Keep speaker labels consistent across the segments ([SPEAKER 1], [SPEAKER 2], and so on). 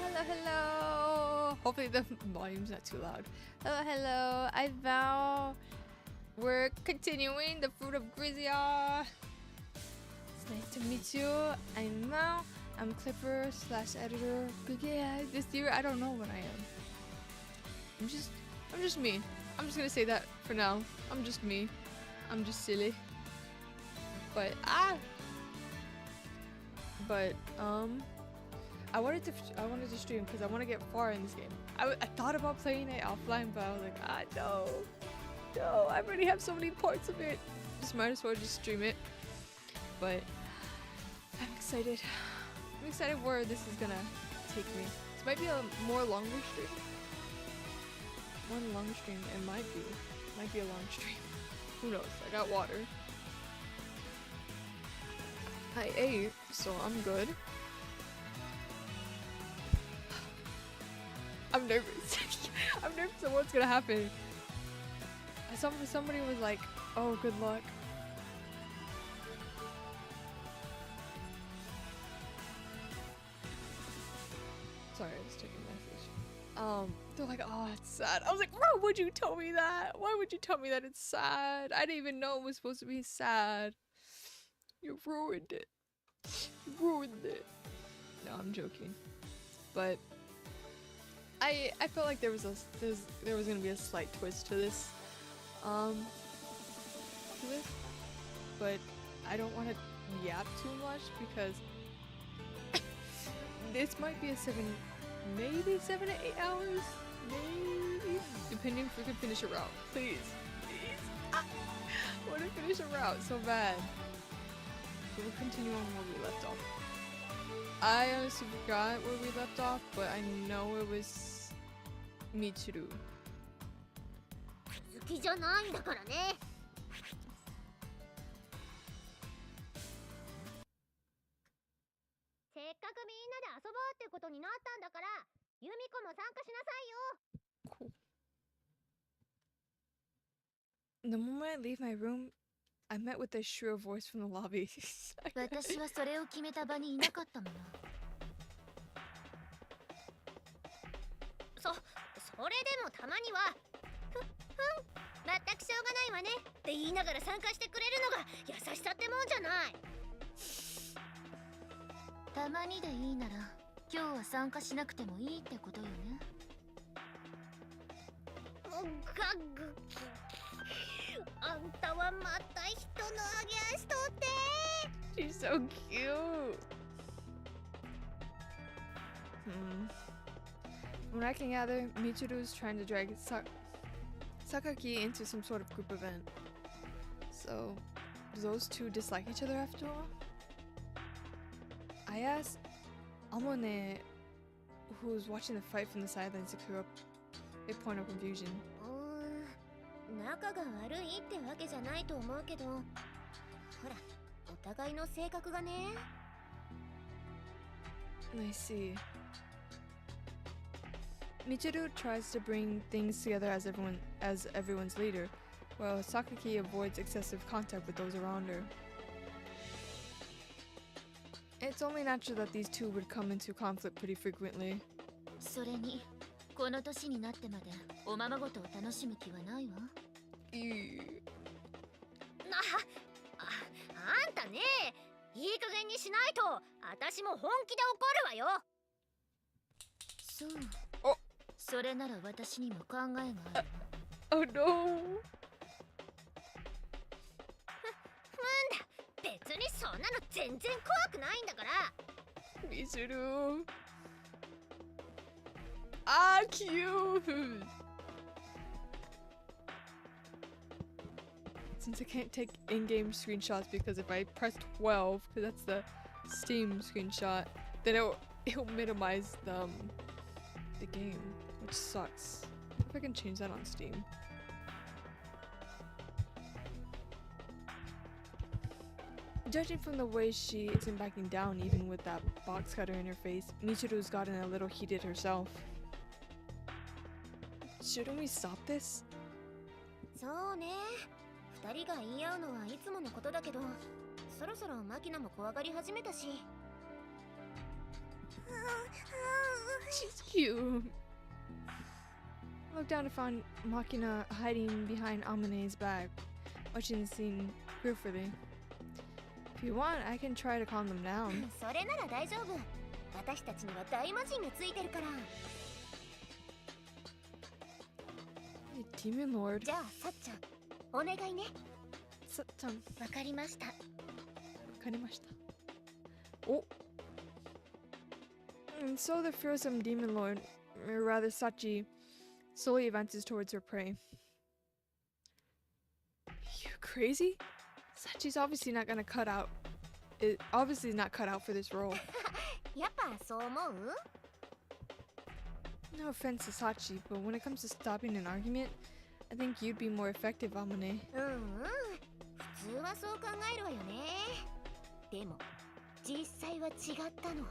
[SPEAKER 1] hello, hello. Hopefully the volume's not too loud. Hello, hello. I'm Miao. We're continuing the Fruit of Grisaia. It's nice to meet you. I'm Miao. I'm Clipper / editor. Yeah, this year I don't know what I am. I'm just me. I'm just gonna say that for now. I'm just me. I'm just silly. But I wanted to stream because I want to get far in this game. I thought about playing it offline, but I was like, no, I already have so many parts of it. Just might as well just stream it. But I'm excited. I'm excited where this is gonna take me. This might be a more longer stream. One longer stream. It might be a long stream. Who knows? I got water. I ate, so I'm good. I'm nervous. I'm nervous of what's gonna happen. Somebody was like, "Oh, good luck." Sorry, I was taking a message. They're like, "Oh, it's sad." I was like, "Why would you tell me that? Why would you tell me that it's sad? I didn't even know it was supposed to be sad. You ruined it. You ruined it." No, I'm joking. But I felt like there was gonna be a slight twist to this, but I don't want to yap too much because this might be maybe 7 to 8 hours, maybe, depending if we can finish a route. Please. I want to finish a route so bad. So we'll continue on where we left off. I honestly forgot where we left off, but I know it was Michiru.
[SPEAKER 2] 好きじゃないんだからね。せっかくみんなで遊ぼうってことになったんだから、ユミコも参加しなさいよ。
[SPEAKER 1] Cool. The moment I leave my room, I met with a shrill voice from the lobby.
[SPEAKER 2] 私はそれを決めた場にいなかったもの。それでもたまには全くしょうがないわねって言いながら参加してくれるのが優しさってもんじゃない。たまにでいいなら今日は参加しなくてもいいってことよね。あんたはまた人の揚げ足とって。
[SPEAKER 1] She's so cute. When I can gather, Michiru is trying to drag Sakaki into some sort of group event. So, do those two dislike each other after all? I asked Amone, who's watching the fight from the sidelines, to clear up a point of confusion.
[SPEAKER 2] 仲が悪いってわけじゃないと思うけど、ほら、お互いの性格がね。
[SPEAKER 1] I see. Michiru tries to bring things together as everyone's leader, while Sakaki avoids excessive contact with those around her. It's only natural that these two would come into conflict pretty frequently.
[SPEAKER 2] それに、この年になってまでおままごとを楽しむ気はないわ。あんたね、いい加減にしないと私も本気で怒るわよ。そう。それなら私にも考えがある。
[SPEAKER 1] Oh no!
[SPEAKER 2] 別にそんなの全然怖くないんだから。
[SPEAKER 1] Michiru. Cute! Since I can't take in-game screenshots because if I press 12, because that's the Steam screenshot, then it'll minimize the game, which sucks. I wonder if I can change that on Steam. Judging from the way she isn't backing down even with that box cutter in her face, Michiru's gotten a little heated herself. Shouldn't we stop this?
[SPEAKER 2] そうね。二人が言い合うのはいつものことだけど、そろそろマキナも怖がり始めたし。
[SPEAKER 1] She's cute. I looked down to find Makina hiding behind Amane's back, watching the scene fearfully. If you want, I can try to calm them down.
[SPEAKER 2] それなら大丈夫。私たちには大魔神がついてるから。
[SPEAKER 1] Hey, Demon Lord.
[SPEAKER 2] じゃあ、さっちゃん、お願いね。
[SPEAKER 1] さっちゃん。
[SPEAKER 2] わかりました。わ
[SPEAKER 1] かりました。お。And so the fearsome Demon Lord, or rather Sachi, slowly advances towards her prey. You crazy? Sachi's obviously not gonna cut out. It obviously is not cut out for this role.
[SPEAKER 2] やっぱそう思う？
[SPEAKER 1] No offense to Sachi, but when it comes to stopping an argument, I think you'd be more effective, Amane.
[SPEAKER 2] 普通はそう考えるわよね。でも実際は違ったの。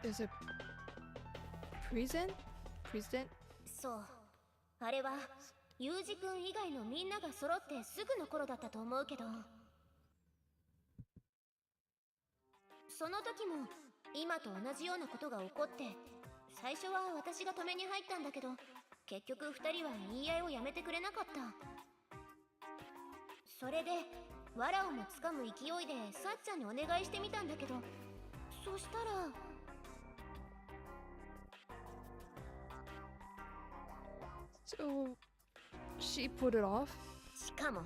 [SPEAKER 1] There's a present?
[SPEAKER 2] そう。あれはユージ君以外のみんなが揃ってすぐの頃だったと思うけど、その時も今と同じようなことが起こって、最初は私が止めに入ったんだけど、結局2人は言い合いをやめてくれなかった。それで藁をもつかむ勢いでさっちゃんにお願いしてみたんだけど、そしたら
[SPEAKER 1] So she put it off?
[SPEAKER 2] しかも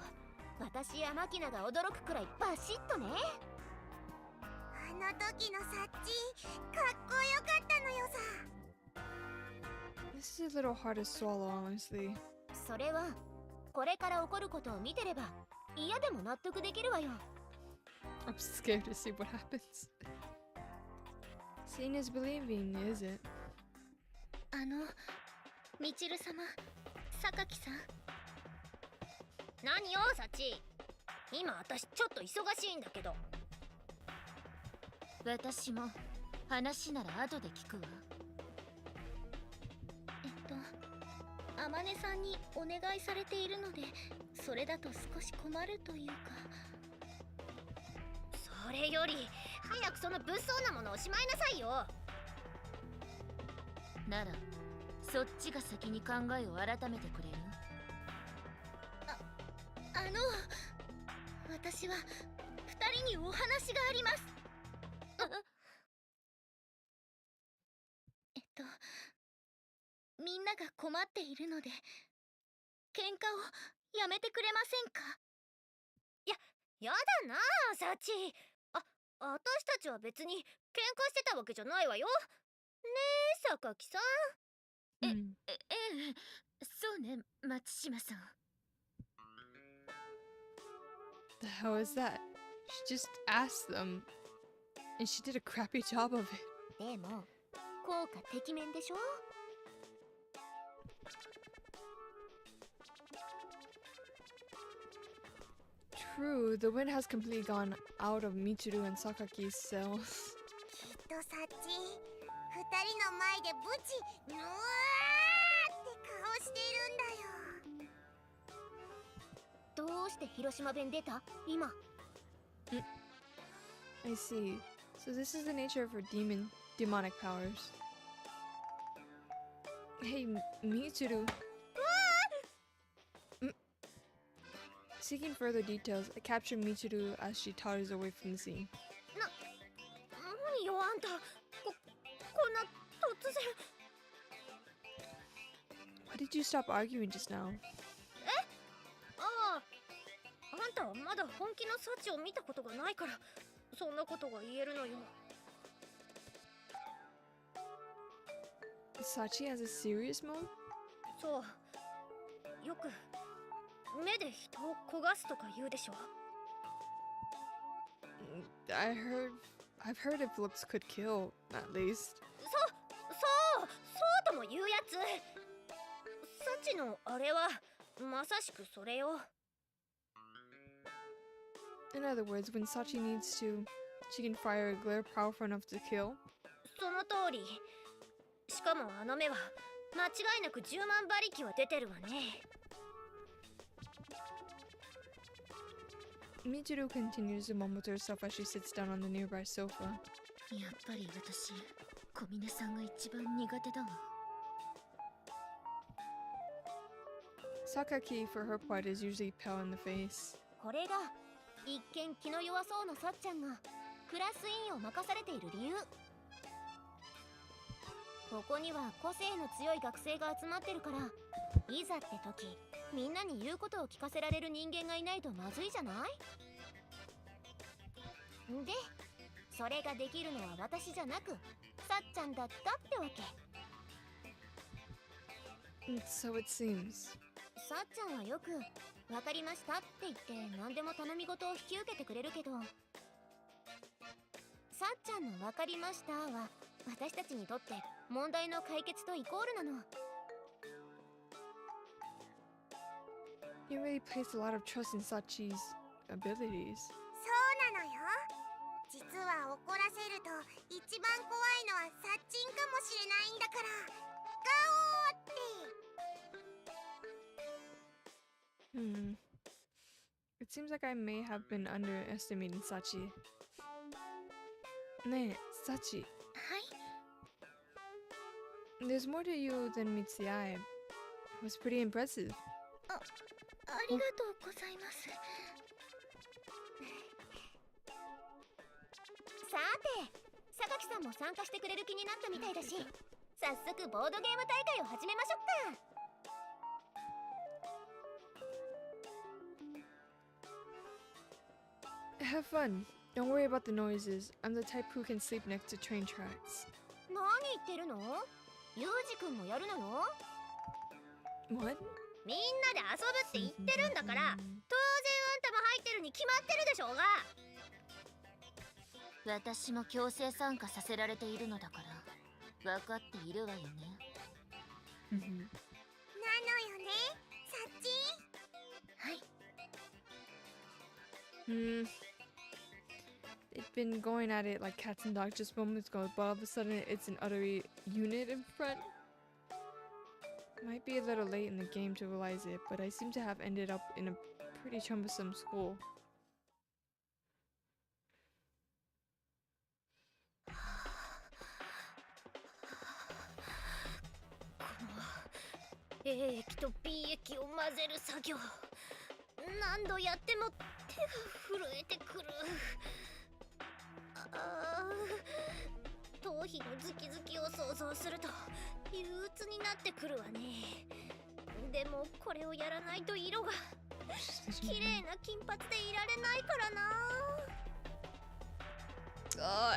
[SPEAKER 2] 私やマキナが驚くくらいバシッとね。あの時のサッチかっこよかったのよさ。
[SPEAKER 1] This is a little hard to swallow, honestly.
[SPEAKER 2] それはこれから起こることを見てれば嫌でも納得できるわよ。
[SPEAKER 1] I'm scared to see what happens. Seeing is believing, is it?
[SPEAKER 2] みちる様、榊さん。何よ、サチ。今私ちょっと忙しいんだけど。私も話なら後で聞くわ。あまねさんにお願いされているので、それだと少し困るというか。それより早くその物騒なものをしまいなさいよ。ならそっちが先に考えを改めてくれる？私は二人にお話があります。みんなが困っているので喧嘩をやめてくれませんか？やだなあ、サチ。私たちは別に喧嘩してたわけじゃないわよ。ねえ、榊さん。そうね、松島さん。
[SPEAKER 1] The hell is that? She just asked them, and she did a crappy job of it.
[SPEAKER 2] でも効果てきめんでしょ。
[SPEAKER 1] True, the wind has completely gone out of Michiru and Sakaki's cells.
[SPEAKER 2] きっとサチ、二人の前でブチぬわーって顔してるんだよ。どうして広島弁出た？今。
[SPEAKER 1] I see. So this is the nature of her demonic powers. Hey, Michiru. Seeking further details, I captured Michiru as she totters away from the scene.
[SPEAKER 2] 何よあんた、こんな突然。
[SPEAKER 1] Why did you stop arguing just now?
[SPEAKER 2] あんたはまだ本気のサチを見たことがないからそんなことが言えるのよ。
[SPEAKER 1] Sachi has a serious mode?
[SPEAKER 2] そう、よく目で人を焦がすとか言うでしょ。
[SPEAKER 1] I've heard if looks could kill, at least.
[SPEAKER 2] そうとも言うやつ。サチのあれはまさしくそれよ。
[SPEAKER 1] In other words, when Sachi needs to, she can fire a glare powerful enough to kill.
[SPEAKER 2] その通り。しかもあの目は間違いなく10万馬力は出てるわね。
[SPEAKER 1] Michiru continues to mumble to herself as she sits down on the nearby sofa.
[SPEAKER 2] やっぱり私、小峰さんが一番苦手だわ。
[SPEAKER 1] Sakaki, for her part, is usually pale in the face.
[SPEAKER 2] これが一見気の弱そうなさっちゃんがクラス委員を任されている理由。ここには個性の強い学生が集まってるから、いざって時みんなに言うことを聞かせられる人間がいないとまずいじゃない。で、それができるのは私じゃなくさっちゃんだったってわけ。
[SPEAKER 1] So it seems.
[SPEAKER 2] さっちゃんはよく「分かりました」って言って何でも頼み事を引き受けてくれるけど、さっちゃんの「分かりました」は私たちにとって問題の解決とイコールなの。
[SPEAKER 1] You really place a lot of trust in Sachi's abilities.
[SPEAKER 2] そうなのよ。実は怒らせると一番怖いのはサッチンかもしれないんだから。ガオーって。
[SPEAKER 1] It seems like I may have been underestimating Sachi. Ne, Sachi.
[SPEAKER 2] はい。
[SPEAKER 1] There's more to you than meets the eye. It was pretty impressive.
[SPEAKER 2] ありがとうございます。さて、榊さんも参加してくれる気になったみたいだし、早速ボードゲーム大会を始めましょうか。
[SPEAKER 1] Have fun. Don't worry about the noises. I'm the type who can sleep next to train tracks.
[SPEAKER 2] 何言ってるの？ユージ君もやるのよ。
[SPEAKER 1] What?
[SPEAKER 2] みんなで遊ぶって言ってるんだから、当然あんたも入ってるに決まってるでしょうが。私も強制参加させられているのだから分かっているわよね。なのよね、さっち。はい。
[SPEAKER 1] They've been going at it like cats and dogs just moments ago, but all of a sudden it's an utterly unit in front. Might be a little late in the game to realize it, but I seem to have ended up in a pretty troublesome school.
[SPEAKER 2] A 液と B 液を混ぜる作業、何度やっても手が震えてくる。頭皮のズキズキを想像すると憂鬱になってくるわね。でもこれをやらないと色が綺麗な金髪でいられないからな。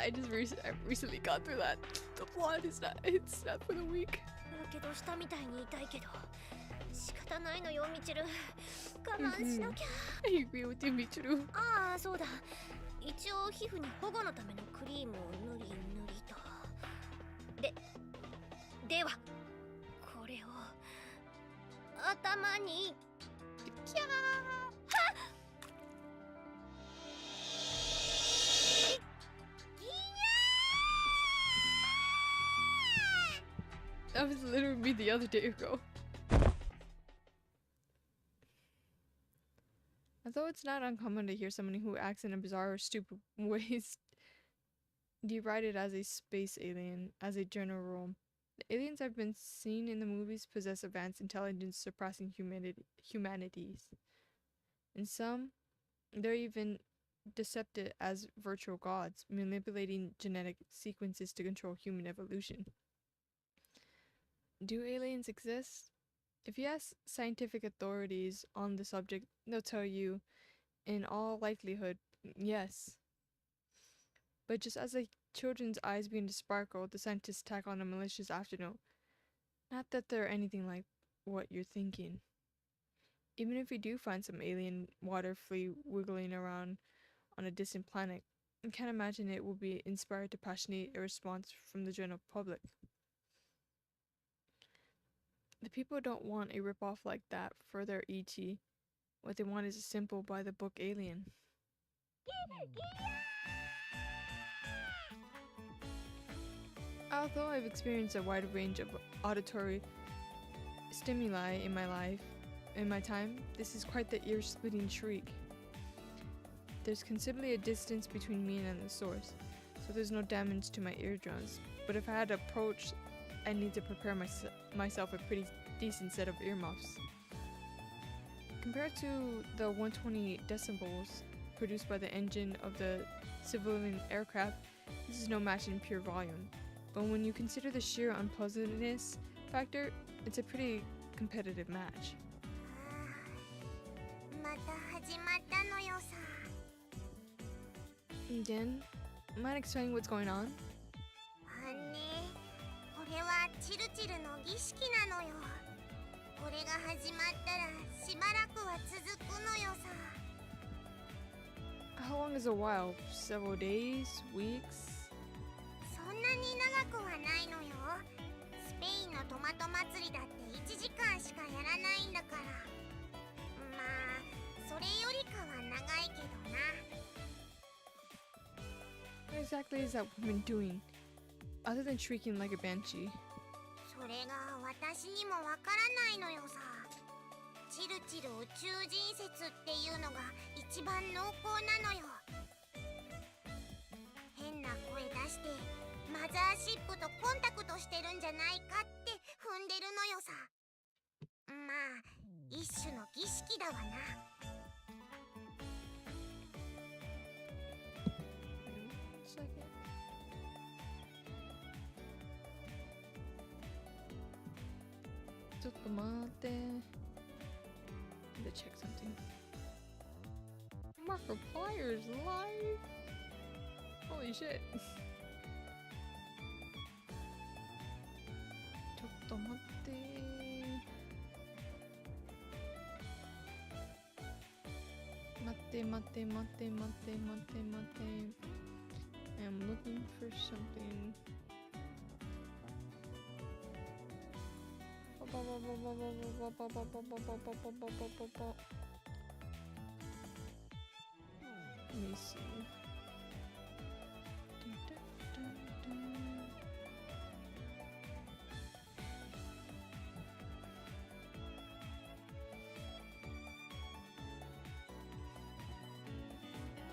[SPEAKER 1] I recently got through that. The plot is it's not for the weak.
[SPEAKER 2] やけどしたみたいに痛いけど仕方ないのよ、みちる。我慢しなきゃ。
[SPEAKER 1] I agree with you, Michiru.
[SPEAKER 2] ああ、そうだ。一応皮膚に保護のためのクリームを塗り塗りと。ではこれを頭にキャー。はっ。
[SPEAKER 1] That was literally me the other day ago. Although it's not uncommon to hear someone who acts in a bizarre or stupid ways derided as a space alien, as a general rule. The aliens I've been seen in the movies possess advanced intelligence surpassing humanity's. In some, they're even deceptive as virtual gods, manipulating genetic sequences to control human evolution. Do aliens exist? If you ask scientific authorities on the subject, they'll tell you, in all likelihood, yes. But just as the children's eyes begin to sparkle, the scientists tack on a malicious afternote. Not that they're anything like what you're thinking. Even if we do find some alien water flea wiggling around on a distant planet, I can't imagine it will be inspired to passionate a response from the general public. The people don't want a ripoff like that for their ET. What they want is a simple by-the-book alien. Although I've experienced a wide range of auditory stimuli in my time, this is quite the ear-splitting shriek. there's considerably a distance between me and the source, so there's no damage to my eardrums. But if I had to approach, I need to prepare myself a pretty decent set of earmuffs. Compared to the 120 decibels produced by the engine of the civilian aircraft, this is no match in pure volume. But when you consider the sheer unpleasantness factor, it's a pretty competitive match.
[SPEAKER 2] また始まったのよさ。
[SPEAKER 1] Again, mind explaining what's going on?
[SPEAKER 2] ね、これはチルチルの儀式なのよ。これが始まったらしばらくは続くのよさ。
[SPEAKER 1] How long is a while? Several days? Weeks?
[SPEAKER 2] そんなに長くはないのよ。スペインのトマト祭りだって1時間しかやらないんだから。まあ、それよりかは長いけどな。
[SPEAKER 1] What exactly is that woman doing, other than shrieking like a banshee?
[SPEAKER 2] それが私にもわからないのよさ。チルチル宇宙人説っていうのが一番濃厚なのよ。変な声出してマザーシップとコンタクトしてるんじゃないかって踏んでるのよさ。まあ一種の儀式だわな。
[SPEAKER 1] ちょっと待って。Need to check something. Markiplier's live. Holy shit. ちょっと待って。待って待って待って待って待って待って。I'm looking for something. Let me see.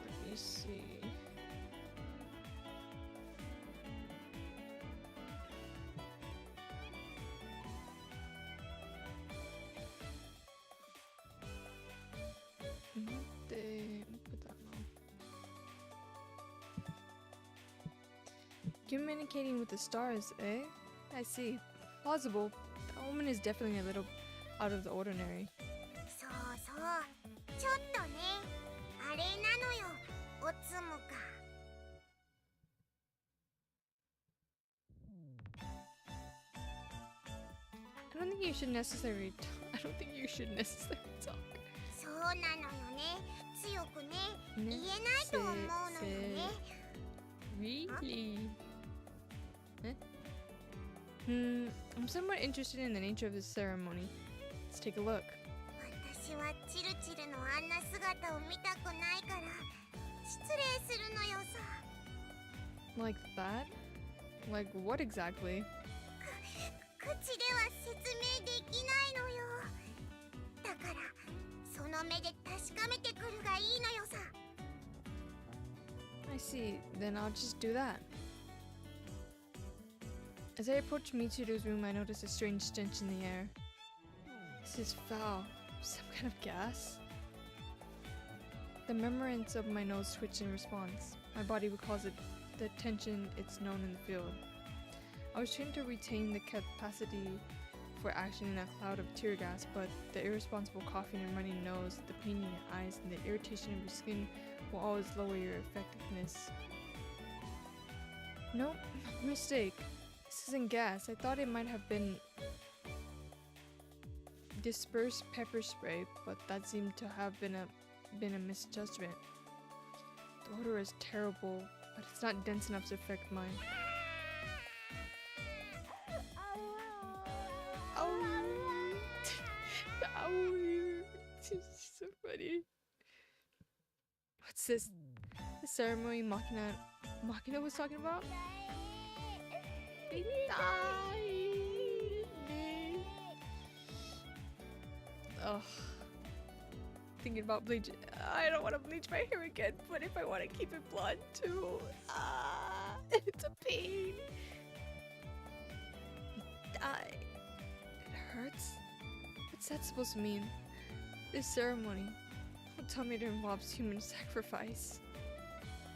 [SPEAKER 1] Let me see. Put that on. Communicating with the stars, eh? I see. Plausible. That woman is definitely a little out of the ordinary.
[SPEAKER 2] そうそう。ちょっとね。あれなのよ。おつむか。
[SPEAKER 1] I don't think you should necessarily talk.
[SPEAKER 2] そうなのよね。強くね。言えないと思うのよね。
[SPEAKER 1] Really? Eh? I'm somewhat interested in the nature of this ceremony. Let's take a look.
[SPEAKER 2] 私はチルチルのあんな姿を見たくないから失礼するのよさ。
[SPEAKER 1] Like that? Like what exactly?
[SPEAKER 2] 口では説明できないのよ。だからその目で確かめてくるがいいのよさ。
[SPEAKER 1] I see. Then I'll just do that. As I approach Michiru's room, I notice a strange stench in the air. This is foul. Some kind of gas? The membranes of my nose twitch in response. My body recalls the tension it's known in the field. I was trained to retain the capacity for action in a cloud of tear gas, but the irresponsible coughing and running nose, the pain in your eyes, and the irritation of your skin will always lower your effectiveness. Nope, mistake. This isn't gas. I thought it might have been dispersed pepper spray, but that seemed to have been a misjudgment. The odor is terrible, but it's not dense enough to affect mine. So funny. What's this? The ceremony Machina was talking about? Ugh. thinking about bleach. I don't want to bleach my hair again, but if I want to keep it blonde too, it's a pain. It hurts. What's that supposed to mean? This ceremony. Don't tell me it involves human sacrifice.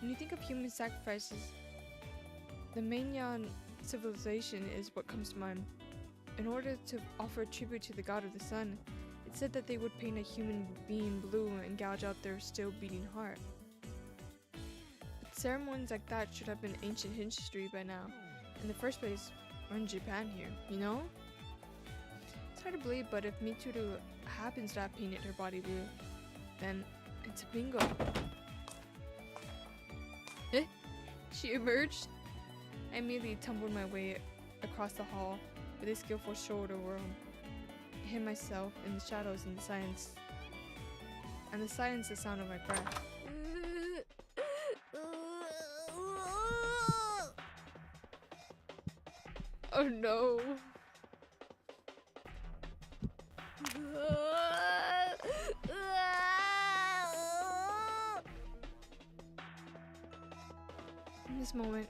[SPEAKER 1] When you think of human sacrifices, the Miao civilization is what comes to mind. In order to offer tribute to the god of the sun, it said that they would paint a human being blue and gouge out their still beating heart. But ceremonies like that should have been ancient history by now. In the first place, we're in Japan here, you know? It's hard to believe, but if Mitsuru happens to have painted her body blue, then it's a bingo. Eh? She emerged? I immediately tumbled my way across the hall with a skillful shoulder whirl. I hid myself in the shadows and the silence. The sound of my breath. Oh no. In this moment,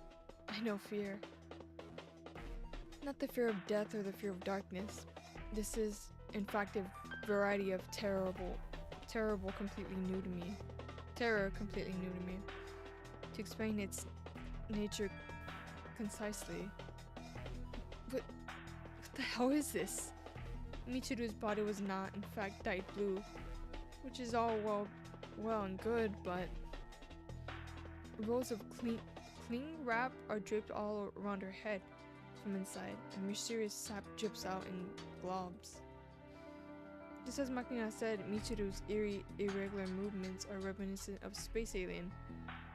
[SPEAKER 1] I know fear. Not the fear of death or the fear of darkness. This is, in fact, a variety of terror completely new to me. To explain its nature concisely. What the hell is this? Mitsuru's body was not, in fact, dyed blue, which is all well and good, but rolls of cling wrap are draped all around her head from inside, and mysterious sap drips out in globs. Just as Makina said, Mitsuru's eerie, irregular movements are reminiscent of space alien.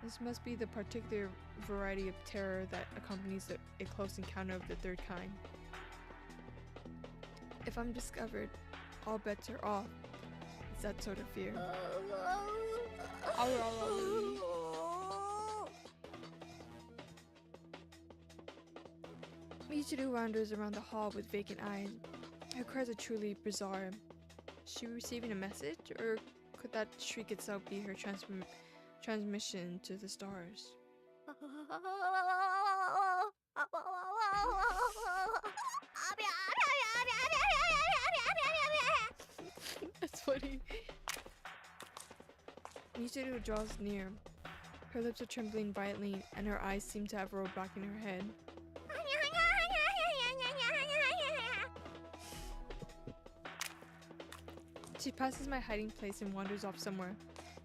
[SPEAKER 1] This must be the particular variety of terror that accompanies a close encounter of the third kind. If I'm discovered, all bets are off. It's that sort of fear. Mitsuru wanders around the hall with vacant eyes. Her cries are truly bizarre. Is she receiving a message, or could that shriek itself be her transmission to the stars? That's funny. Mitsuru draws near. Her lips are trembling violently, and her eyes seem to have rolled back in her head. She passes my hiding place and wanders off somewhere.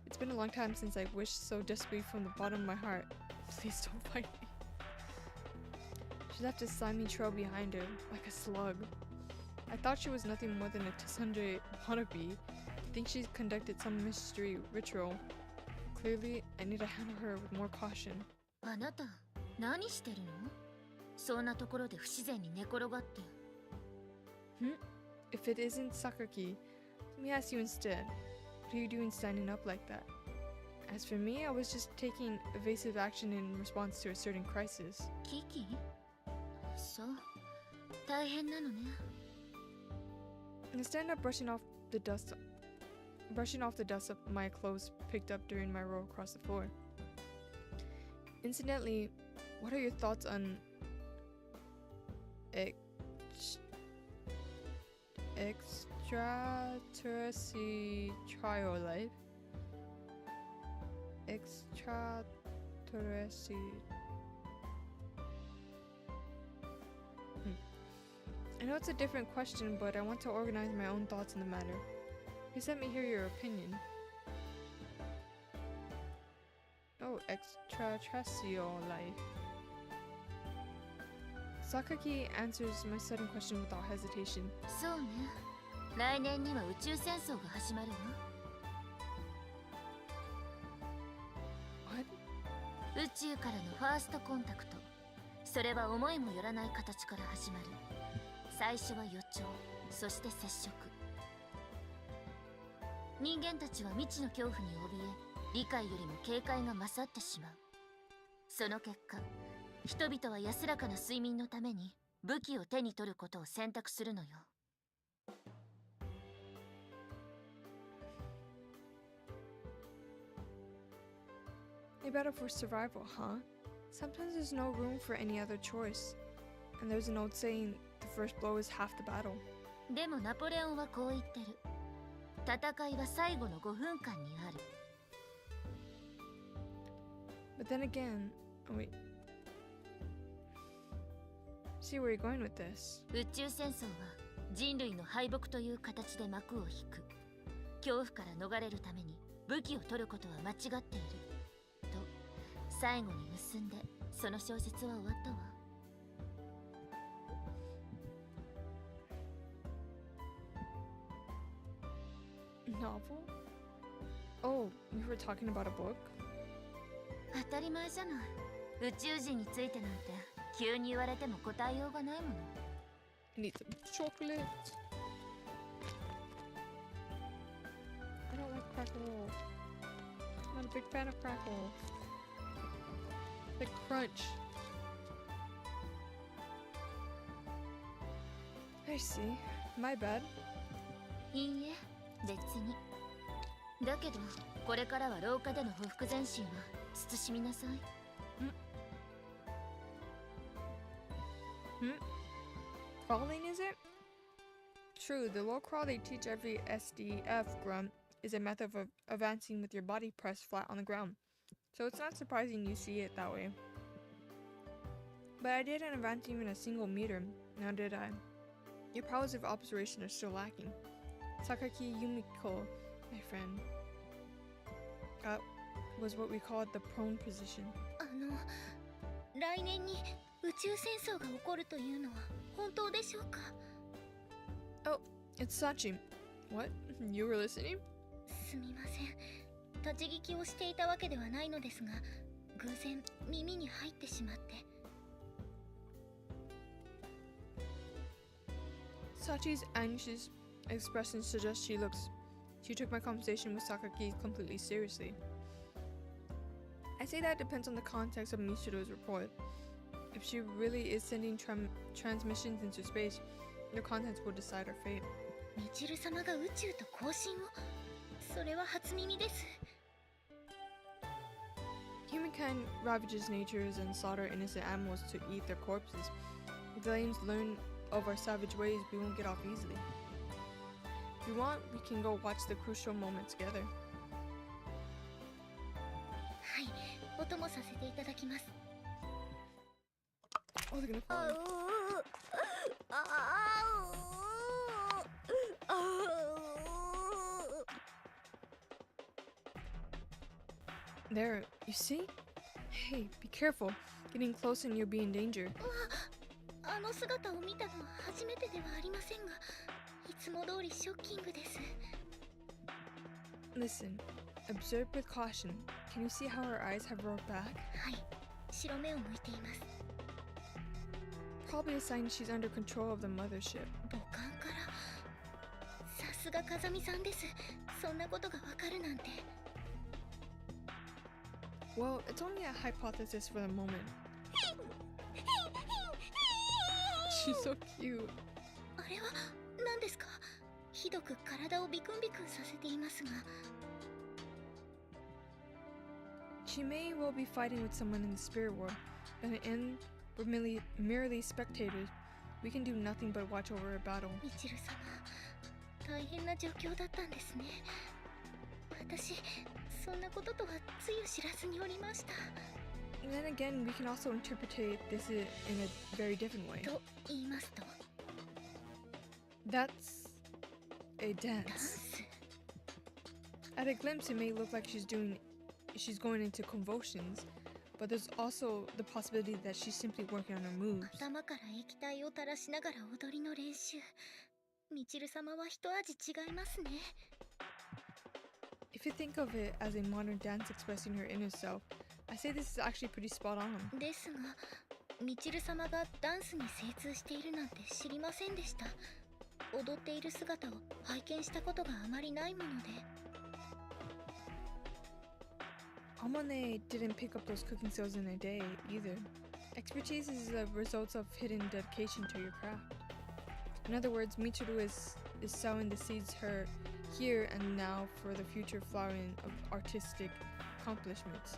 [SPEAKER 1] It's been a long time since I wished so desperately from the bottom of my heart. Please don't find me. She left a slimy trail behind her, like a slug. I thought she was nothing more than a Tsundere wannabe. I think she's conducted some mystery ritual. Clearly, I need to handle her with more caution.
[SPEAKER 2] あなた、何してるの？そんなところで不自然に寝転がって。
[SPEAKER 1] If it isn't Sakaki, let me ask you instead. What are you doing standing up like that? As for me, I was just taking evasive action in response to a certain crisis.
[SPEAKER 2] キキ？そう、大変なのね。
[SPEAKER 1] I stand up, brushing off the dust of my clothes picked up during my roll across the floor. Incidentally, what are your thoughts on extraterrestrial life? I know it's a different question, but I want to organize my own thoughts in the matter. Please let me hear your opinion. Oh, extraterrestrial life. Sakaki answers my sudden question without hesitation.
[SPEAKER 2] そうね。来年には宇宙戦争が始まるわ。
[SPEAKER 1] What?
[SPEAKER 2] 宇宙からのファーストコンタクト。それは思いもよらない形から始まる。最初は予兆、そして接触。人間たちは未知の恐怖に怯え、理解よりも警戒が勝ってしまう。その結果、人々は安らかな睡眠のために武器を手に取ることを選択するのよ。
[SPEAKER 1] They battle for survival, huh? Sometimes there's no room for any other choice. And there's an old saying, the first blow is half the battle.
[SPEAKER 2] でもナポレオンはこう言ってる。戦いは最後の5分間にある。
[SPEAKER 1] But then again, oh wait. See where you're going with this.
[SPEAKER 2] 宇宙戦争は人類の敗北という形で幕を引く。恐怖から逃れるために武器を取ることは間違っている。と最後に結んでその小説は終わったわ。
[SPEAKER 1] Novel? Oh, we were talking about a book?
[SPEAKER 2] 当たり前じゃない。宇宙人についてなんて急に言われても答えようがないもの。
[SPEAKER 1] I need some chocolate. I don't like crackle. I'm not a big fan of crackle. Like crunch. I see. My bad.
[SPEAKER 2] いいえ、別に。だけど、これからは廊下での匍匐前進は慎みなさい。
[SPEAKER 1] Crawling, is it? True, the low crawl they teach every SDF grunt is a method of advancing with your body pressed flat on the ground. So it's not surprising you see it that way. But I didn't advance even a single meter, now did I? Your powers of observation are still lacking. Sakaki Yumiko, my friend, was what we called the prone position.
[SPEAKER 2] 来年に宇宙戦争が起こるというのは本当でしょうか?
[SPEAKER 1] Oh, it's Sachi. What? You were listening?
[SPEAKER 2] すみません。立ち聞きをしていたわけではないのですが、偶然耳に入ってしまって。
[SPEAKER 1] Sachi's anxious expression suggests she took my conversation with Sakaki completely seriously. I say that depends on the context of Michiru's report. If she really is sending transmissions into space, the contents will decide our fate.
[SPEAKER 2] ミチル様が宇宙と交信を？それは初耳です。
[SPEAKER 1] Humankind ravages natures and slaughter innocent animals to eat their corpses. If the aliens learn of our savage ways, we won't get off easily. If you want, we can go watch the crucial moment together.
[SPEAKER 2] はい、お供させていただきます。
[SPEAKER 1] Oh, they're gonna fall. There, you see? Hey, be careful. Getting close and you'll be in danger.
[SPEAKER 2] あの姿を見たのは初めてではありませんが、いつも通りショッキングです。
[SPEAKER 1] Listen, observe with caution. Can you see how her eyes have rolled back?
[SPEAKER 2] はい、白目を向いています。
[SPEAKER 1] Probably a sign she's under control of the mothership.
[SPEAKER 2] 母艦から。さすが風見さんです。そんなことがわかるなんて。
[SPEAKER 1] Well, it's only a hypothesis for the moment. She's so cute.
[SPEAKER 2] あれは何ですか？ひどく体をビクンビクンさせていますが。
[SPEAKER 1] She may well be fighting with someone in the spirit world, but in the end, we're merely spectators. We can do nothing but watch over a battle.
[SPEAKER 2] ミチル様、大変な状況だったんですね。私、そんなこととはつゆ知らずにおりました。
[SPEAKER 1] And then again, we can also interpret this in a very different way.
[SPEAKER 2] と言いますと？
[SPEAKER 1] That's a dance. At a glimpse, it may look like she's going into convulsions, but there's also the possibility that she's simply working on her moves.
[SPEAKER 2] 頭から液体を垂らしながら踊りの練習。ミチル様は一味違いますね。
[SPEAKER 1] If you think of it as a modern dance expressing her inner self, I say this is actually pretty spot on.
[SPEAKER 2] ですが、ミチル様がダンスに精通しているなんて知りませんでした。踊っている姿を拝見したことがあまりないもので。
[SPEAKER 1] Amane didn't pick up those cooking skills in a day either. Expertise is the result of hidden dedication to your craft. In other words, Michiru is sowing the seeds her here and now for the future flowering of artistic accomplishments.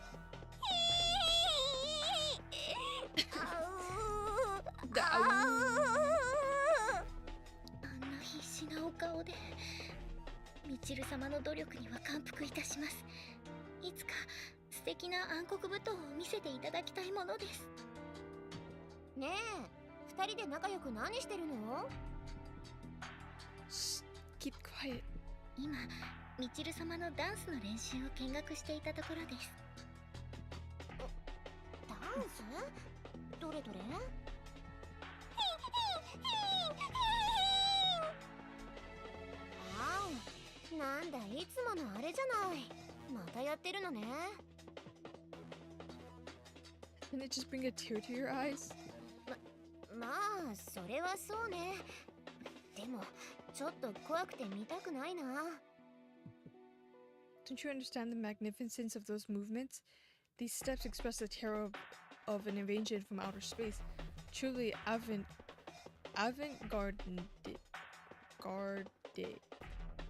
[SPEAKER 2] あんな必死なお顔でみちる様の努力には感服いたします。いつか素敵な暗黒舞踏を見せていただきたいものです。ねえ、二人で仲良く何してるの？
[SPEAKER 1] Shh, keep quiet.
[SPEAKER 2] 今みちる様のダンスの練習を見学していたところです。ダンス？どれどれ？ああ、なんだいつものあれじゃない。またやってるのね。
[SPEAKER 1] Didn't it just bring a tear to your eyes?
[SPEAKER 2] まあそれはそうね。でもちょっと怖くて見たくないな。
[SPEAKER 1] Don't you understand the magnificence of those movements? These steps express the terror of an invasion from outer space. Truly avant-garde. Avant-garde.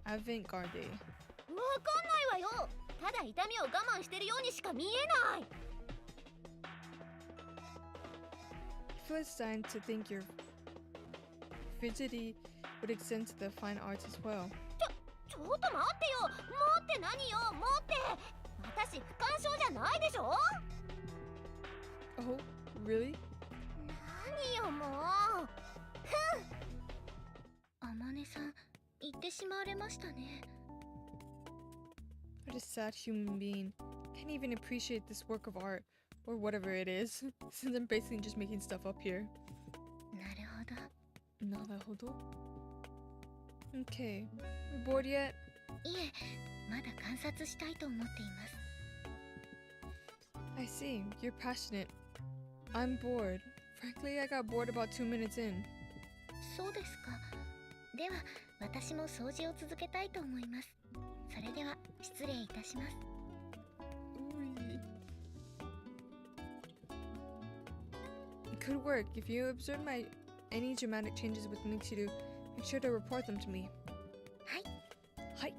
[SPEAKER 2] わかんないわよ。ただ痛みを我慢してるようにしか見えない。
[SPEAKER 1] I feel it's time to think your frigidity would extend to the fine arts as well.
[SPEAKER 2] ちょっと待ってよ。もうって何よ。もうって私不干渉じゃないでしょ。
[SPEAKER 1] Oh, really?
[SPEAKER 2] 何よもう。あまねさん言ってしまわれましたね。
[SPEAKER 1] What a sad human being. Can't even appreciate this work of art, or whatever it is, since I'm basically just making stuff up here.
[SPEAKER 2] なるほど。
[SPEAKER 1] なるほど. Okay, we bored yet?
[SPEAKER 2] いえ、まだ観察したいと思っています。
[SPEAKER 1] I see, you're passionate. I'm bored. Frankly, I got bored about 2 minutes in.
[SPEAKER 2] そうですか。では私も掃除を続けたいと思います。それでは失礼いたします。
[SPEAKER 1] It could work. If you observe any dramatic changes with Michiru, make sure to report them to me.
[SPEAKER 2] はい。
[SPEAKER 1] Hi.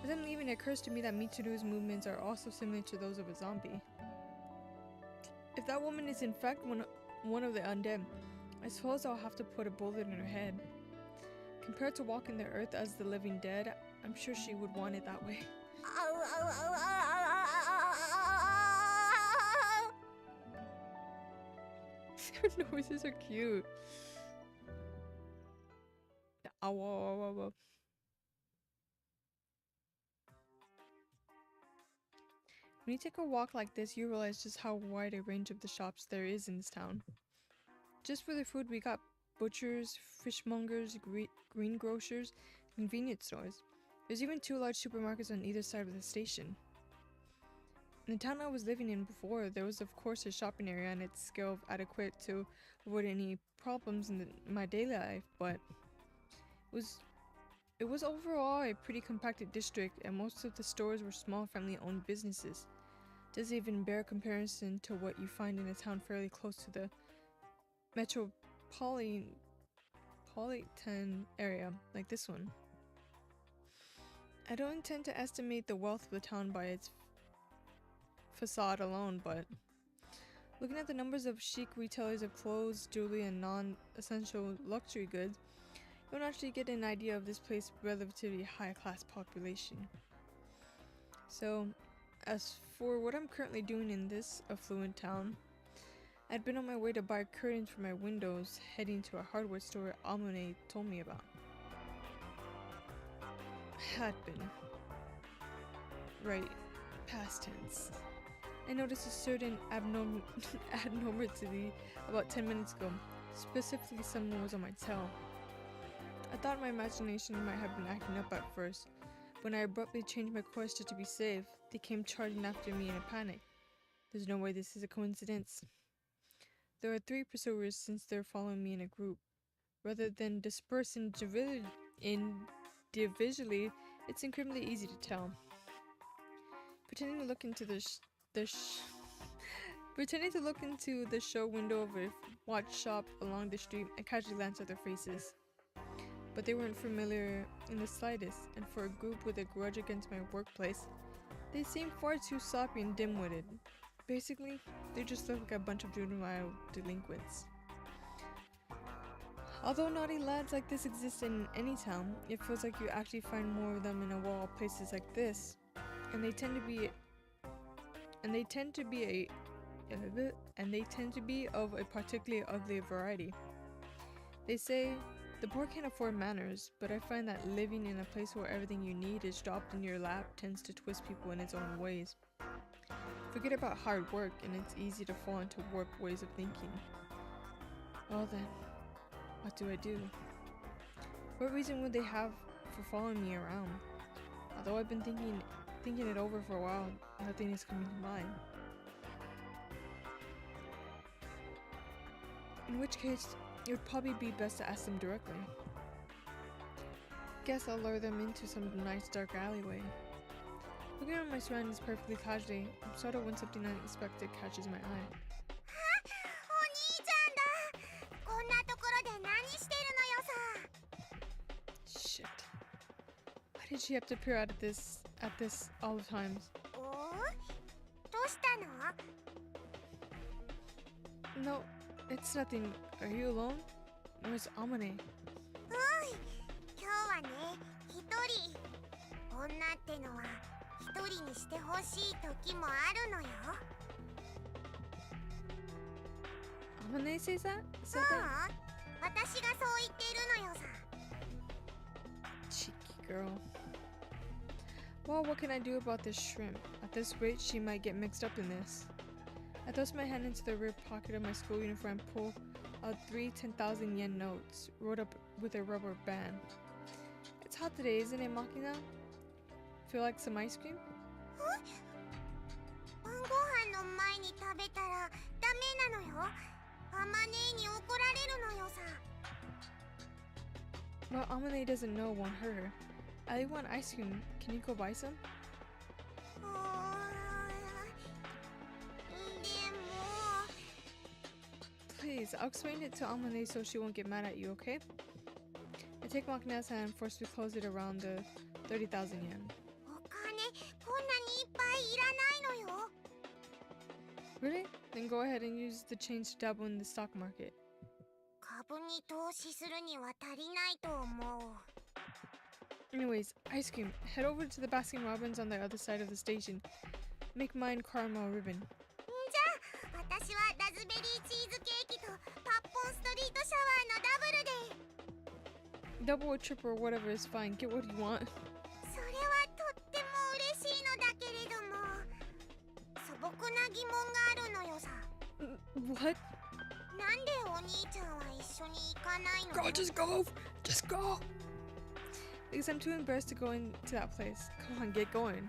[SPEAKER 1] As I'm leaving, it occurs to me that Michiru's movements are also similar to those of a zombie. If that woman is in fact one of the undead, I suppose I'll have to put a bullet in her head. Compared to walking the earth as the living dead, I'm sure she would want it that way. Their noises are cute. Ow, ow, ow, ow, ow. When you take a walk like this, you realize just how wide a range of the shops there is in this town. Just for the food, we got butchers, fishmongers, greengrocers, convenience stores. There's even 2 large supermarkets on either side of the station. In the town I was living in before, there was of course a shopping area on its scale of adequate to avoid any problems in my daily life, but it was overall a pretty compacted district, and most of the stores were small family-owned businesses. Doesn't even bear comparison to what you find in a town fairly close to the metropolitan area like this one. I don't intend to estimate the wealth of the town by its facade alone, but looking at the numbers of chic retailers of clothes, jewelry, and non-essential luxury goods, you don't actually get an idea of this place's relatively high-class population. So, as for what I'm currently doing in this affluent town, I'd been on my way to buy curtains for my windows, heading to a hardware store Amune told me about. Had been. Right, past tense. I noticed a certain abnormality about 10 minutes ago. Specifically, someone was on my tail. I thought my imagination might have been acting up at first. When I abruptly changed my course just to be safe, they came charging after me in a panic. There's no way this is a coincidence. There are 3 pursuers since they're following me in a group. Rather than disperse individually, it's incredibly easy to tell. Pretending to look into the show window of a watch shop along the street, I casually glanced at their faces. But they weren't familiar in the slightest, and for a group with a grudge against my workplace, they seemed far too sloppy and dim-witted. Basically, they just look like a bunch of juvenile delinquents. Although naughty lads like this exist in any town, it feels like you actually find more of them in a wall of places like this, and they tend to be of a particularly ugly variety. They say the poor can't afford manners, but I find that living in a place where everything you need is dropped in your lap tends to twist people in its own ways. Forget about hard work, and it's easy to fall into warped ways of thinking. Well then, what do I do? What reason would they have for following me around? Although I've been thinking it over for a while, nothing is coming to mind. In which case, it would probably be best to ask them directly. Guess I'll lure them into some nice dark alleyway. Looking at my surroundings perfectly casually, I'm startled when something unexpected catches my eye. Shit. Why did she have to appear at this all the times? No, it's nothing. Are you alone? Where's Amane? Amane says that? Said that? Cheeky girl. Well, what can I do about this shrimp? At this rate, she might get mixed up in this. I thrust my hand into the rear pocket of my school uniform and pull out 3 10,000 yen notes, rolled up with a rubber band. It's hot today, isn't it, Makina? Feel like some ice cream? Well, Amane doesn't know it won't hurt her. I want ice cream. Can you go buy some? Please, I'll explain it to Amane so she won't get mad at you, okay? I take Makina's hand and forcefully close it around the 30,000 yen. Really? Then go ahead and use the change to dabble in the stock market. Anyways, ice cream. Head over to the Baskin Robbins on the other side of the station. Make mine caramel ribbon. Double or triple or whatever is fine. Get what you want. What? Girl, just go! Just go! Because I'm too embarrassed to go into that place. Come on, get going.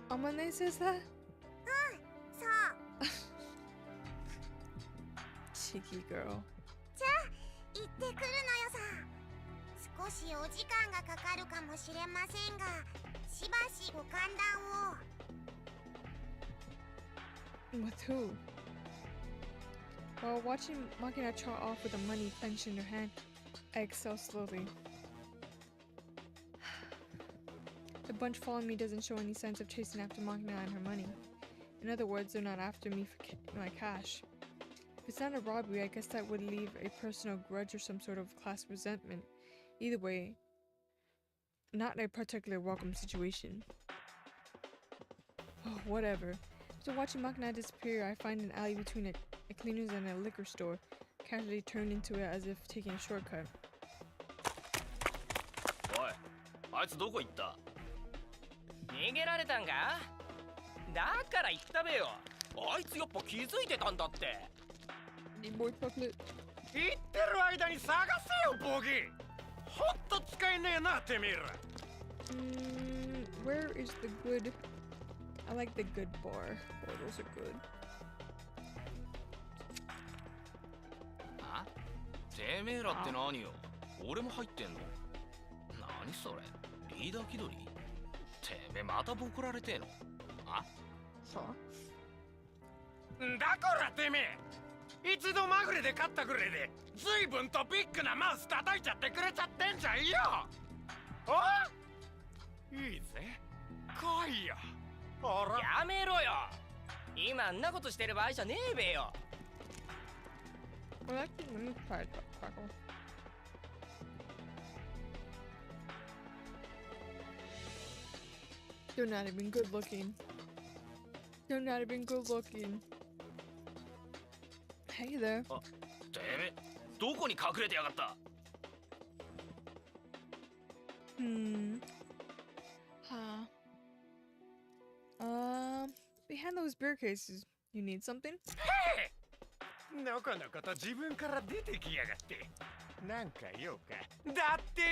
[SPEAKER 1] Amane says that? Cheeky girl. With who? While watching Makina trot off with the money clenched in her hand, I exhale slowly. The bunch following me doesn't show any signs of chasing after Makina and her money. In other words, they're not after me for my cash. If it's not a robbery, I guess that would leave a personal grudge or some sort of class resentment. Either way, not a particular welcome situation. Oh, whatever. After watching Makina disappear, I find an alley between a cleaner's and a liquor store, casually turned into it as if taking a shortcut.
[SPEAKER 3] Oi, あいつどこ行った? 逃げられたんか? だから言ったべよ。あいつやっぱ気づいてたんだって。
[SPEAKER 1] Boy puppet.
[SPEAKER 3] 言ってる間に探せよ、ボギー。ほんと使えねえな、てめえら。
[SPEAKER 1] Where is the good? I like the good bar. Oh, those are good.
[SPEAKER 3] あ? てめえらって何よ? 俺も入ってんの? 何それ? リーダー気取り? てめえまたボコられてえの?
[SPEAKER 1] Huh.
[SPEAKER 3] だからてめえ一度まぐれで勝ったぐらいで随分とビッグなマウス叩いちゃってくれちゃってんじゃんよ。あいいぜ来いよ。ほらやめろよ。今あんなことしてる場合じゃねえべよ。
[SPEAKER 1] Well, actually, let me try that crackle. You're not even good looking. You're not even good looking. Hey there.
[SPEAKER 3] てめえどこに隠れてやがった。
[SPEAKER 1] Huh. Behind those beer cases, you need something?
[SPEAKER 3] のこのこと自分から出てきやがって。なんか用か。だってよ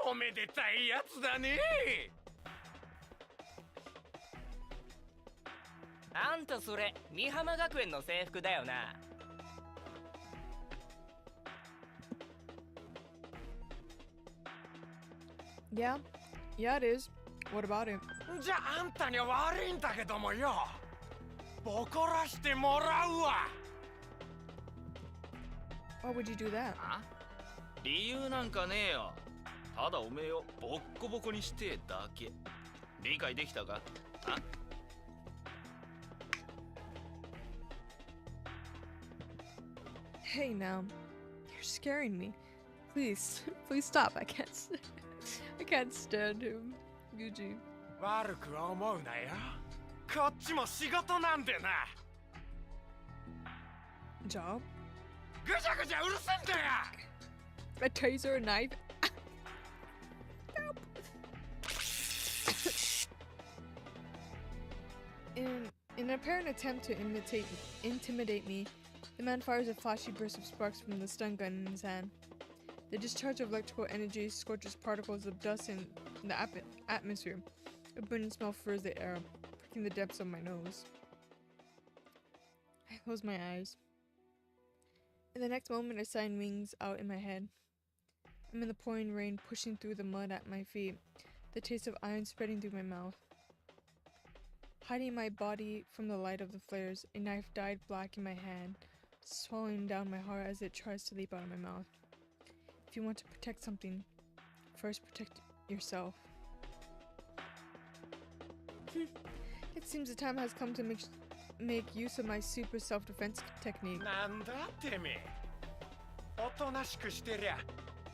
[SPEAKER 3] おめでたいやつだね。あんたそれ美浜学園の制服だよな。
[SPEAKER 1] Yeah. Yeah, it is. What about it?
[SPEAKER 3] じゃああんたには悪いんだけどもよ。ボコらしてもらうわ。
[SPEAKER 1] Why would you do that?
[SPEAKER 4] 理由なんかねえよ。ただおめえをボッコボコにしてえだけ。理解できたか？あ？
[SPEAKER 1] Hey now, you're scaring me. Please, please stop. I can't stand him. Yuji.
[SPEAKER 3] 悪くは思うなよ。こっちも仕事なんでな。
[SPEAKER 1] Job?
[SPEAKER 3] ぐちゃぐちゃうるせえんだよ。
[SPEAKER 1] A taser, a knife? Nope. In an apparent attempt to intimidate me, the man fires a flashy burst of sparks from the stun gun in his hand. The discharge of electrical energy scorches particles of dust in the atmosphere. A burning smell fills the air, pricking the depths of my nose. I close my eyes. In the next moment, a sign rings out in my head. I'm in the pouring rain, pushing through the mud at my feet, the taste of iron spreading through my mouth. Hiding my body from the light of the flares, a knife dyed black in my hand, swallowing down my heart as it tries to leap out of my mouth. If you want to protect something, first protect yourself. It seems the time has come to make use of my super self-defense technique.
[SPEAKER 3] なんだてめえ。おとなしくしてりゃ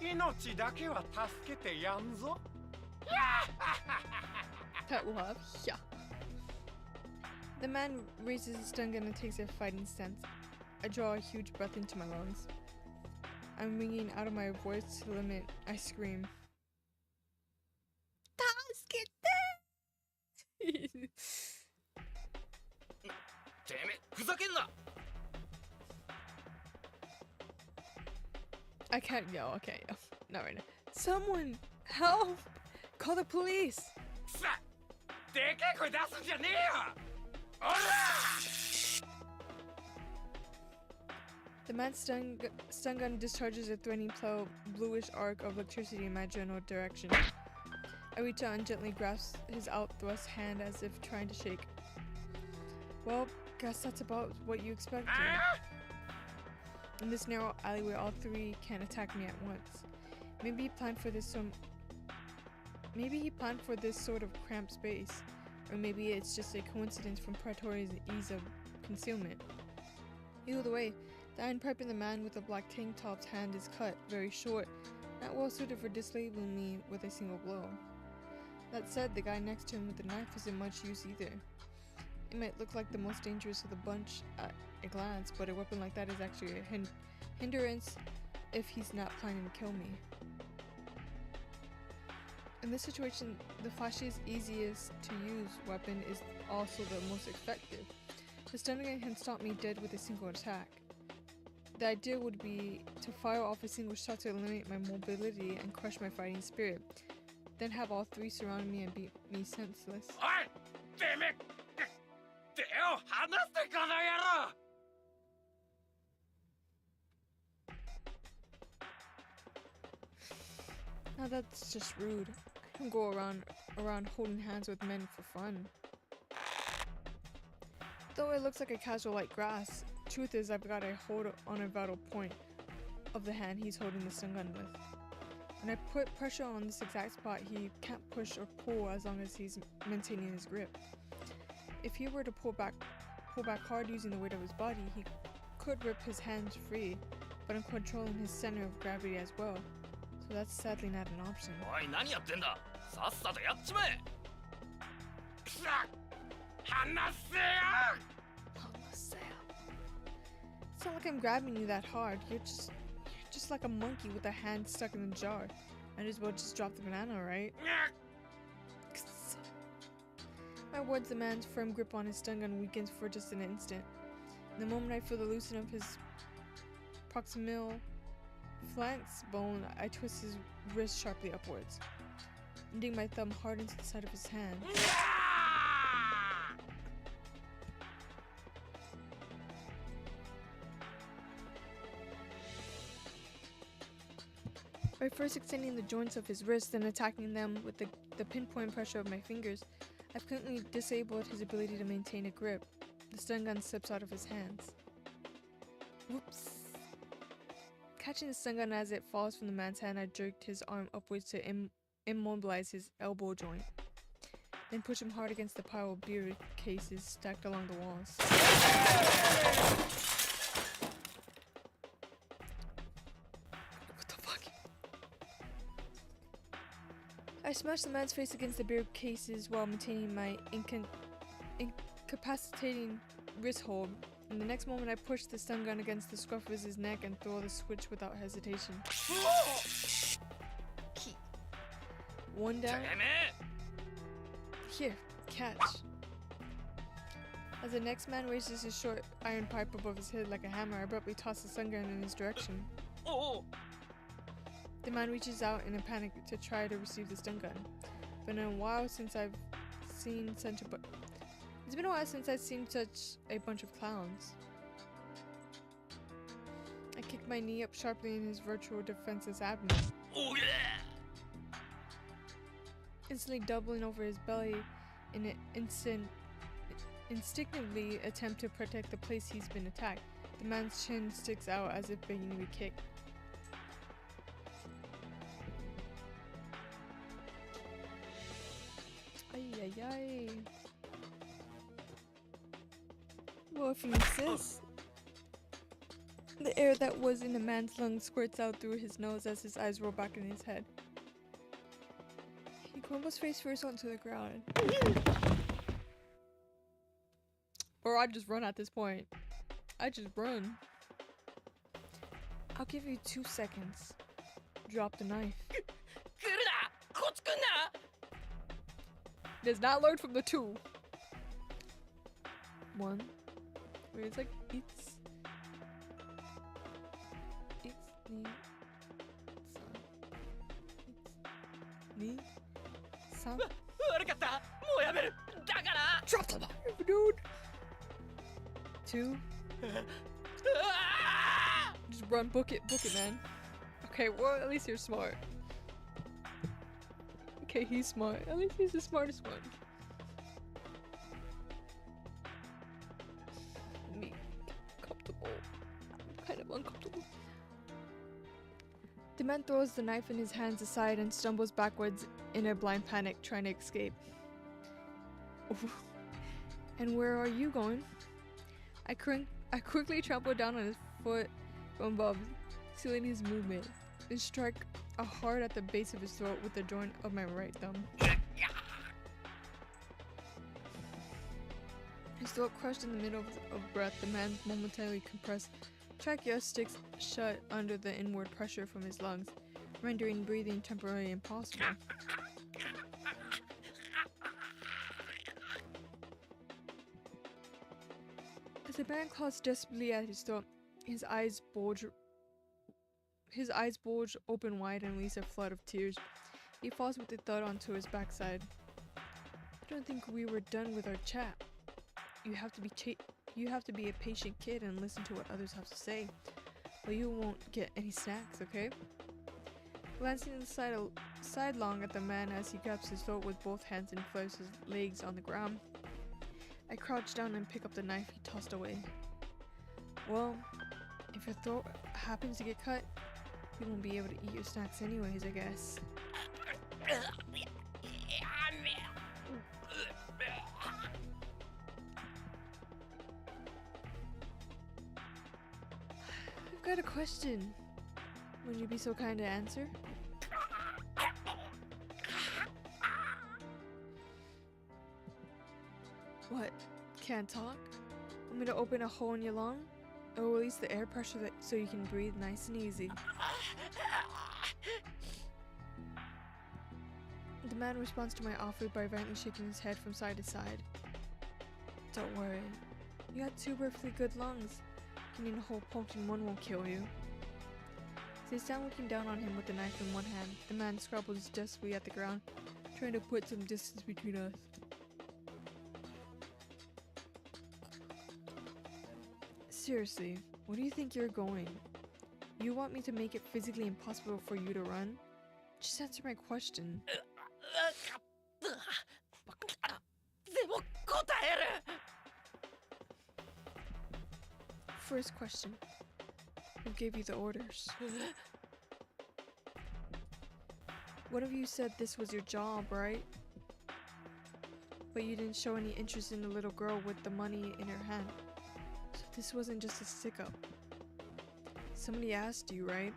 [SPEAKER 3] 命だけは助けてやんぞ。
[SPEAKER 1] That will have, yeah. The man raises his stun gun and takes a fighting stance. I draw a huge breath into my lungs. I'm wringing out of my voice to the limit. I scream.
[SPEAKER 4] てめえふざけんな。
[SPEAKER 1] I can't yell. Not right now. Someone help! Call the police!
[SPEAKER 3] さでけえ声出すんじゃねえよ。おら
[SPEAKER 1] The man's stun gun discharges a threatening bluish arc of electricity in my general direction. I reach out and gently grasp his outthrust hand as if trying to shake. Well, guess that's about what you expected. In this narrow alleyway, all three can't attack me at once. Maybe he planned for this sort of cramped space, or maybe it's just a coincidence from Praetoria's ease of concealment. Either way, the iron pipe in the man with the black tank top's hand is cut, very short, not well suited for disabling me with a single blow. That said, the guy next to him with the knife isn't much use either. It might look like the most dangerous of the bunch at a glance, but a weapon like that is actually a hindrance if he's not planning to kill me. In this situation, the flashiest, easiest to use weapon is also the most effective. The stun gun can stop me dead with a single attack. The idea would be to fire off a single shot to eliminate my mobility and crush my fighting spirit, then have all three surround me and beat me senseless.
[SPEAKER 3] おいてめえ手を離してこの野郎。
[SPEAKER 1] Now that's just rude. I don't go around holding hands with men for fun. Though it looks like a casual light grass, truth is I've got a hold on a vital point of the hand he's holding the stun gun with. When I put pressure on this exact spot, he can't push or pull as long as he's maintaining his grip. If he were to pull back hard using the weight of his body, he could rip his hands free, but I'm controlling his center of gravity as well, so that's sadly not an option.
[SPEAKER 4] おい、何やってんだ。さっさとやっちまえ。
[SPEAKER 3] くそ離せよ
[SPEAKER 1] It's not like I'm grabbing you that hard. You're just like a monkey with a hand stuck in the jar. Might as well just drop the banana, right? My words, the man's firm grip on his stun gun weakens for just an instant. The moment I feel the loosening of his proximal flanks bone, I twist his wrist sharply upwards, ending my thumb hard into the side of his hand. By first extending the joints of his wrists and attacking them with the pinpoint pressure of my fingers, I've currently disabled his ability to maintain a grip. The stun gun slips out of his hands. Whoops. Catching the stun gun as it falls from the man's hand, I jerked his arm upwards to immobilize his elbow joint, then push him hard against the pile of beer cases stacked along the walls. What the fuck? I smashed the man's face against the beer cases while maintaining my incapacitating wrist hold. In the next moment, I pushed the stun gun against the scruff of his neck and throw the switch without hesitation. Key. One down. Here, catch. As the next man raises his short iron pipe above his head like a hammer, I abruptly toss the stun gun in his direction. The man reaches out in a panic to try to receive the stun gun. But in a while since I've seen such a It's been a while since I've seen such a bunch of clowns. I kicked my knee up sharply in his virtual defenseless abdomen, instantly doubling over his belly in an instinctively attempt to protect the place he's been attacked. The man's chin sticks out as if begging to be kicked. Ay ay ay. Well, if you insist. The air that was in the man's lungs squirts out through his nose as his eyes roll back in his head. He crumbles face first onto the ground. Or I just run at this point. I just run. I'll give you 2 seconds. Drop the knife. Does not learn from the 2. 1. Where it's like it's the sun. Drop the knife, dude. 2. Just run, book it, man. Okay, well, at least you're smart. Okay, he's smart. At least he's the smartest one. Me, comfortable. I'm kind of uncomfortable. The man throws the knife in his hands aside and stumbles backwards in a blind panic, trying to escape. And where are you going? I quickly trample down on his foot from above, sealing his movement, and strike hard at the base of his throat with the joint of my right thumb. His throat crushed in the middle of breath, the man's momentarily compressed trachea sticks shut under the inward pressure from his lungs, rendering breathing temporarily impossible. As the man claws desperately at his throat, his eyes bulge open wide and release a flood of tears. He falls with a thud onto his backside. I don't think we were done with our chat. You have to be a patient kid and listen to what others have to say. But you won't get any snacks, okay? Glancing sidelong at the man as he grabs his throat with both hands and flares his legs on the ground, I crouch down and pick up the knife he tossed away. Well, if your throat happens to get cut, you won't be able to eat your snacks anyways, I guess. I've got a question. Would you be so kind to answer? What? Can't talk? Want me to open a hole in your lung? Or release the air pressure so you can breathe nice and easy? The man responds to my offer by violently shaking his head from side to side. Don't worry. You got 2 perfectly good lungs. Getting a hole poked in one won't kill you. As I stand looking down on him with the knife in one hand, the man scrabbles desperately at the ground, trying to put some distance between us. Seriously, where do you think you're going? You want me to make it physically impossible for you to run? Just answer my question. First question. Who gave you the orders? One of you said this was your job, right? But you didn't show any interest in the little girl with the money in her hand. So this wasn't just a stick-up. Somebody asked you, right?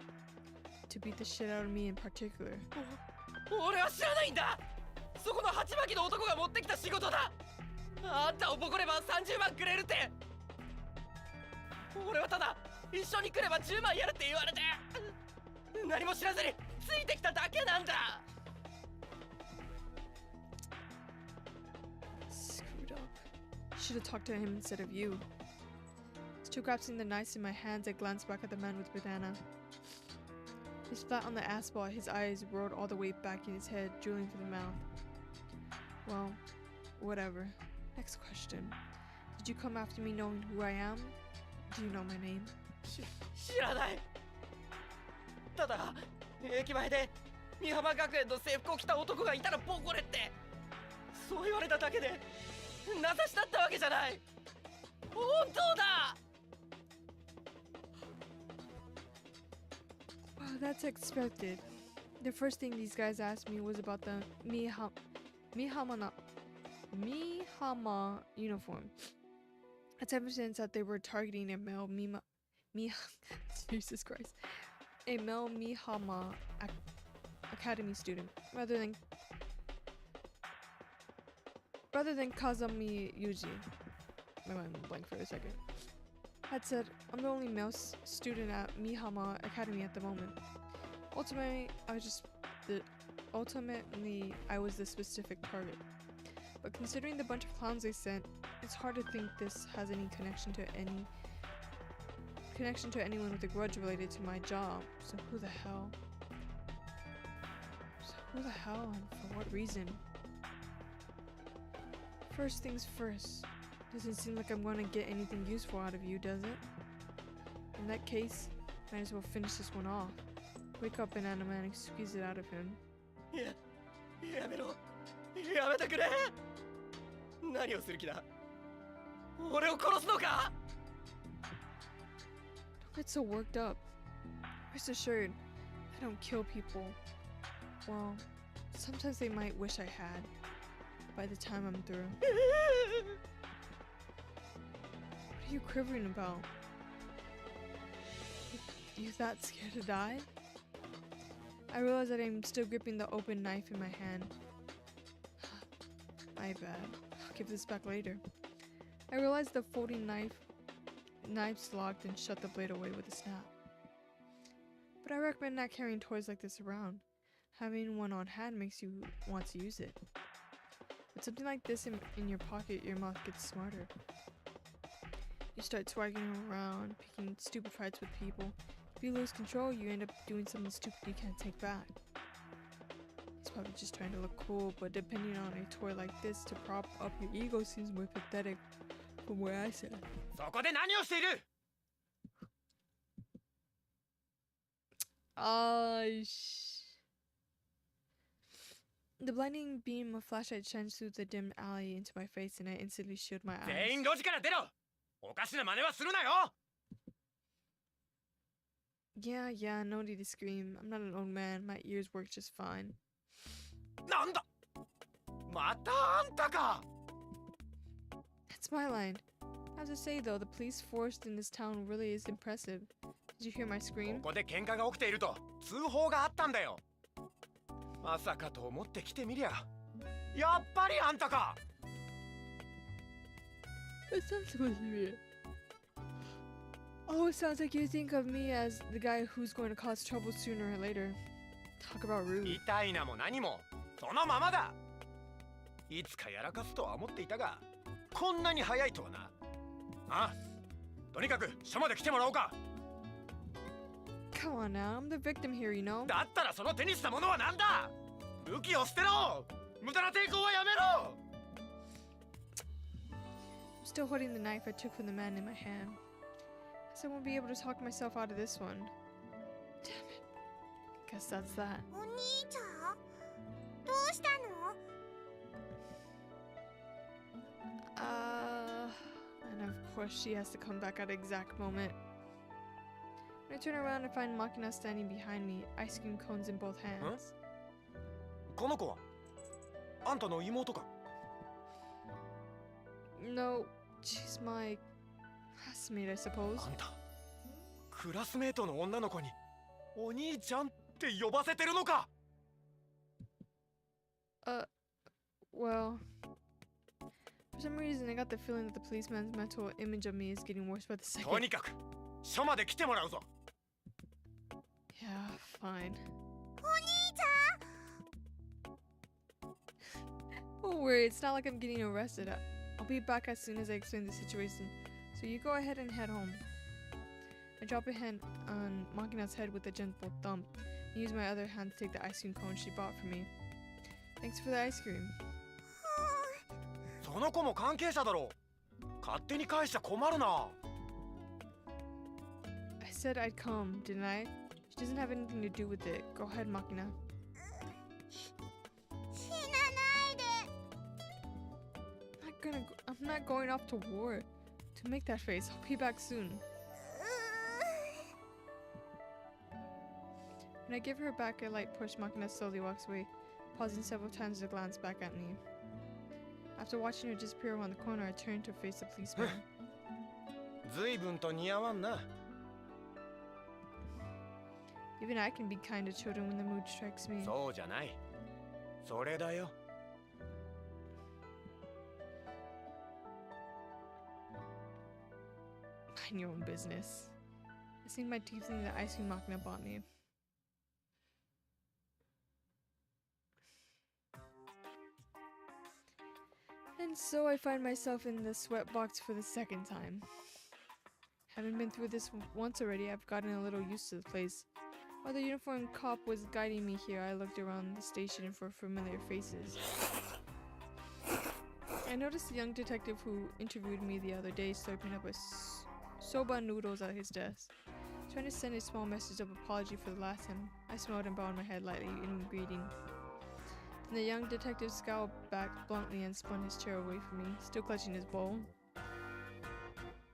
[SPEAKER 1] To beat the shit out of me in particular.
[SPEAKER 3] 俺は知らないんだ。そこの鉢巻きの男が持ってきた仕事だ。あんたをボコれば30万くれるって。俺はただ一緒に来れば10万やるって言われて、何も知らずについてきただけなんだ。
[SPEAKER 1] Screwed up. Should have talked to him instead of you. Still grasping the knives in my hands, I glanced back at the man with the banana. He's flat on the asphalt, his eyes rolled all the way back in his head, drooling for the mouth. Well, whatever. Next question. Did you come after me knowing who I am? Do you know my name?
[SPEAKER 3] 知らない。ただ駅前で美浜学園の制服を着た男がいたらボコれってそう言われただけで名指しだったわけじゃない。本当だ。
[SPEAKER 1] Well, that's expected. The first thing these guys asked me was about the Mihama uniform. That's evidence that they were targeting a male Jesus Christ, a male Mihama Academy student rather than Kazami Yuji. My mind went blank for a second. That said, I'm the only male student at Mihama Academy at the moment. Ultimately, I was the specific target. But considering the bunch of clowns they sent, it's hard to think this has any connection to anyone with a grudge related to my job. So who the hell? And for what reason? First things first. Doesn't seem like I'm going to get anything useful out of you, does it? In that case, might as well finish this one off. Wake up, Banana Man, and squeeze it out of him.
[SPEAKER 3] やめろ。やめてくれ。何をする気だ。俺を殺すのか。
[SPEAKER 1] Don't get so worked up. Rest assured, I don't kill people. Well, sometimes they might wish I had. By the time I'm through. What are you quivering about? You that scared to die? I realize that I'm still gripping the open knife in my hand. My bad. I'll give this back later. I realized the folding knife's locked and shut the blade away with a snap. But I recommend not carrying toys like this around. Having one on hand makes you want to use it. With something like this in your pocket, your mouth gets smarter. You start swaggering around, picking stupid fights with people. If you lose control, you end up doing something stupid you can't take back. He's probably just trying to look cool, but depending on a toy like this to prop up your ego seems more pathetic from where I sit.
[SPEAKER 3] そこで何をしている。
[SPEAKER 1] The blinding beam of flashlight shines through the dim alley into my face, and I instantly shield my
[SPEAKER 3] 全
[SPEAKER 1] eyes.
[SPEAKER 3] 員路地から出ろ。おかしな真似はするなよ。
[SPEAKER 1] Yeah, no need to scream. I'm not an old man. My ears work just fine.
[SPEAKER 3] なんだ。またあんたか。
[SPEAKER 1] That's my line. I have to say though, the police force in this town really is impressive. Did you hear my
[SPEAKER 3] こ
[SPEAKER 1] scream?
[SPEAKER 3] こで喧嘩が起きていると通報があったんだよ。まさかと思って来てみりゃ。やっぱりあんたか。
[SPEAKER 1] It's not supposed to be it. Oh, it sounds like you think of me as the guy who's going to cause trouble sooner or later. Talk about rude.
[SPEAKER 3] 痛いなも何もそのままだ。いつかやらかすとは思っていたが、こんなに早いとはな。あ、とにかく署まで来てもらおうか。
[SPEAKER 1] Come on now, I'm the victim here, you know?
[SPEAKER 3] だったらその手にしたものは何だ。武器を捨てろ。無駄な抵抗はやめろ。
[SPEAKER 1] I'm still holding the knife I took from the man in my hand. Guess I won't be able to talk myself out of this one. Damn it. Guess that's that.
[SPEAKER 2] お兄ちゃんどうしたの？
[SPEAKER 1] And of course she has to come back at the exact moment. When I turn around, I find Makina standing behind me, ice cream cones in both hands.
[SPEAKER 3] この子はあんたの妹か。
[SPEAKER 1] No, she's my classmate, I suppose.
[SPEAKER 3] あんたクラスメートの女の子にお兄ちゃんって呼ばせてるのか。
[SPEAKER 1] Well, for some reason I got the feeling that the policeman's mental image of me is getting worse by the
[SPEAKER 3] と
[SPEAKER 1] second.
[SPEAKER 3] にかく署まで来てもらうぞ。
[SPEAKER 1] Yeah, fine.
[SPEAKER 2] お兄ちゃん
[SPEAKER 1] Don't worry, it's not like I'm getting arrested. I'll be back as soon as I explain the situation. So you go ahead and head home. I drop a hand on Makina's head with a gentle thump and use my other hand to take the ice cream cone she bought for me. Thanks for the ice cream.
[SPEAKER 3] その子も関係者だろう。勝手に返しちゃ困るな。
[SPEAKER 1] I said I'd come, didn't I? She doesn't have anything to do with it. Go ahead, Makina.
[SPEAKER 2] 死なないで。
[SPEAKER 1] I'm not going off to war to make that face. I'll be back soon. When I give her back a light push, Makina slowly walks away, pausing several times to glance back at me. After watching her disappear around the corner, I turn to face the policeman.
[SPEAKER 3] 随分と似合わんな。
[SPEAKER 1] Even I can be kind to children when the mood strikes me.
[SPEAKER 3] そうじゃない。それだよ。
[SPEAKER 1] Mind your own business. I sink my teeth into the ice cream Makina bought me. And so I find myself in the sweat box for the second time. Having been through this once already, I've gotten a little used to the place. While the uniformed cop was guiding me here, I looked around the station for familiar faces. I noticed the young detective who interviewed me the other day slurping up a soba noodles at his desk. Trying to send a small message of apology for the last time, I smiled and bowed my head lightly in greeting. Then the young detective scowled back bluntly and spun his chair away from me, still clutching his bowl.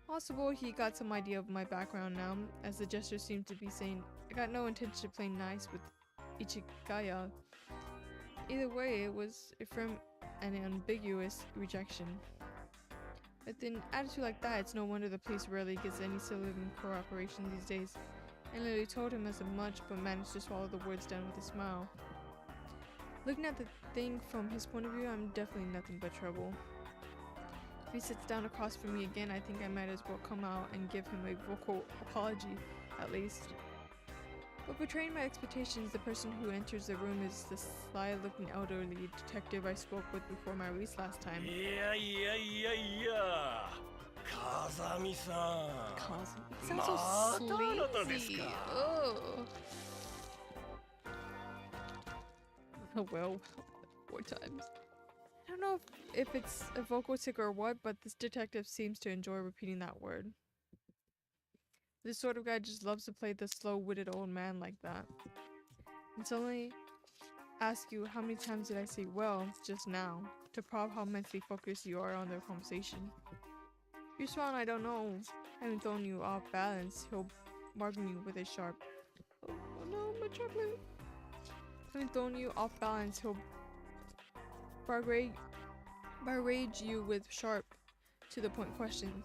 [SPEAKER 1] Possible he got some idea of my background now, as the gesture seemed to be saying, I got no intention of playing nice with Ichigaya. Either way, it was a firm and ambiguous rejection. With an attitude like that, it's no wonder the police rarely gets any sort of cooperation these days. I literally told him as much, but managed to swallow the words down with a smile. Looking at the thing from his point of view, I'm definitely nothing but trouble. If he sits down across from me again, I think I might as well come out and give him a vocal apology, at least. But betraying my expectations, the person who enters the room is the sly-looking elderly detective I spoke with before my release last time.
[SPEAKER 3] いやいやいやいや。風見さん。
[SPEAKER 1] He sounds so
[SPEAKER 3] またあなたです
[SPEAKER 1] sleazy.
[SPEAKER 3] か。
[SPEAKER 1] Oh, well, 4 times. I don't know if it's a vocal tick or what, but this detective seems to enjoy repeating that word. This sort of guy just loves to play the slow-witted old man like that. And suddenly, ask you how many times did I say well just now to probe how mentally focused you are on their conversation. If you respond, I don't know, having thrown you off balance, he'll bargain you with a sharp. Oh no, my chocolate. Having thrown you off balance, he'll barrage you with sharp, to the point questions.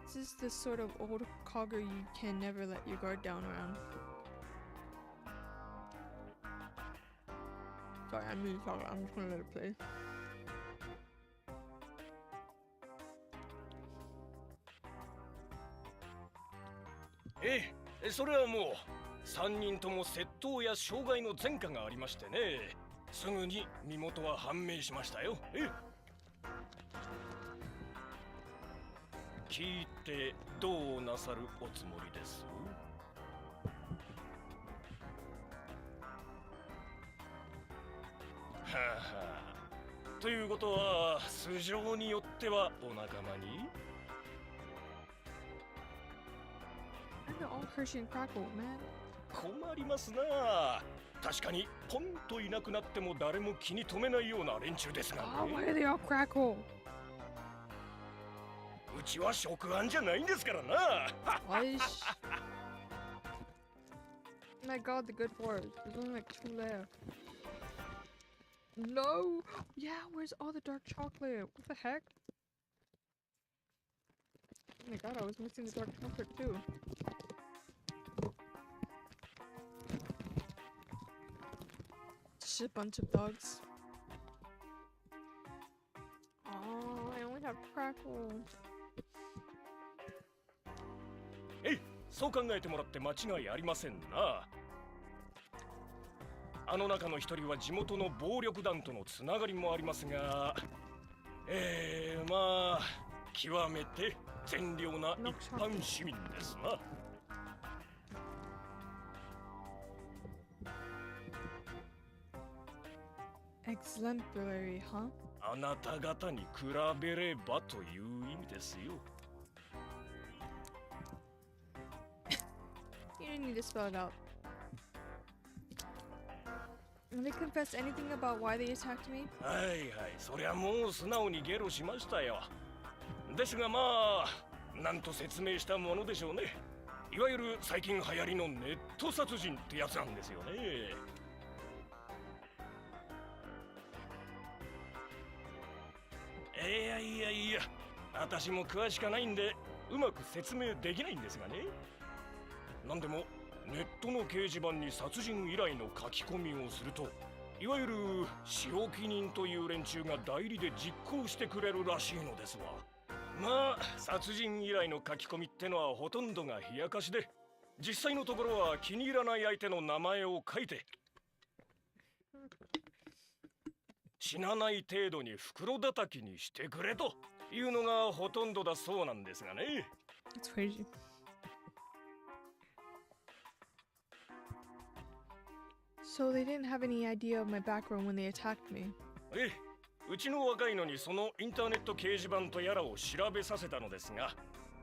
[SPEAKER 1] This is the sort of old cogger you can never let your guard down around. Sorry, I'm really talking. I'm just gonna let it play.
[SPEAKER 3] それはもう3人とも窃盗や傷害の前科がありましてね、すぐに身元は判明しましたよ。聞いてどうなさるおつもりです？はあはあ。ということは素性によってはお仲間に
[SPEAKER 1] They're all Hershey and Crackle, man.
[SPEAKER 3] 困りますな。確かにポンといなくなっても誰も気に留めないような連中ですがね。
[SPEAKER 1] Oh, why are they all Crackle?
[SPEAKER 3] うちは食案じゃないんですからな。
[SPEAKER 1] Oish. My god, the good forest. There's only like 2 left. No! Yeah, where's all the dark chocolate? What the heck? Oh my god, I was missing the dark chocolate too. Just a bunch of dogs. Oh, I only have Crackle.
[SPEAKER 3] そう考えてもらって間違いありませんな。あの中の一人は地元の暴力団とのつながりもありますが、まあ極めて善良な一般市民ですな。
[SPEAKER 1] Exemplary, huh?
[SPEAKER 3] あなた方に比べればという意味ですよ。
[SPEAKER 1] You didn't need to spell it out. Will they confess anything about why they attacked me?
[SPEAKER 3] はいはい、そりゃもう素直にゲロしましたよ。ですがまあ、なんと説明したものでしょうね。いわゆる最近流行りのネット殺人ってやつなんですよね。いや、私も詳しくないんでうまく説明できないんですがね。なんでもネットの掲示板に殺人依頼の書き込みをすると、いわゆる仕置き人という連中が代理で実行してくれるらしいのですわ。まあ殺人依頼の書き込みってのはほとんどが冷やかしで、実際のところは気に入らない相手の名前を書いて死なない程度に袋叩きにしてくれというのがほとんどだそうなんですがね。
[SPEAKER 1] That's crazy. So they didn't have any idea of my background when they attacked me.
[SPEAKER 3] うちの若いのにそのインターネット掲示板とやらを調べさせたのですが、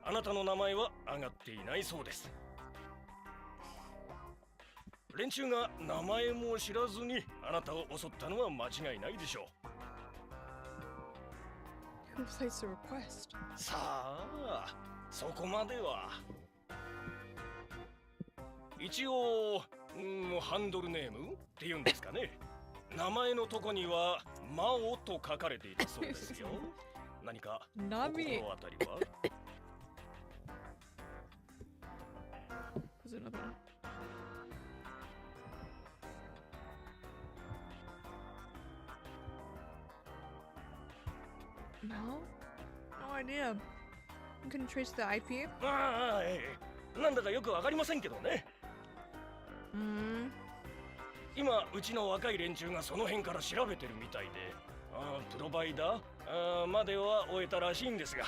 [SPEAKER 3] あなたの名前は上がっていないそうです。連中が名前も知らずにあなたを襲ったのは間違いないでしょう。
[SPEAKER 1] Who placed the request?
[SPEAKER 3] さあ、そこまでは。一応、ハンドルネームっていうんですかね。名前のとこにはマオと書かれていたそうですよ。何かお心当たりは？
[SPEAKER 1] Was it another one? No? No idea. I'm gonna trace the IP.
[SPEAKER 3] なんだかよくわかりませんけどね。今うちの若い連中がその辺から調べてるみたいで、プロバイダーまでは終えたらしいんですが、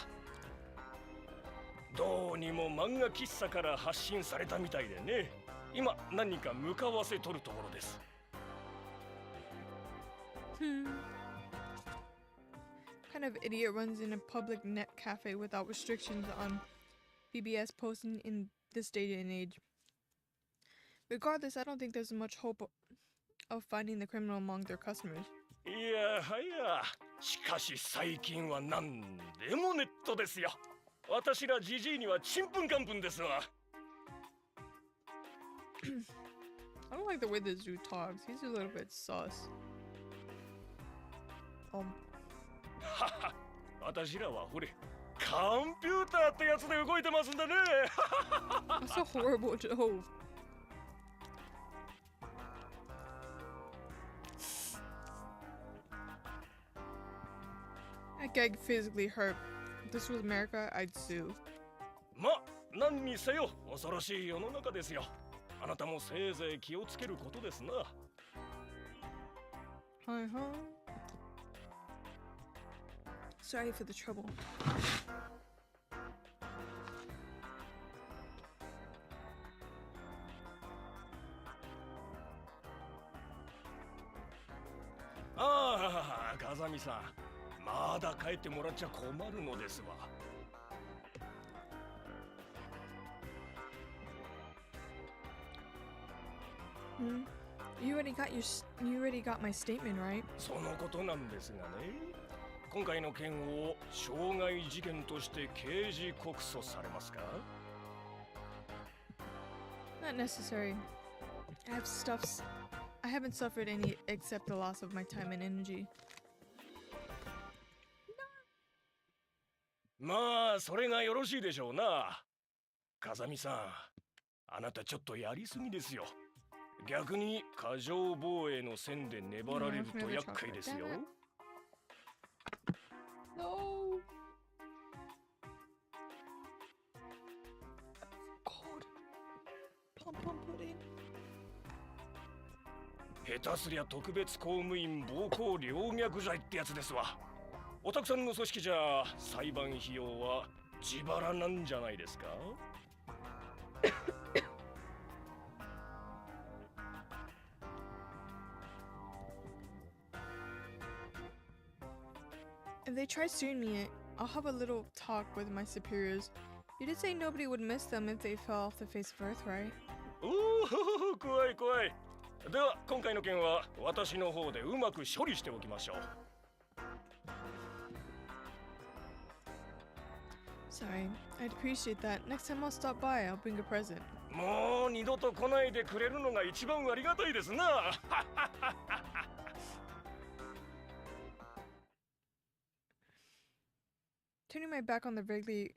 [SPEAKER 3] どうにも漫画喫茶から発信されたみたいでね、今何か向かわせとるところです。
[SPEAKER 1] Kind of idiot runs in a public net cafe without restrictions on BBS posting in this day and age. Regardless, I don't think there's much hope of finding the criminal among their customers.
[SPEAKER 5] いやはや、しかし最近は何でもネットですよ。私らジジイにはちんぷんかんぷんですわ。
[SPEAKER 1] I don't like the way this dude talks. He's a little bit sus.
[SPEAKER 5] はは、私らはほれ、コンピューターってやつで動いてますんでね。
[SPEAKER 1] That's a horrible joke. I get physically hurt. If this was America, I'd sue.
[SPEAKER 5] ま、何にせよ恐ろしい世の中ですよ。あなたもせいぜい気をつけることですな。
[SPEAKER 1] Hi, hi. Sorry for the trouble.
[SPEAKER 5] ああ、風見さん、まだ帰ってもらっちゃ困るのですわ。
[SPEAKER 1] You already got my statement, right?
[SPEAKER 5] そのことなんですがね。今回の件を傷害事件として刑事告訴されますか？
[SPEAKER 1] Not necessary. I haven't suffered any except the loss of my time and energy.
[SPEAKER 5] まあ、それがよろしいでしょうな。風見さん、あなたちょっとやりすぎですよ。逆に過剰防衛の線で粘られると厄介ですよ。
[SPEAKER 1] No. God. Pom pom pudding.
[SPEAKER 5] 下手すりゃ特別公務員暴行陵虐罪ってやつですわ。おたくさんの組織じゃ裁判費用は自腹なんじゃないですか？If
[SPEAKER 1] they try suing me, I'll have a little talk with my superiors. You did say nobody would miss them if they fell off the face of Earth, right?
[SPEAKER 5] おお、怖い怖い。では今回の件は私の方でうまく処理しておきましょう。
[SPEAKER 1] Sorry, I'd appreciate that. Next time I'll stop by, I'll bring a present.
[SPEAKER 5] もう二度と来ないでくれるのが一番ありがたいですな。
[SPEAKER 1] Turning my back on the vaguely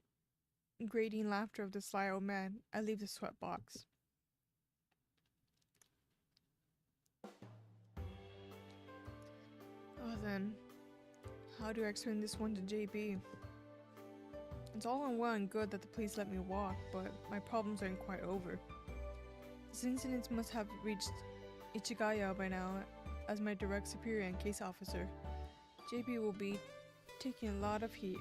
[SPEAKER 1] grating laughter of the sly old man, I leave the sweat box. Oh then, how do I explain this one to JB? It's all in well and good that the police let me walk, but my problems aren't quite over. This incident must have reached Ichigaya by now, as my direct superior and case officer. JB will be taking a lot of heat.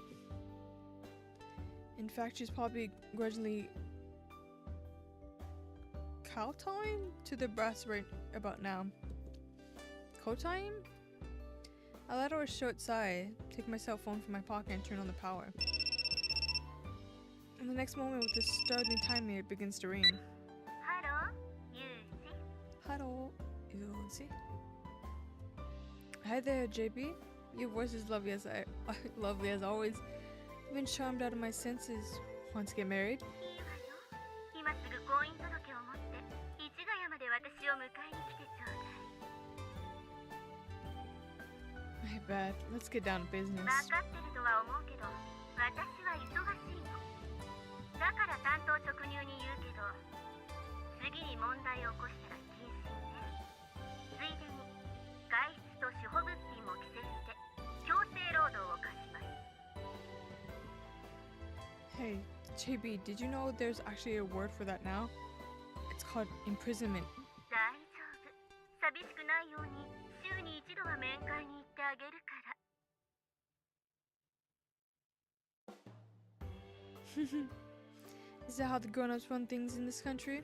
[SPEAKER 1] In fact, she's probably grudgingly kowtowing to the brass right about now. Kowtowing? I let out a short sigh, take my cell phone from my pocket and turn on the power. In the next moment, with this startling timing, it begins to ring. Hello, Yuzi. Hi there, JB. Your voice is lovely as lovely as always. I've been charmed out of my senses. Want to get married? My bad. Let's get down to business. Hey, JB, did you know there's actually a word for that now? It's called imprisonment. Is that how the grown-ups run things in this country?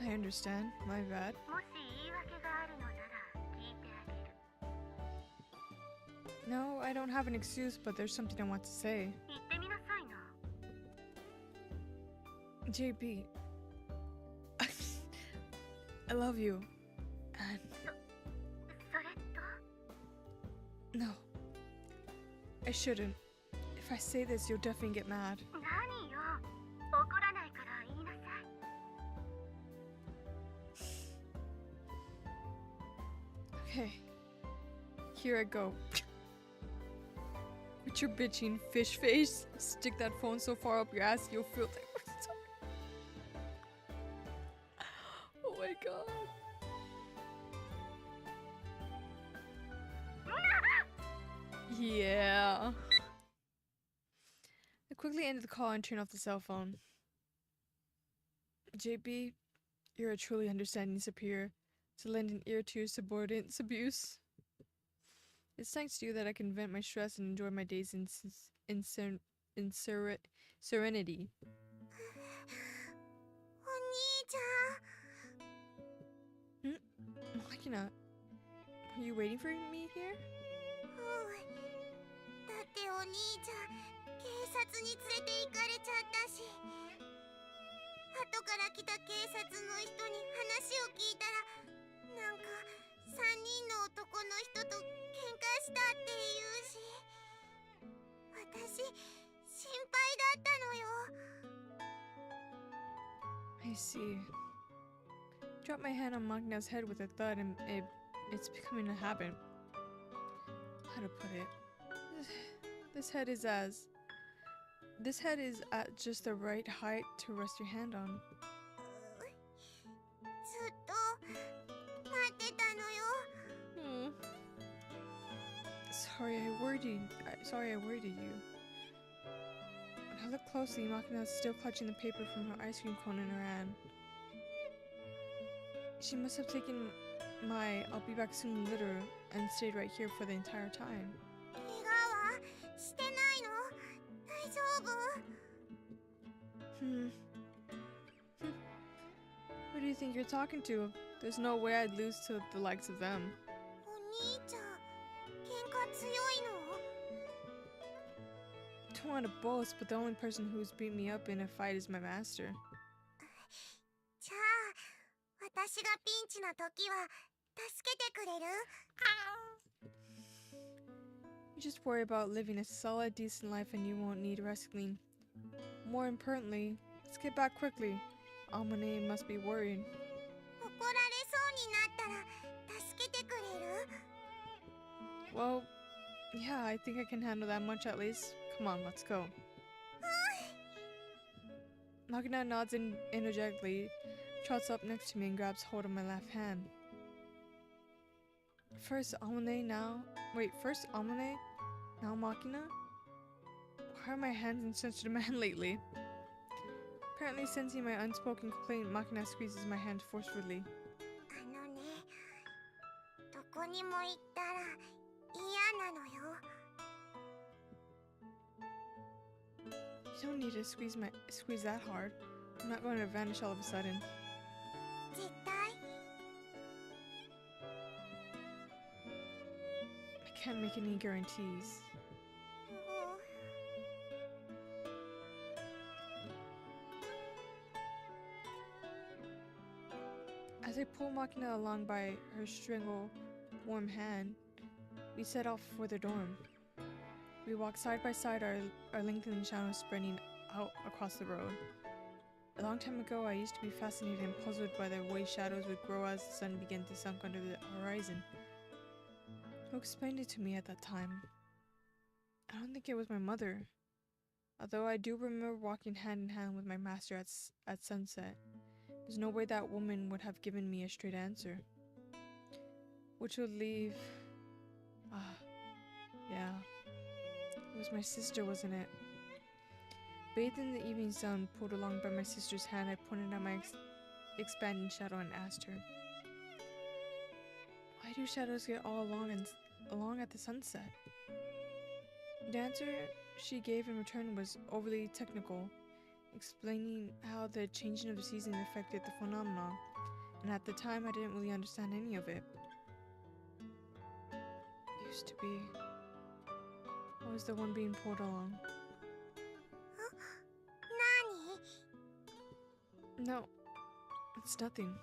[SPEAKER 1] I understand. My bad. No, I don't have an excuse, but there's something I want to say. JP, I love you. And
[SPEAKER 2] それと
[SPEAKER 1] no, I shouldn't. If I say this, you'll definitely get mad.
[SPEAKER 2] 何よ、怒らないから言いなさい。
[SPEAKER 1] Okay, here I go. With your bitching fish face, stick that phone so far up your ass you'll feel like. Oh my god. Yeah. I quickly ended the call and turned off the cell phone. JB, you're a truly understanding superior to lend an ear to your subordinate's abuse. It's thanks to you that I can vent my stress and enjoy my days in serenity.
[SPEAKER 2] お兄ちゃん。
[SPEAKER 1] Makina, are you waiting for me here?
[SPEAKER 2] だってお兄ちゃん警察に連れて行かれちゃったし、後から来た警察の人に話を聞いたら、なんか3人の男の人と喧嘩したって言うし、私心配だったのよ。
[SPEAKER 1] I see. Drop my hand on Makina's head with a thud and it's becoming a habit. How to put it? This head is at just the right height to rest your hand on.
[SPEAKER 2] ずっと待ってたのよ。
[SPEAKER 1] Sorry I worried you. When I look closely, Makina is still clutching the paper from her ice cream cone in her hand. She must have taken my "I'll be back soon" litter and stayed right here for the entire time.
[SPEAKER 2] 怪我はしてないの？大丈夫？
[SPEAKER 1] Who do you think you're talking to? There's no way I'd lose to the likes of them.
[SPEAKER 2] お兄ちゃん、喧嘩強いの？
[SPEAKER 1] Don't want to boast, but the only person who's beat me up in a fight is my master.
[SPEAKER 2] じゃあ、私がピンチな時は助けてくれる？
[SPEAKER 1] You just worry about living a solid, decent life and you won't need rescuing. More importantly, let's get back quickly. Amane must be worried.
[SPEAKER 2] 怒られそうになったら助けてくれる？
[SPEAKER 1] Well, yeah, I think I can handle that much at least. Come on, let's go. Makina nods energetically, trots up next to me and grabs hold of my left hand. First Amane, now Makina? Why are my hands in such demand lately? Apparently sensing my unspoken complaint, Makina squeezes my hand forcefully.
[SPEAKER 2] あのね、どこにも行ったら嫌なのよ。
[SPEAKER 1] You don't need to squeeze that hard. I'm not going to vanish all of a sudden.
[SPEAKER 2] 絶対？
[SPEAKER 1] I can't make any guarantees. As I pull Makina along by her strangle-warm hand, we set off for the dorm. We walk side by side, our lengthening shadows spreading out across the road. A long time ago, I used to be fascinated and puzzled by the way shadows would grow as the sun began to sink under the horizon. Who explained it to me at that time? I don't think it was my mother, although I do remember walking hand in hand with my master at sunset. There's no way that woman would have given me a straight answer. Which would leave... yeah. It was my sister, wasn't it? Bathed in the evening sun, pulled along by my sister's hand, I pointed at my expanding shadow and asked her, "Why do shadows get all along at the sunset?" The answer she gave in return was overly technical, explaining how the changing of the season affected the phenomenon, and at the time I didn't really understand any of it. Used to be. I was the one being pulled along.
[SPEAKER 2] 何？
[SPEAKER 1] No, it's nothing.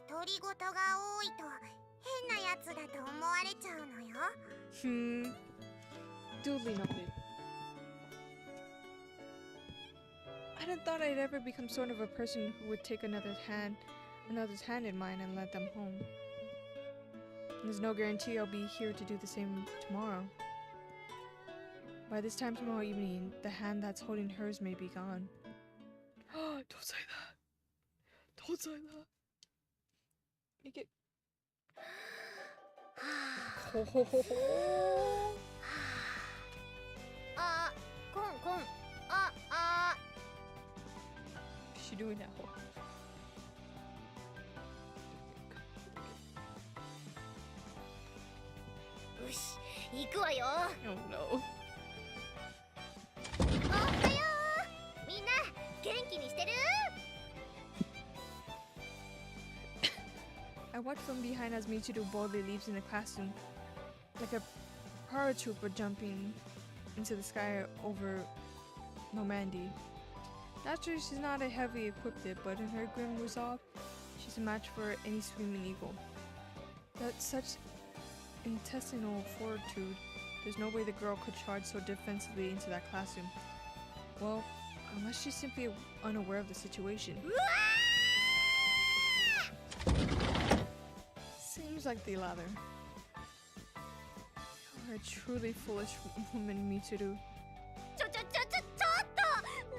[SPEAKER 2] 独り言が多いと変なやつだと思われちゃうのよ。
[SPEAKER 1] Duly noted. I hadn't thought I'd ever become sort of a person who would take another's hand in mine and let them home. And there's no guarantee I'll be here to do the same tomorrow. By this time tomorrow evening, the hand that's holding hers may be gone. Don't say that. Don't say that. Make it. Ho ho ho ho.
[SPEAKER 2] あ、コン。
[SPEAKER 1] What's she doing now?
[SPEAKER 2] よし、行くわよ。
[SPEAKER 1] Oh no.
[SPEAKER 2] おはよう。みんな元気にしてる？
[SPEAKER 1] I watch from behind as Michiru boldly leaps in the classroom, like a paratrooper jumping into the sky over Normandy. Naturally, she's not a heavy equipped, but in her grim resolve, she's a match for any screaming eagle. That's such intestinal fortitude. There's no way the girl could charge so defensively into that classroom. Well, unless she's simply unaware of the situation. Seems like the latter. You're a truly foolish woman, Mitsuru.
[SPEAKER 2] ちょっと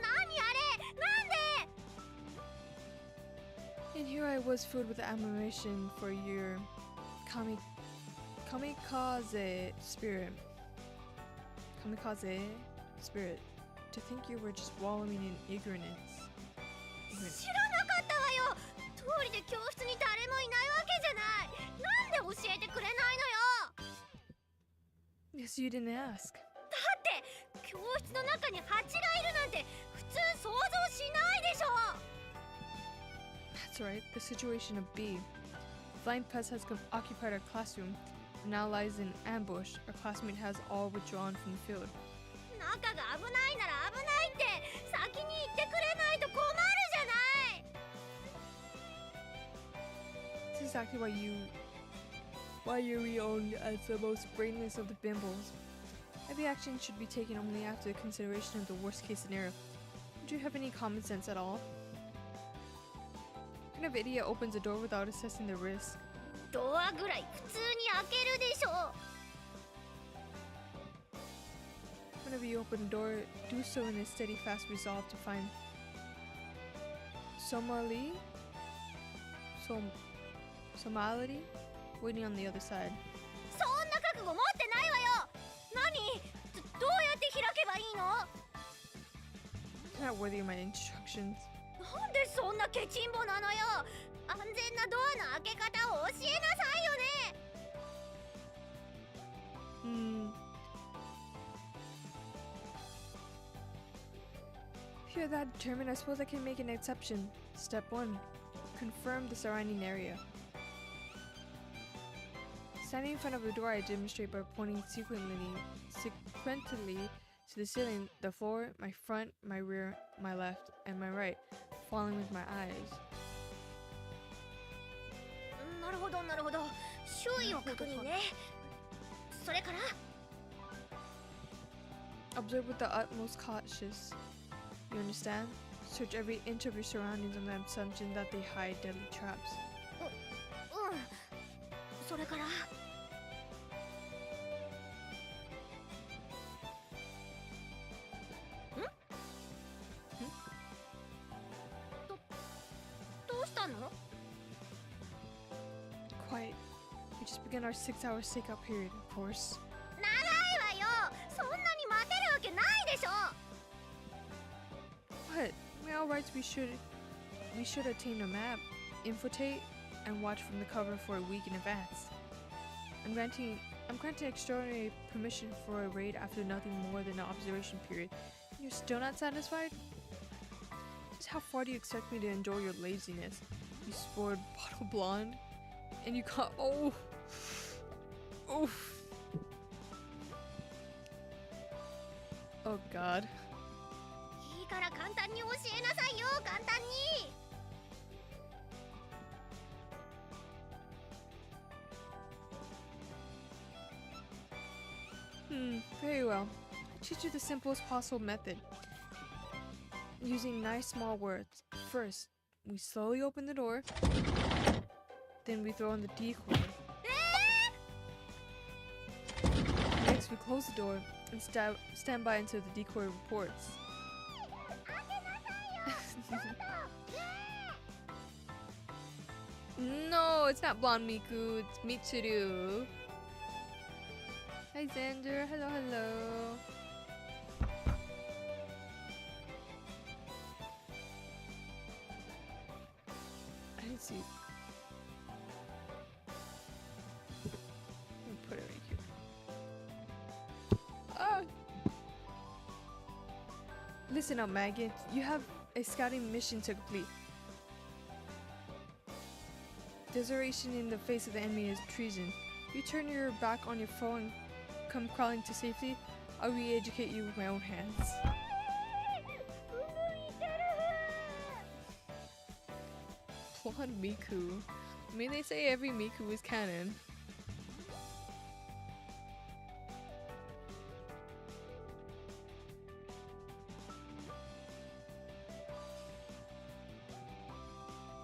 [SPEAKER 2] 何あれなんで
[SPEAKER 1] And here I was filled with admiration for your kamikaze spirit. Kamikaze spirit. To think you were just wallowing in ignorance.
[SPEAKER 2] 知らなかったわよ。通りで教室に誰もいないわけじゃない。なんで教えてくれないのよ。
[SPEAKER 1] Yes, you didn't ask.
[SPEAKER 2] だって教室の中に蜂がいるなんて普通想像しないでしょ。
[SPEAKER 1] That's right, the situation of B. Flying pest has occupied our classroom and now lies in ambush. Our classmate has all withdrawn from the field.
[SPEAKER 2] 中が危ないなら危ないって先に言ってくれないと困るじゃない。
[SPEAKER 1] That's exactly why you're renowned as the most brainless of the bimbos. Every action should be taken only after the consideration of the worst case scenario. Do you have any common sense at all? What kind of idiot opens a door without assessing the risk?
[SPEAKER 2] ドアぐらい普通に開けるでしょ。
[SPEAKER 1] Whenever you open a door, do so in a steady, fast resolve to find Somali waiting on the other side.
[SPEAKER 2] そんな覚悟持ってないわよ。何？どうやって開けばいいの？
[SPEAKER 1] It's not worthy of my instructions.
[SPEAKER 2] なんでそんなケチンボなのよ。安全なドアの開け方を教えなさいよね。
[SPEAKER 1] If you're that determined, I suppose I can make an exception. Step 1. Confirm the surrounding area. Standing in front of the door, I demonstrate by pointing sequentially to the ceiling, the floor, my front, my rear, my left, and my right, following with my eyes.
[SPEAKER 2] なるほどなるほど。周囲を確認ね。それから
[SPEAKER 1] Observe with the utmost cautious. You understand? Search every inch of your surroundings on the assumption that they hide deadly traps.
[SPEAKER 2] うん。それからどうしたの？
[SPEAKER 1] Quiet. We just began our 6-hour stakeout period, of course.
[SPEAKER 2] 長いわよ。そんなに待てるわけないでしょ。
[SPEAKER 1] What? Miao writes we should attain a map, infiltrate, and watch from the cover for a week in advance. I'm granting extraordinary permission for a raid after nothing more than an observation period. You're still not satisfied? Just how far do you expect me to endure your laziness? You spoiled bottle blonde, and you got oof. Oh God.
[SPEAKER 2] いいから簡単に教えなさいよ。簡単に。
[SPEAKER 1] Very well. I teach you the simplest possible method. Using nice small words. First, we slowly open the door. Then we throw in the decoy. Next, we close the door and stand by until the decoy reports. No, it's not Blonde Miku, it's Mitsuru. Hi Xander, hello, hello. I didn't see. Let me put it right here. Oh! Listen up, Maggot. You have a scouting mission to complete. Desertion in the face of the enemy is treason. If you turn your back on your foe and come crawling to safety, I'll re-educate you with my own hands. Blonde Miku. I mean, they say every Miku is canon.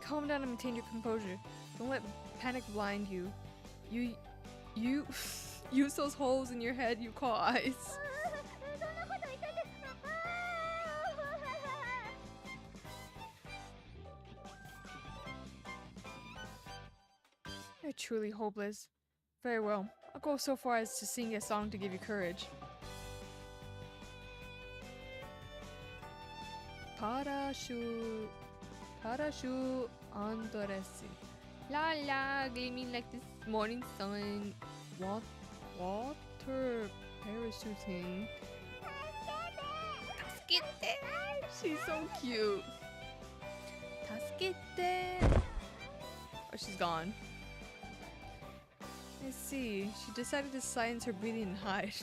[SPEAKER 1] Calm down and maintain your composure. Don't let panic blind you. You use those holes in your head you call eyes. You're truly hopeless. Very well. I'll go so far as to sing a song to give you courage. Parachute under the sea. La la, gleaming like this morning sun. Water parachuting. Tasukete! She's so cute. Tasukete! Oh, she's gone. Let's see. She decided to silence her breathing and hide.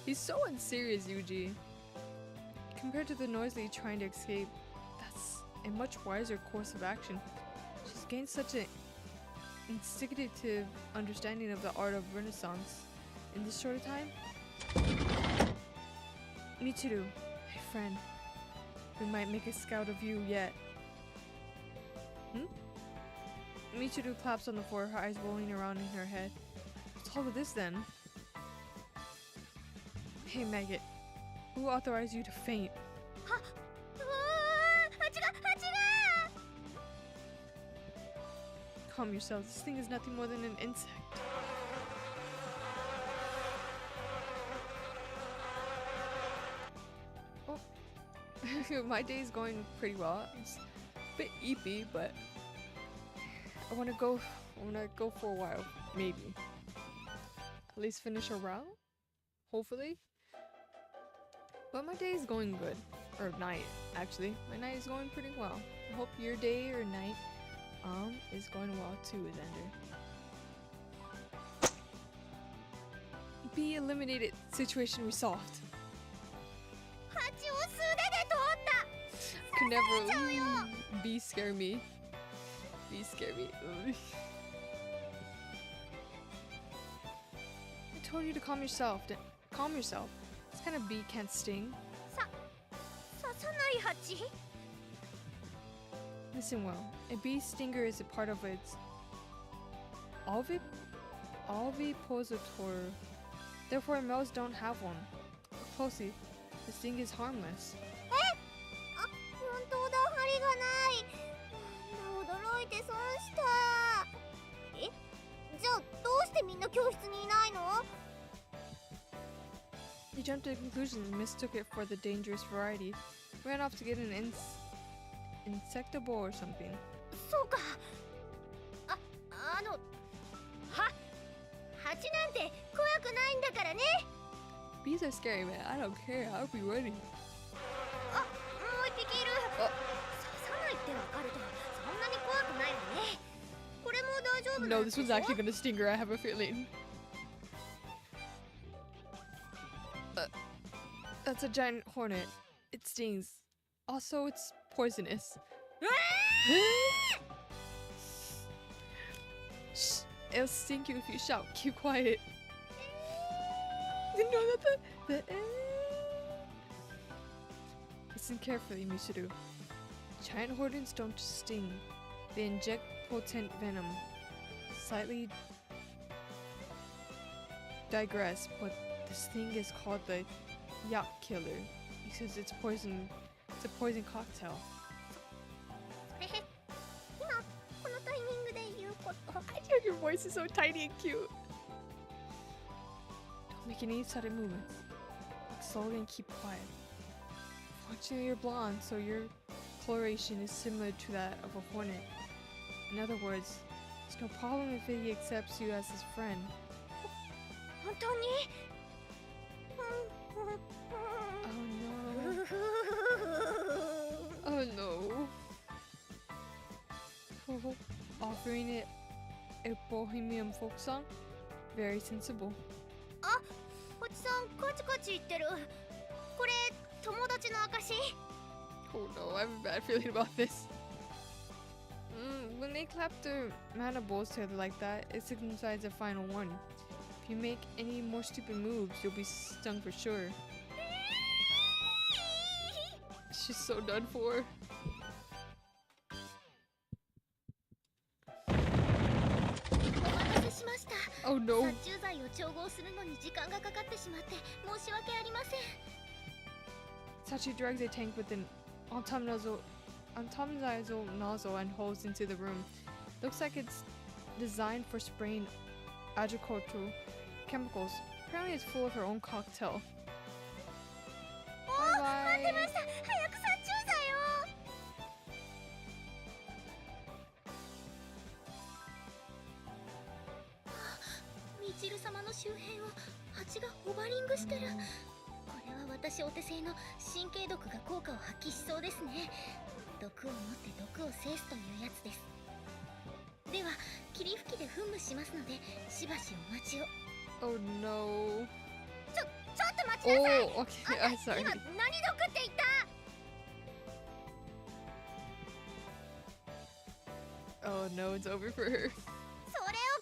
[SPEAKER 1] He's so unserious, Yuji. Compared to the noisily trying to escape, that's a much wiser course of action. She's gained such an instinctive understanding of the art of Renaissance in this short time. Mitsuru, my friend, we might make a scout of you yet. Mitsuru claps on the floor, her eyes rolling around in her head. What's all of this then? Hey Maggot, who authorized you to faint? Calm yourself, this thing is nothing more than an insect. Oh, my day is going pretty well. It's a bit eepy, but I wanna go for a while, maybe. At least finish a round, hopefully. But my day is going good, or night actually. My night is going pretty well. I hope your day or night is going well too, Xander. Be eliminated. Situation resolved. Could never. Be scare me. Be scare me. I told you to calm yourself. Calm yourself. This kind of bee can't sting. Listen well. A bee stinger is a part of its ovipositor. Therefore, males don't have one. Look closely. The sting is harmless. You jumped to conclusions and mistook it for the dangerous variety. Ran off to get an insectable or something. Bees are scary, man. I don't care. I'll be ready. No, this one's actually gonna sting her, I have a feeling. That's a giant hornet. It stings. Also, it's poisonous. Shh, it'll sting you if you shout. Keep quiet. the Listen carefully, Mishiru. Giant hornets don't just sting. They inject potent venom. Slightly digress, but this thing is called the Yak Killer because it's poison. It's a poison cocktail.
[SPEAKER 2] それ今このタイミングで言うこと
[SPEAKER 1] Your voice is so tiny and cute. Don't make any sudden movements. Look slowly and keep quiet. Fortunately, you're blonde, so your coloration is similar to that of a hornet. In other words, it's no problem if he accepts you as his friend.
[SPEAKER 2] 本当に
[SPEAKER 1] Oh no. Oh no. Offering it a bohemian folk song? Very sensible.
[SPEAKER 2] あ、こちさんカチカチ言ってる。これ友達の証
[SPEAKER 1] Oh no, I have a bad feeling about this. When they clap their mandibles together like that, it signifies a final one. If you make any more stupid moves, you'll be stung for sure. She's so done for.
[SPEAKER 2] お待たせしました。
[SPEAKER 1] Oh no.
[SPEAKER 2] 殺虫剤を調合するのに時間がかかってしまって申し訳ありません。
[SPEAKER 1] Sachi drags a tank with an automnazal nozzle and holds into the room. Looks like it's designed for spraying agricultural chemicals. Apparently it's full of her own cocktail.
[SPEAKER 2] おー、
[SPEAKER 1] Bye
[SPEAKER 2] 待って
[SPEAKER 1] bye.
[SPEAKER 2] ました。早く殺虫剤を。みちる様の周辺を蜂がホバリングしてる。これは私お手製の神経毒が効果を発揮しそうですね。毒を持って毒を制すというやつです。では霧吹きで噴霧しますのでしばしお待ちを。
[SPEAKER 1] Oh no.
[SPEAKER 2] ちょっと待ちなさい。
[SPEAKER 1] Oh, okay. I'm sorry.
[SPEAKER 2] 今何毒って言った？
[SPEAKER 1] Oh no, it's over for her.
[SPEAKER 2] それを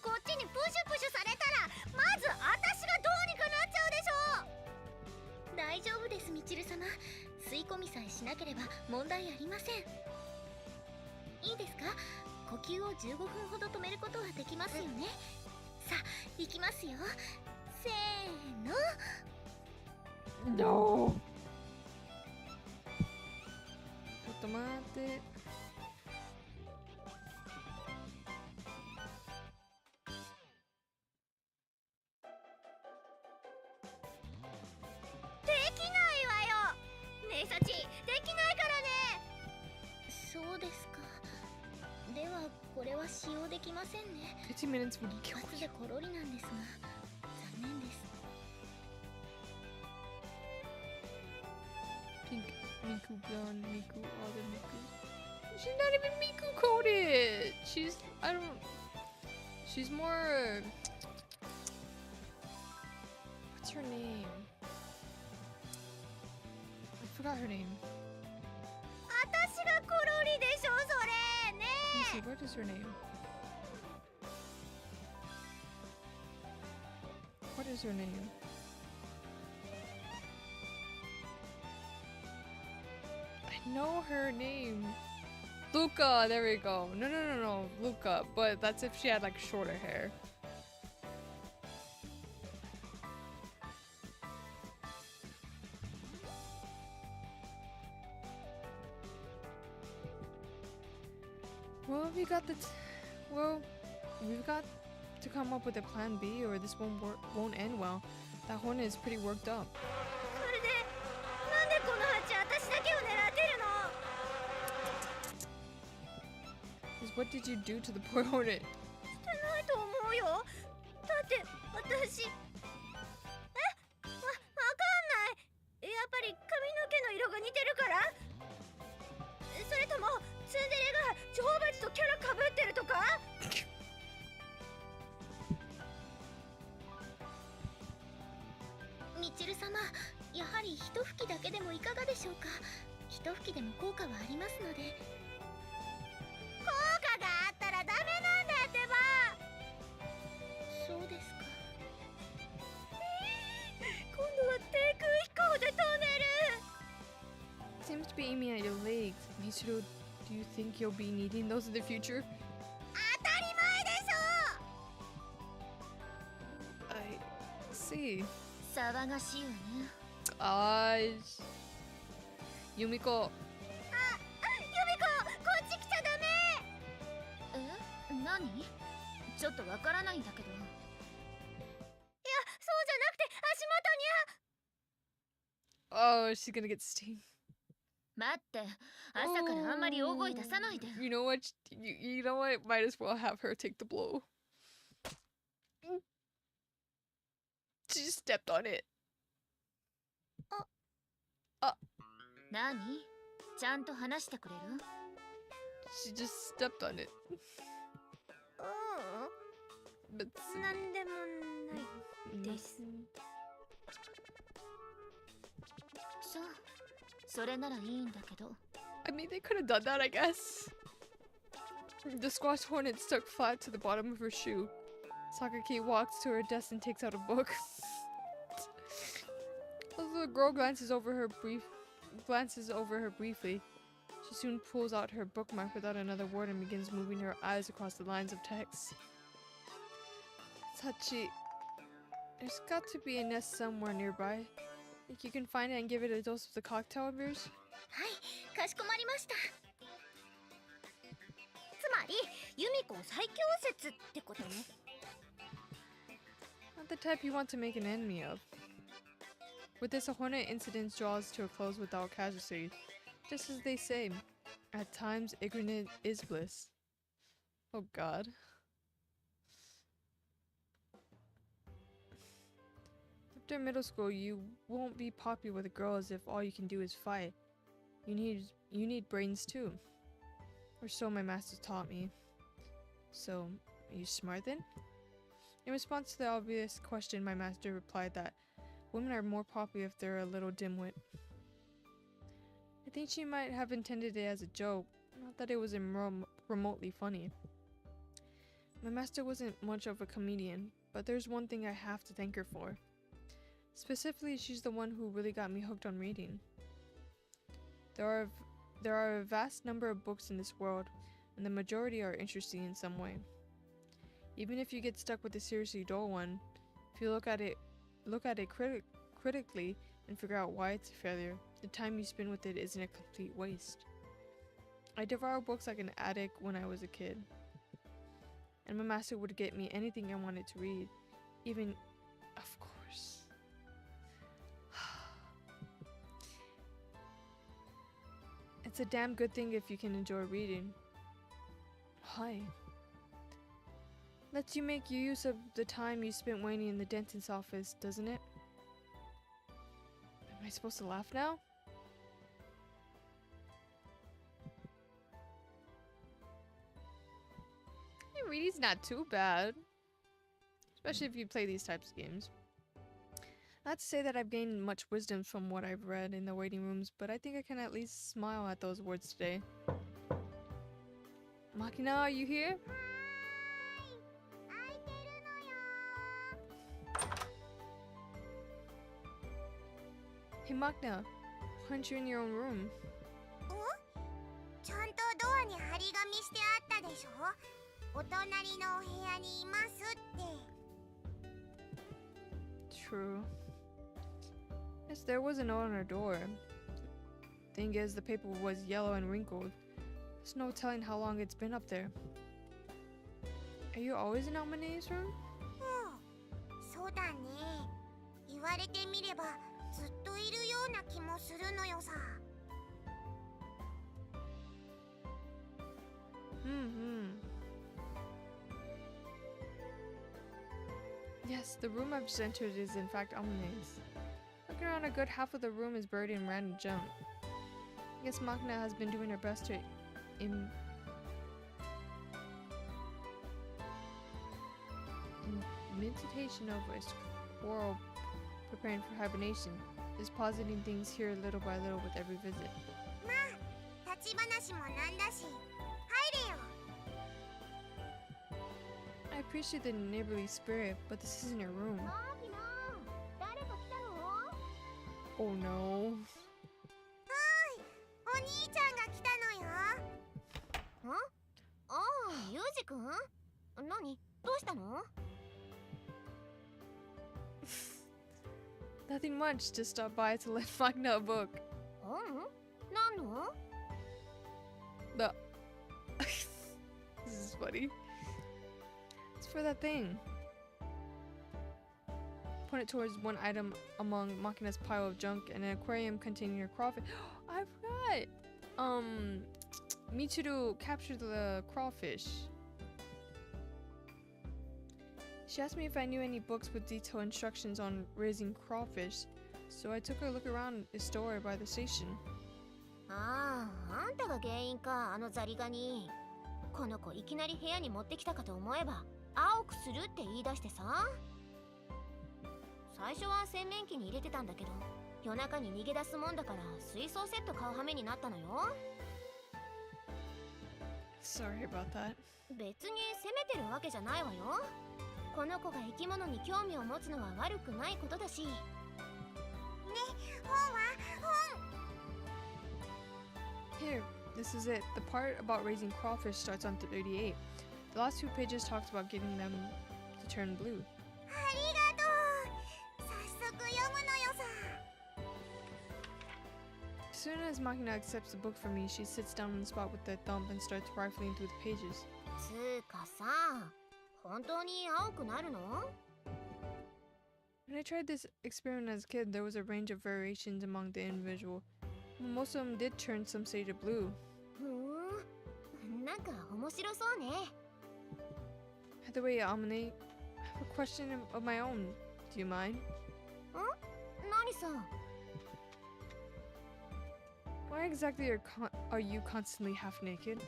[SPEAKER 2] こっちにプシュプシュされたらまず私がどうにかなっちゃうでしょう。大丈夫ですみちる様。吸い込みさえしなければ問題ありません。いいですか？呼吸を15分ほど止めることはできますよね。さあ行きますよ。せーの。
[SPEAKER 1] No. ちょっと待って。
[SPEAKER 2] できないわよ。ねえサチ、できないからね。そうですか。ではこれは使用できませんね。
[SPEAKER 1] 15 minutes would kill
[SPEAKER 2] 初
[SPEAKER 1] you.
[SPEAKER 2] でコロリなんですが残念です。
[SPEAKER 1] Pink, Miku, blonde, Miku, all the Mikus. She's not even Miku coded. She's more. What's her name? I forgot her name.
[SPEAKER 2] 私がコロリでしょそれね
[SPEAKER 1] Let me see, what is her name? What is her name? I know her name. Luca, there we go. No, Luca. But that's if she had like shorter hair. Well, we've got to come up with a plan B, or this won't end well. That hornet is pretty worked up.
[SPEAKER 2] それでなんでこの蜂私だけを狙ってるの？
[SPEAKER 1] Because what did you do to the poor hornet?
[SPEAKER 2] してないと思うよ。だって私わかんない。やっぱり髪の毛の色が似てるから？それともツンデレがジョーバジとキャラかぶってるとか？みちる様、やはり一吹きだけでもいかがでしょうか。一吹きでも効果はありますので。効果があったらダメなんだってば。そうですか。
[SPEAKER 1] Michiru, do you think you'll be needing those in the future?
[SPEAKER 2] 当たり前でしょ
[SPEAKER 1] I see.
[SPEAKER 2] 騒がしいわね。
[SPEAKER 1] Yumiko.
[SPEAKER 2] ユミコ、こっち来ちゃダメ。え、何？ちょっとわからないんだけど。いや、そうじゃなくて足元に
[SPEAKER 1] Oh, she's gonna get sting.
[SPEAKER 2] 待って、朝からあんまり大声出さないで。
[SPEAKER 1] You know what? You know what? Might as well have her take the blow. She just stepped on it.
[SPEAKER 2] 何？ちゃんと話してくれる？
[SPEAKER 1] She just stepped on it.
[SPEAKER 2] う
[SPEAKER 1] But
[SPEAKER 2] ん、なんでもないです。そう、それならいいんだけど。
[SPEAKER 1] I mean, they could have done that, I guess. The squash hornet stuck flat to the bottom of her shoe. Sakaki walks to her desk and takes out a book. The girl glances over her briefly. She soon pulls out her bookmark without another word and begins moving her eyes across the lines of text. Sachi, there's got to be a nest somewhere nearby. Think you can find it and give it a dose of the cocktail of yours?
[SPEAKER 2] はい、かしこまりました。つまり、ユミコ最強説ってことね。
[SPEAKER 1] Not the type you want to make an enemy of. With this, a hornet incident draws to a close without casualty. Just as they say, at times ignorance is bliss. Oh god. After middle school, you won't be popular with girls if all you can do is fight. You need brains too. Or so my master taught me. So, are you smart then? In response to the obvious question, my master replied that women are more popular if they're a little dimwit. I think she might have intended it as a joke, not that it was remotely funny. My master wasn't much of a comedian, but there's one thing I have to thank her for. Specifically, she's the one who really got me hooked on reading. There are a vast number of books in this world, and the majority are interesting in some way. Even if you get stuck with a seriously dull one, if you look at it critically and figure out why it's a failure, the time you spend with it isn't a complete waste. I devoured books like an addict when I was a kid, and my master would get me anything I wanted to read, even, of course. It's a damn good thing if you can enjoy reading. Why? Lets you make use of the time you spent waiting in the dentist's office, doesn't it? Am I supposed to laugh now? Hey, reading's not too bad. Especially if you play these types of games. Not to say that I've gained much wisdom from what I've read in the waiting rooms, but I think I can at least smile at those words today. Makina, are you here? Hey Makina, why aren't you in your own room?
[SPEAKER 2] ちゃんとドアに張り紙してあったでしょ。お隣のお部屋にいますって。
[SPEAKER 1] True. Yes, there was a note on her door. Thing is, the paper was yellow and wrinkled. There's no telling how long it's been up there. Are you always in Almane's room?
[SPEAKER 2] そうだね。言われてみればずっといるような気もするのよさ。
[SPEAKER 1] Yes, the room I've just entered is in fact Almane's. Looking around, a good half of the room is buried in random junk. I guess Makina has been doing her best to imitation of a squirrel preparing for hibernation, is positing things here little by little with every visit.
[SPEAKER 2] まあ、立ち話もなんだし、入れよ。
[SPEAKER 1] I appreciate the neighborly spirit, but this isn't your room.
[SPEAKER 2] 誰か来たの？
[SPEAKER 1] Oh no.
[SPEAKER 2] お兄ちゃんが来たのよ。ああ、ユージくん？何？どうしたの？
[SPEAKER 1] Nothing much. Just stopped by to lend Magna a book.
[SPEAKER 2] 何の？
[SPEAKER 1] The This is funny. It's for that thing. Point it towards one item among Machina's pile of junk, an aquarium containing her crawfish. I forgot. Michiru captured the crawfish. She asked me if I knew any books with detailed instructions on raising crawfish, so I took a look around a store by the station.
[SPEAKER 2] ああ、あんたが原因か、あのザリガニ。この子いきなり部屋に持ってきたかと思えば、青くするって言い出してさ。最初は洗面器に入れてたんだけど、夜中に逃げ出すもんだから水槽セット買う羽目になったのよ。
[SPEAKER 1] Sorry about that.
[SPEAKER 2] 別に責めてるわけじゃないわよ。この子が生き物に興味を持つのは悪くないことだし。ね、本は本。
[SPEAKER 1] Here, this is it. The part about raising crawfish starts on 38. The last 2 pages talks about getting them to turn blue.
[SPEAKER 2] ありがとう。早速読むのよさ。
[SPEAKER 1] As soon as Machina accepts the book from me, she sits down on the spot with a thumb and starts rifling through the pages.
[SPEAKER 2] つーかさ、本当に青くなるの？
[SPEAKER 1] When I tried this experiment as a kid, there was a range of variations among the individual. Most of them did turn some shade of blue.
[SPEAKER 2] なんか面白そうね。
[SPEAKER 1] By the way, Amane, I have a question of my own. Do you mind?
[SPEAKER 2] 何さ？
[SPEAKER 1] Why exactly are you constantly half naked?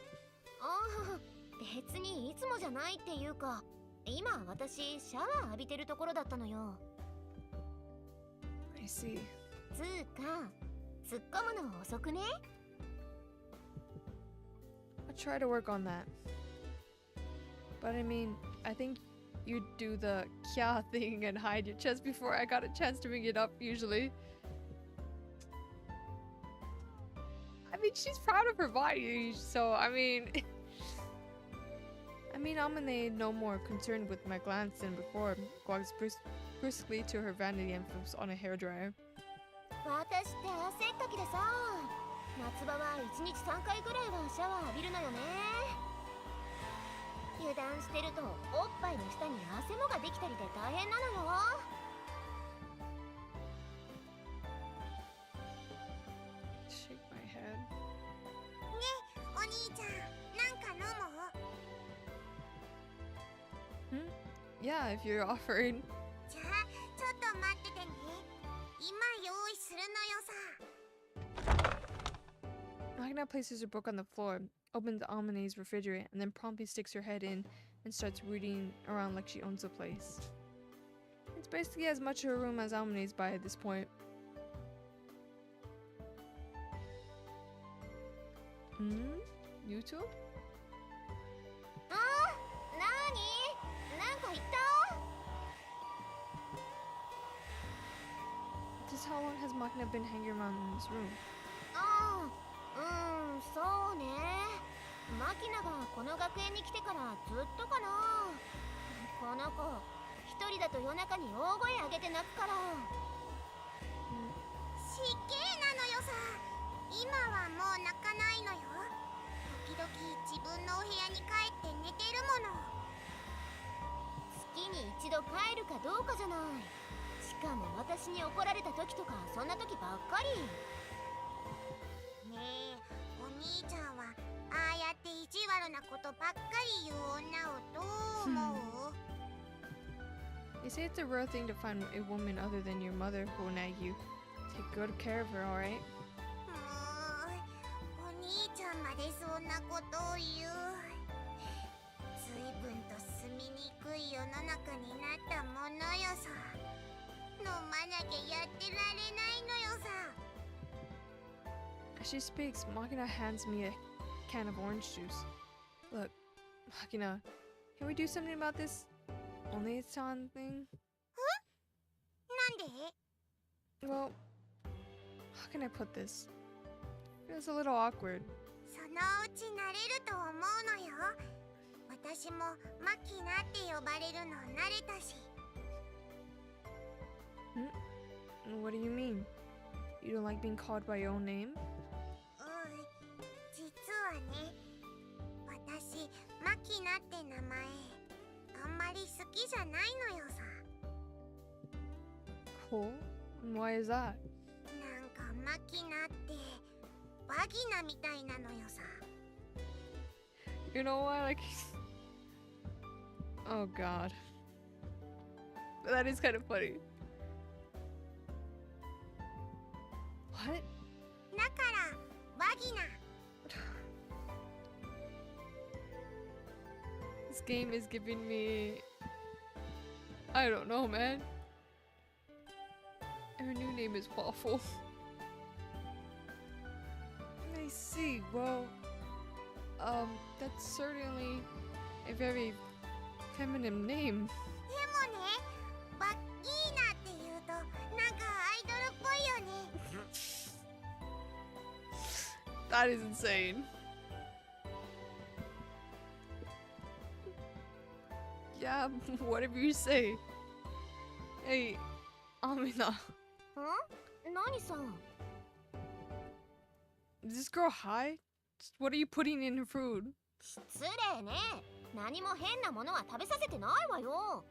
[SPEAKER 2] ああ、別にいつもじゃないっていうか、今私シャワー浴びてるところだったのよ。
[SPEAKER 1] I see.
[SPEAKER 2] つーか、突っ込むの遅くね？
[SPEAKER 1] I'll try to work on that. But I mean, I think you do the kya thing and hide your chest before I got a chance to bring it up usually. I mean, she's proud of her body, so I mean... Amane no more concerned with my glance than before, walks briskly to her vanity and flips on a hairdryer.
[SPEAKER 2] 私って汗っかきでさ、夏場は1日3回ぐらいはシャワー浴びるのよね。油断してるとおっぱいの下に汗もができたりで大変なのよ。
[SPEAKER 1] Shake my head.
[SPEAKER 2] お兄ちゃん、なんか飲む？
[SPEAKER 1] Yeah, if you're offering.
[SPEAKER 2] じゃあ、ちょっと待っててね。今用意するのよさ。
[SPEAKER 1] Magna places her book on the floor, opens Amane's refrigerator, and then promptly sticks her head in and starts rooting around like she owns the place. It's basically as much her room as Amane's by this point. You too?
[SPEAKER 2] なに？なんか言った？
[SPEAKER 1] Just how long has Magna been hanging around in this room?
[SPEAKER 2] そうね。マキナがこの学園に来てからずっとかな。この子、一人だと夜中に大声上げて泣くから。失敬なのよさ。今はもう泣かないのよ。時々自分のお部屋に帰って寝てるもの。月に一度帰るかどうかじゃない。しかも私に怒られた時とかそんな時ばっかり。ねえ、お兄ちゃんはああやって意地悪なことばっかり言う女をどう思う？
[SPEAKER 1] They say it's a rare thing to find a woman other than your mother who will nag you. Take good care of her, alright?
[SPEAKER 2] お兄ちゃんまでそんなことを言う。随分と住みにくい世の中になったものよさ。飲まなきゃやってられないのよさ。
[SPEAKER 1] As she speaks, Machina hands me a can of orange juice. Look, Machina, can we do something about this One-chan thing?
[SPEAKER 2] なんで？
[SPEAKER 1] Well, how can I put this? Feels a little awkward.
[SPEAKER 2] そのうち慣れると思うのよ。私もマキナって呼ばれるの慣れたし。
[SPEAKER 1] What do you mean? You don't like being called by your own name?
[SPEAKER 2] 実はね、私マキナって名前あんまり好きじゃないのよさ。
[SPEAKER 1] Cool. Why is that?
[SPEAKER 2] なんかマキナってバギナみたいなのよさ。
[SPEAKER 1] You know what? Like, oh god, that is kind of funny. What?
[SPEAKER 2] だからバギナ。
[SPEAKER 1] This game is giving me, I don't know, man. Her new name is Waffle. I see. Well, that's certainly a very feminine name.
[SPEAKER 2] でもね、バギーナって言うとなんかアイドルっぽいよね。
[SPEAKER 1] That is insane. Yeah, whatever you say. Hey, Amina,
[SPEAKER 2] 何さん。
[SPEAKER 1] is this girl high? What are you putting in her food?
[SPEAKER 2] 失礼ね。何も変なものは食べさせてないわよ。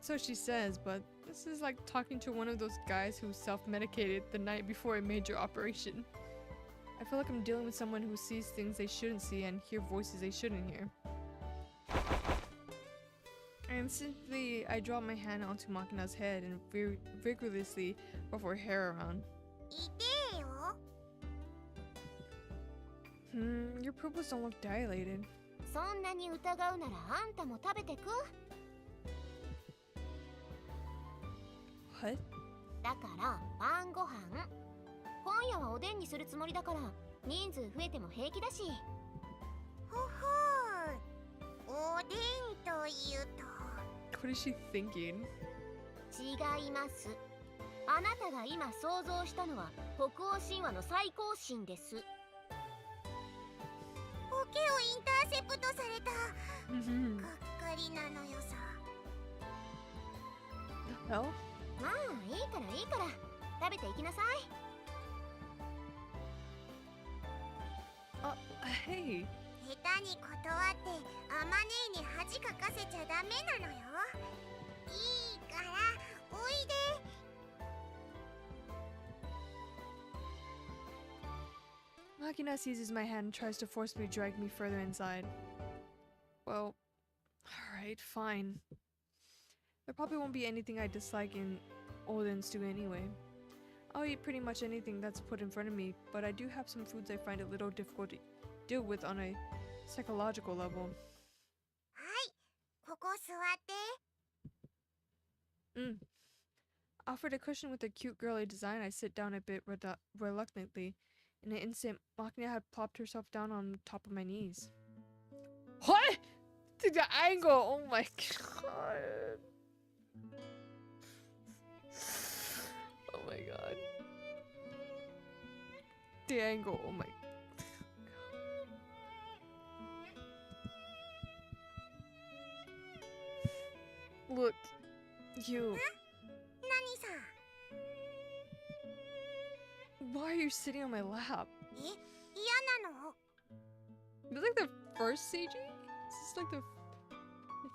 [SPEAKER 1] So she says, but this is like talking to one of those guys who self-medicated the night before a major operation. I feel like I'm dealing with someone who sees things they shouldn't see and hear voices they shouldn't hear. And simply, I drop my hand onto Makina's head and vigorously ruffle her hair around.
[SPEAKER 2] いてよ。
[SPEAKER 1] Your pupils don't look dilated.
[SPEAKER 2] そんなに疑うならあんたも食べてく。
[SPEAKER 1] What?
[SPEAKER 2] だから晩ご飯。今夜はおでんにするつもりだから人数増えても平気だし。ほほー。おでんというと。
[SPEAKER 1] What is she thinking?
[SPEAKER 2] 違います。あなたが今想像したのは北欧神話の最高神です。オケをインターセプトされた。がっかりなのよさ。
[SPEAKER 1] The hell?
[SPEAKER 2] まあいいからいいから食べていきなさい。
[SPEAKER 1] Hey.
[SPEAKER 2] 下手に断ってあまねえに恥かかせちゃダメなのよ。いいからおいで。
[SPEAKER 1] Makina seizes my hand and tries to forcibly drag me further inside. Well, alright, fine. There probably won't be anything I dislike in Odin stew anyway. I'll eat pretty much anything that's put in front of me, but I do have some foods I find a little difficult to deal with on a psychological level.
[SPEAKER 2] はい、ここ座って。
[SPEAKER 1] Offered a cushion with a cute girly design, I sit down a bit reluctantly. In an instant, Makina had plopped herself down on top of my knees. What? The angle! Oh my god. Oh my god. The angle, oh my god. Look, you.
[SPEAKER 2] 何さん。
[SPEAKER 1] Why are you sitting on my lap?
[SPEAKER 2] え、嫌なの？
[SPEAKER 1] Is this like the first CG? Is this like the... I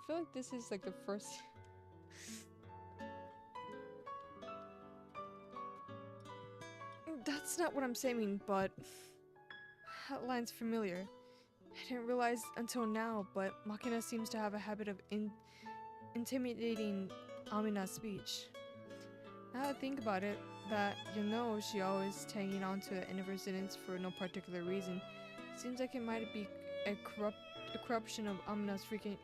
[SPEAKER 1] feel like this is like the first... That's not what I'm saying, but... That line's familiar. I didn't realize until now, but Makina seems to have a habit of intimidating Amina's speech. Now that I think about it, that she always tagging on to the end of her sentence for no particular reason. Seems like it might be a corruption of Amina's freaking,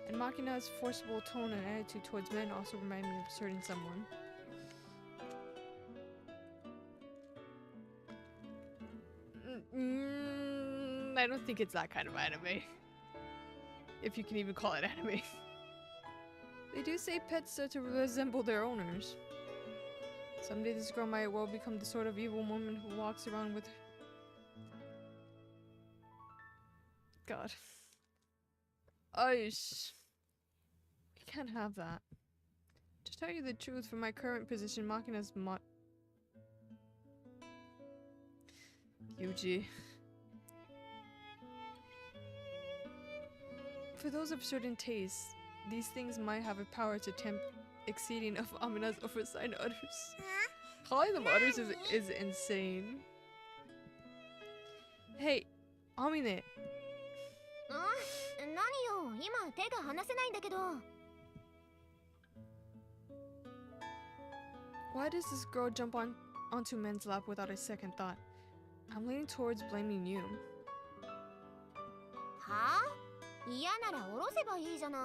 [SPEAKER 1] And Makina's forcible tone and attitude towards men also remind me of a certain someone. I don't think it's that kind of anime. If you can even call it anime. They do say pets are to resemble their owners. Someday this girl might well become the sort of evil woman who walks around with... God. Oish. We can't have that. To tell you the truth, for my current position, Machina's Yuji. For those of certain tastes, these things might have a power to tempt exceeding of Amina's oversight others. Calling them others is insane. Hey, Amine.
[SPEAKER 2] 何よ、今手が離せないんだけど。
[SPEAKER 1] Why does this girl jump onto men's lap without a second thought? I'm leaning towards blaming you.
[SPEAKER 2] はあ？嫌なら下ろせばいいじゃない。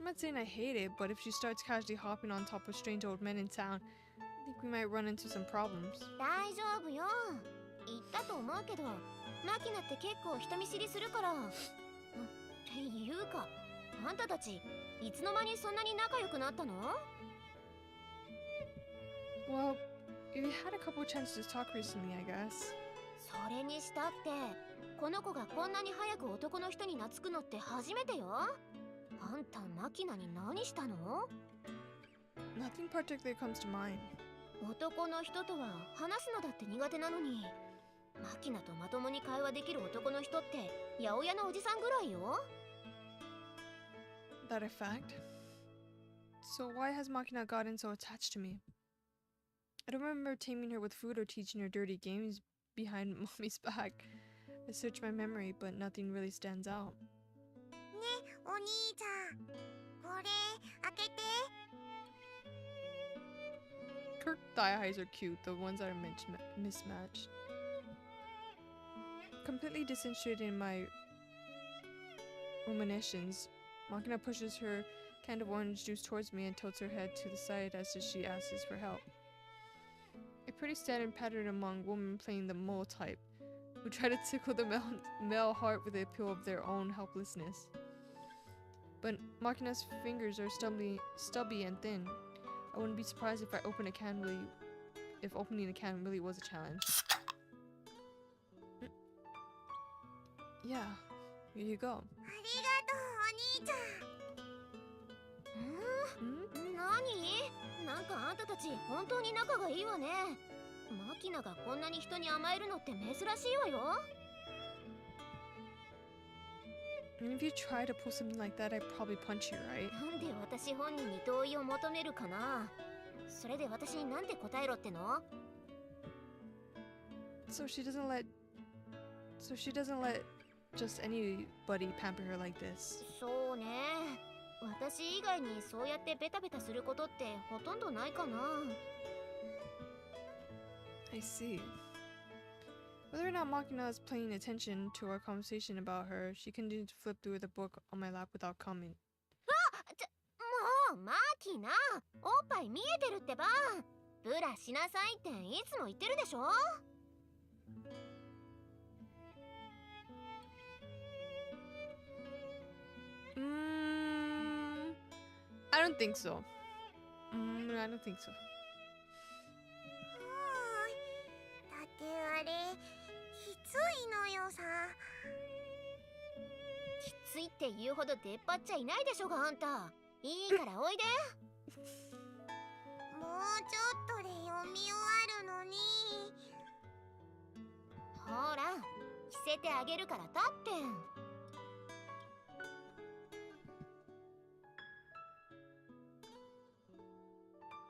[SPEAKER 1] I'm not saying I hate it, but if she starts casually hopping on top of strange old men in town, I think we might run into some problems.
[SPEAKER 2] 大丈夫よ。言ったと思うけど、マキナって結構人見知りするから。っていうか、あんたたちいつの間にそんなに仲良くなったの？
[SPEAKER 1] Well, we had a couple chances to talk recently, I guess.
[SPEAKER 2] それにしたって、この子がこんなに早く男の人に懐くのって初めてよ。あんたマキナに何したの？
[SPEAKER 1] Nothing particularly comes to mind.
[SPEAKER 2] 男の人とは話すのだって苦手なのに、マキナとまともに会話できる男の人って八百屋のおじさんぐらいよ。
[SPEAKER 1] That a fact? So why has Machina gotten so attached to me? I don't remember taming her with food or teaching her dirty games behind mommy's back. I searched my memory, but nothing really stands out.
[SPEAKER 2] ね、お兄ちゃん、これ開けて。
[SPEAKER 1] Her thigh highs are cute, the ones that are mismatched. Completely disinterested in my ruminations, Machina pushes her can of orange juice towards me and tilts her head to the side as if she asks for help. A pretty standard pattern among women playing the mole type, who try to tickle the male heart with the appeal of their own helplessness. But Machina's fingers are stubby and thin. I wouldn't be surprised if opening a can really was a challenge. Yeah, here you go.
[SPEAKER 2] ありがとう、お兄ちゃん。何？なんかあんたたち本当に仲がいいわね。マキナがこんなに人に甘えるのって珍しいわよ。
[SPEAKER 1] And if you try to pull something like that, I'd probably punch you, right?
[SPEAKER 2] なんで私本人に同意を求めるかな。それで私になんて答えろっての？
[SPEAKER 1] So she doesn't let just anybody pamper her like this.
[SPEAKER 2] そうね。私以外にそうやってベタベタすることってほとんどないかな。
[SPEAKER 1] I see. Whether or not Machina is paying attention to our conversation about her, she continued to flip through the book on my lap without comment.
[SPEAKER 2] もうマキナ、おっぱい見えてるってば。ブラしなさいっていつも言ってるでしょ。
[SPEAKER 1] I don't think so. I don't think so.
[SPEAKER 2] だってあれきついのよさ。きついって言うほど出っ張っちゃいないでしょがあんた。いいからおいで。もうちょっとで読み終わるのに。ほら着せてあげるから立って。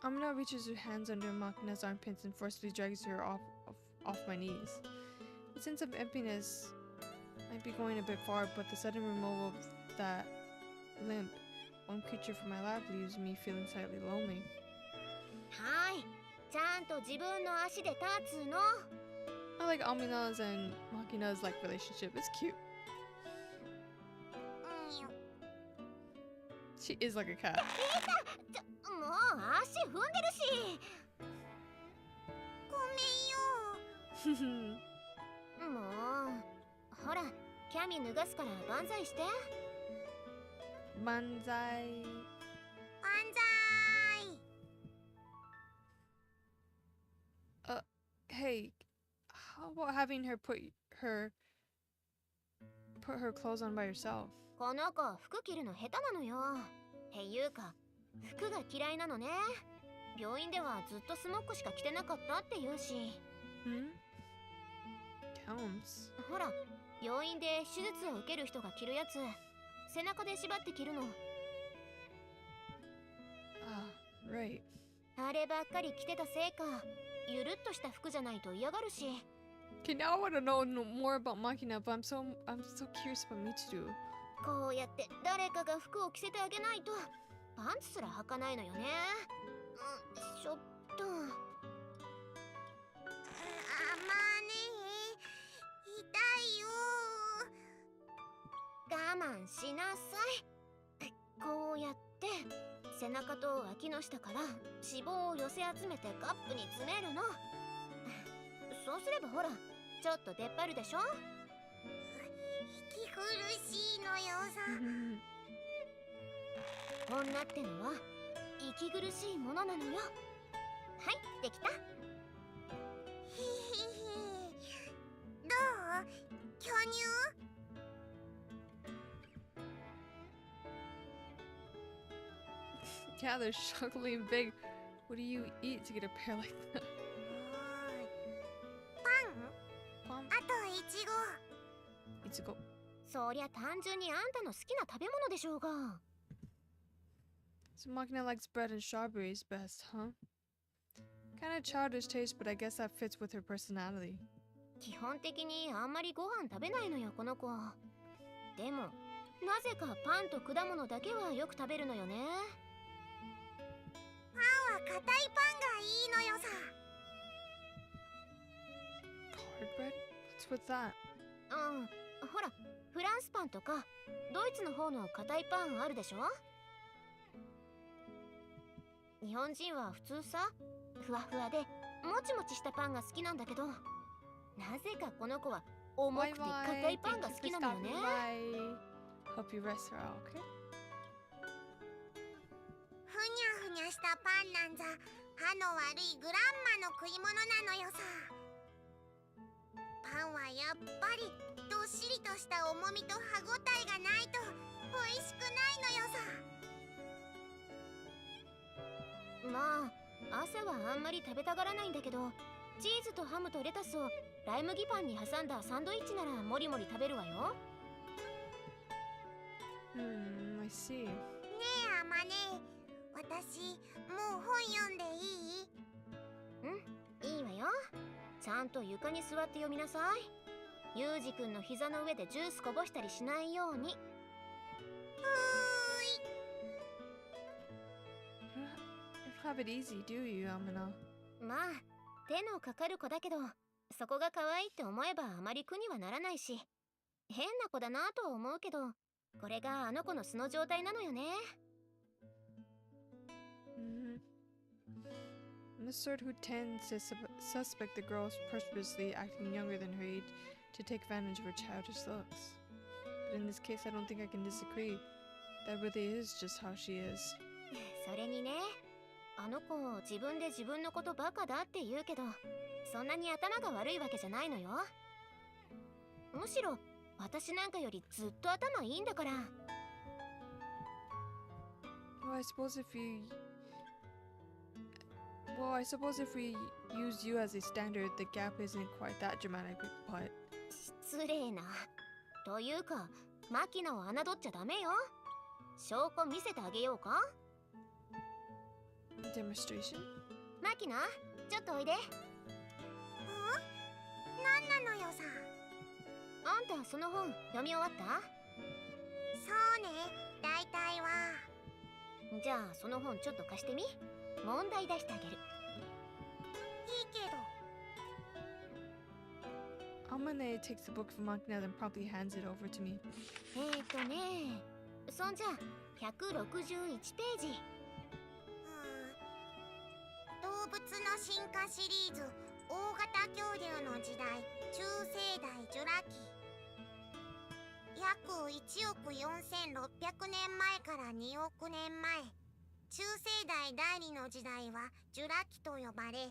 [SPEAKER 1] Amina reaches her hands under Machina's armpits and forcibly drags her off my knees. The sense of emptiness might be going a bit far, but the sudden removal of that limp, one creature from my lap leaves me feeling slightly lonely.
[SPEAKER 2] はい、ちゃんと自分の足で立つの。
[SPEAKER 1] I like Amina's and Machina's like relationship. It's cute. She is like a cat.
[SPEAKER 2] もう足踏んでるし。ごめんよ。もうほらキャミ脱がすから万歳して。
[SPEAKER 1] Banzai.
[SPEAKER 2] 万歳。
[SPEAKER 1] Hey, how about having her put her clothes on by herself?
[SPEAKER 2] この子服着るの下手なのよ。っていうか服が嫌いなのね。病院ではずっとスモックしか着てなかったって言うし。
[SPEAKER 1] Counts.
[SPEAKER 2] ほら、病院で手術を受ける人が着るやつ、背中で縛って着るの。
[SPEAKER 1] Ah, right.
[SPEAKER 2] あればっかり着てたせいか、ゆるっとした服じゃないと嫌がるし。
[SPEAKER 1] Okay, now I want to know more about Makina, but I'm so curious about Michiru.
[SPEAKER 2] こうやって誰かが服を着せてあげないとパンツすら履かないのよね。ちょっと。まあね、痛いよ。我慢しなさい。こうやって背中と脇の下から脂肪を寄せ集めてカップに詰めるの。そうすればほら、ちょっと出っ張るでしょ。息苦しいのよさ。女ってのは息苦しいものなのよ。はい、できた。どう？巨乳
[SPEAKER 1] Yeah, they're shockingly big. What do you eat to get a pair like that?
[SPEAKER 2] パン？
[SPEAKER 1] Palm?
[SPEAKER 2] あとイチゴ。
[SPEAKER 1] Ichigo.
[SPEAKER 2] そりゃ単純にあんたの好きな食べ物でしょうが。
[SPEAKER 1] So Makina likes bread and strawberries best, huh? Kind of childish taste, but I guess that fits with her personality.
[SPEAKER 2] 基本的にあんまりご飯食べないのよこの子。でもなぜかパンと果物だけはよく食べるのよね。パンは硬いパンがいいのよさ。
[SPEAKER 1] Hard bread? What's with that?
[SPEAKER 2] ほらフランスパンとかドイツの方の硬いパンあるでしょ。日本人は普通さ、ふわふわでもちもちしたパンが好きなんだけど、なぜかこの子は重くて硬いパンが好きなのよね。
[SPEAKER 1] Hope you rest her out, okay?
[SPEAKER 2] ふにゃふにゃしたパンなんざ歯の悪いグランマの食い物なのよさ。パンはやっぱりどっしりとした重みと歯ごたえがないと美味しくないのよさ。まあ朝はあんまり食べたがらないんだけど、チーズとハムとレタスをライ麦パンに挟んだサンドイッチならもりもり食べるわよ。
[SPEAKER 1] I see.
[SPEAKER 2] ねえアマネ、私もう本読んでいい？いいわよ。ちゃんと床に座って読みなさい。ユージくんの膝の上でジュースこぼしたりしないように。
[SPEAKER 1] You don't have it easy, do you, Amina?
[SPEAKER 2] まあ手のかかる子だけど、そこが可愛いって思えばあまり苦にはならないし、変な子だなとは思うけど、これがあの子の素の状態なのよね。
[SPEAKER 1] I'm the sort who tends to suspect the girl's purposely acting younger than her age to take advantage of her childish looks. But in this case, I don't think I can disagree. That really is just how she is.
[SPEAKER 2] それにね、あの子自分で自分のことバカだって言うけど、そんなに頭が悪いわけじゃないのよ。むしろ私なんかよりずっと頭いいんだから。
[SPEAKER 1] Well, I suppose if we use you as a standard, the gap isn't quite that dramatic, but...
[SPEAKER 2] 失礼な。というか、マキナを侮っちゃダメよ。証拠見せてあげようか？
[SPEAKER 1] Demonstration?
[SPEAKER 2] マキナ、ちょっとおいで。何なのよさ。あんたその本読み終わった？そうね、大体は。じゃあその本ちょっと貸してみ。問題出してあげる。いいけど。
[SPEAKER 1] Amane takes the book from Makina and promptly hands it over to me.
[SPEAKER 2] そんじゃ161ページ。動物の進化シリーズ、大型恐竜の時代、中生代ジュラ紀。約1億4600年前から2億年前。中生代第2の時代はジュラ紀と呼ばれ、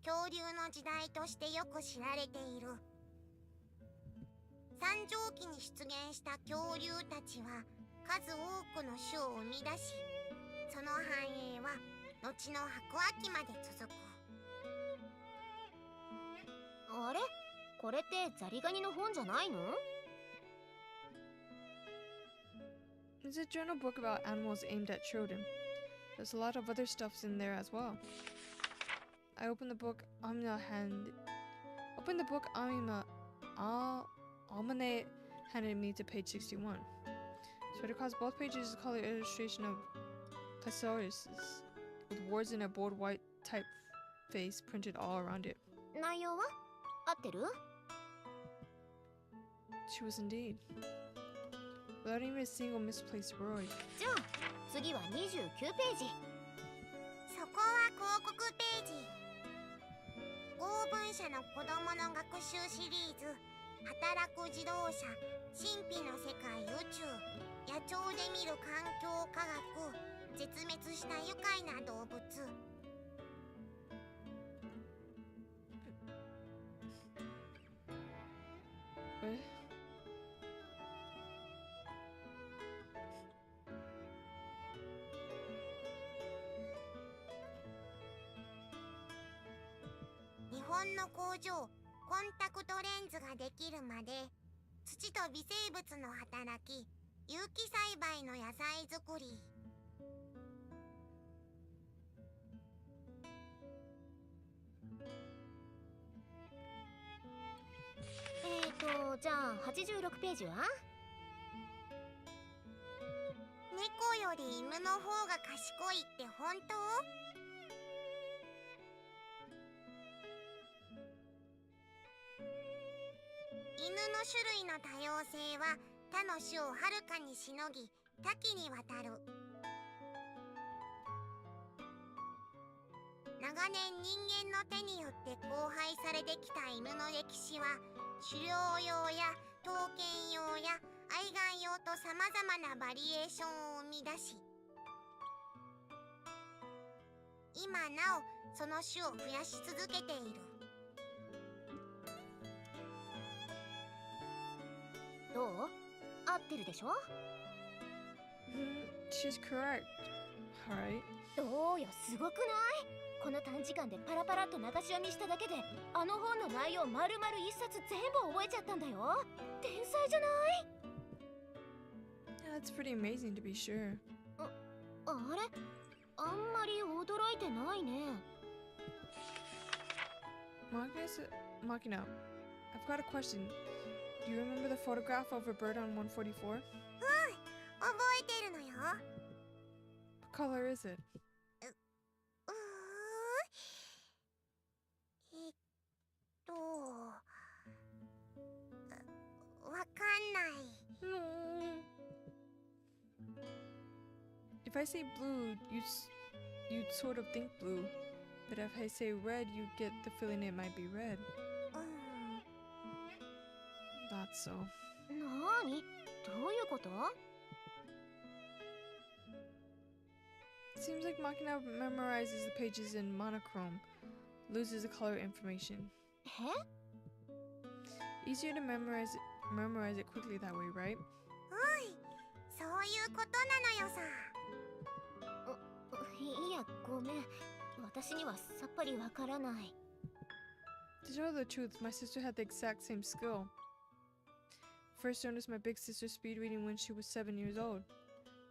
[SPEAKER 2] 恐竜の時代としてよく知られている。三畳紀に出現した恐竜たちは数多くの種を生み出し、その繁栄は後の白亜紀まで続く。
[SPEAKER 6] あれ、これってザリガニの本じゃないの？
[SPEAKER 1] It's a journal book about animals aimed at children. There's a lot of other stuffs in there as well. I opened the book. Amina handed me to page 61. Spread across both pages is a colored illustration of plasauruses with words in a bold white typeface printed all around it.
[SPEAKER 6] 内容は合ってる？
[SPEAKER 1] She was indeed. Without even a single misplaced word.
[SPEAKER 6] じゃあ次は29ページ。
[SPEAKER 2] そこは広告ページ。豪文社の子供の学習シリーズ、働く自動車、神秘の世界宇宙、野鳥で見る環境科学、絶滅した愉快な動物。
[SPEAKER 1] What?
[SPEAKER 2] 日本の工場、コンタクトレンズができるまで、土と微生物の働き、有機栽培の野菜作り。
[SPEAKER 6] じゃあ86ページは？
[SPEAKER 2] 猫より犬の方が賢いって本当？犬の種類の多様性は他の種をはるかにしのぎ、多岐にわたる。長年人間の手によって交配されてきた犬の歴史は、狩猟用や刀剣用や愛玩用とさまざまなバリエーションを生み出し、今なおその種を増やし続けている。
[SPEAKER 6] どう？合ってるでしょ？
[SPEAKER 1] She's correct. Alright.
[SPEAKER 6] どうよ、すごくない？この短時間でパラパラっと流し読みしただけで、あの本の内容丸々一冊全部覚えちゃったんだよ。天才じゃない？
[SPEAKER 1] Yeah, that's pretty amazing to be sure.
[SPEAKER 6] あれ？あんまり驚いてないね。
[SPEAKER 1] Machina, I've got a question. Do you remember the photograph of a bird on 144?
[SPEAKER 2] 覚えてるのよ。
[SPEAKER 1] What color is it?
[SPEAKER 2] わかんない。
[SPEAKER 1] No. If I say blue, you'd sort of think blue. But if I say red, you get the feeling it might be red. That's so.
[SPEAKER 6] なーに？どういうこと？
[SPEAKER 1] It seems like Machina memorizes the pages in monochrome, loses the color information.
[SPEAKER 6] え？
[SPEAKER 1] Easier to memorize it quickly that way, right?
[SPEAKER 2] そういうことなのよさ。
[SPEAKER 6] いや、ごめん。私にはさっぱりわからない。
[SPEAKER 1] To tell the truth, my sister had the exact same skill. First noticed my big sister speed reading when she was 7 years old.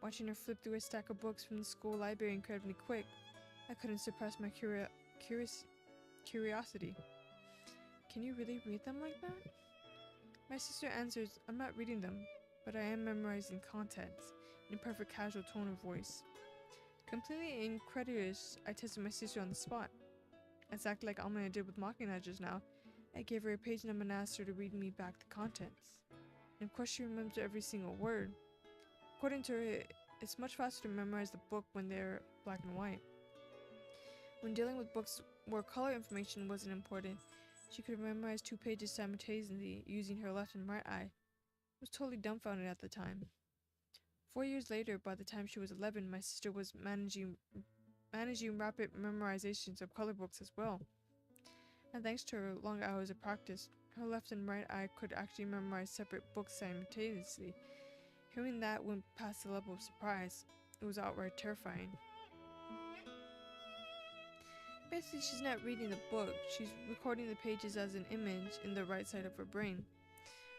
[SPEAKER 1] Watching her flip through a stack of books from the school library incredibly quick, I couldn't suppress my curiosity. Can you really read them like that? My sister answers, I'm not reading them, but I am memorizing contents, in a perfect casual tone of voice. Completely incredulous, I tested my sister on the spot. Exactly like Amina did with Machina just now, I gave her a page number and asked her to read me back the contents. And of course she remembers every single word. According to her, it's much faster to memorize the book when they're black and white. When dealing with books where color information wasn't important, she could memorize 2 pages simultaneously using her left and right eye. I was totally dumbfounded at the time. 4 years later, by the time she was 11, my sister was managing rapid memorizations of color books as well. And thanks to her long hours of practice, her left and right eye could actually memorize separate books simultaneously. Hearing that went past the level of surprise. It was outright terrifying. Basically, she's not reading the book, she's recording the pages as an image in the right side of her brain.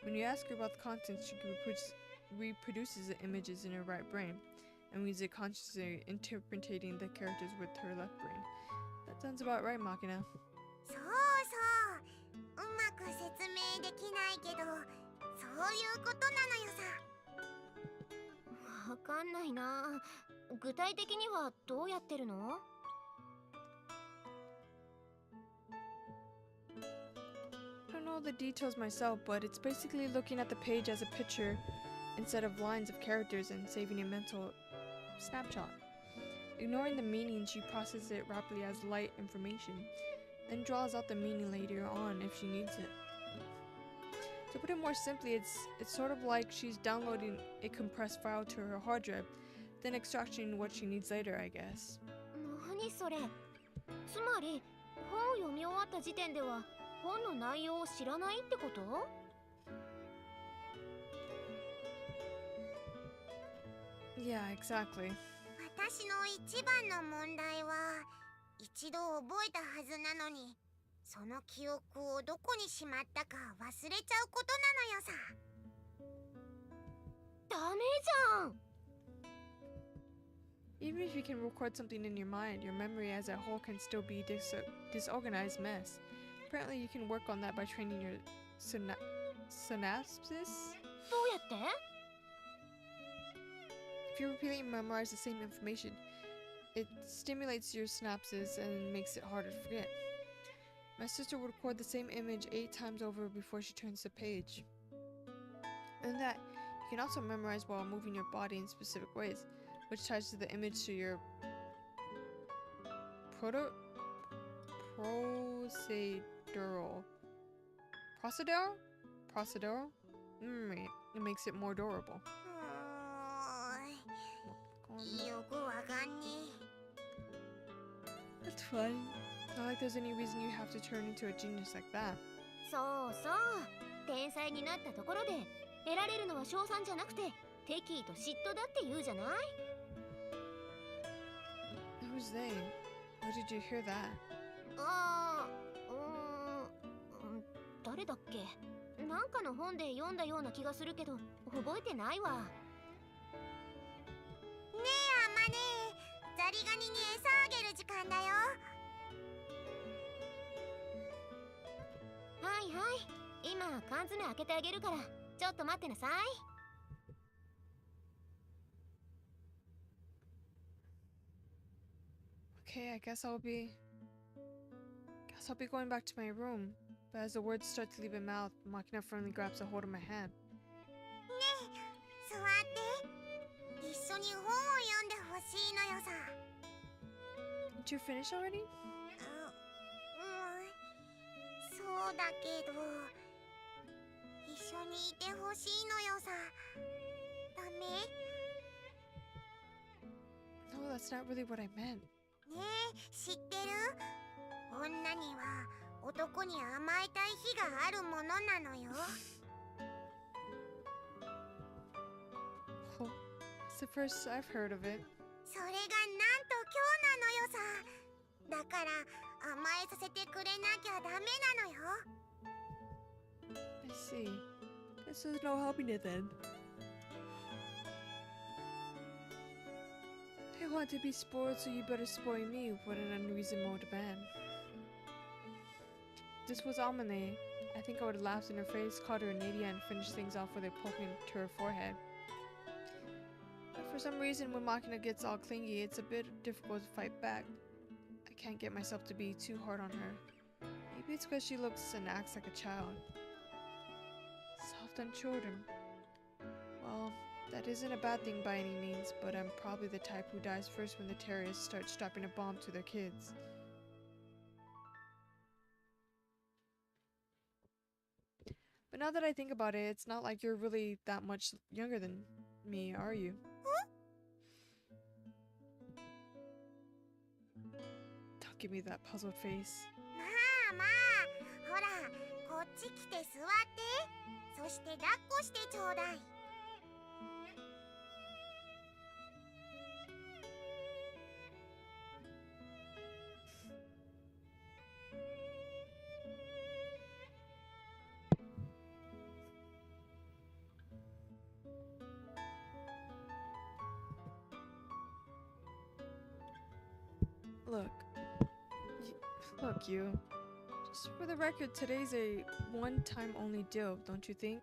[SPEAKER 1] When you ask her about the contents, she reproduces the images in her right brain, and reads it consciously, interpreting the characters with her left brain. That sounds about right, Machina.
[SPEAKER 2] そうそう。うまく説明できないけど、そういうことなのよさ。
[SPEAKER 6] わかんないな。具体的にはどうやってるの？
[SPEAKER 1] I don't know the details myself, but it's basically looking at the page as a picture instead of lines of characters and saving a mental snapshot. Ignoring the meaning, she processes it rapidly as light information, then draws out the meaning later on if she needs it. To put it more simply, it's sort of like she's downloading a compressed file to her hard drive, then extracting what she needs later, I guess.
[SPEAKER 6] 何それ？つまり本を読み終わった時点では本の内容を知らないってこと？
[SPEAKER 1] Yeah, exactly.
[SPEAKER 2] 私の一番の問題は、一度覚えたはずなのに、その記憶をどこにしまったか忘れちゃうことなのよさ。
[SPEAKER 6] ダメじゃん。
[SPEAKER 1] Even if you can record something in your mind, your memory as a whole can still be disorganized mess. Apparently, you can work on that by training your synapses.
[SPEAKER 6] どうやって？
[SPEAKER 1] If you repeatedly memorize the same information, it stimulates your synapses and makes it harder to forget. My sister would record the same image 8 times over before she turns the page. And that, you can also memorize while moving your body in specific ways, which ties to the image to your procedural memory. It makes it more durable.
[SPEAKER 2] よくわかんねえ。
[SPEAKER 1] That's fun. Not like there's any reason you have to turn into a genius like that.
[SPEAKER 6] そうそう。天才になったところで得られるのは賞賛じゃなくて敵意と嫉妬だって言うじゃない？
[SPEAKER 1] Who's they? Where did you hear that?
[SPEAKER 6] 誰だっけ？なんかの本で読んだような気がするけど覚えてないわ。
[SPEAKER 2] ねえあまねえ、ザリガニに餌あげる時間だよ。
[SPEAKER 6] はいはい、今缶詰開けてあげるからちょっと待ってなさい。
[SPEAKER 1] Okay, I guess I'll be going back to my room. But as the words start to leave my mouth, Machina firmly grabs a hold of my hand.
[SPEAKER 2] ねえ、座って。一緒に本を読んでほしいのよさ。
[SPEAKER 1] Did you finish already?
[SPEAKER 2] そうだけど、一緒にいてほしいのよさ。ダメ？
[SPEAKER 1] No, that's not really what I meant.
[SPEAKER 2] ねえ、知ってる？女には男に甘えたい日があるものなのよ。
[SPEAKER 1] Oh, it's the first I've heard of it.
[SPEAKER 2] それがなんと今日なのよさ。だから甘えさせてくれなきゃダメなのよ。
[SPEAKER 1] I see. Guess there's no helping it then. I want to be spoiled, so you better spoil me. What an unreasonable demand. If this was Amane, I think I would have laughed in her face, called her an idiot, and finished things off with a poking to her forehead. But for some reason, when Machina gets all clingy, it's a bit difficult to fight back. I can't get myself to be too hard on her. Maybe it's because she looks and acts like a child. Soft on children. Well, that isn't a bad thing by any means, but I'm probably the type who dies first when the terrorists start strapping a bomb to their kids. But now that I think about it, it's not like you're really that much younger than me, are you? Don't give me that puzzled face.
[SPEAKER 2] まあまあ、ほら、こっち来て座って。そして抱っこしてちょうだい。
[SPEAKER 1] Look. Look, you. Just for the record, today's a one-time only deal, don't you think?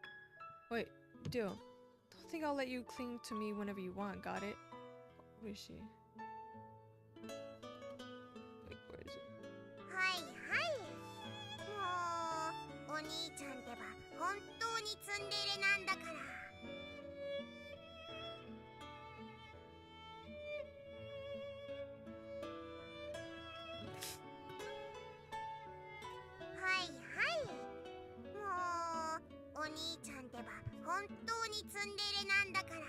[SPEAKER 1] Wait, deal. Don't think I'll let you cling to me whenever you want, got it? Where is she? Wait, where is it?
[SPEAKER 2] はいはい。もうお兄ちゃんってば本当にツンデレなんだから。はいはい。もうお兄ちゃんってば本当にツンデレなんだから。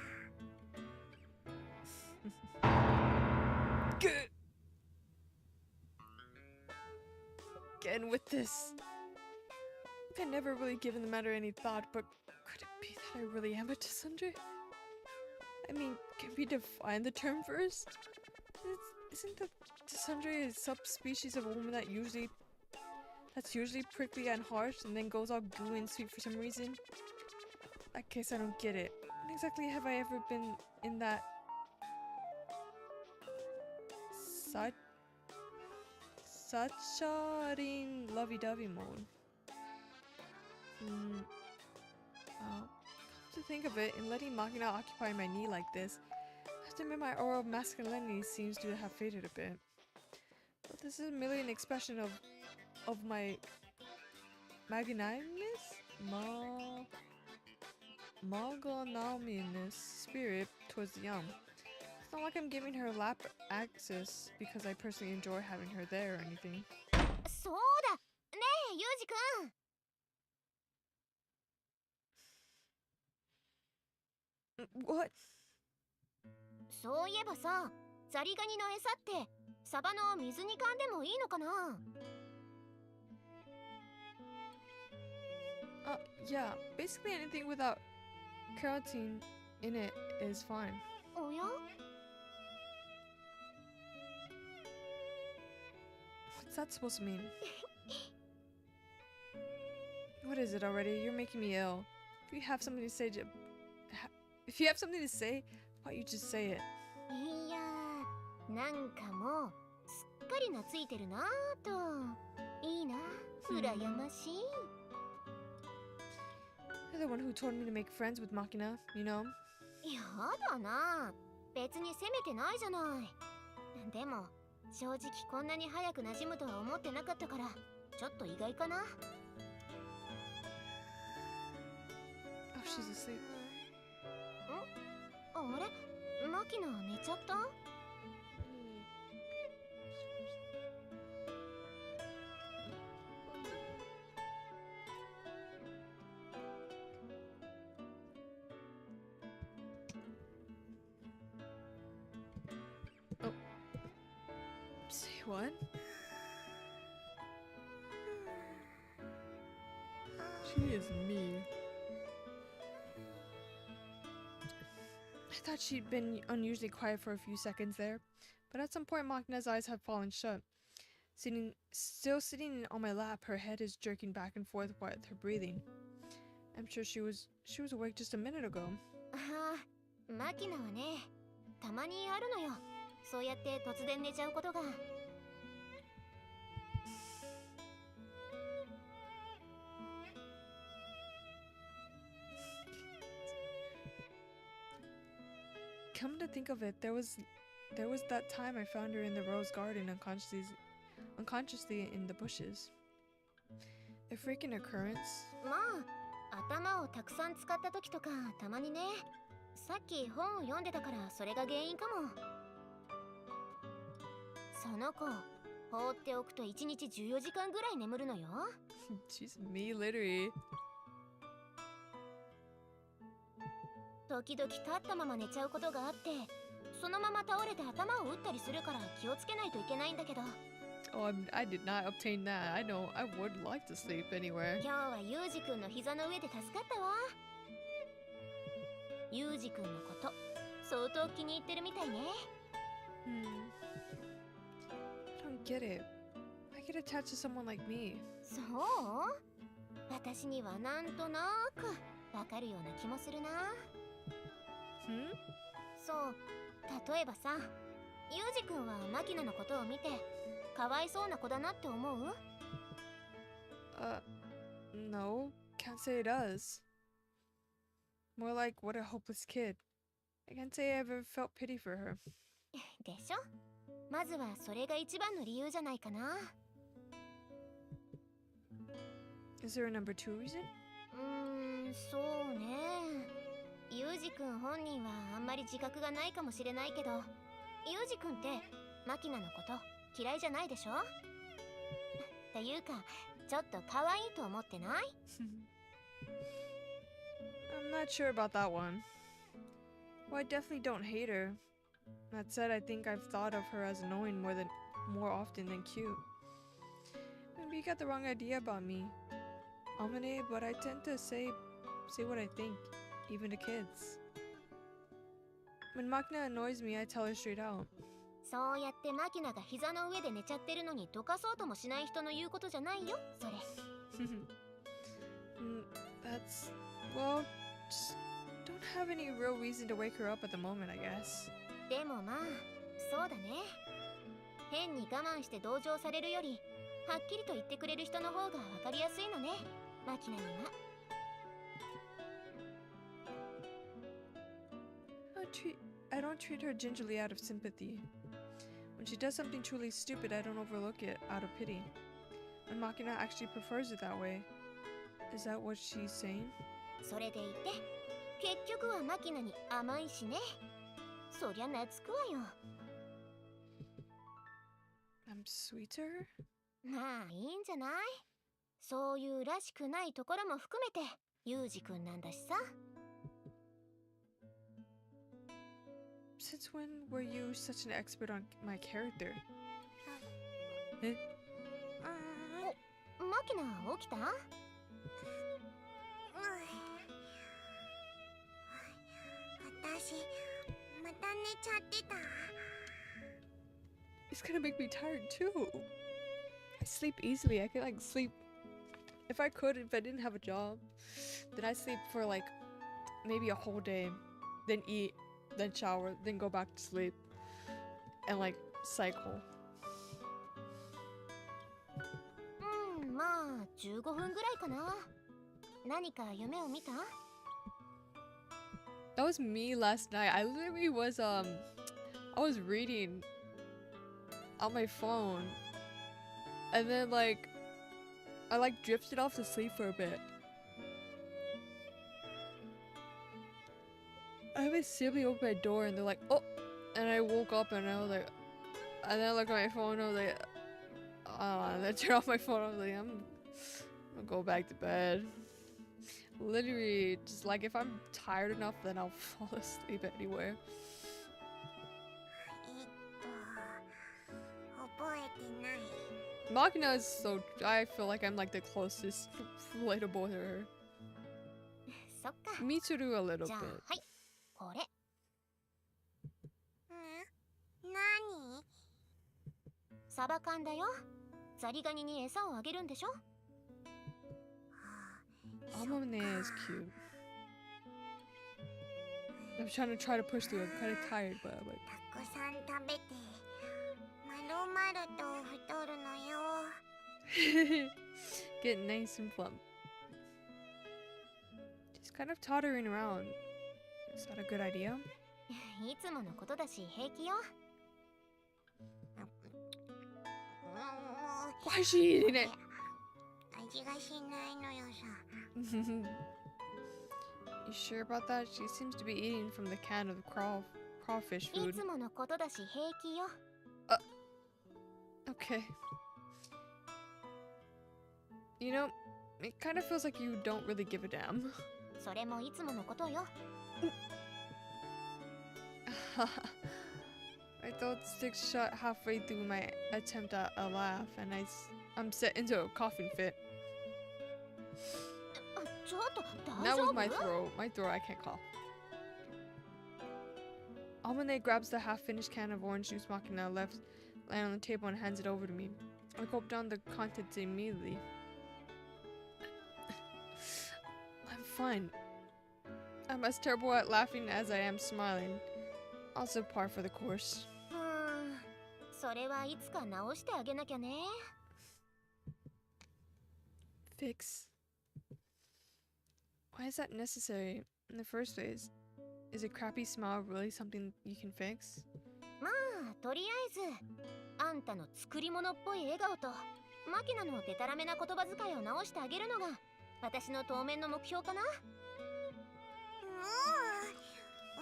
[SPEAKER 1] Good. Again with this. I've never really given the matter any thought, but could it be that I really am a Tsundere? I mean, can we define the term first? Isn't the Tsundere a subspecies of a woman that's usually prickly and harsh and then goes all gooey and sweet for some reason? I guess I don't get it. When exactly have I ever been in that Sacharin lovey-dovey mode? Come to think of it, in letting Machina occupy my knee like this, I have to admit my aura of masculinity seems to have faded a bit. But this is merely an expression of my magnanimous, magnanimous spirit towards the young. It's not like I'm giving her lap access because I personally enjoy having her there or anything.
[SPEAKER 6] そうだねえユージくん。
[SPEAKER 1] What?
[SPEAKER 6] そういえばさ、ザリガニの餌ってサバの水煮缶でもいいのかな？
[SPEAKER 1] Yeah, basically anything without carotene in it is fine.
[SPEAKER 6] おや？
[SPEAKER 1] What's that supposed to mean? What is it already? You're making me ill. If you have something to say, why don't you just say it?
[SPEAKER 6] いやー、なんかもうすっかり懐いてるなーと。いいな、羨ましい。
[SPEAKER 1] You're the one who told me to make friends with Machina, you know?
[SPEAKER 6] やだな、別に責めてないじゃない。でも正直こんなに早く馴染むとは思ってなかったからちょっと意外かな。
[SPEAKER 1] Oh, she's asleep.
[SPEAKER 6] あれ、マキナ寝ちゃった？
[SPEAKER 1] Oh. Say what? She is me. I thought she'd been unusually quiet for a few seconds there, but at some point Machina's eyes had fallen shut. Still sitting on my lap, her head is jerking back and forth with her breathing. I'm sure she was awake just a minute ago.
[SPEAKER 6] ああ、マキナはね、たまにあるのよ。そうやって突然寝ちゃうことが。
[SPEAKER 1] Come to think of it, there was that time I found her in the rose garden unconsciously in the bushes. A freaking occurrence.
[SPEAKER 6] まあ、頭をたくさん使った時とかたまにね。さっき本を読んでたからそれが原因かも。その子、放っておくと1日14時間ぐらい眠るのよ。
[SPEAKER 1] She's me, literally.
[SPEAKER 6] 時々立ったまま寝ちゃうことがあって、そのまま倒れて頭を打ったりするから気をつけないといけないんだけど。
[SPEAKER 1] Oh, I did not obtain that. I know I would like to sleep anywhere.
[SPEAKER 6] 今日はユージくんの膝の上で助かったわ。ユージくんのこと相当気に入ってるみたいね。
[SPEAKER 1] I don't get it. I get attached to someone like me.
[SPEAKER 6] そう？私にはなんとなくわかるような気もするな。そう、例えばさ、ユージくんはマキナのことを見てかわいそうな子だなって思う？
[SPEAKER 1] No, can't say it does. More like what a hopeless kid. I can't say I ever felt pity for her.
[SPEAKER 6] でしょ？まずはそれが一番の理由じゃないかな。
[SPEAKER 1] Is there a number two reason?
[SPEAKER 6] そうね。ユージくん本人はあんまり自覚がないかもしれないけど、ユージくんってマキナのこと嫌いじゃないでしょ？っていうか、ちょっと可愛いと思ってない？
[SPEAKER 1] I'm not sure about that one. Well, I definitely don't hate her. That said, I think I've thought of her as annoying more often than cute. Maybe you got the wrong idea about me. Omine, but I tend to say what I think, even to kids. When Makna annoys me, I tell her straight out.
[SPEAKER 6] そうやってマキナが膝の上で寝ちゃってるのにどかそうともしない人の言うことじゃないよ、それ。
[SPEAKER 1] That's... well, just don't have any real reason to wake her up at the moment, I guess.
[SPEAKER 6] でもまあ、そうだね。変に我慢して同情されるより、はっきりと言ってくれる人の方がわかりやすいのね、マキナには。
[SPEAKER 1] I don't treat her gingerly out of sympathy. When she does something truly stupid, I don't overlook it out of pity. And Makina actually prefers it that way. Is that what she's saying?
[SPEAKER 6] それでいて、結局はマキナに甘いしね。そりゃ懐くわよ。
[SPEAKER 1] I'm sweet to her?
[SPEAKER 6] まあいいんじゃない？そういうらしくないところも含めてユージくんなんだしさ。
[SPEAKER 1] Since when were you such an expert on my character? え？
[SPEAKER 6] マキナ起きた？
[SPEAKER 2] 私また寝ちゃってた。
[SPEAKER 1] It's gonna make me tired too. I sleep easily. I can like sleep. If I didn't have a job, then I sleep for like maybe a whole day, then eat, then shower, then go back to sleep, and like cycle.
[SPEAKER 6] まあ15分ぐらいかな。何か夢を見た？
[SPEAKER 1] That was me last night. I literally was I was reading on my phone, and then like I like drifted off to sleep for a bit. I have a sibling open my door and they're like, oh, and I woke up and I was like, and then I looked at my phone and I was like, and then I turned off my phone. I was like, I'm gonna go back to bed. Literally, just like if I'm tired enough, then I'll fall asleep anywhere.
[SPEAKER 2] 覚えてない。
[SPEAKER 1] Machina is so. I feel like I'm like the closest relatable to her.
[SPEAKER 6] そっか。
[SPEAKER 1] Me too, a little
[SPEAKER 6] じゃあ
[SPEAKER 1] bit.
[SPEAKER 6] はい、これ。
[SPEAKER 2] 何？
[SPEAKER 6] サバ缶だよ。ザリガニに餌をあげるんでしょ？
[SPEAKER 1] Amane is cute. I'm trying to push through. I'm kind of tired, but I'm like.
[SPEAKER 2] たくさん食べてまるまると太るのよ。
[SPEAKER 1] Get nice and plump. Just kind of tottering around. Is that a good idea?
[SPEAKER 6] いつものことだし平気よ。
[SPEAKER 1] Why is she eating it?
[SPEAKER 2] 味がしないのよさ。
[SPEAKER 1] You sure about that? She seems to be eating from the can of crawfish
[SPEAKER 6] い
[SPEAKER 1] food.
[SPEAKER 6] つものことだし平気よ。
[SPEAKER 1] Okay. You know, it kind of feels like you don't really give a damn.
[SPEAKER 6] それもいつものことよ。
[SPEAKER 1] I throat sticks shut halfway through my attempt at a laugh, and I'm set into a coughing fit.
[SPEAKER 2] ちょっと大
[SPEAKER 1] Not
[SPEAKER 2] 丈
[SPEAKER 1] with
[SPEAKER 2] 夫？
[SPEAKER 1] my throat. My throat, I can't cough. Amane grabs the half-finished can of orange juice Machina left lying on the table and hands it over to me. I gulp down the contents immediately. I'm fine. I'm as terrible at laughing as I am smiling. Also par for the course.
[SPEAKER 2] それはいつか直してあげなきゃね。
[SPEAKER 1] Fix? Why is that necessary in the first place? Is a crappy smile really something you can fix?
[SPEAKER 2] まあとりあえずあんたの作り物っぽい笑顔とマキナのデタラメな言葉遣いを直してあげるのが私の当面の目標かな。もう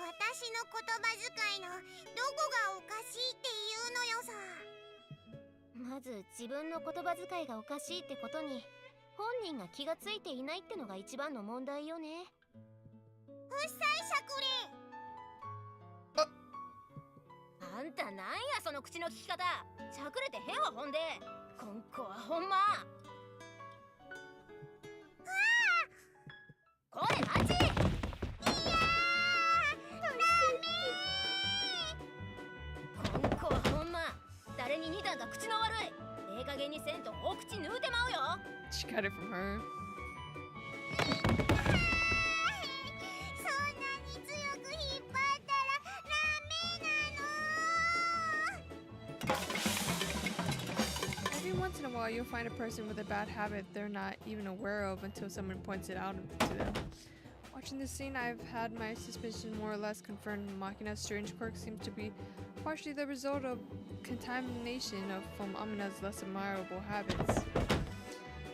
[SPEAKER 2] 私の言葉遣いのどこがおかしいっていうのよさ。まず自分の言葉遣いがおかしいってことに本人が気がついていないってのが一番の問題よね。うっさいしゃくり。あんたなんやその口の利き方。しゃくれてへんわほんで。こんこはほんま。これ待ち。いやダメ。こんこはほんま。誰に似たんか口の悪い。ええ加減にせんとお口縫うてまうよ。
[SPEAKER 1] She got it from her. Every once in a while, you'll find a person with a bad habit they're not even aware of until someone points it out to them. Watching this scene, I've had my suspicion more or less confirmed. Machina's strange quirk seems to be partially the result of contamination from Amina's less admirable habits.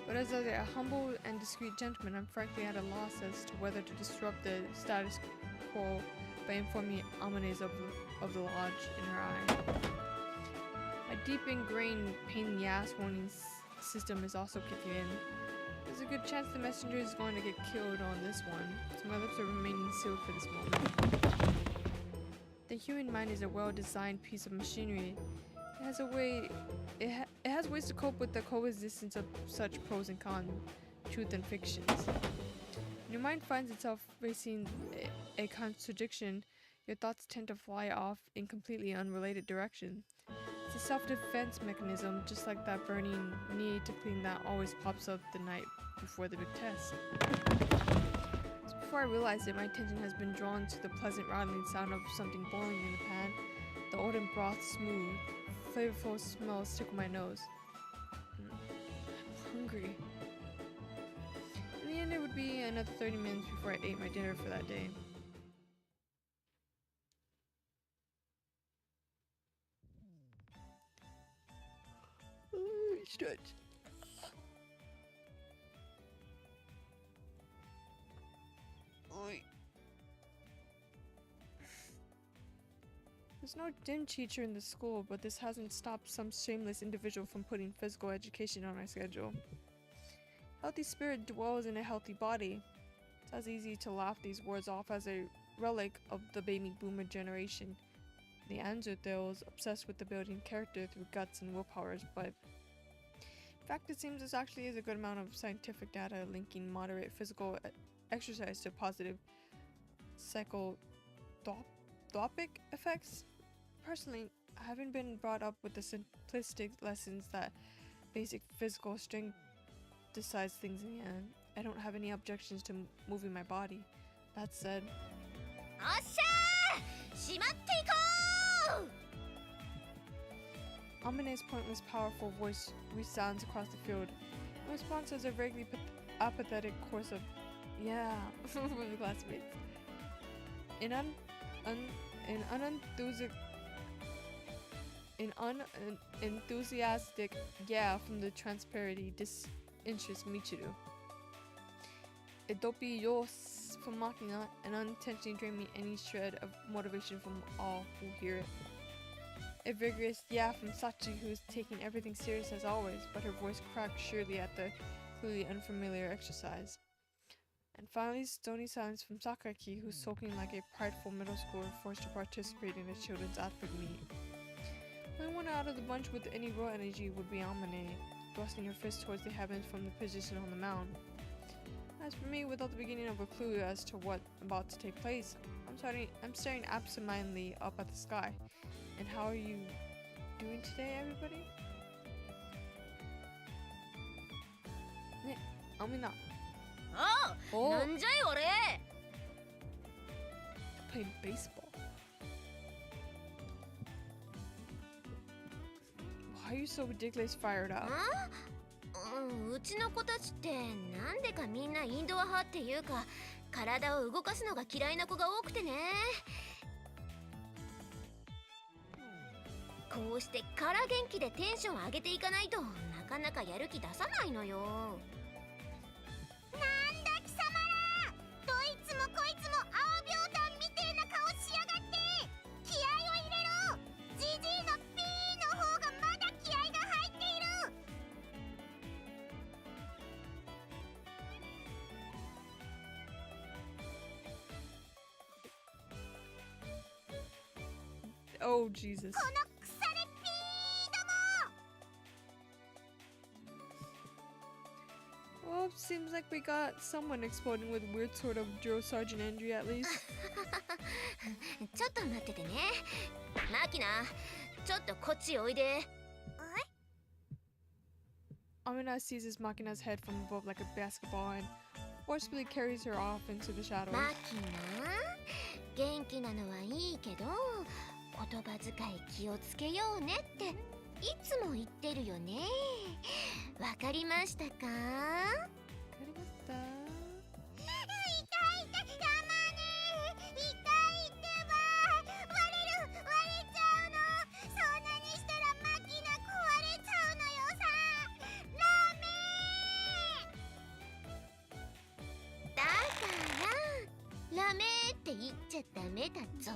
[SPEAKER 1] But as a humble and discreet gentleman, I'm frankly at a loss as to whether to disrupt the status quo by informing Amanes of the lodge in her eye. My deep ingrained pain in the ass warning system is also kicking in. There's a good chance the messenger is going to get killed on this one, so my lips are remaining sealed for this moment. The human mind is a well-designed piece of machinery. It has a way. It has ways to cope with the coexistence of such pros and cons, truth and fictions. When your mind finds itself facing a contradiction, your thoughts tend to fly off in completely unrelated directions. It's a self-defense mechanism, just like that burning need to clean that always pops up the night before the big test. So before I realize it, my attention has been drawn to the pleasant rattling sound of something boiling in the pan. The oaten broth smooth. Flavorful smells tickle my nose. I'm hungry. In the end, it would be another 30 minutes before I ate my dinner for that day. Stretch. There's no gym teacher in the school, but this hasn't stopped some shameless individual from putting physical education on my schedule. Healthy spirit dwells in a healthy body. It's as easy to laugh these words off as a relic of the baby boomer generation. The Neanderthals obsessed with the building character through guts and willpowers, but in fact it seems there actually is a good amount of scientific data linking moderate physical exercise to positive psychotropic effects. Personally, having been brought up with the simplistic lessons that basic physical strength decides things in the end, I don't have any objections to moving my body. That said, Amane's pointless, powerful voice resounds across the field. In response, there's a vaguely apathetic chorus of "yeah" from the classmates. Unenthusiastic "yeah" from the transparently disinterested Michiru. Idopi yos from Machina, and unintentionally drain me any shred of motivation from all who hear it. A vigorous "yeah" from Sachi, who is taking everything serious as always, but her voice cracked surely at the clearly unfamiliar exercise. And finally, stony silence from Sakaki, who's sulking like a prideful middle schooler forced to participate in a children's athletic meet. The only one out of the bunch with any raw energy would be Amane, thrusting her fist towards the heavens from the position on the mound. As for me, without the beginning of a clue as to what's about to take place, I'm staring absentmindedly up at the sky. And how are you doing today, everybody? Ne, Amina.
[SPEAKER 2] ああ、
[SPEAKER 1] Oh,
[SPEAKER 2] なんじゃい俺。
[SPEAKER 1] played baseball. Why are you so ridiculously fired up?
[SPEAKER 6] うちの子たちってなんでかみんなインドア派っていうか体を動かすのが嫌いな子が多くてね。こうしてから元気でテンション上げていかないとなかなかやる気出さないのよ。なんだ貴様ら、どいつもこいつも青秒炭みてえな顔しやがって。気合を入れろ。ジジイのピーの方がまだ気合が入っている。
[SPEAKER 1] Oh, Jesus.
[SPEAKER 6] この腐れピーども。
[SPEAKER 1] Well, seems like we got someone exploding with weird sort of drill sergeant energy at least.
[SPEAKER 6] ちょっと待っててね。マキナ、ちょっとこっちおいで。
[SPEAKER 1] Amina seizes Makina's head from above like a basketball and forcefully carries her off into the shadows.
[SPEAKER 6] マキナ、元気なのはいいけど、言葉遣い気をつけようねっていつも言ってるよね。わかりましたか？ ラメって言っちゃダメだぞ。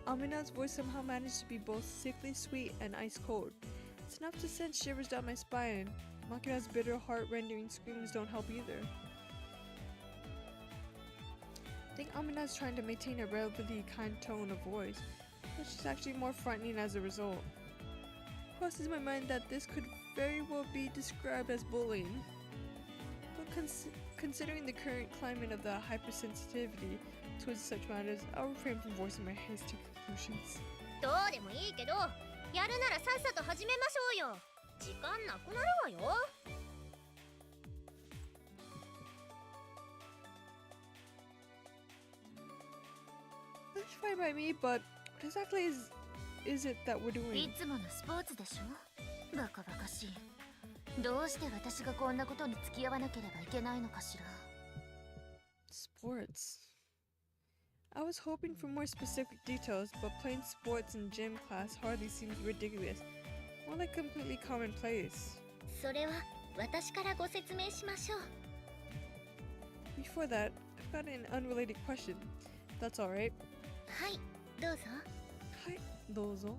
[SPEAKER 1] Amina's voice somehow managed to be both sickly sweet and ice cold. It's enough to send shivers down my spine. Makina's bitter, heart-rending screams don't help either. I think Amina's trying to maintain a relatively kind tone of voice, but she's actually more frightening as a result. It crosses my mind that this could very well be described as bullying. But considering the current climate of the hypersensitivity towards such matters, I'll refrain from voicing my hasty conclusions.
[SPEAKER 2] どうでもいいけど、やるならさっさと始めましょうよ。時間なくなるわよ。
[SPEAKER 1] That's fine by me, but what exactly is it that we're
[SPEAKER 6] い
[SPEAKER 1] doing?
[SPEAKER 6] つものスポーツでしょ。バカバカしい。どうして私がこんなことに付き合わなければいけないのかしら。
[SPEAKER 1] Sports. I was hoping for more specific details, but playing sports in gym class hardly seems ridiculous. More like completely commonplace.
[SPEAKER 2] それは私からご説明しましょう。
[SPEAKER 1] Before that, I've got an unrelated question. That's alright.
[SPEAKER 2] はい、どうぞ。
[SPEAKER 1] Hi, Dozo.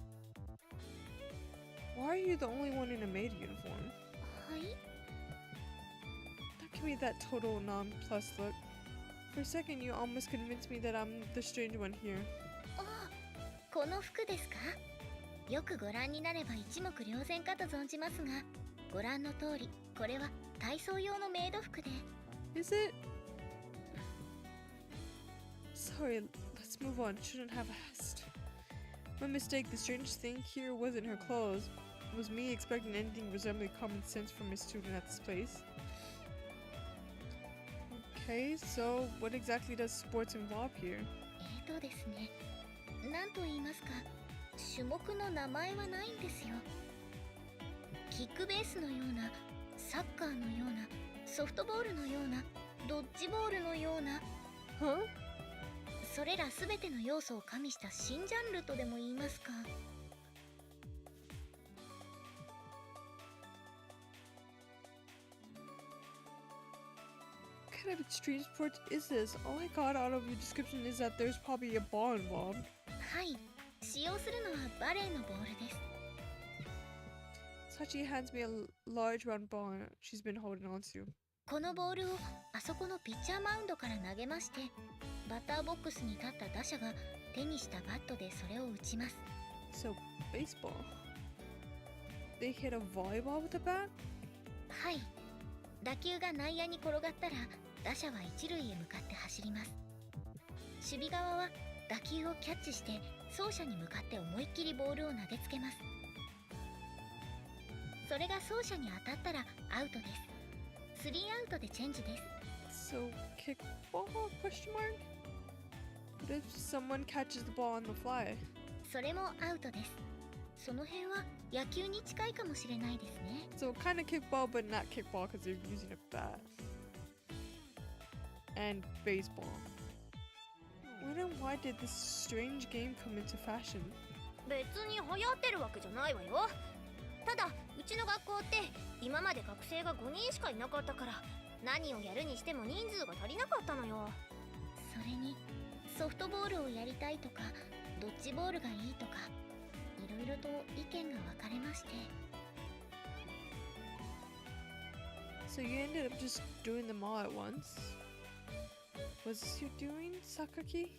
[SPEAKER 1] Why are you the only one in a maid uniform?
[SPEAKER 2] はい。
[SPEAKER 1] Don't give me that total nonplussed look. For a second, you almost convinced me that I'm the strange one here.
[SPEAKER 2] あ、この服ですか？よくご覧になれば一目瞭然かと存じますが、ご覧の通り、これは体操用のメイド服で。
[SPEAKER 1] Is it? Sorry, let's move on. Shouldn't have asked. My mistake. The strangest thing here wasn't her clothes. It was me expecting anything resembling common sense from a student at this place. Okay, so what exactly does sports involve here?
[SPEAKER 2] ですね。なんと言いますか、種目の名前はないんですよ。キックベースのような、サッカーのような、ソフトボールのような、ドッジボールのような。
[SPEAKER 1] Huh?
[SPEAKER 2] それらすべての要素を加味した新ジャンルとでも言いますか。
[SPEAKER 1] What kind of extreme sports is this? All I got out of your description is that there's probably a ball involved.
[SPEAKER 2] はい、使用するのはバレーのボールです。
[SPEAKER 1] Sachi hands me a large round ball she's been holding on to.
[SPEAKER 2] このボールをあそこのピッチャーマウンドから投げまして、バッターボックスに立った打者が手にしたバットでそれを打ちます。
[SPEAKER 1] So, baseball. They hit a volleyball with a bat?
[SPEAKER 2] はい。打球が内野に転がったら打者は一塁へ向かって走ります。守備側は打球をキャッチして走者に向かって思いっきりボールを投げつけます。それが走者に当たったらアウトです。スリーアウトでチェンジです。
[SPEAKER 1] So, kickball? Question mark? What if someone catches the ball on the fly?
[SPEAKER 2] それもアウトです。その辺は野球に近いかもしれないですね。
[SPEAKER 1] So, kind of kickball, but not kickball because they're using a bat. And baseball. When and why did this strange game come into fashion?
[SPEAKER 2] 別に流行ってるわけじゃないわよ。ただうちの学校って今まで学生が5人しかいなかったから、何をやるにしても人数が足りなかったのよ。それにソフトボールをやりたいとかドッジボールがいいとか、いろいろと意見が分かれまして。
[SPEAKER 1] So, you ended up just doing them all at once? Was this your doing, Sakaki?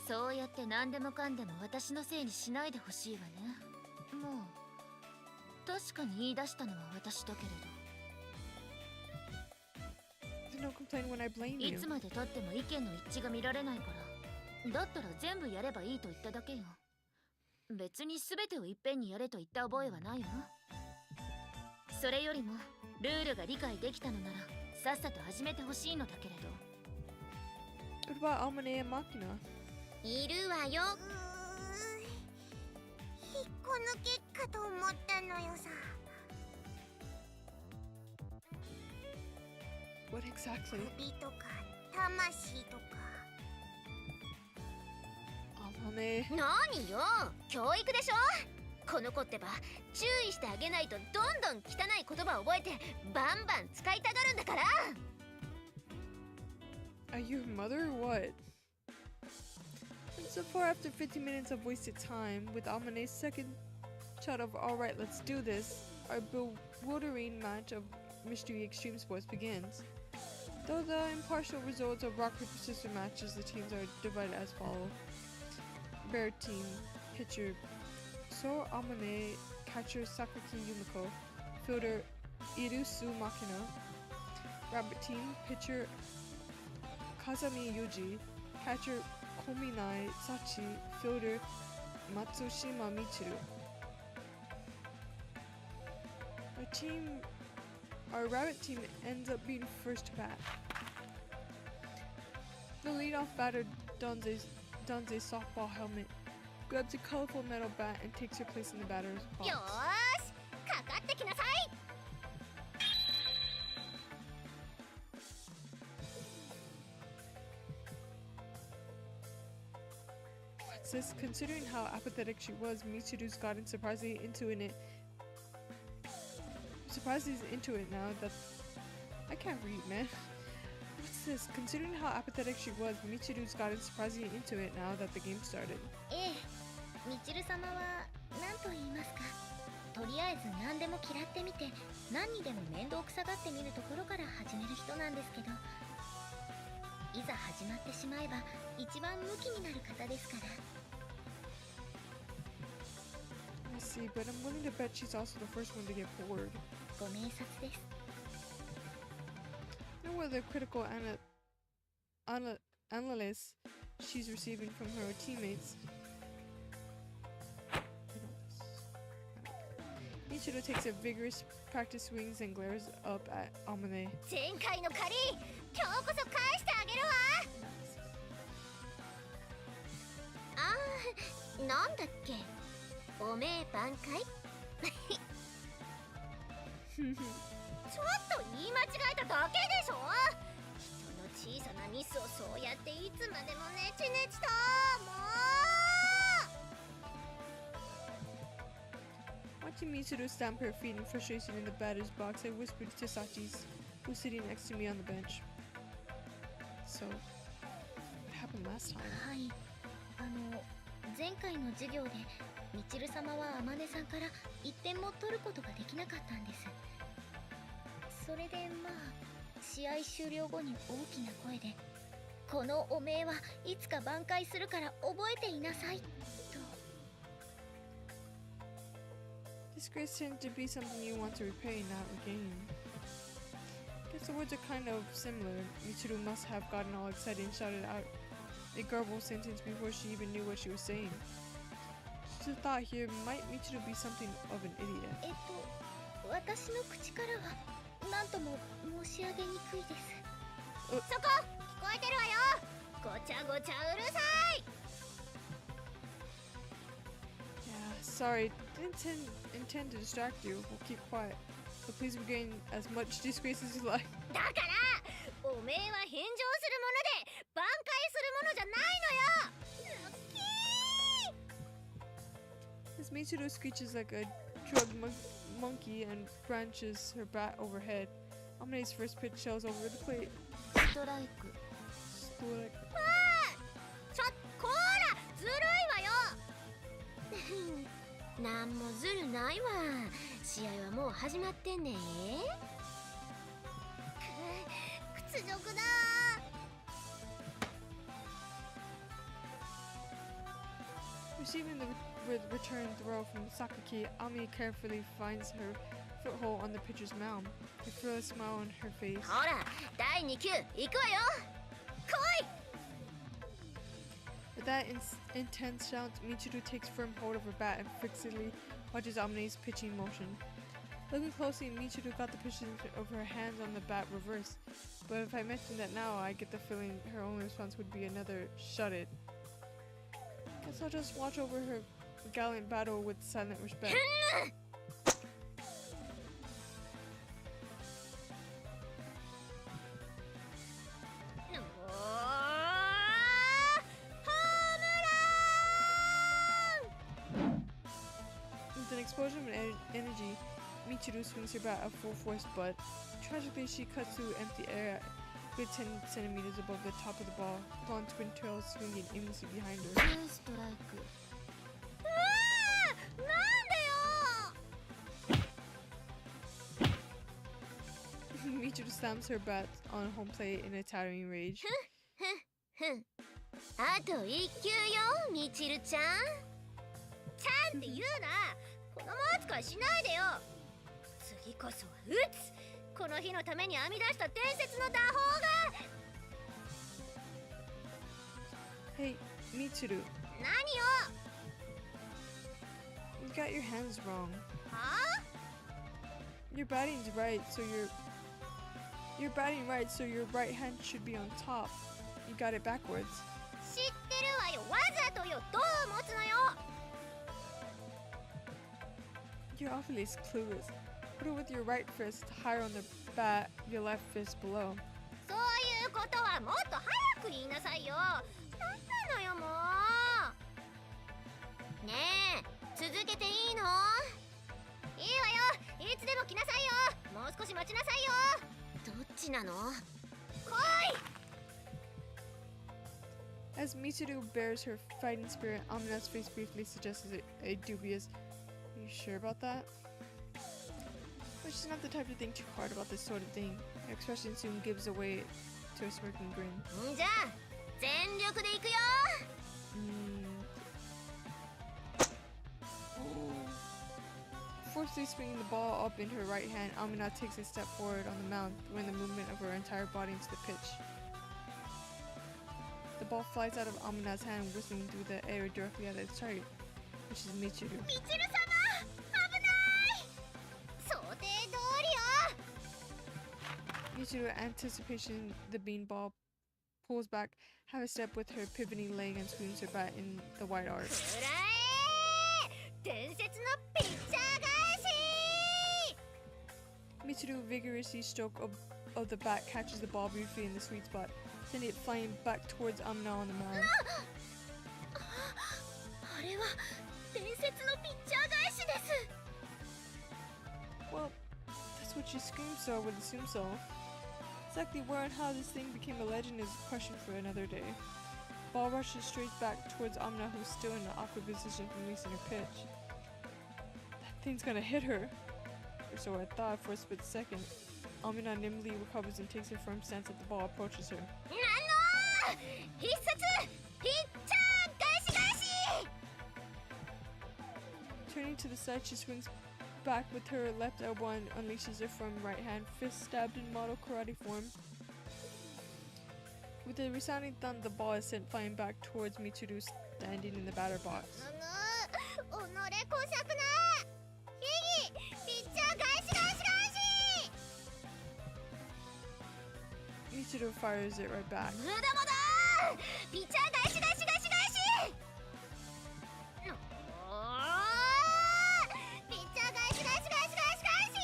[SPEAKER 2] そうやって何でもかんでも私のせいにしないでほしいわね。もう確かに言い出したのは私だけれ
[SPEAKER 1] There's no complaint when I blame
[SPEAKER 2] ど、い
[SPEAKER 1] you.
[SPEAKER 2] つまでたっても意見の一致が見られないから、だったら全部やればいいと言っただけよ。別に全てをいっぺんにやれと言った覚えはないわ。それよりもルールが理解できたのならさっさと始めてほしいのだけれど。
[SPEAKER 1] What about Amane and Makina?
[SPEAKER 2] いるわよ。
[SPEAKER 6] 引っこ抜けかと思ったのよさ。
[SPEAKER 1] What exactly?
[SPEAKER 6] 首とか魂とか。
[SPEAKER 1] Amane.
[SPEAKER 2] 何よ、教育でしょ。この子ってば注意してあげないとどんどん汚い言葉を覚えてバンバン使いたがるんだから。
[SPEAKER 1] Are you her mother or what? And so far, after 50 minutes of wasted time, with Amane's second shot of "Alright, let's do this," our bewildering match of Mystery Extreme Sports begins. Though the impartial results of rock paper scissors matches, the teams are divided as follows: Bear team, pitcher So Amane, catcher Sakaki Yumiko, fielder Irusu Makina, rabbit team, pitcher Kazami Yuji, catcher Kominai Sachi, fielder Matsushima Michiru. Our rabbit team ends up being first to bat. The leadoff batter dons a softball helmet, grabs a colorful metal bat, and takes her place in the batter's box.
[SPEAKER 2] よーし、かかってきなさい。
[SPEAKER 1] What's this? Considering how apathetic she was, Michiru's gotten surprisingly into it now that I can't read, man. What's this? Considering how apathetic she was, Michiru's gotten surprisingly into it now that the game started.
[SPEAKER 2] ええ、みちる様は何と言いますか。とりあえず何でも嫌ってみて、何にでも面倒くさがってみるところから始める人なんですけど、いざ始まってしまえば一番ムキになる方ですから。
[SPEAKER 1] I see, but I'm willing to bet she's also the first one to get bored.
[SPEAKER 2] ご明察です。
[SPEAKER 1] No other critical analysis she's receiving from her teammates. Michiru takes a vigorous practice swings and glares up at Amane.
[SPEAKER 2] 前回の借り、今日こそ返してあげるわ。あー、なんだっけ。おめえ挽回。ちょっと言い間違えただけでしょ。人の小さなミスをそうやっていつまでもネチネチと。もう。
[SPEAKER 1] Watching Michiru stamp her feet in frustration in the batter's box, I whispered to Sachi, who's sitting next to me on the bench. So, what happened last time?
[SPEAKER 2] はい、前回の授業でみちる様はあまねさんから1点も取ることができなかったんです。それでまあ試合終了後に大きな声で「この汚名はいつか挽回するから覚えていなさい」と。
[SPEAKER 1] Disgrace tends to be something you want to repay, not regain. Guess the words are kind of similar. Michiru must have gotten all excited and shouted out a garbled sentence before she even knew what she was saying. Just a thought here, might Michiru be something of an idiot?
[SPEAKER 2] 私の口からは何とも申し上げにくいです。そこ聞こえてるわよ。ごちゃごちゃうるさい。
[SPEAKER 1] Yeah, sorry, didn't intend to distract you. We'll keep quiet. But please regain as much disgrace as you like.
[SPEAKER 2] だからおめえは返上するもので挽回するものじゃないのよ。
[SPEAKER 1] As Michiru screeches like a drugged monkey and branches her bat overhead, Amane's first pitch shells over the plate.
[SPEAKER 2] ストライク。
[SPEAKER 1] Like,
[SPEAKER 2] こーらずるいわよ。なんもずるないわ。試合はもう始まってんねん。屈辱だ。
[SPEAKER 1] Receiving the return throw from Sakaki, Ami carefully finds her foothold on the pitcher's mound. A fearless smile on her face.
[SPEAKER 2] ほら、第2球行くわよ。来い。
[SPEAKER 1] With that intense shout, Michiru takes firm hold of her bat and fixedly watches Amine's pitching motion. Looking closely, Michiru got the position of her hands on the bat reversed. But if I mention that now, I get the feeling her only response would be another "shut it." Guess I'll just watch over her gallant battle with silent respect. With an explosion of energy, Michiru swings her bat at full force, but tragically she cuts through empty air a good 10 centimeters above the top of the ball, blonde twin tails swinging aimlessly behind her.
[SPEAKER 2] ストライク。
[SPEAKER 1] Michiru slams her bat on home plate in a towering rage.
[SPEAKER 2] あと1球よ、みちるちゃん。ちゃんって言うな。子供扱いしないでよ。次こそは打つ。この日のために編み出した伝説の打法が。
[SPEAKER 1] Hey, Michiru,
[SPEAKER 2] 何よ。
[SPEAKER 1] you got your hands wrong.
[SPEAKER 2] はあ？
[SPEAKER 1] Your batting's right, so you're batting right, so your right hand should be on top. You got it backwards.
[SPEAKER 2] 知ってるわよ。わざとよ。どう持つのよ。
[SPEAKER 1] You're obviously clueless. Put it with your right fist higher on the bat, your left fist below.
[SPEAKER 2] そういうことはもっと早く言いなさいよ。なんなのよもう。ねえ、続けていいの？いいわよ。いつでも来なさいよ。もう少し待ちなさいよ。どっちなの？来い！
[SPEAKER 1] As Michiru bears her fighting spirit, Amina's face briefly suggests a dubious, "Are you sure about that?" But she's not the type to think too hard about this sort of thing. Her expression soon gives away to a smirking grin.
[SPEAKER 2] じゃあ、全力で行くよ。
[SPEAKER 1] Forcefully swinging the ball up in her right hand, Amina takes a step forward on the mound, throwing the movement of her entire body into the pitch. The ball flies out of Amina's hand, whistling through the air directly at its target, which is Michiru.
[SPEAKER 2] みちる様、危ない！想定通りよ。
[SPEAKER 1] Michiru, anticipation the beanball, pulls back, half a step with her pivoting leg and swings her bat in the wide arc.
[SPEAKER 2] くらえ！伝説のピッチャー返し！
[SPEAKER 1] Michiru vigorously stroke of the bat catches the ball briefly in the sweet spot, sending it flying back towards Amina on the mound.
[SPEAKER 2] あれは伝説のピッチャー返しです。
[SPEAKER 1] Well, that's what you scream so, would assume so. Exactly where and how this thing became a legend is a question for another day. Ball rushes straight back towards Amina, who's still in an awkward position from releasing her pitch. That thing's gonna hit her. Or so I thought for a split second. Amina nimbly recovers and takes a firm stance as the ball approaches her.
[SPEAKER 2] 必殺ピッチャー返し返し
[SPEAKER 1] Turning to the side, she swings back with her left elbow and unleashes her firm right hand, fist stabbed in model karate form. With a resounding thud, the ball is sent flying back towards Mitsuru standing in the batter box.
[SPEAKER 2] 己こしゃくなヒギピッチャー返し返し返し
[SPEAKER 1] Mitsuru fires it right back.
[SPEAKER 2] 無駄無駄ピッチャー返し返し返し返しピッチャー返し返し返し返し返し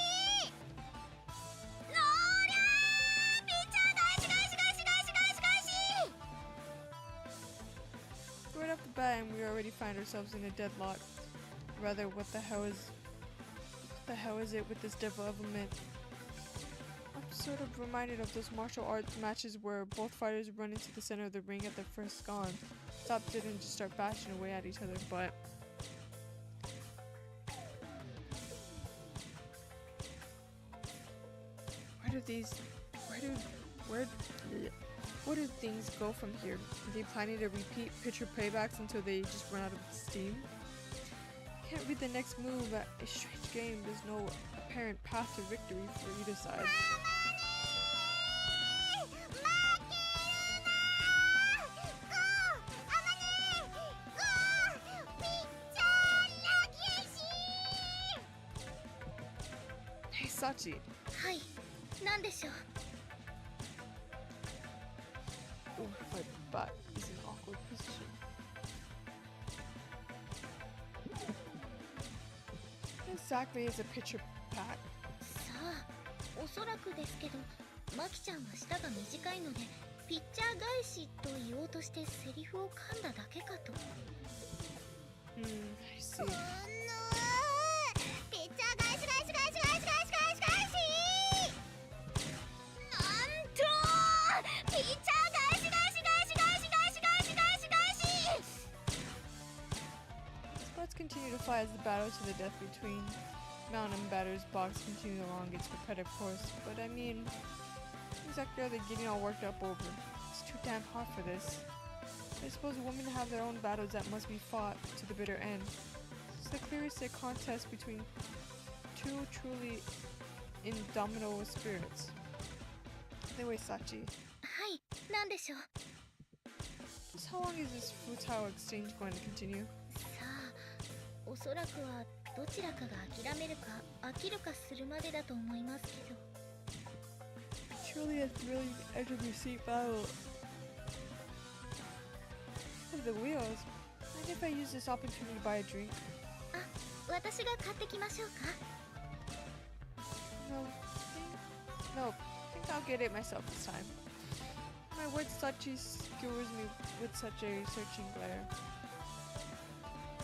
[SPEAKER 2] のーりゃーピッチャー返し返し返し返し返し返し
[SPEAKER 1] Right off the bat, and we already find ourselves in a deadlock. Rather, what the hell is it with this development? I'm sort of reminded of those martial arts matches where both fighters run into the center of the ring at the first gong, stop dead and just start bashing away at each other, but where do things go from here? Are they planning to repeat pitcher paybacks until they just run out of steam? Can't read the next move at a strange game. There's no apparent path to victory for either side. Hey Sachi.
[SPEAKER 2] はい何でしょう
[SPEAKER 1] Oh, my butt is in an awkward position. Exactly as a pitcher pat.
[SPEAKER 2] さあおそらくですけどマキちゃんは舌が短いのでピッチャー返しと言おうとしてセリフを噛んだだけかと
[SPEAKER 1] I see.
[SPEAKER 2] ピッチャー返し返し返し返し返し返し返しなんとピッチャー返し返し返し返し返し返し返し返し
[SPEAKER 1] Squads continue to fight as the battle to the death between Mountain and Batter's box continues along its repetitive course. But I mean, what exactly are they getting all worked up over? It's too damn hot for this. I suppose women have their own battles that must be fought to the bitter end. It's the clearest a contest between two truly indomitable spirits. Anyway, Sachi,
[SPEAKER 2] はいなんでしょう
[SPEAKER 1] just how long is this futile exchange going to continue?
[SPEAKER 2] さあおそらくはどちらかが諦めるか飽きるかするまでだと思いますけど
[SPEAKER 1] Truly has really entered the seat battle. Of the wheels. Mind if I use this opportunity to buy a drink?
[SPEAKER 2] あ私が買ってきましょうか
[SPEAKER 1] No, think I'll get it myself this time. My word, Sachi skewers me with such a searching glare.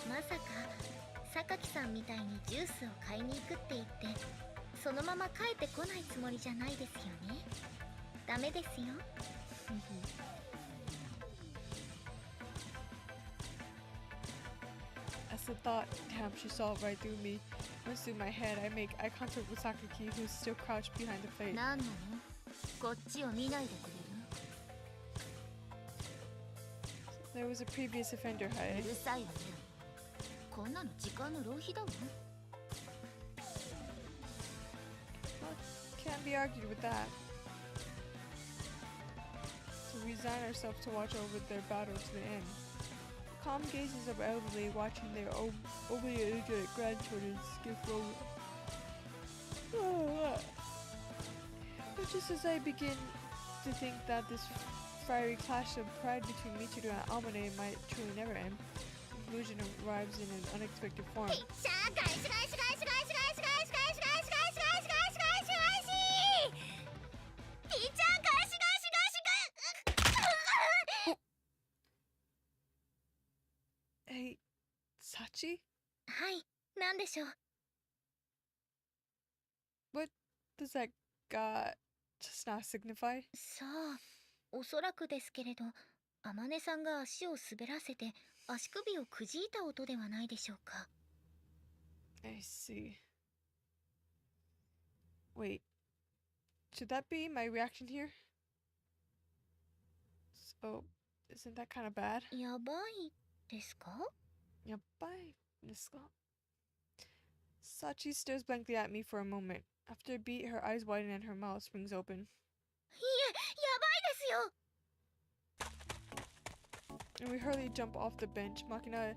[SPEAKER 2] まさか榊さんみたいにジュースを買いに行くって言ってそのまま帰ってこないつもりじゃないですよねダメですよ
[SPEAKER 1] As the thought, damn, she saw right through me, runs through my head, I make eye contact with Sakaki, who's still crouched behind the plate.
[SPEAKER 2] 何なのこっちを見ないでくれ
[SPEAKER 1] There was a previous offender,
[SPEAKER 2] る
[SPEAKER 1] Hae.
[SPEAKER 2] うるさいわねこんなの時間の浪費だわ
[SPEAKER 1] Can't be argued with that. So we resign ourselves to watch over their battle to the end. The calm gazes of elderly watching their overly energetic grandchildren skip over. But just as I begin to think that this fiery clash of pride between Michiru and Amane might truly never end, conclusion arrives in an unexpected form.
[SPEAKER 2] ピッチャー返し返し返し返し返し返し返し返し返し返し返し返し返しピッチャー返し返し返し返し
[SPEAKER 1] Hey, Sachi?
[SPEAKER 2] はい何でしょう
[SPEAKER 1] What does that just now signify?
[SPEAKER 2] さあおそらくですけれどあまねさんが足を滑らせて足首をくじいた音ではないでしょうか
[SPEAKER 1] I see. Wait. Should that be my reaction here? So, isn't that kind of bad?
[SPEAKER 2] やばいですか?
[SPEAKER 1] Yabai desu ka? Sachi stares blankly at me for a moment. After a beat, her eyes widen and her mouth springs open.
[SPEAKER 2] いえ、やばいですよ!
[SPEAKER 1] And we hurriedly jump off the bench. Makina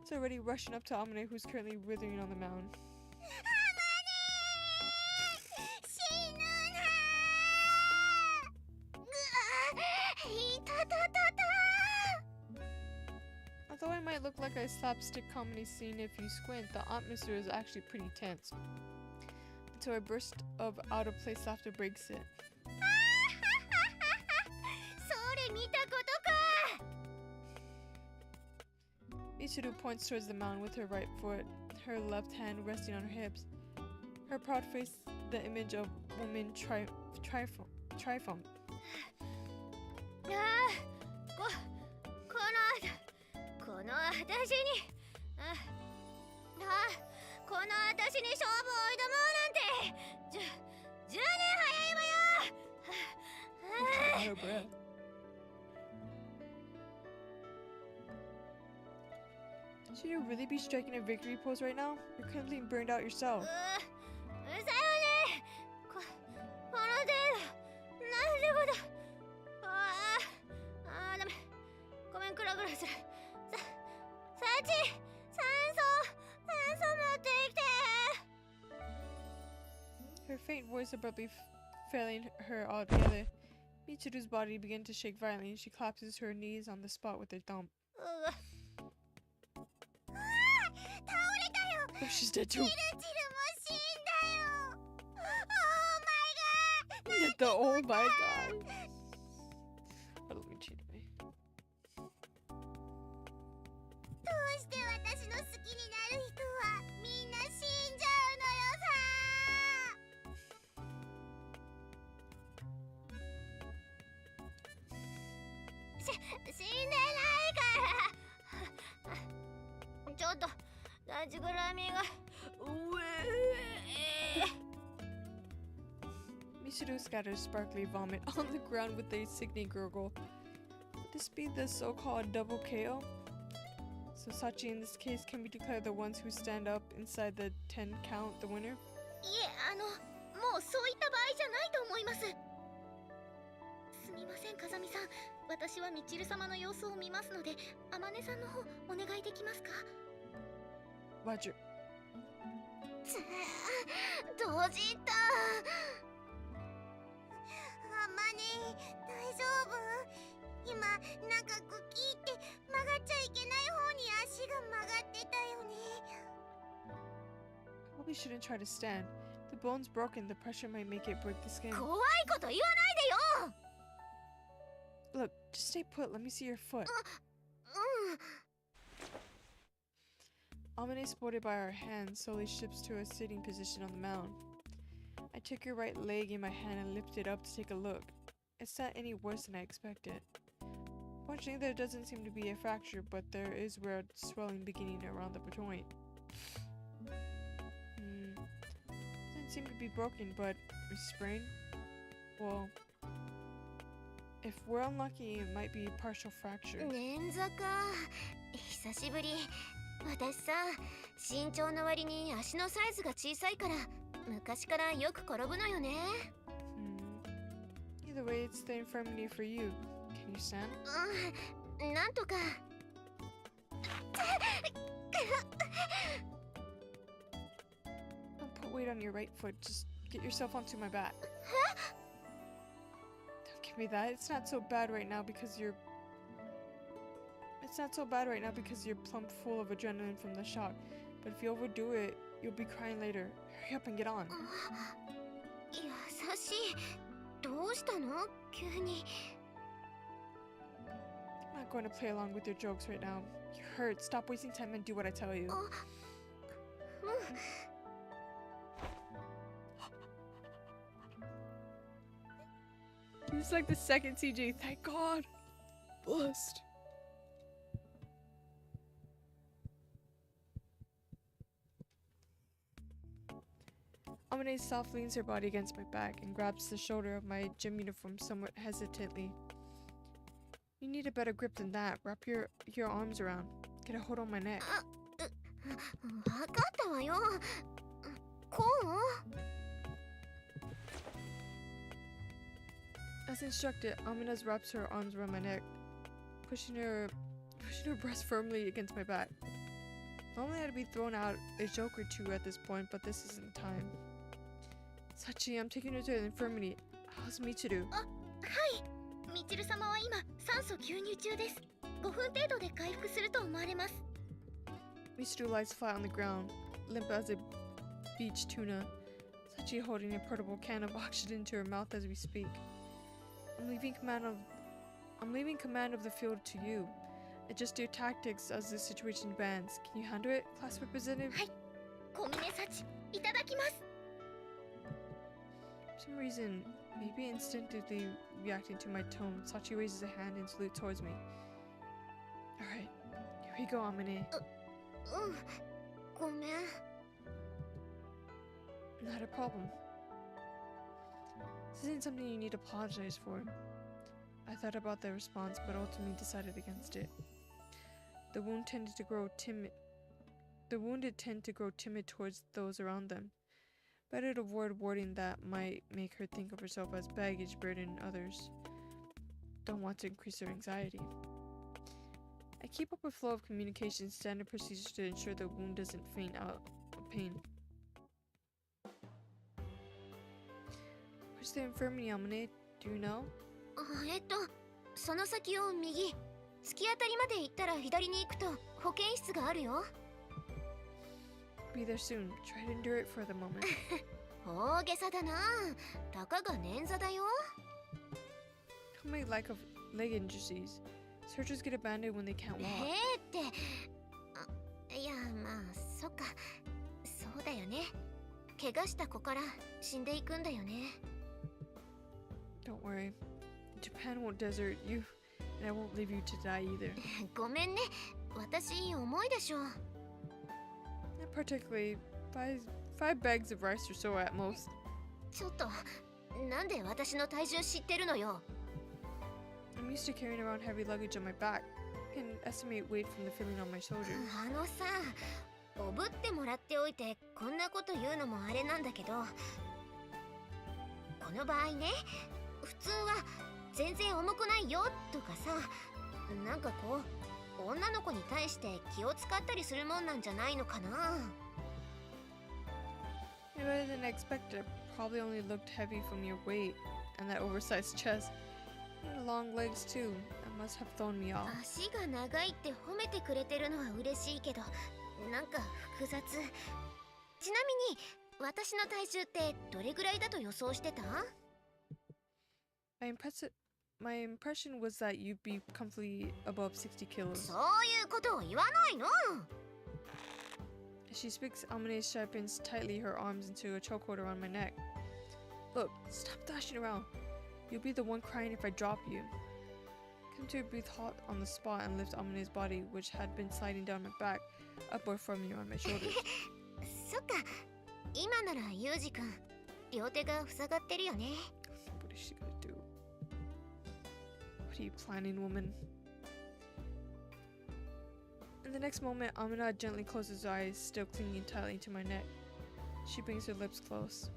[SPEAKER 1] is already rushing up to Amane, who's currently withering on the mound.
[SPEAKER 2] 死ぬなー！ぐあ、いたたたた。
[SPEAKER 1] Although it might look like a slapstick comedy scene if you squint, the atmosphere is actually pretty tense. Until a burst of out-of-place laughter breaks it.
[SPEAKER 2] それ見たことか。
[SPEAKER 1] Michiru points towards the mound with her right foot, her left hand resting on her hips. Her proud face, the image of woman triumph.
[SPEAKER 2] ああ、この私に、この私に勝負を挑もうなんて、10年早いわよ。
[SPEAKER 1] Out of breath. Should you really be striking a victory pose right now? You're completely burned out yourself.
[SPEAKER 2] うさよね。この程度、なんてこと。ダメ。ごめん、クラクラする。サチ、酸素持ってきて。
[SPEAKER 1] Her faint voice abruptly failing her altogether. Michiru's body began to shake violently and she collapses her knees on the spot with her thumb.
[SPEAKER 2] 倒れたよ。
[SPEAKER 1] Oh, she's dead too.
[SPEAKER 2] チルも死んだよ。Oh my god.
[SPEAKER 1] The oh my god. Oh, let me cheat me.
[SPEAKER 2] どうして私の好きになる人はみんな死んじゃうのよさ。死んでないから。ちょっと立ちくらみが。
[SPEAKER 1] Michiru scatters sparkly vomit on the ground with a sickening gurgle. Would this be the so-called double KO? So Sachi in this case can be declared the ones who stand up inside the 10 count the winner?
[SPEAKER 2] いえ、もうそういった場合じゃないと思います。すみません、風見さん。私はみちる様の様子を見ますので、あまねさんの方お願いできますか？
[SPEAKER 1] Roger.
[SPEAKER 2] 閉じた。あまね、大丈夫？今なんかグキって曲がっちゃいけない方に足が曲がってたよね。
[SPEAKER 1] Probably shouldn't try to stand. The bone's broken, the pressure might make it break the skin.
[SPEAKER 2] 怖いこと言わないでよ。
[SPEAKER 1] Look, just stay put, let me see your foot.
[SPEAKER 2] うん。
[SPEAKER 1] Amane, supported by our hands, slowly shifts to a sitting position on the mound. I took your right leg in my hand and lifted it up to take a look. It's not any worse than I expected. Fortunately, there doesn't seem to be a fracture, but there is weird swelling beginning around the joint. Doesn't seem to be broken, but a sprain? Well, if we're unlucky, it might be partial fracture.
[SPEAKER 2] 捻挫か。久しぶり。私さ、身長の割に足のサイズが小さいから、昔からよく転ぶのよね。
[SPEAKER 1] Either way, it's the infirmity for you. Can you stand?
[SPEAKER 2] なんとか。
[SPEAKER 1] Don't put weight on your right foot. Just get yourself onto my back. Don't give me that. It's not so bad right now because you're plump full of adrenaline from the shock. But if you overdo it, you'll be crying later. Hurry up and get on.
[SPEAKER 2] 優しい。どうしたの？急に。
[SPEAKER 1] I'm not going to play along with your jokes right now. You hurt. Stop wasting time and do what I tell you. It's like the second CG. Thank God. Blessed. Amine soft leans her body against my back and grabs the shoulder of my gym uniform somewhat hesitantly. You need a better grip than that. Wrap your arms around. Get a hold on my neck.
[SPEAKER 6] わかったわよ。こう？
[SPEAKER 1] As instructed, Aminaz wraps her arms around my neck, pushing her breast firmly against my back. Normally I'd be thrown out a joke or two at this point, but this isn't time. Sachi, I'm taking her to the infirmary. How's Michiru?
[SPEAKER 2] はい。みちる様は今酸素吸入中です。5分程度で回復すると思われます。
[SPEAKER 1] Michiru lies flat on the ground, limp as a beach tuna. Sachi holding a portable can of oxygen to her mouth as we speak. I'm leaving command of the field to you. Adjust your tactics as the situation demands. Can you handle it, class representative?
[SPEAKER 2] はい。小峰幸いただきます。
[SPEAKER 1] For some reason, maybe instinctively reacting to my tone, Sachi raises a hand in salute towards me. Alright, here we go, Amine.
[SPEAKER 6] うん。ごめん。
[SPEAKER 1] Not a problem. This isn't something you need to apologize for. I thought about the response, but ultimately decided against it. The wounded tend to grow timid towards those around them. Better to avoid wording that might make her think of herself as baggage burden others. Don't want to increase her anxiety. I keep up a flow of communication, standard procedures to ensure the wound doesn't faint out of pain. Where's the infirmary, Amine? Do you know?
[SPEAKER 6] その先を右。突き当たりまで行ったら左に行くと保健室があるよ。
[SPEAKER 1] Be there soon. Try to endure it for the moment.
[SPEAKER 6] 大げさだな。たかが捻挫だよ。
[SPEAKER 1] Don't make like of leg injuries. Surgeons get abandoned when they can't walk.
[SPEAKER 6] っていやまあそっかそうだよね。怪我した子から死んでいくんだよね。
[SPEAKER 1] Don't worry. Japan won't desert you, and I won't leave you to die either.
[SPEAKER 6] ごめんね。私重いでしょ。
[SPEAKER 1] Not particularly. Five bags of rice or so at most.
[SPEAKER 6] ちょっとなんで私の体重知ってるのよ。
[SPEAKER 1] I'm used to carrying around heavy luggage on my back. I can estimate weight from the feeling on my shoulders.
[SPEAKER 6] あのさ、おぶってもらっておいてこんなこと言うのもあれなんだけど、この場合ね、普通は全然重くないよとかさ、なんかこう女の子に対して気を使ったりするもんなんじゃないのかな。
[SPEAKER 1] You're better than I expected. Probably only looked heavy from your weight and that oversized chest. And long legs too. That must have thrown me off.
[SPEAKER 6] 足が長いって褒めてくれてるのは嬉しいけど、なんか複雑。ちなみに私の体重ってどれぐらいだと予想してた？
[SPEAKER 1] My impression was that you'd be comfortably above 60 kilos.
[SPEAKER 6] そういうことを言わないの。
[SPEAKER 1] As she speaks, Amine sharpens tightly her arms into a chokehold around my neck. Look, stop dashing around. You'll be the one crying if I drop you. Come to a brief halt on the spot and lift Amine's body, which had been sliding down my back, upward from me on my shoulders.
[SPEAKER 6] そっか、今ならユウジ君、両手が塞がってるよね。
[SPEAKER 1] What is she gonna do? What are you planning, woman? In the next moment, Amina gently closes her eyes, still clinging tightly to my neck. She brings her lips close.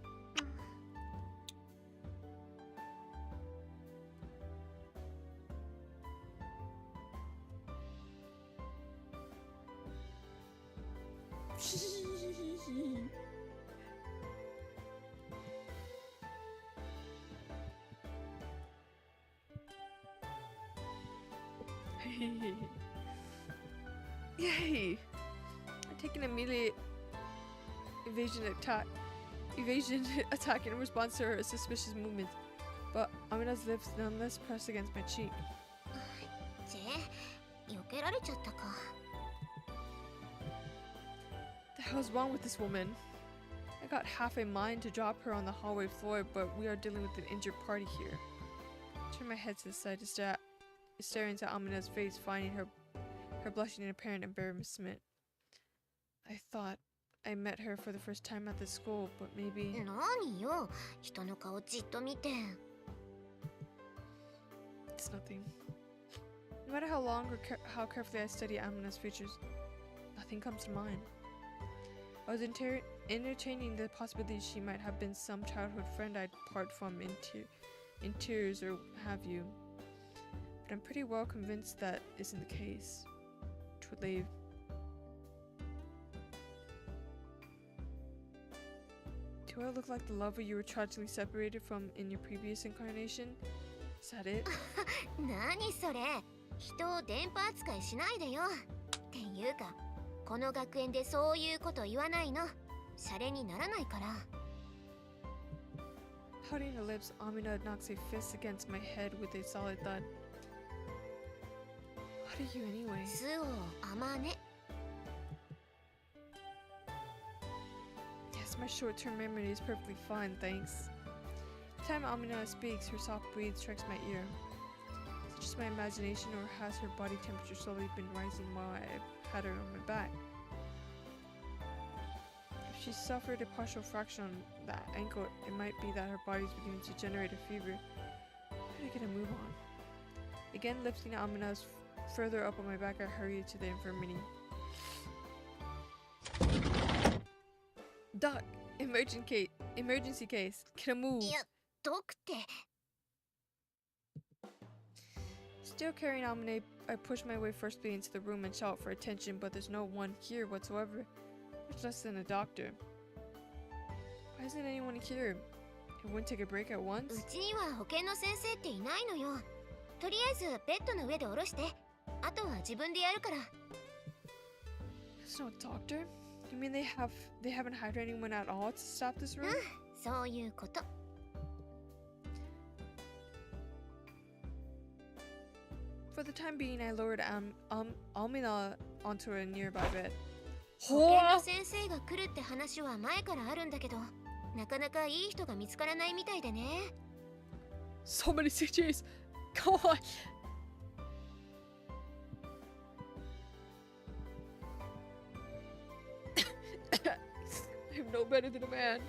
[SPEAKER 1] Yay! I take an immediate evasion attack in response to her suspicious movements, but Amina's lips nonetheless press against my cheek.
[SPEAKER 6] 避けられちゃったか。
[SPEAKER 1] The hell's wrong with this woman? I got half a mind to drop her on the hallway floor, but we are dealing with an injured party here. I turn my head to the side to stare into Amina's face, finding her blushing in apparent embarrassment. I thought I met her for the first time at the school, but maybe...
[SPEAKER 6] 何よ、人の顔じっと見て。
[SPEAKER 1] It's nothing. No matter how long or how carefully I study Amina's features, nothing comes to mind. I was entertaining the possibility she might have been some childhood friend I'd part from in tears or have you. But I'm pretty well convinced that isn't the case. Truly. Do I look like the lover you were tragically separated from in your previous incarnation? Is that it?
[SPEAKER 6] 何それ、人を電波扱いしないでよ。っていうか、この学園でそういうこと言わないの。シャレにならないから。
[SPEAKER 1] Pouting her lips, Amina knocks a fist against my head with a solid thud. What are you anyway?
[SPEAKER 6] 素をあまね。
[SPEAKER 1] Yes, my short-term memory is perfectly fine, thanks. Every time Amina speaks, her soft breathe strikes my ear. Is it just my imagination, or has her body temperature slowly been rising while I've had her on my back? If she suffered a partial fracture on that ankle, it might be that her body's beginning to generate a fever. I better get a move on. Again, lifting Amina further up on my back, I hurry to the infirmary. Doc! Emergency case. Get a move.
[SPEAKER 6] いや、どくて。
[SPEAKER 1] Still carrying Amina, I push my way forcefully into the room and shout for attention, but there's no one here whatsoever, much less than a doctor. Why isn't anyone here? It wouldn't take a break at
[SPEAKER 6] う
[SPEAKER 1] once?
[SPEAKER 6] ちには保健の先生っていないのよ。とりあえずベッドの上で下ろして。あとは自分でやるから。
[SPEAKER 1] There's no doctor? You mean they haven't hired anyone at all to stop this room?
[SPEAKER 6] そういうこと。
[SPEAKER 1] For the time being, I lowered Amina onto a nearby bed.
[SPEAKER 6] 保健の先生が来るって話は前からあるんだけど、なかなかいい人が見つからないみたいでね。
[SPEAKER 1] So many CJs! Come on! I'm no better than a man.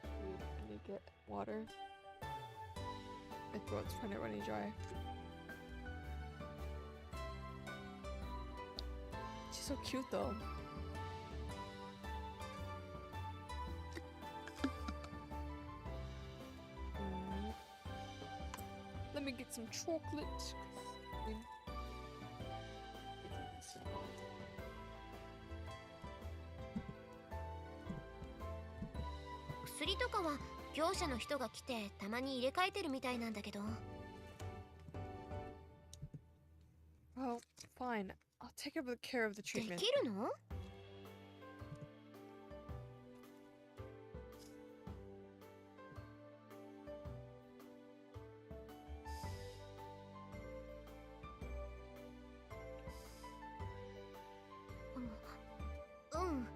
[SPEAKER 1] I need to get water. My throat's kind of running dry. She's so cute though. Let me get some chocolate.
[SPEAKER 6] Mm. 薬とかは業者の人が来てたまに入れ替えてるみたいなんだけど。
[SPEAKER 1] Well, fine. I'll take care of the
[SPEAKER 6] で
[SPEAKER 1] treatment.
[SPEAKER 6] きるの？ うん。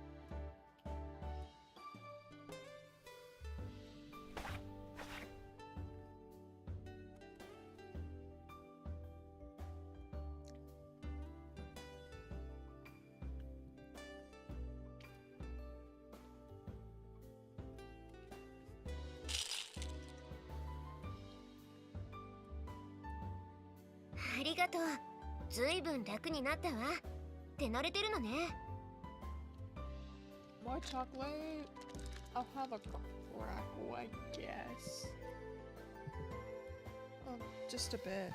[SPEAKER 6] ありがとう。ずいぶん楽になったわ。手慣れてるのね。
[SPEAKER 1] More chocolate? I'll have a crackle, I guess. Just a bit.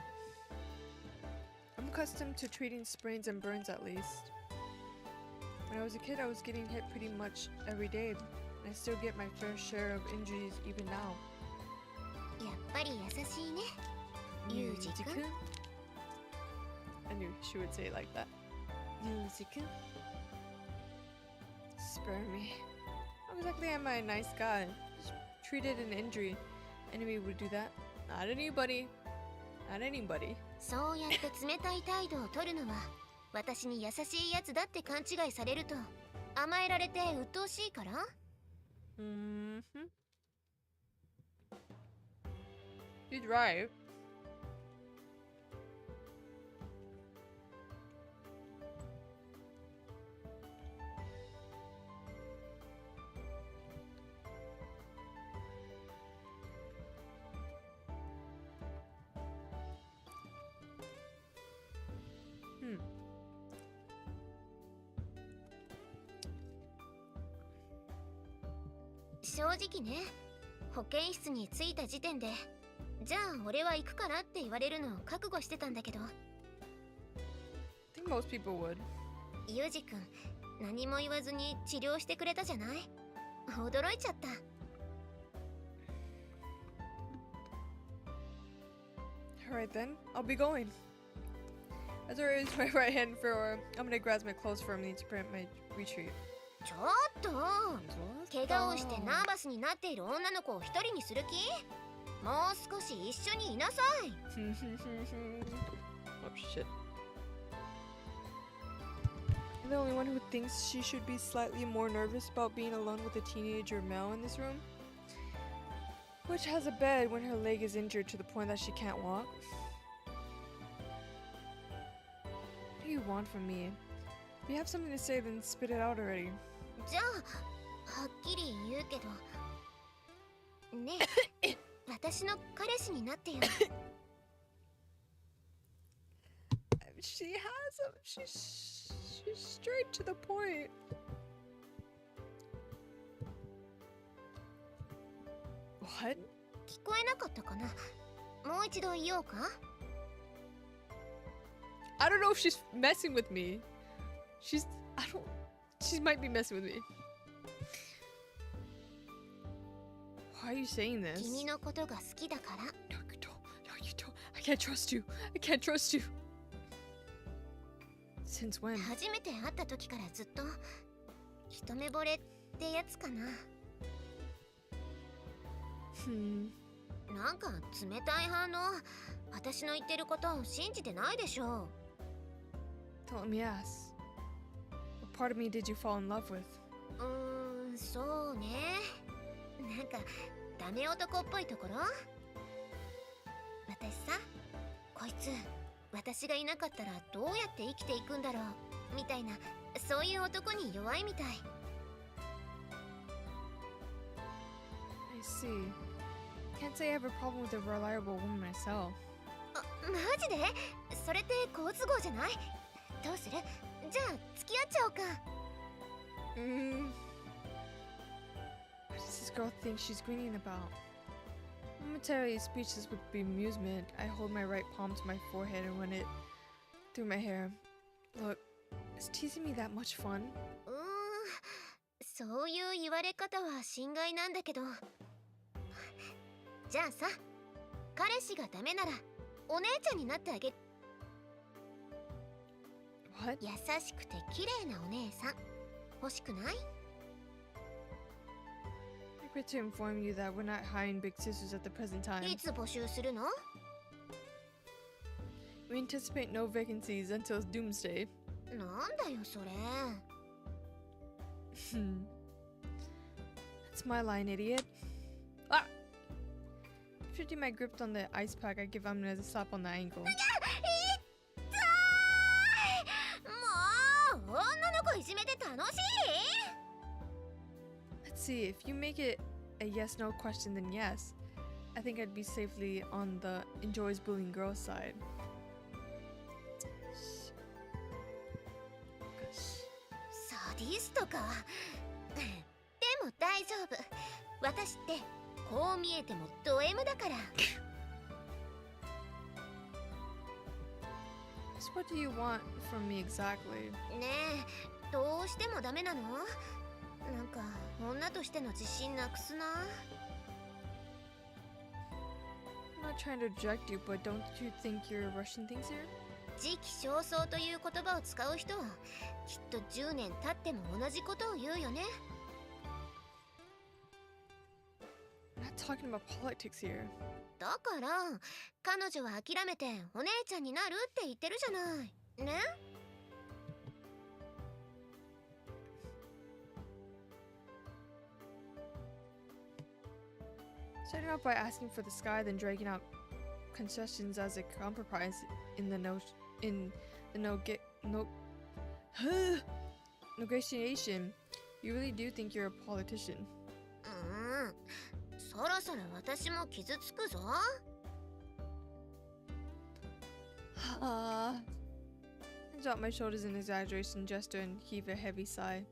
[SPEAKER 1] I'm accustomed to treating sprains and burns at least. When I was a kid, I was getting hit pretty much every day, and I still get my fair share of injuries even now.
[SPEAKER 6] やっぱり優しいね。ユウジくん。
[SPEAKER 1] I knew she would say it like that. Yuji-kun. Spare me. How exactly am I a nice guy? Just treated an injury. Anybody would do that? Not anybody. Not anybody.
[SPEAKER 6] そうやって冷たい態度を取るのは、私に優しいやつだって勘違いされると、甘えられて鬱陶しいから？
[SPEAKER 1] Mm-hmm. He's right.
[SPEAKER 6] 正直ね、保健室に着いた時点で、じゃあ俺は行くからって言われるのを覚悟してたんだけど。
[SPEAKER 1] I think most people would.
[SPEAKER 6] ユージ君、何も言わずに治療してくれたじゃない？驚いちゃった。
[SPEAKER 1] Alright then, I'll be going. As I raise my right hand for, I'm gonna grab my clothes for a minute to prevent my retreat.
[SPEAKER 6] ちょっと怪我をしてナーバスになっている女の子を一人にする気？もう少し一緒にいなさい。
[SPEAKER 1] Oh shit. I'm the only one who thinks she should be slightly more nervous about being alone with a teenager Miao in this room, which has a bed when her leg is injured to the point that she can't walk. What do you want from me? If you have something to say, then spit it out already.
[SPEAKER 6] じゃあはっきり言うけどねえ私の彼氏になってよ。
[SPEAKER 1] She has him. She's straight to the point. What?
[SPEAKER 6] 聞こえなかったかな？もう一度言おうか？
[SPEAKER 1] I don't know if she's messing with me. She might be messing with me. Why are you saying this?
[SPEAKER 6] 君のことが好きだから。
[SPEAKER 1] No, you don't. No, you don't. I can't trust you. I can't trust you. Since when?
[SPEAKER 6] 初めて会った時からずっと一目惚れってやつかな。なんか冷たい反応。私の言ってることを信じてないでしょ。
[SPEAKER 1] Don't let me ask. What part of me did you fall in love with?
[SPEAKER 6] そうね。なんかダメ男っぽいところ。私さ、こいつ私がいなかったらどうやって生きていくんだろうみたいな、そういう男に弱いみたい。
[SPEAKER 1] I see. Can't say I have a problem with a reliable woman myself.
[SPEAKER 6] マジで？それって好都合じゃない？どうする？じゃあ付き合っちゃおうか。
[SPEAKER 1] What does this girl think she's grinning about? Momentarily speechless with bemusement, I hold my right palm to my forehead and run it through my hair. Look, is teasing me that much fun?
[SPEAKER 6] そういう言われ方は心外なんだけど。じゃあさ、彼氏がダメならお姉ちゃんになってあげる。
[SPEAKER 1] What?
[SPEAKER 6] 優しくて綺麗なお姉さん欲しくない？
[SPEAKER 1] I regret to inform you that we're not hiring big sisters at the present time.
[SPEAKER 6] いつ募集するの？
[SPEAKER 1] We anticipate no vacancies until doomsday.
[SPEAKER 6] なんだよそれ。
[SPEAKER 1] That's my line, idiot. Ah! Shifting my grip on the ice pack, I give Amina a slap on the ankle.
[SPEAKER 6] もう女の子いじめて楽しい？
[SPEAKER 1] Let's see, if you make it a yes-no question, then yes. I think I'd be safely on the enjoys bullying girls side.
[SPEAKER 6] サディストか。でも大丈夫。私ってこう見えてもド M だから。
[SPEAKER 1] So what do you want from me exactly?
[SPEAKER 6] ねえ、どうしてもダメなの？なんか女としての自信なくすな。
[SPEAKER 1] I'm not trying to reject you, but don't you think you're rushing things here?
[SPEAKER 6] 時期尚早という言葉を使う人はきっと10年経っても同じことを言うよね。
[SPEAKER 1] I'm not talking about politics here.
[SPEAKER 6] だから彼女は諦めてお姉ちゃんになるって言ってるじゃないね。
[SPEAKER 1] Starting out by asking for the sky, then dragging out concessions as a compromise in the negotiation. You really do think you're a politician?
[SPEAKER 6] そろそろ私も傷つくぞ。
[SPEAKER 1] I drop my shoulders in exaggeration gesture and heave a heavy sigh.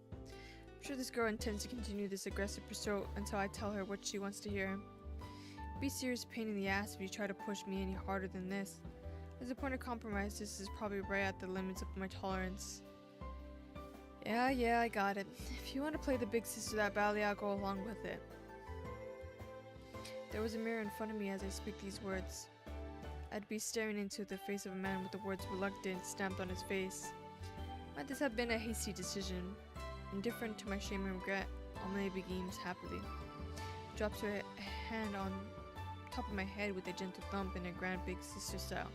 [SPEAKER 1] I'm sure this girl intends to continue this aggressive pursuit until I tell her what she wants to hear. It'd be a serious pain in the ass if you try to push me any harder than this. As a point of compromise, this is probably right at the limits of my tolerance. Yeah, I got it. If you want to play the big sister that badly, I'll go along with it. There was a mirror in front of me as I speak these words. I'd be staring into the face of a man with the words reluctant stamped on his face. Might this have been a hasty decision? Indifferent to my shame and regret, Amelie begins happily. Drops her hand on top of my head with a gentle thump in a grand big sister style.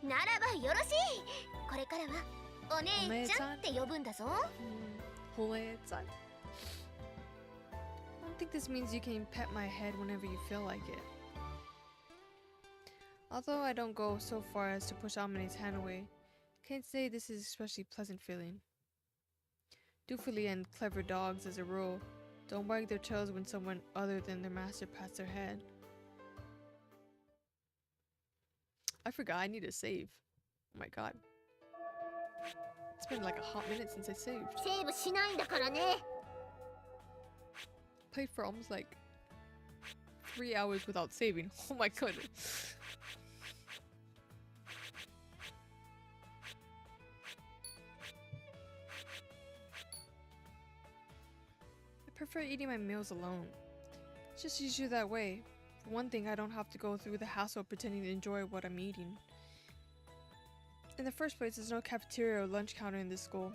[SPEAKER 2] ならばよろしい。これからはお姉ちゃんって呼ぶんだぞ。
[SPEAKER 1] Holetsan. I don't think this means you can pet my head whenever you feel like it. Although I don't go so far as to push Amelie's hand away, can't say this is especially pleasant feeling. Doofily and clever dogs, as a rule, don't wag their tails when someone other than their master pats their head. I forgot I need to save. Oh my god. It's been like a hot minute since I saved.
[SPEAKER 2] セーブしないんだからね。
[SPEAKER 1] Played for almost like 3 hours without saving. Oh my goodness. I prefer eating my meals alone. It's just easier that way. For one thing, I don't have to go through the hassle of pretending to enjoy what I'm eating. In the first place, there's no cafeteria or lunch counter in this school.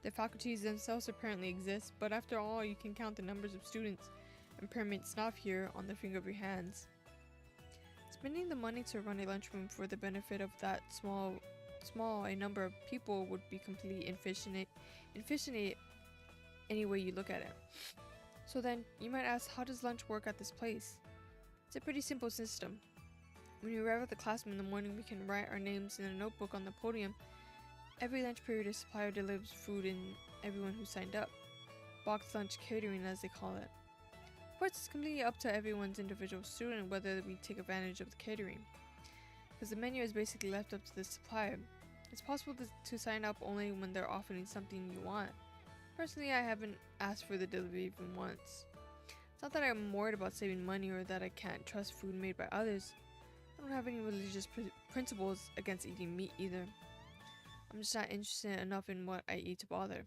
[SPEAKER 1] The faculties themselves apparently exist, but after all, you can count the numbers of students and permit staff here on the finger of your hands. Spending the money to run a lunchroom for the benefit of that small a number of people would be completely inefficient any way you look at it. So then, you might ask, how does lunch work at this place? It's a pretty simple system. When we arrive at the classroom in the morning, we can write our names in a notebook on the podium. Every lunch period, a supplier delivers food in everyone who signed up. Box lunch catering, as they call it. Of course, it's completely up to everyone's individual student whether we take advantage of the catering, because the menu is basically left up to the supplier. It's possible to sign up only when they're offering something you want. Personally, I haven't asked for the delivery even once. It's not that I'm worried about saving money or that I can't trust food made by others. I don't have any religious principles against eating meat either. I'm just not interested enough in what I eat to bother.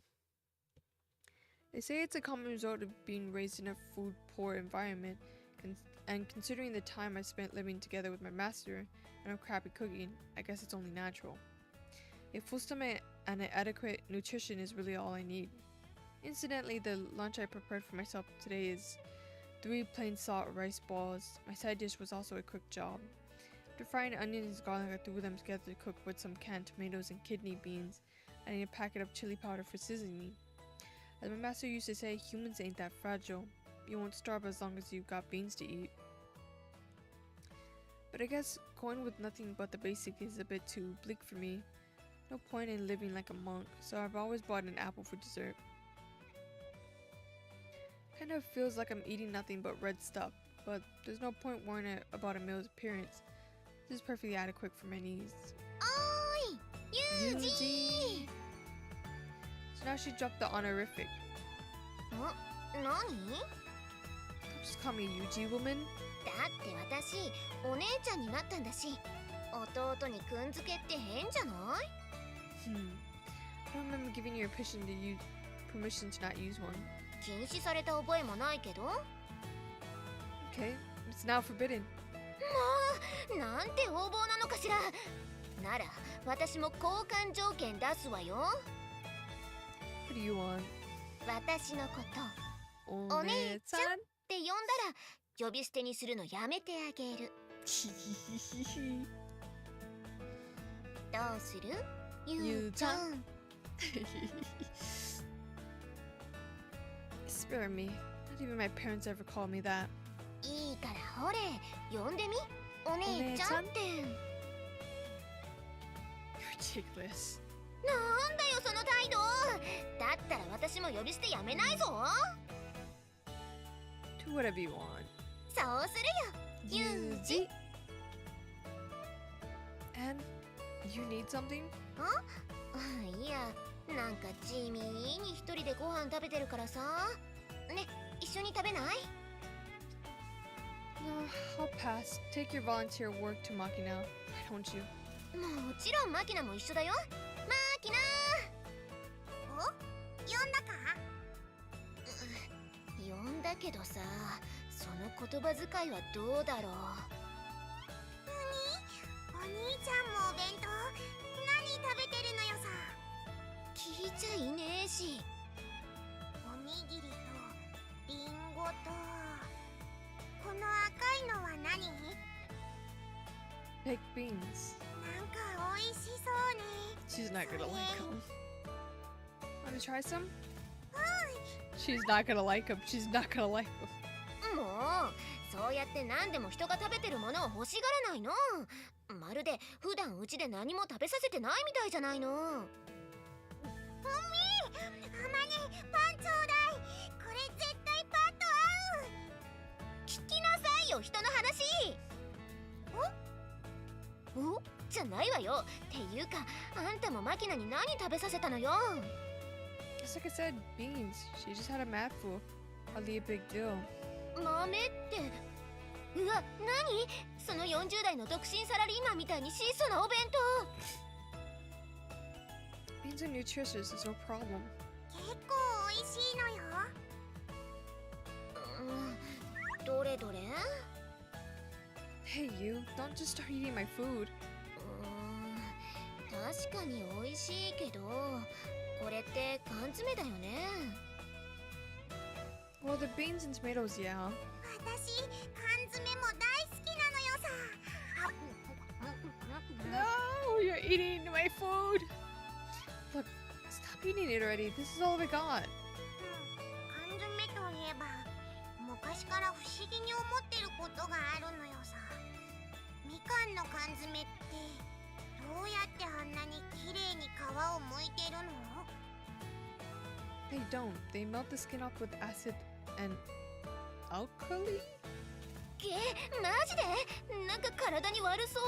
[SPEAKER 1] They say it's a common result of being raised in a food-poor environment, and considering the time I spent living together with my master and of crappy cooking, I guess it's only natural. A full stomach and adequate nutrition is really all I need. Incidentally, the lunch I prepared for myself today is 3 plain salt rice balls. My side dish was also a quick job. After frying onions and garlic, I threw them together to cook with some canned tomatoes and kidney beans, adding a packet of chili powder for seasoning. As my master used to say, humans ain't that fragile. You won't starve as long as you've got beans to eat. But I guess going with nothing but the basic is a bit too bleak for me. No point in living like a monk, so I've always bought an apple for dessert. Kind of feels like I'm eating nothing but red stuff, but there's no point worrying about a meal's appearance. This is perfectly adequate for my needs.
[SPEAKER 2] Oi! Yuji!
[SPEAKER 1] So now she dropped the honorific.
[SPEAKER 2] Nani?
[SPEAKER 1] Just call me Yuji woman.
[SPEAKER 2] だって私お姉ちゃんになったんだし、弟にくんづけって変じゃない？
[SPEAKER 1] I don't remember giving you permission to not use one.
[SPEAKER 2] 禁止された覚えもないけど。
[SPEAKER 1] Okay, it's now forbidden.
[SPEAKER 2] もうなんて横暴なのかしら。なら私も交換条件出すわよ。
[SPEAKER 1] What do you want?
[SPEAKER 2] 私のことお姉ちゃんって呼んだら呼び捨てにするのやめてあげる。どうする？ゆうちゃん。
[SPEAKER 1] Spare me. Not even my parents ever called me that.
[SPEAKER 2] いいからほれ呼んでみ。お姉ちゃんって。
[SPEAKER 1] Ridiculous.
[SPEAKER 2] なんだよその態度。だったら私も呼び捨てやめないぞ。
[SPEAKER 1] Do whatever you want.
[SPEAKER 2] そうするよ。ゆうじ。
[SPEAKER 1] And you need something?
[SPEAKER 2] いや、
[SPEAKER 6] なんか地味に一人でご飯食べてるからさ。ね、一緒に食べない？
[SPEAKER 1] No, I'll pass. Take your volunteer work to Machina. Why don't you?
[SPEAKER 6] もちろんマキナも一緒だよ。マキナ
[SPEAKER 2] お、呼んだか？
[SPEAKER 6] 呼んだけどさ、その言葉遣いはどうだろう。
[SPEAKER 2] お兄ちゃんもお弁当何食べてるのよさ。
[SPEAKER 6] 聞いちゃいねえし。
[SPEAKER 2] おにぎりとリンゴとこの赤いのは何？
[SPEAKER 1] Baked beans.
[SPEAKER 2] なんか美味しそうね。
[SPEAKER 1] She's not gonna like
[SPEAKER 2] So-
[SPEAKER 1] them. Want to try some? She's not gonna like them. She's not gonna like them.
[SPEAKER 6] もうそうやって何でも人が食べてるものを欲しがらないの。まるで普段うちで何も食べさせてないみたいじゃないの。
[SPEAKER 2] マネパンちょうだい。これ絶対パンと合う。
[SPEAKER 6] 聞きなさいよ、人の話。おじゃないわよ。っていうかあんたもマキナに何食べさせたのよ。
[SPEAKER 1] Just like I said, beans. She just had a mouthful. Hardly a big deal.
[SPEAKER 6] 豆って、うわ、何その40代の独身サラリーマンみたいに質素なお弁
[SPEAKER 1] Beans are nutritious. There's no problem.
[SPEAKER 2] 結構美味しいのよ。
[SPEAKER 6] 当。どれどれ？
[SPEAKER 1] Hey, you. Don't just start eating my food.
[SPEAKER 6] 確かに美味しいけど、これって缶詰だよね。
[SPEAKER 1] Well, the beans and tomatoes, yeah.
[SPEAKER 2] 私缶詰も大好きなのよさ。
[SPEAKER 1] No, you're eating my food. Look, stop eating it already. This is all we got.
[SPEAKER 2] 缶詰といえば昔から不思議に思ってることがあるのよさ。みかんの缶詰ってどうやってあんなに綺麗に皮を剥いてるの？
[SPEAKER 1] They don't. They melt the skin off with acid and alkali?
[SPEAKER 6] マジで？なんか体に悪そう。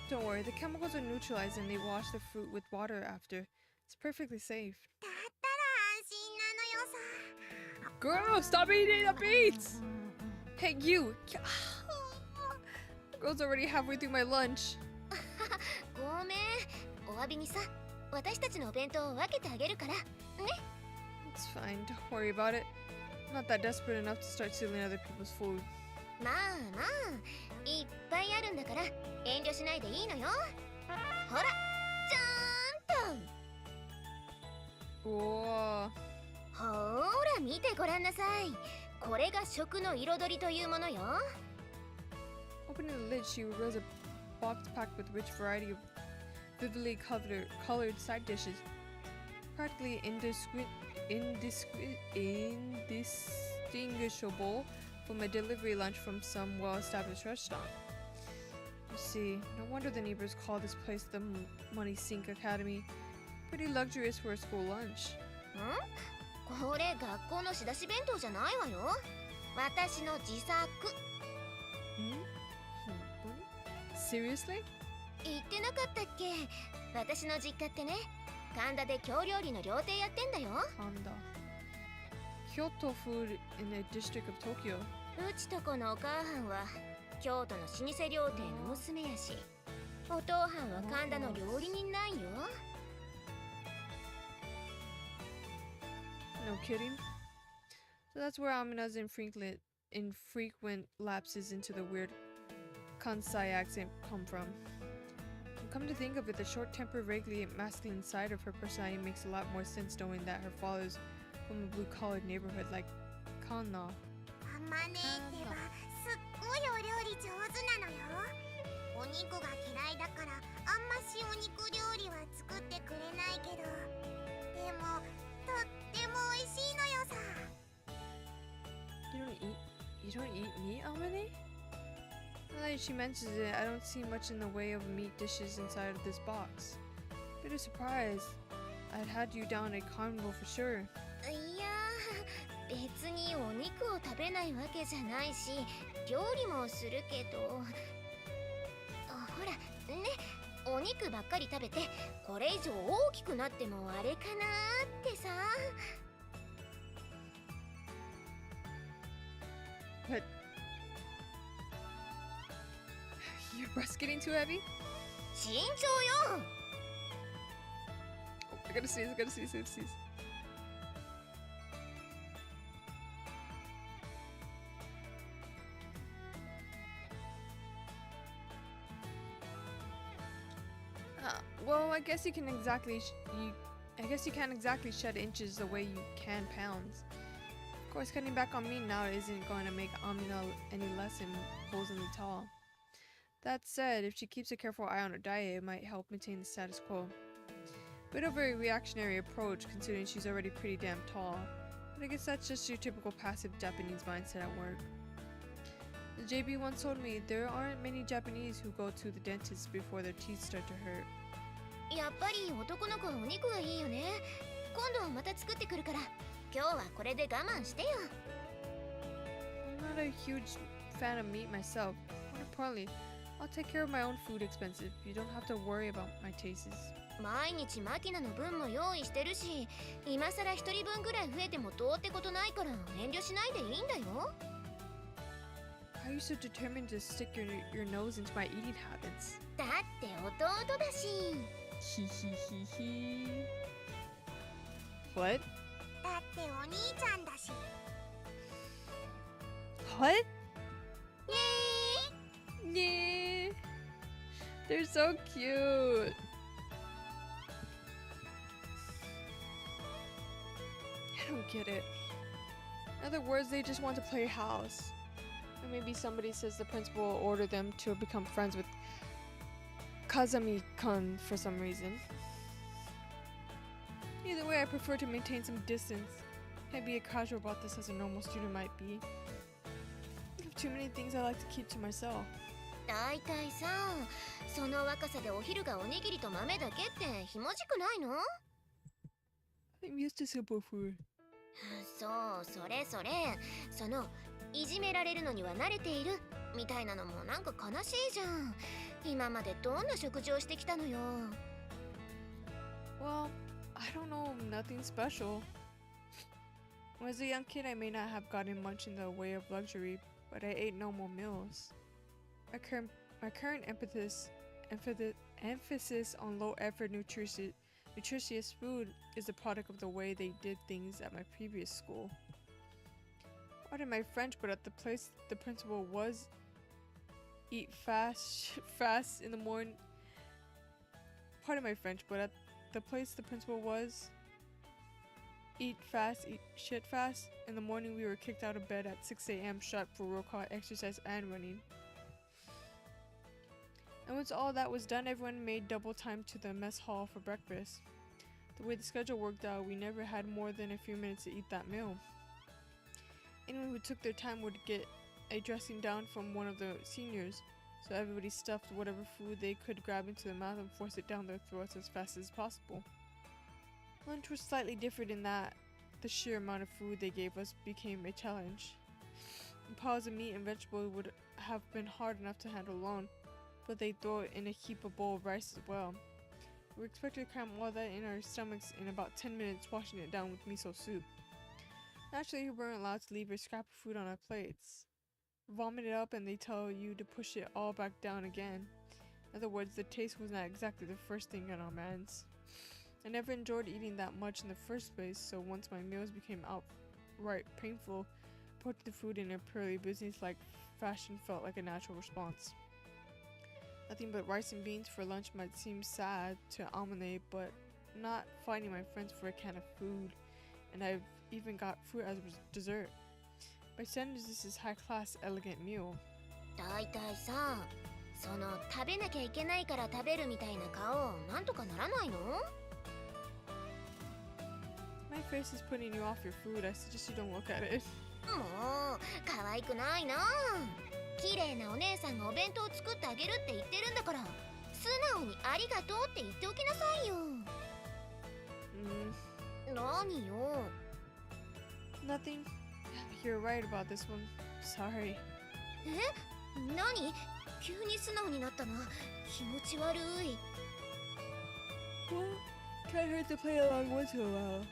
[SPEAKER 1] Don't worry, the chemicals are neutralized and they wash the fruit with water after. It's perfectly safe.
[SPEAKER 2] だったら安心なのよさ。
[SPEAKER 1] Girl, stop eating the beets! Hey, you! The girl's already halfway through my lunch.
[SPEAKER 6] ごめん。お詫びにさ、私たちのお弁当を分けてあげるから。ね。
[SPEAKER 1] It's fine, don't worry about it. I'm not that desperate enough to start stealing other people's food.
[SPEAKER 6] まあまあ、いっぱいあるんだから遠慮しないでいいのよ。ほら、じゃーんと。
[SPEAKER 1] Whoa.
[SPEAKER 6] ほーら見てごらんなさい。これが食の彩りというものよ。
[SPEAKER 1] Opening the lid, she reveals a box packed with rich variety of vividly colored side dishes. Practically indistinguishable from a delivery lunch from some well-established restaurant. You see, no wonder the neighbors call this place the Money Sink Academy. Pretty luxurious for a school lunch.
[SPEAKER 6] これ学校の仕出し弁当じゃないわよ。私の自作。
[SPEAKER 1] Seriously?
[SPEAKER 6] 言ってなかったっけ？私の実家ってね、神田で京料理の料亭やってんだよ。
[SPEAKER 1] Kanda. Kyoto food in the district of Tokyo.
[SPEAKER 6] うちとこのお母はんは京都の老舗料亭の娘やし、お父はんは神田の料理人なんよ。
[SPEAKER 1] No kidding. So that's where Amina's infrequent lapses into the weird Kansai accent come from. And come to think of it, the short-tempered, vaguely masculine side of her personality makes a lot more sense knowing that her father's from a blue-collar neighborhood like Kanna.
[SPEAKER 2] あまねってばすっごいお料理上手なのよ。お肉が嫌いだからあんましお肉料理は作ってくれないけど、でもとっても美味しいのよさ。
[SPEAKER 1] You don't eat meat, Amine? Now that she mentions it, I don't see much in the way of meat dishes inside of this box. Bit of surprise. I'd had you down at carnival for sure.
[SPEAKER 6] いやー、別にお肉を食べないわけじゃないし、料理もするけど、ほらね、お
[SPEAKER 2] 肉ばっかり食べてこれ以上大きくなってもあれかなーってさ。
[SPEAKER 1] What? Your breast getting too heavy?
[SPEAKER 2] 身長よ。
[SPEAKER 1] Oh, I gotta sneeze, I gotta sneeze, I gotta sneeze. Well, I guess you can exactly I guess you can't exactly shed inches the way you can pounds. Of course, cutting back on meat now isn't going to make Amina any less imposingly tall. That said, if she keeps a careful eye on her diet, it might help maintain the status quo. Bit of a reactionary approach, considering she's already pretty damn tall. But I guess that's just your typical passive Japanese mindset at work. The JB once told me there aren't many Japanese who go to the dentist before their teeth start to hurt.
[SPEAKER 2] やっぱり男の子はお肉がいいよね。今度また作ってくるから今日はこれで我慢してよ。
[SPEAKER 1] I'm not a huge fan of meat myself. More importantly, I'll take care of my own food expenses. You don't have to worry about my tastes.
[SPEAKER 2] 毎日マキナの分も用意してるし、今さら一人分ぐらい増えてもどうってことないから遠慮しないでいいんだよ。
[SPEAKER 1] How are you so determined to stick your nose into my eating habits?
[SPEAKER 2] だって弟だし。
[SPEAKER 1] Hehehehe. What?
[SPEAKER 6] だってお兄ちゃんだし。
[SPEAKER 1] What? Yeah. They're so cute. I don't get it. In other words, they just want to play house. Or maybe somebody says the principal will order them to become friends with Kazami-kun for some reason. Either way, I prefer to maintain some distance. Can't be as casual about this as a normal student might be. I have too many things I like to keep to myself.
[SPEAKER 2] だいたいさ、その若さでお昼がおにぎりと豆だけってひもじくないの？
[SPEAKER 1] I'm used to simple food.
[SPEAKER 2] そう、それそれ。そのいじめられるのには慣れているみたいなのもなんか悲しいじゃん。今までどんな食事をしてきたのよ。
[SPEAKER 1] Well, I don't know, nothing special. When I was a young kid, I may not have gotten much in the way of luxury, but I ate normal meals. My current emphasis on low-effort, nutritious food is a product of the way they did things at my previous school. Pardon my French, but at the place the principal was, eat fast in the morning. Pardon my French, but at the place the principal was, eat fast, eat shit fast. In the morning, we were kicked out of bed at 6 a.m. sharp for roll call, exercise, and running. And once all that was done, everyone made double time to the mess hall for breakfast. The way the schedule worked out, we never had more than a few minutes to eat that meal. Anyone who took their time would get a dressing down from one of the seniors, so everybody stuffed whatever food they could grab into their mouth and force it down their throats as fast as possible. Lunch was slightly different in that the sheer amount of food they gave us became a challenge. The piles of meat and vegetables would have been hard enough to handle alone, but they'd throw it in a heap of bowl of rice as well. We were expected to cram all that in our stomachs in about 10 minutes, washing it down with miso soup. Naturally, we weren't allowed to leave a scrap of food on our plates. Vomit it up and they tell you to push it all back down again. In other words, the taste was not exactly the first thing on our minds. I never enjoyed eating that much in the first place, so once my meals became outright painful, putting the food in a purely business-like fashion felt like a natural response. Nothing but rice and beans for lunch might seem sad to Amane, but not finding my friends for a can of food, and I've even got fruit as dessert. By standards, this is high-class, elegant meal.
[SPEAKER 2] だいたいさ、その食べなきゃいけないから食べるみたいな顔、なんとかならないの？
[SPEAKER 1] My face is putting you off your food. I suggest you don't look at it.
[SPEAKER 2] もう可愛くないな。綺麗なお姉さんがお弁当を作ってあげるって言ってるんだから、素直にありがとうって言っておきなさいよ。何よ。
[SPEAKER 1] Nothing. You're right about this one. Sorry.
[SPEAKER 2] え？何？急に素直になったな。気持ち悪い。
[SPEAKER 1] Well, can't hurt to play along once in a while.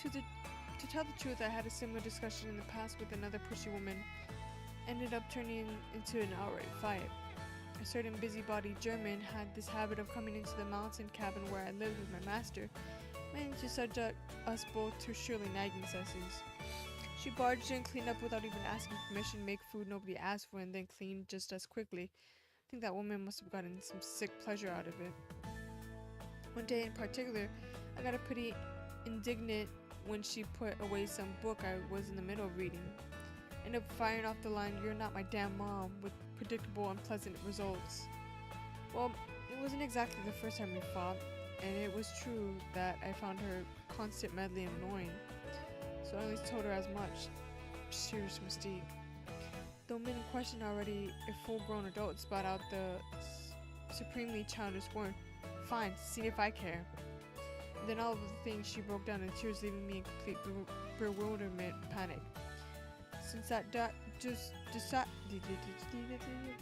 [SPEAKER 1] To tell the truth, I had a similar discussion in the past with another pushy woman. Ended up turning into an outright fight. A certain busybody German had this habit of coming into the mountain cabin where I lived with my master, meaning to subject us both to surely nagging sessions. She barged in, cleaned up without even asking permission, make food nobody asked for, and then cleaned just as quickly. I think that woman must have gotten some sick pleasure out of it. One day in particular, I got a pretty indignant when she put away some book I was in the middle of reading. Ended up firing off the line, "You're not my damn mom," with predictable unpleasant results. Well, it wasn't exactly the first time we fought, and it was true that I found her constant meddling annoying, so I at least told her as much. Serious mistake. The woman in question, already a full-grown adult, spat out the supremely childish word, "Fine, see if I care." And then all of the things, she broke down in tears, leaving me in complete bewilderment, panic. Since that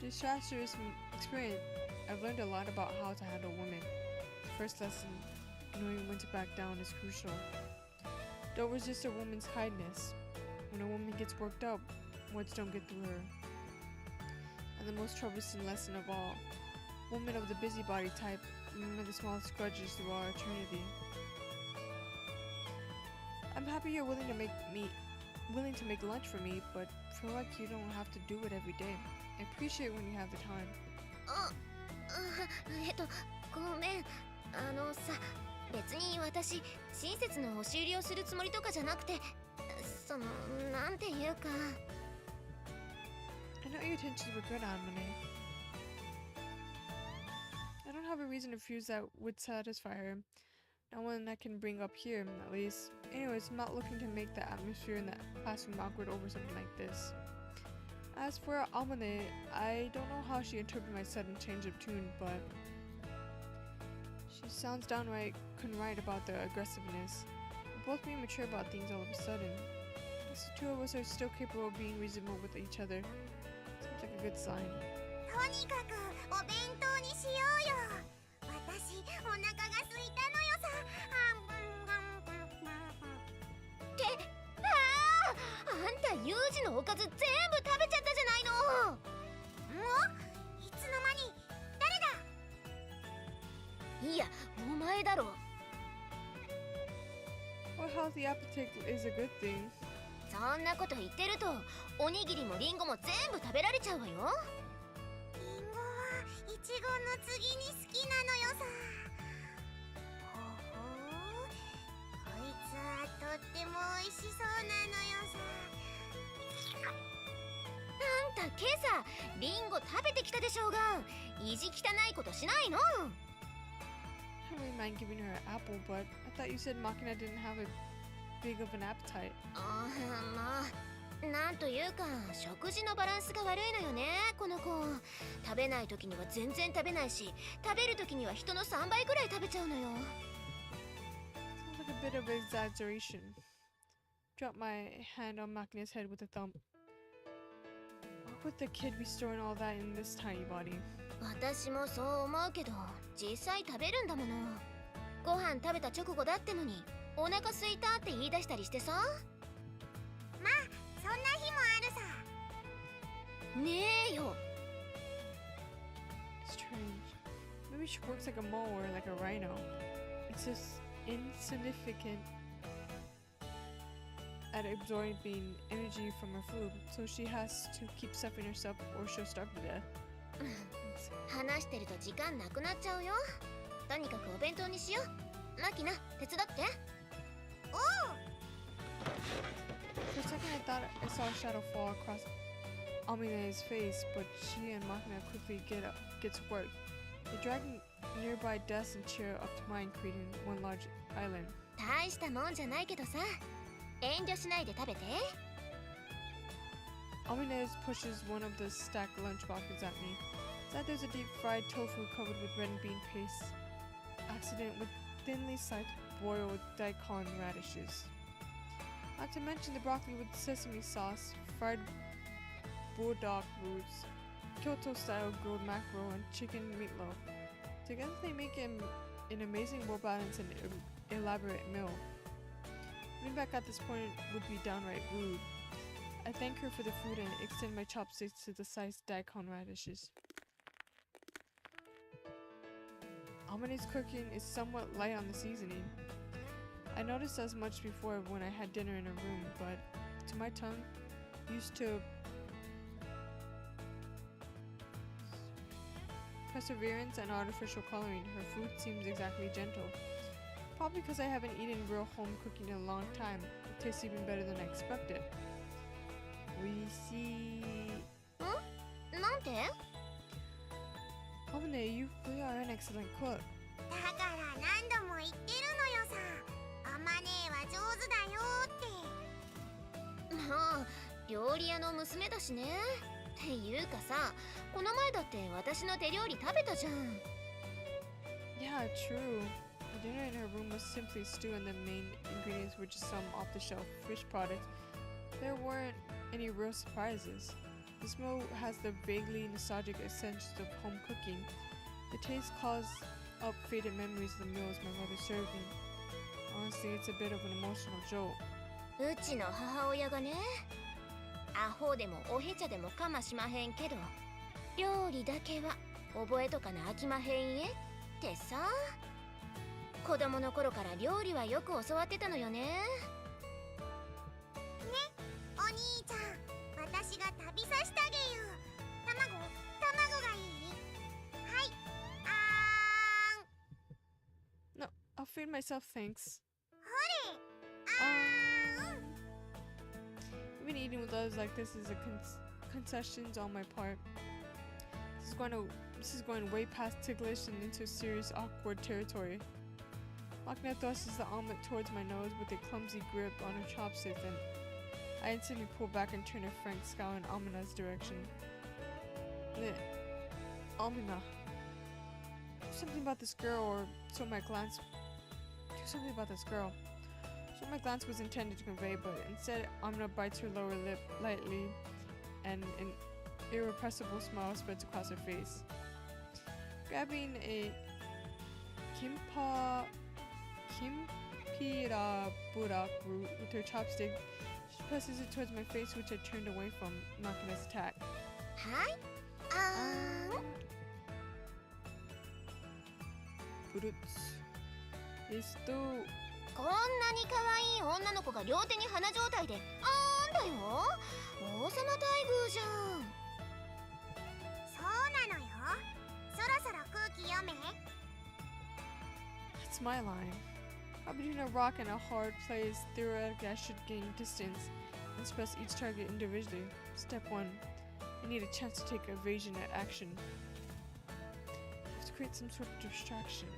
[SPEAKER 1] disastrous experience, I've learned a lot about how to handle women. The first lesson, knowing when to back down, is crucial. Don't resist a woman's kindness. When a woman gets worked up, words don't get through her. And the most troublesome lesson of all, women of the busybody type, remember the smallest grudges through our eternity. I'm happy you're willing to make lunch for me, but feel like you don't have to do it every day. I appreciate when you have the time.
[SPEAKER 6] ごめん。別に私、親切の押し売りをするつもりとかじゃなくて、なんていうか。
[SPEAKER 1] I know your intentions were good, Anmane. I don't have a reason to refuse that would satisfy her. No one I can bring up here, at least. Anyways, I'm not looking to make the atmosphere in the classroom awkward over something like this. As for Amane, I don't know how she interpreted my sudden change of tune, but she sounds downright contrite about the aggressiveness. We're both being mature about things all of a sudden. I guess the two of us are still capable of being reasonable with each other. Seems like a good sign.
[SPEAKER 2] とにかくお弁当にしようよ。私お腹が空いたのよさ。
[SPEAKER 6] あんたユージのおかず全部食べちゃったじゃないの。
[SPEAKER 2] もういつの間に誰だ。
[SPEAKER 6] いや、お前だろ。
[SPEAKER 1] Well, healthy appetite is a good thing.
[SPEAKER 6] そんなこと言ってると、おにぎりもリンゴも全部食べられちゃうわよ。
[SPEAKER 2] リンゴはいちごの次に好きなのよさ。ほほう、こいつはとっても美味しそうなのよさ。
[SPEAKER 6] あんた今朝リンゴ食べてきたでしょうが、意地汚いことしないの。
[SPEAKER 1] I don't really mind giving her an apple, but I thought you said Makina didn't have a big of an appetite.
[SPEAKER 6] まあ、なんというか食事のバランスが悪いのよね、この子。食べない時には全然食べないし、食べる時には人の3倍くらい食べちゃうのよ。
[SPEAKER 1] Sounds like a bit of exaggeration. Drop my hand on Makina's head with a thump. What would the kid be storing all that in this tiny body?
[SPEAKER 6] 私もそう思うけど、実際食べるんだもの。ご飯食べた直後だってのに、お腹空いたって言い出したりしてさ。
[SPEAKER 2] まあそんな日もあるさ。
[SPEAKER 6] ねえよ。
[SPEAKER 1] Strange. Maybe she works like a mole or like a rhino. It's just insignificant at absorbing energy from her food, so she has to keep stuffing herself or she'll starve to death.
[SPEAKER 6] 話してると時間なくなっちゃうよ。とにかくお弁当にしよう。マキナ、手伝って。
[SPEAKER 2] おう。
[SPEAKER 1] For a second I thought I saw a shadow fall across Amine's face, but she and Makina quickly get to work. They drag nearby desk and chair up to mine, creating one large island.
[SPEAKER 6] 大したもんじゃないけどさ、遠慮しないで食べて。
[SPEAKER 1] Aminez pushes one of the stacked lunchboxes at me. Inside there's a deep fried tofu covered with red and bean paste, accident with thinly sliced boiled daikon radishes. Not to mention the broccoli with sesame sauce, fried bulldog roots, Kyoto-style grilled mackerel, and chicken meatloaf. Together they make an amazing, well-balanced and elaborate meal. Putting back at this point would be downright rude. I thank her for the food and extend my chopsticks to the sliced daikon radishes. Amane's cooking is somewhat light on the seasoning. I noticed as much before when I had dinner in her room, but to my tongue, used to perseverance and artificial coloring, her food seems exactly gentle. Probably because I haven't eaten real home cooking in a long time. It tastes even better than I expected. We see...
[SPEAKER 6] なんて？
[SPEAKER 1] Amane, you really are an excellent cook.
[SPEAKER 2] だから何度も言ってるのよさ。あまねえは上手だよって。
[SPEAKER 6] まあ料理屋の娘だしね。っていうかさ、この前だって私の手料理食べたじゃん。
[SPEAKER 1] Yeah, true. The dinner in her room was simply stew and the main ingredients were just some off-the-shelf fish products. There weren't any real surprises. This meal has the vaguely nostalgic essence of home cooking. The taste calls up faded memories of the meals my mother served me. Honestly, it's a bit of an emotional jolt.
[SPEAKER 6] うちの母親がね、アホでもおへちゃでもかましまへんけど、料理だけは覚えとかなあきまへんえってさ。子供の頃から料理はよく教わってたのよね。
[SPEAKER 2] お兄ちゃん、私が食べさせてあげよう。卵がいい？はい。
[SPEAKER 1] No, I'll feed myself, thanks.
[SPEAKER 2] ほれ。
[SPEAKER 1] Even eating with others like this is a concessions on my part. This is going way past ticklish and into serious awkward territory. Makina thrusts the omelet towards my nose with a clumsy grip on her chopsticks, and I instantly pull back and turn a frank scowl in Amina's direction. Amina, do something about this girl, or so my glance. Do something about this girl. So my glance was intended to convey, but instead Amina bites her lower lip lightly, and an irrepressible smile spreads across her face. Grabbing a Kimpira burak root with her chopstick, she presses it towards my face, which I turned away from Makina's attack.
[SPEAKER 2] はい。
[SPEAKER 1] Fruits. Esto.
[SPEAKER 6] こんなに可愛い女の子が両手に花状態であーんだよ。王様待遇じゃん。
[SPEAKER 2] そうなのよ。そろそろ空気読め。
[SPEAKER 1] That's my line. How between a rock and a hard place, theoretically I should gain distance and suppress each target individually. Step 1. I need a chance to take evasion at action. I have to create some sort of distraction.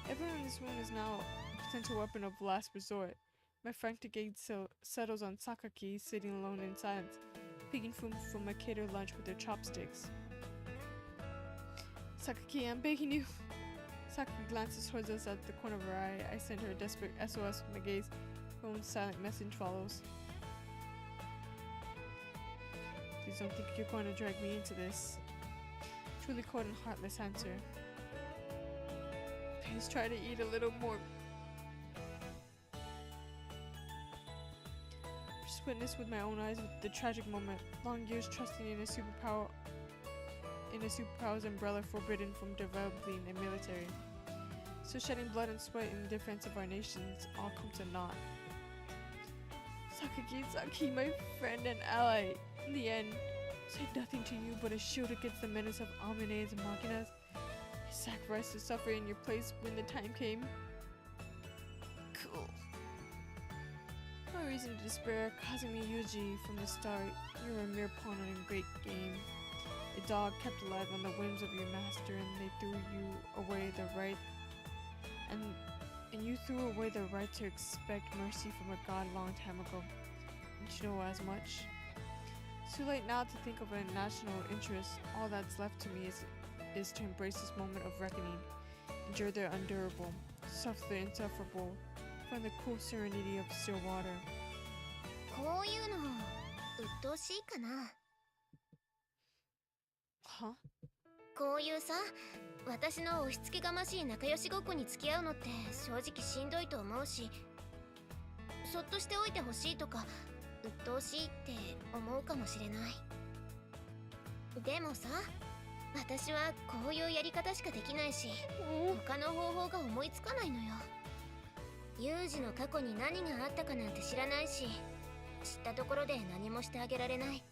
[SPEAKER 1] Everyone in this room is now a potential weapon of last resort. My frantic gaze settles on Sakaki sitting alone in silence, picking food from my catered lunch with her chopsticks. Sakaki, I'm begging you. Sakaki glances towards us at the corner of her eye. I send her a desperate SOS with my gaze. Her own silent message follows. Please don't think you're going to drag me into this. Truly cold and heartless answer. Please try to eat a little more. Just witnessed with my own eyes the tragic moment. Long years trusting in a superpower's umbrella forbidden from developing a military. So shedding blood and sweat in defense of our nations all come to naught. Sakaki, my friend and ally, in the end, said nothing to you but a shield against the menace of Amanes and Makinas. I sacrificed to suffer in your place when the time came. Cool. No reason to despair, Kazumi Yuji. From the start, you were a mere pawn in a great game. A dog kept alive on the whims of your master, and they threw you away the right. And you threw away the right to expect mercy from a god long time ago. Didn't you know as much? It's too late now to think of a national interest. All that's left to me is to embrace this moment of reckoning, endure the unendurable, suffer the insufferable, find the cool serenity of still water.
[SPEAKER 6] こういうの鬱陶しいかな。
[SPEAKER 1] Huh?
[SPEAKER 6] こういうさ、私の押し付けがましい仲良しごっこに付き合うのって正直しんどいと思うし、そっとしておいてほしいとか鬱陶しいって思うかもしれない。でもさ、私はこういうやり方しかできないし、他の方法が思いつかないのよ。ユージの過去に何があったかなんて知らないし、知ったところで何もしてあげられない。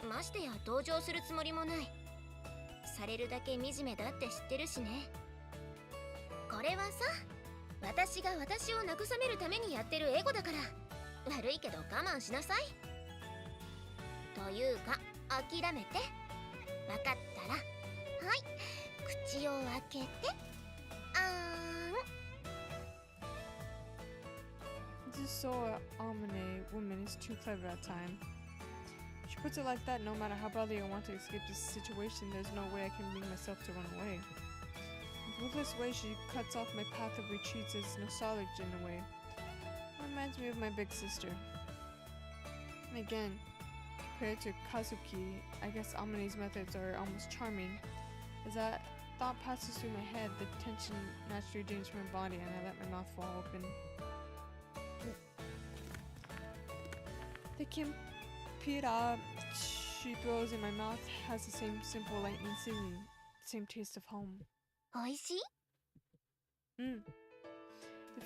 [SPEAKER 6] ましてや同情するつもりもない。されるだけ惨めだって知ってるしね。これはさ、私が私を慰めるためにやってるエゴだから、悪いけど我慢しなさい。というか諦めて。分かったら、はい、口を開けて。
[SPEAKER 1] This is so Amane woman is too clever at time. She puts it like that. No matter how badly I want to escape this situation, there's no way I can bring myself to run away. In ruthless way, she cuts off my path of retreats as nostalgic in a way. It reminds me of my big sister. And again, compared to Kazuki, I guess Amane's methods are almost charming. As that thought passes through my head, the tension naturally drains from my body and I let my mouth fall open. The Kimpira she throws in my mouth has the same simple lightning singing, same taste of home.
[SPEAKER 6] おいしい?
[SPEAKER 1] The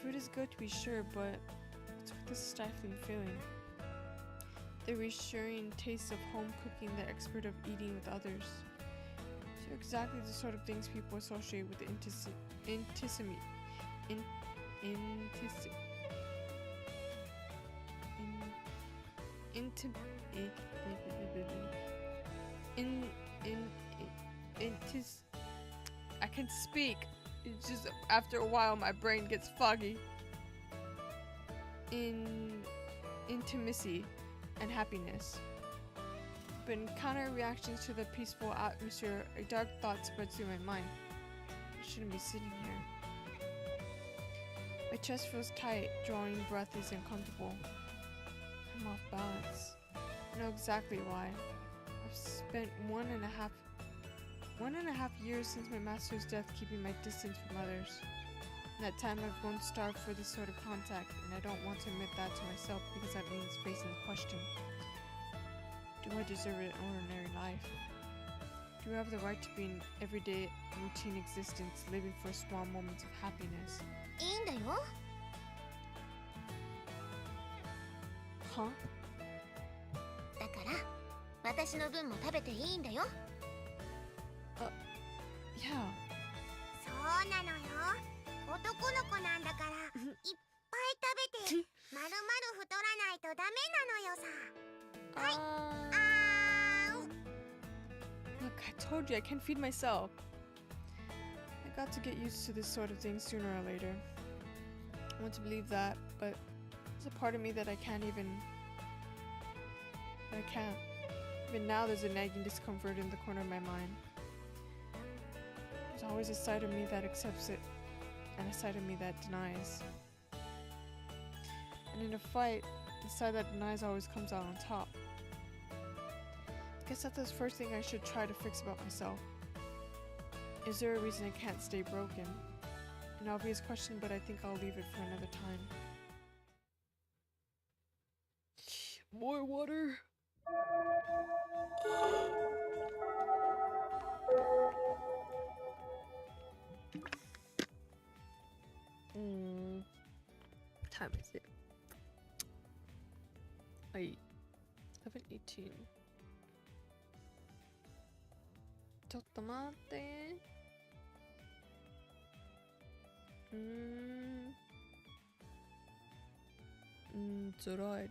[SPEAKER 1] food is good to be sure, but what's with this stifling feeling? The reassuring taste of home cooking, the expert of eating with others. So exactly the sort of things people associate with I can speak. It's just after a while my brain gets foggy. Intimacy and happiness. But in counter reactions to the peaceful atmosphere, a dark thought spreads through my mind. I shouldn't be sitting here. My chest feels tight, drawing breath is uncomfortable. I'm off balance. I know exactly why. I've spent one and a half years since my master's death keeping my distance from others. In that time I've grown starved for this sort of contact, and I don't want to admit that to myself because that means facing the question. Do I deserve an ordinary life? Do I have the right to be in everyday routine existence, living for small moments of happiness?
[SPEAKER 6] いいんだよ。
[SPEAKER 1] Huh?
[SPEAKER 6] だから私の分も食べていいんだよ。
[SPEAKER 1] Yeah.
[SPEAKER 2] そうなのよ。男の子なんだからいっぱい食べてまるまる太らないとダメなのよさ。はい。
[SPEAKER 1] Look, I told you I can't feed myself. I got to get used to this sort of thing sooner or later. I want to believe that, but there's a part of me that I can't. Even now there's a nagging discomfort in the corner of my mind. There's always a side of me that accepts it, and a side of me that denies. And in a fight, the side that denies always comes out on top. I guess that's the first thing I should try to fix about myself. Is there a reason I can't stay broken? An obvious question, but I think I'll leave it for another time. More water. What time is it? 7:18. ちょっと待って。つらい。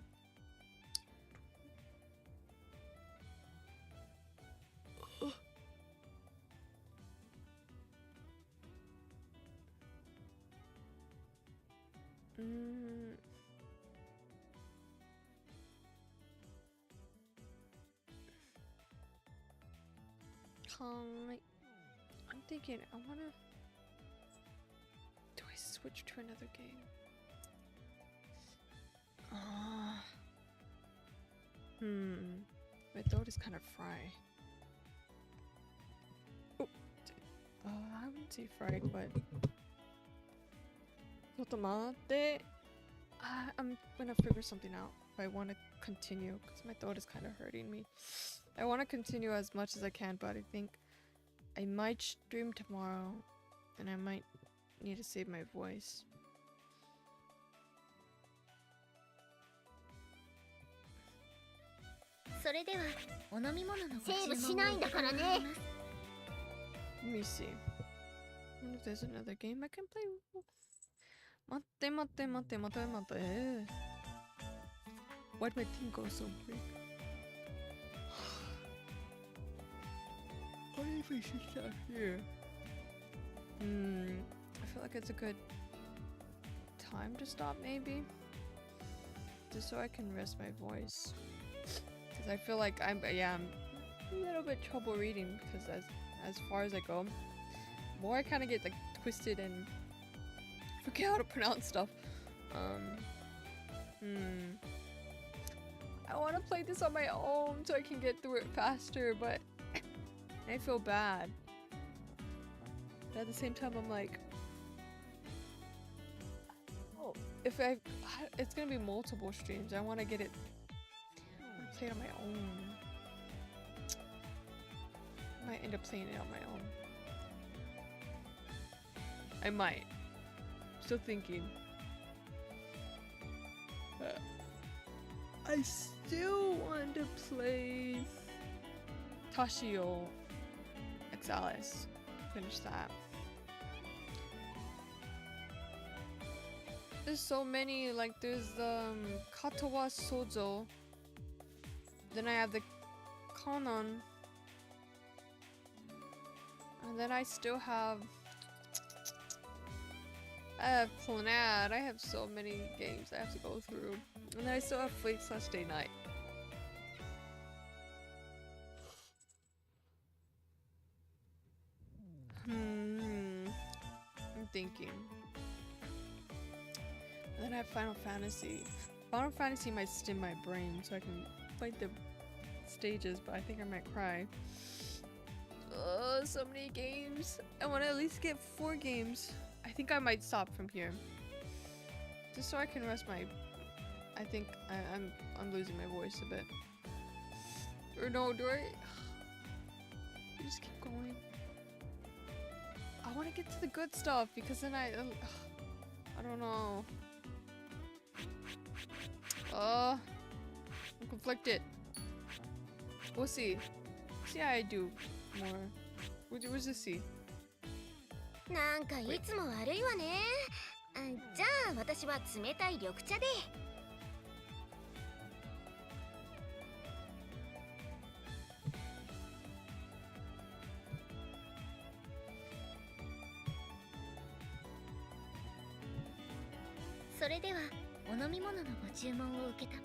[SPEAKER 1] I'm thinking I wanna. Do I switch to another game? My throat is kind of fried. I wouldn't say fried, but ちょっと待って。I'm gonna figure something out if I want to continue because my throat is kind of hurting me. I want to continue as much as I can, but I think I might stream tomorrow and I might need to save my voice.
[SPEAKER 2] それではお飲み物のご注文を
[SPEAKER 6] セーブしないんだからね。
[SPEAKER 1] Let me see. I wonder if there's another game I can play. 待って待って待って待って待って。Why did my thing go so big? What if I should start here? I feel like it's a good time to stop, maybe, just so I can rest my voice. Because I feel like I'm a little bit trouble reading because as far as I go, more I kind of get like twisted and forget how to pronounce stuff. I want to play this on my own so I can get through it faster, but I feel bad. But at the same time, I'm like, oh, if it's gonna be multiple streams. I want to get it. I want to play it on my own. I might end up playing it on my own. I might. Still thinking. I still want to play Tashio Exalis. Finish that. There's so many, like there's the Katawa Sozo. Then I have the Kanon. And then I still have Planad. I have so many games I have to go through. And then I still have Fleet/Day Night. I'm thinking. And then I have Final Fantasy. Final Fantasy might stim my brain so I can fight the stages, but I think I might cry. Oh, so many games. I want to at least get 4 games. I think I might stop from here. Just so I can rest my... I think I'm losing my voice a bit. Or no, do I just keep going? I want to get to the good stuff because then I don't know. I'm conflicted. We'll see. See how I do more. We'll just see.
[SPEAKER 2] なんかいつも悪いわね。じゃあ私は冷たい緑茶で。それではお飲み物のご注文を受けた。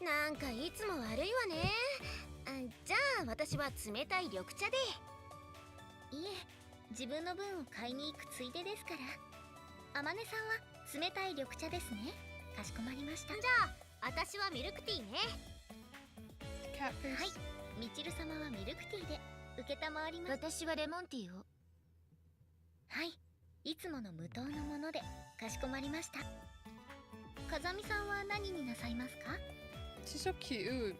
[SPEAKER 2] なんかいつも悪いわね。じゃあ私は冷たい緑茶で。いえ、自分の分を買いに行くついでですから。あまねさんは冷たい緑茶ですね。かしこまりました。じゃあ私はミルクティーね。はい、みちる様はミルクティーで受けたまわります。
[SPEAKER 6] 私はレモンティーを。
[SPEAKER 2] はい、いつもの無糖のものでかしこまりました。風見さんは何になさいますか？
[SPEAKER 1] She's so cute.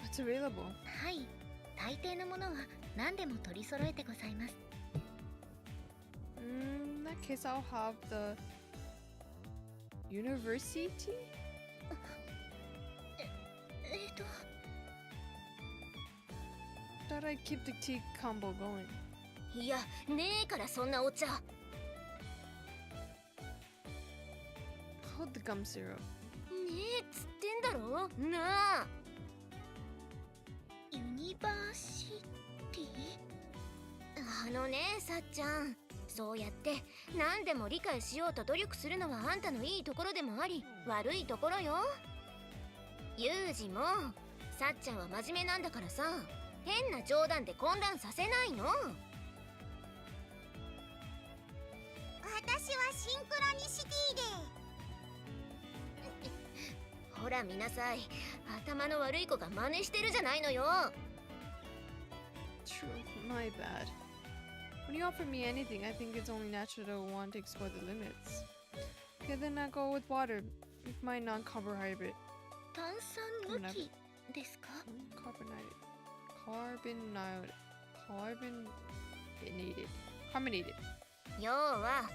[SPEAKER 1] What's available?
[SPEAKER 2] はい、大抵のものは何でも取り揃えてございます。
[SPEAKER 1] In that case, I'll have the University. Thought I'd keep the tea combo going.
[SPEAKER 2] いや、ねえからそんなお茶。
[SPEAKER 1] Hold the gum syrup.
[SPEAKER 2] ねえっつってんだろ。なあ。ユニバーシティ？ねえ、さっちゃん。そうやって何でも理解しようと努力するのはあんたのいいところでもあり、悪いところよ。ユージも、さっちゃんは真面目なんだからさ、変な冗談で混乱させないの。私はシンクロニシティで。ほら、
[SPEAKER 6] ら見なさい。頭の悪い子が真似してるじゃないのよ。
[SPEAKER 1] True, my bad. When you offer me anything, I think it's only natural to want to explore the limits. Okay, then I go with water, with my non-carbohydrate.
[SPEAKER 2] 炭酸抜きですか？
[SPEAKER 1] Carbonated.
[SPEAKER 6] 要は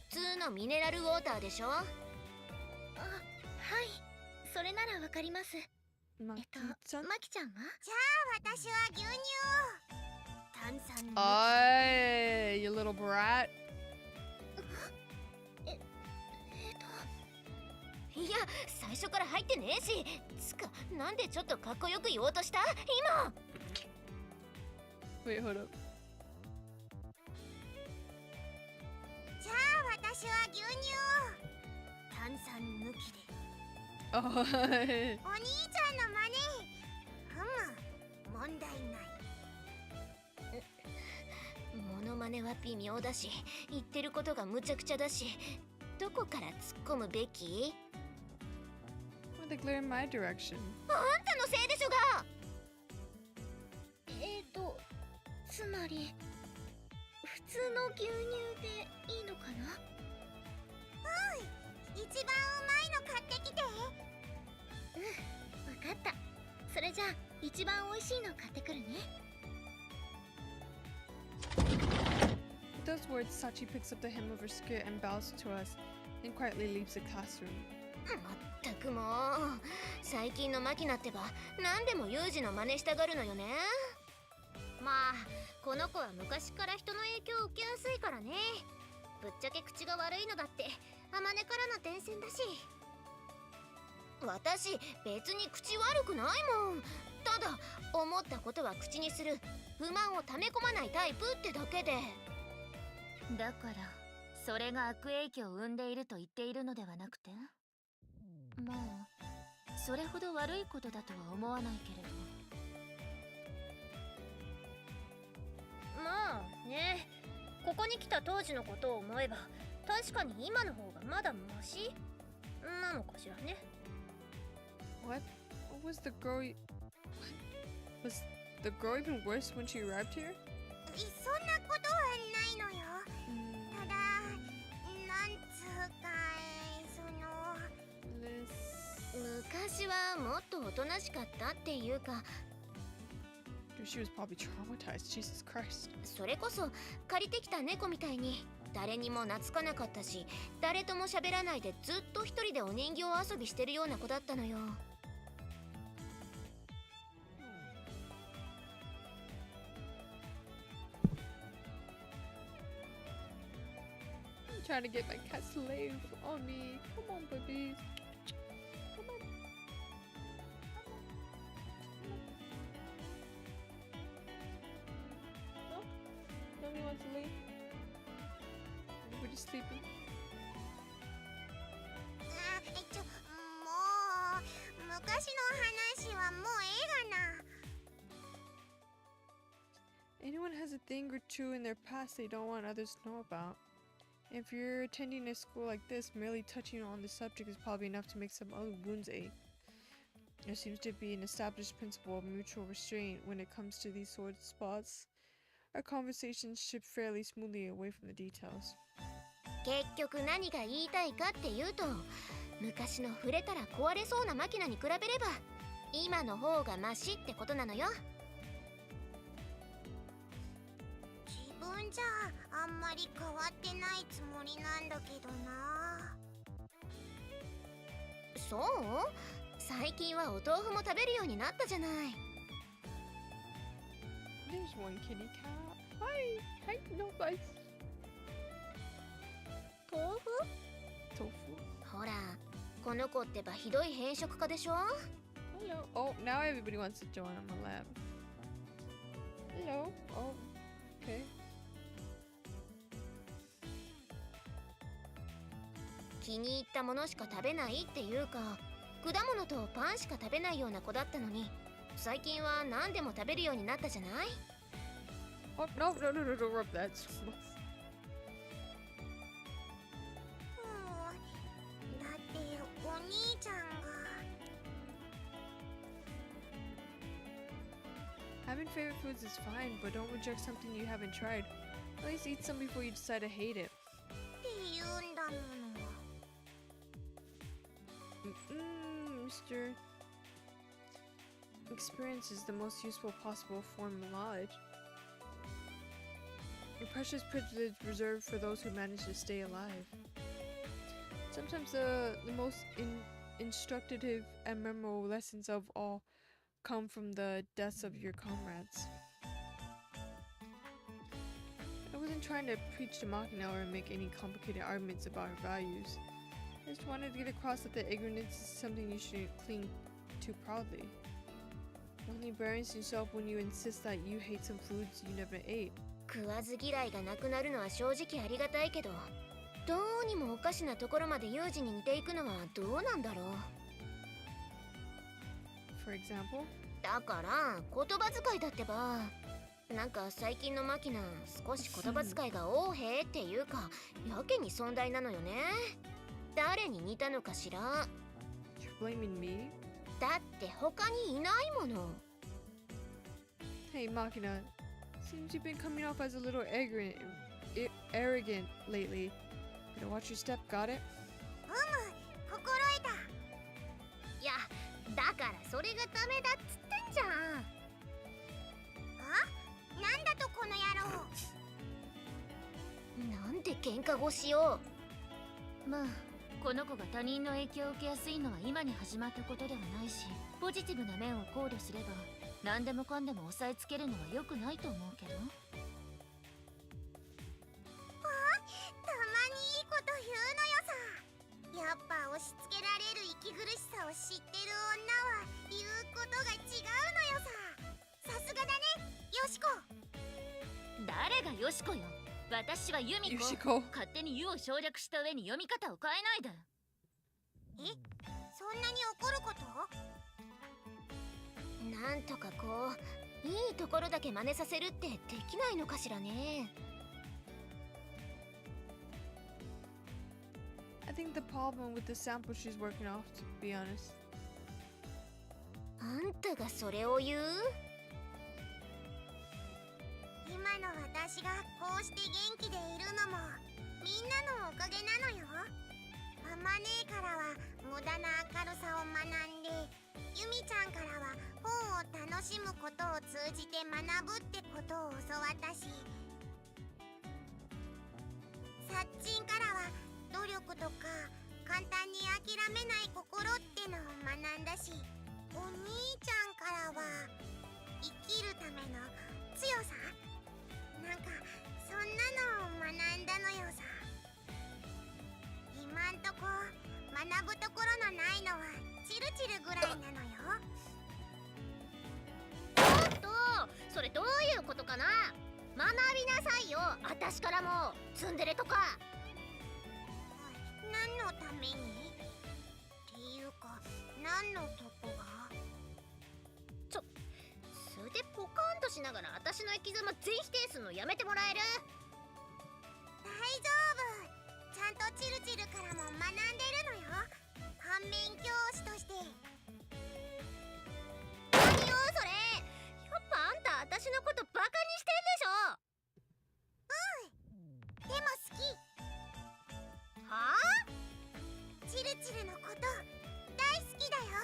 [SPEAKER 6] 普通のミネラルウォーターでしょ。
[SPEAKER 2] あ、はい。それならわかります。マキちゃんは？
[SPEAKER 6] じゃあ私は牛乳を。炭酸抜き。
[SPEAKER 1] Aye, you little brat.
[SPEAKER 6] いや、最初から入ってねえし。つか、なんでちょっとかっこよく言おうとした？今。
[SPEAKER 1] Wait, hold up.
[SPEAKER 6] じゃあ私は牛乳を。炭酸抜きで。
[SPEAKER 1] Oh,
[SPEAKER 6] お兄ちゃんの真似。問題ない。モノマネは微妙だし、言ってることがむちゃくちゃだし、どこから突っ込むべき？
[SPEAKER 1] why they glare in my direction?
[SPEAKER 6] あんたのせいでしょが。
[SPEAKER 2] つまり普通の牛乳でいいのかな？
[SPEAKER 6] 一番うまいの買ってきて。
[SPEAKER 2] わかった。それじゃあ一番美味しいの買ってくるね。
[SPEAKER 1] With those words, Sachi picks up the hem of her skirt and bows to us, then quietly leaves the classroom.
[SPEAKER 6] まったくもう、最近のマキナってば何でもユージの真似したがるのよね。まあこの子は昔から人の影響を受けやすいからね。ぶっちゃけ口が悪いのだってあまねからの伝染だし。私別に口悪くないもん。ただ思ったことは口にする、不満を溜め込まないタイプってだけで。だからそれが悪影響を生んでいると言っているのではなくて、まあそれほど悪いことだとは思わないけれど。まあね、ここに来た当時のことを思えば確かに今の方がまだマシなのかしらね。
[SPEAKER 1] What? Was the girl? Was the girl even worse when she arrived here?
[SPEAKER 6] そんなことはないのよ。ただなんつうか昔はもっとおとなしかったっていうか。
[SPEAKER 1] She was probably traumatized. Jesus Christ.
[SPEAKER 6] それこそ借りてきた猫みたいに誰にも懐かなかったし、誰とも喋らないでずっと一人でお人形遊びしてるような子だったのよ。
[SPEAKER 1] I'm trying to get my cat slave on me. Come on, babies. Come on. No? Nobody wants to leave? Everybody's sleeping.
[SPEAKER 6] もう昔の話はもうええがな。
[SPEAKER 1] Anyone has a thing or two in their past they don't want others to know about. If you're attending a school like this, merely touching on the subject is probably enough to make some other wounds ache. There seems to be an established principle of mutual restraint when it comes to these sort of spots. Our conversations shift fairly smoothly away from the details.
[SPEAKER 6] 結局何が言いたいかっていうと、昔の触れたら壊れそうなマキナに比べれば今の方がマシってことなのよ。自分じゃあんまり変わってないつもりなんだけどな。そう？最近はお豆腐も食べるようになったじゃない。
[SPEAKER 1] There's one kitty cat. Hi! Hi, no guys.
[SPEAKER 6] 豆腐？
[SPEAKER 1] Tofu.
[SPEAKER 6] ほら、この子ってばひどい偏食家でしょ？
[SPEAKER 1] Hello. Oh, now everybody wants to join on my lab. Hello. Oh, okay.
[SPEAKER 6] 気に入ったものしか食べないっていうか、果物とパンしか食べないような子だったのに、最近は何でも食べるようになったじゃない？
[SPEAKER 1] Oh, no, no, no, no, don't rub that.
[SPEAKER 6] だってお兄ちゃんが。
[SPEAKER 1] Having favorite foods is fine, but don't reject something you haven't tried. At least eat some before you decide to hate it.
[SPEAKER 2] って言うんだもの。
[SPEAKER 1] Mr. Experience is the most useful possible form of knowledge. A precious privilege reserved for those who manage to stay alive. Sometimes the most instructive and memorable lessons of all come from the deaths of your comrades. I wasn't trying to preach to Machina or make any complicated arguments about her values. I just wanted to get across that the ignorance is something you shouldn't cling to proudly. It only buries yourself when you insist that you hate some foods you never ate.
[SPEAKER 6] 食わず嫌いがなくなるのは正直ありがたいけど、どうにもおかしなところまでユージに似ていくのはどうなんだろう。
[SPEAKER 1] For example?
[SPEAKER 6] だから言葉遣いだってば、なんか最近のマキナ少し言葉遣いが横柄っていうかやけに尊大なのよね。誰に似たのかしら。
[SPEAKER 1] You're blaming me?
[SPEAKER 6] だって他にいないもの。
[SPEAKER 1] Hey Machina, seems you've been coming off as a little arrogant lately. Better watch your step, got it?
[SPEAKER 2] 心得た。
[SPEAKER 6] いや、だからそれがダメだっつってんじゃん。
[SPEAKER 2] あ、なんだとこの野郎。
[SPEAKER 6] なんで喧嘩腰よ。
[SPEAKER 7] まあこの子が他人の影響を受けやすいのは今に始まったことではないし、ポジティブな面を考慮すれば何でもかんでも押さえつけるのは良くないと思うけど。
[SPEAKER 2] たまにいいこと言うのよさ。やっぱ押し付けられる息苦しさを知ってる女は言うことが違うのよさ。さすがだね、よしこ。
[SPEAKER 7] 誰がよしこよ。私はユミコ。
[SPEAKER 1] Yoshiko.
[SPEAKER 7] 勝手に「ゆ」を省略した上に読み方を変えないで。
[SPEAKER 2] そんなに怒ること？
[SPEAKER 6] なんとかこういいところだけ真似させるってできないのかしらね。
[SPEAKER 1] I think the problem with the sample she's working off, to be honest.
[SPEAKER 6] あんたがそれを言う？
[SPEAKER 2] 今の私がこうして元気でいるのもみんなのおかげなのよ。あまねえからは無駄な明るさを学んで、ユミちゃんからは本を楽しむことを通じて学ぶってことを教わったし、サッチンからは努力とか簡単に諦めない心ってのを学んだし、お兄ちゃんからは生きるための強さ、なんかそんなのを学んだのよさ。今んとこ学ぶところのないのはチルチルぐらいなのよ。
[SPEAKER 6] ちょっとそれどういうことかな。学びなさいよ、私からも。ツンデレとか。
[SPEAKER 2] 何のために？っていうか何のとこが？
[SPEAKER 6] 素でポカーンとしながら私の生き様全否定するのやめてもらえる？
[SPEAKER 2] 大丈夫。ちゃんとチルチルからも学んでるのよ。反面教師として。
[SPEAKER 6] 何よそれ。やっぱあんた私のことバカにしてんでしょ。
[SPEAKER 2] でも好き。
[SPEAKER 6] はあ？
[SPEAKER 2] チルチルのこと大好きだよ。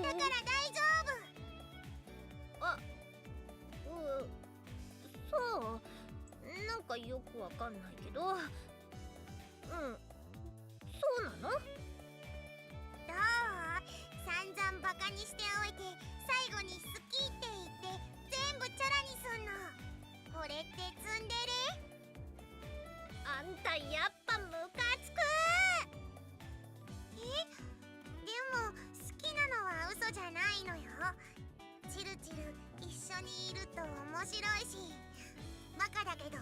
[SPEAKER 2] だから大丈夫。
[SPEAKER 6] そうなんかよくわかんないけど、そうなの？
[SPEAKER 2] どう？散々バカにしておいて最後に好きって言って全部チャラにすんの。これってツンデレ？
[SPEAKER 6] あんたやっぱムカつく。
[SPEAKER 2] でも好きなのは嘘じゃないのよ。チルチル一緒にいると面白いし、バカだけど。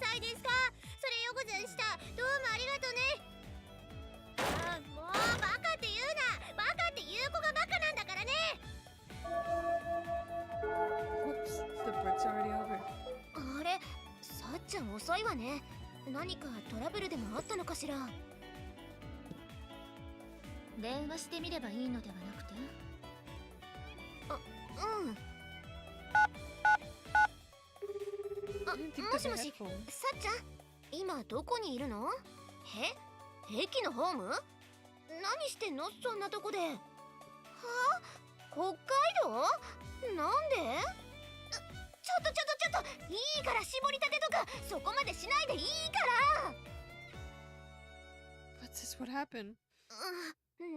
[SPEAKER 6] さいですか。それよくぜんした。どうもありがとね。もうバカって言うな。バカって言う子がバカなんだからね。
[SPEAKER 1] Whoops, the break's already over.
[SPEAKER 6] あれ、さっちゃん遅いわね。何かトラブルでもあったのかしら。
[SPEAKER 7] 電話してみればいいのではなくて？
[SPEAKER 6] うん。
[SPEAKER 1] I didn't think
[SPEAKER 6] も
[SPEAKER 1] that
[SPEAKER 6] し
[SPEAKER 1] they
[SPEAKER 6] も
[SPEAKER 1] had
[SPEAKER 6] し、
[SPEAKER 1] phones.
[SPEAKER 6] さっちゃん、今どこにいるの？駅のホーム？何してんのそんなとこで。はあ？北海道？なんで？ちょっといいから絞りたてとかそこまでしないでいいから。
[SPEAKER 1] What's this? What happened?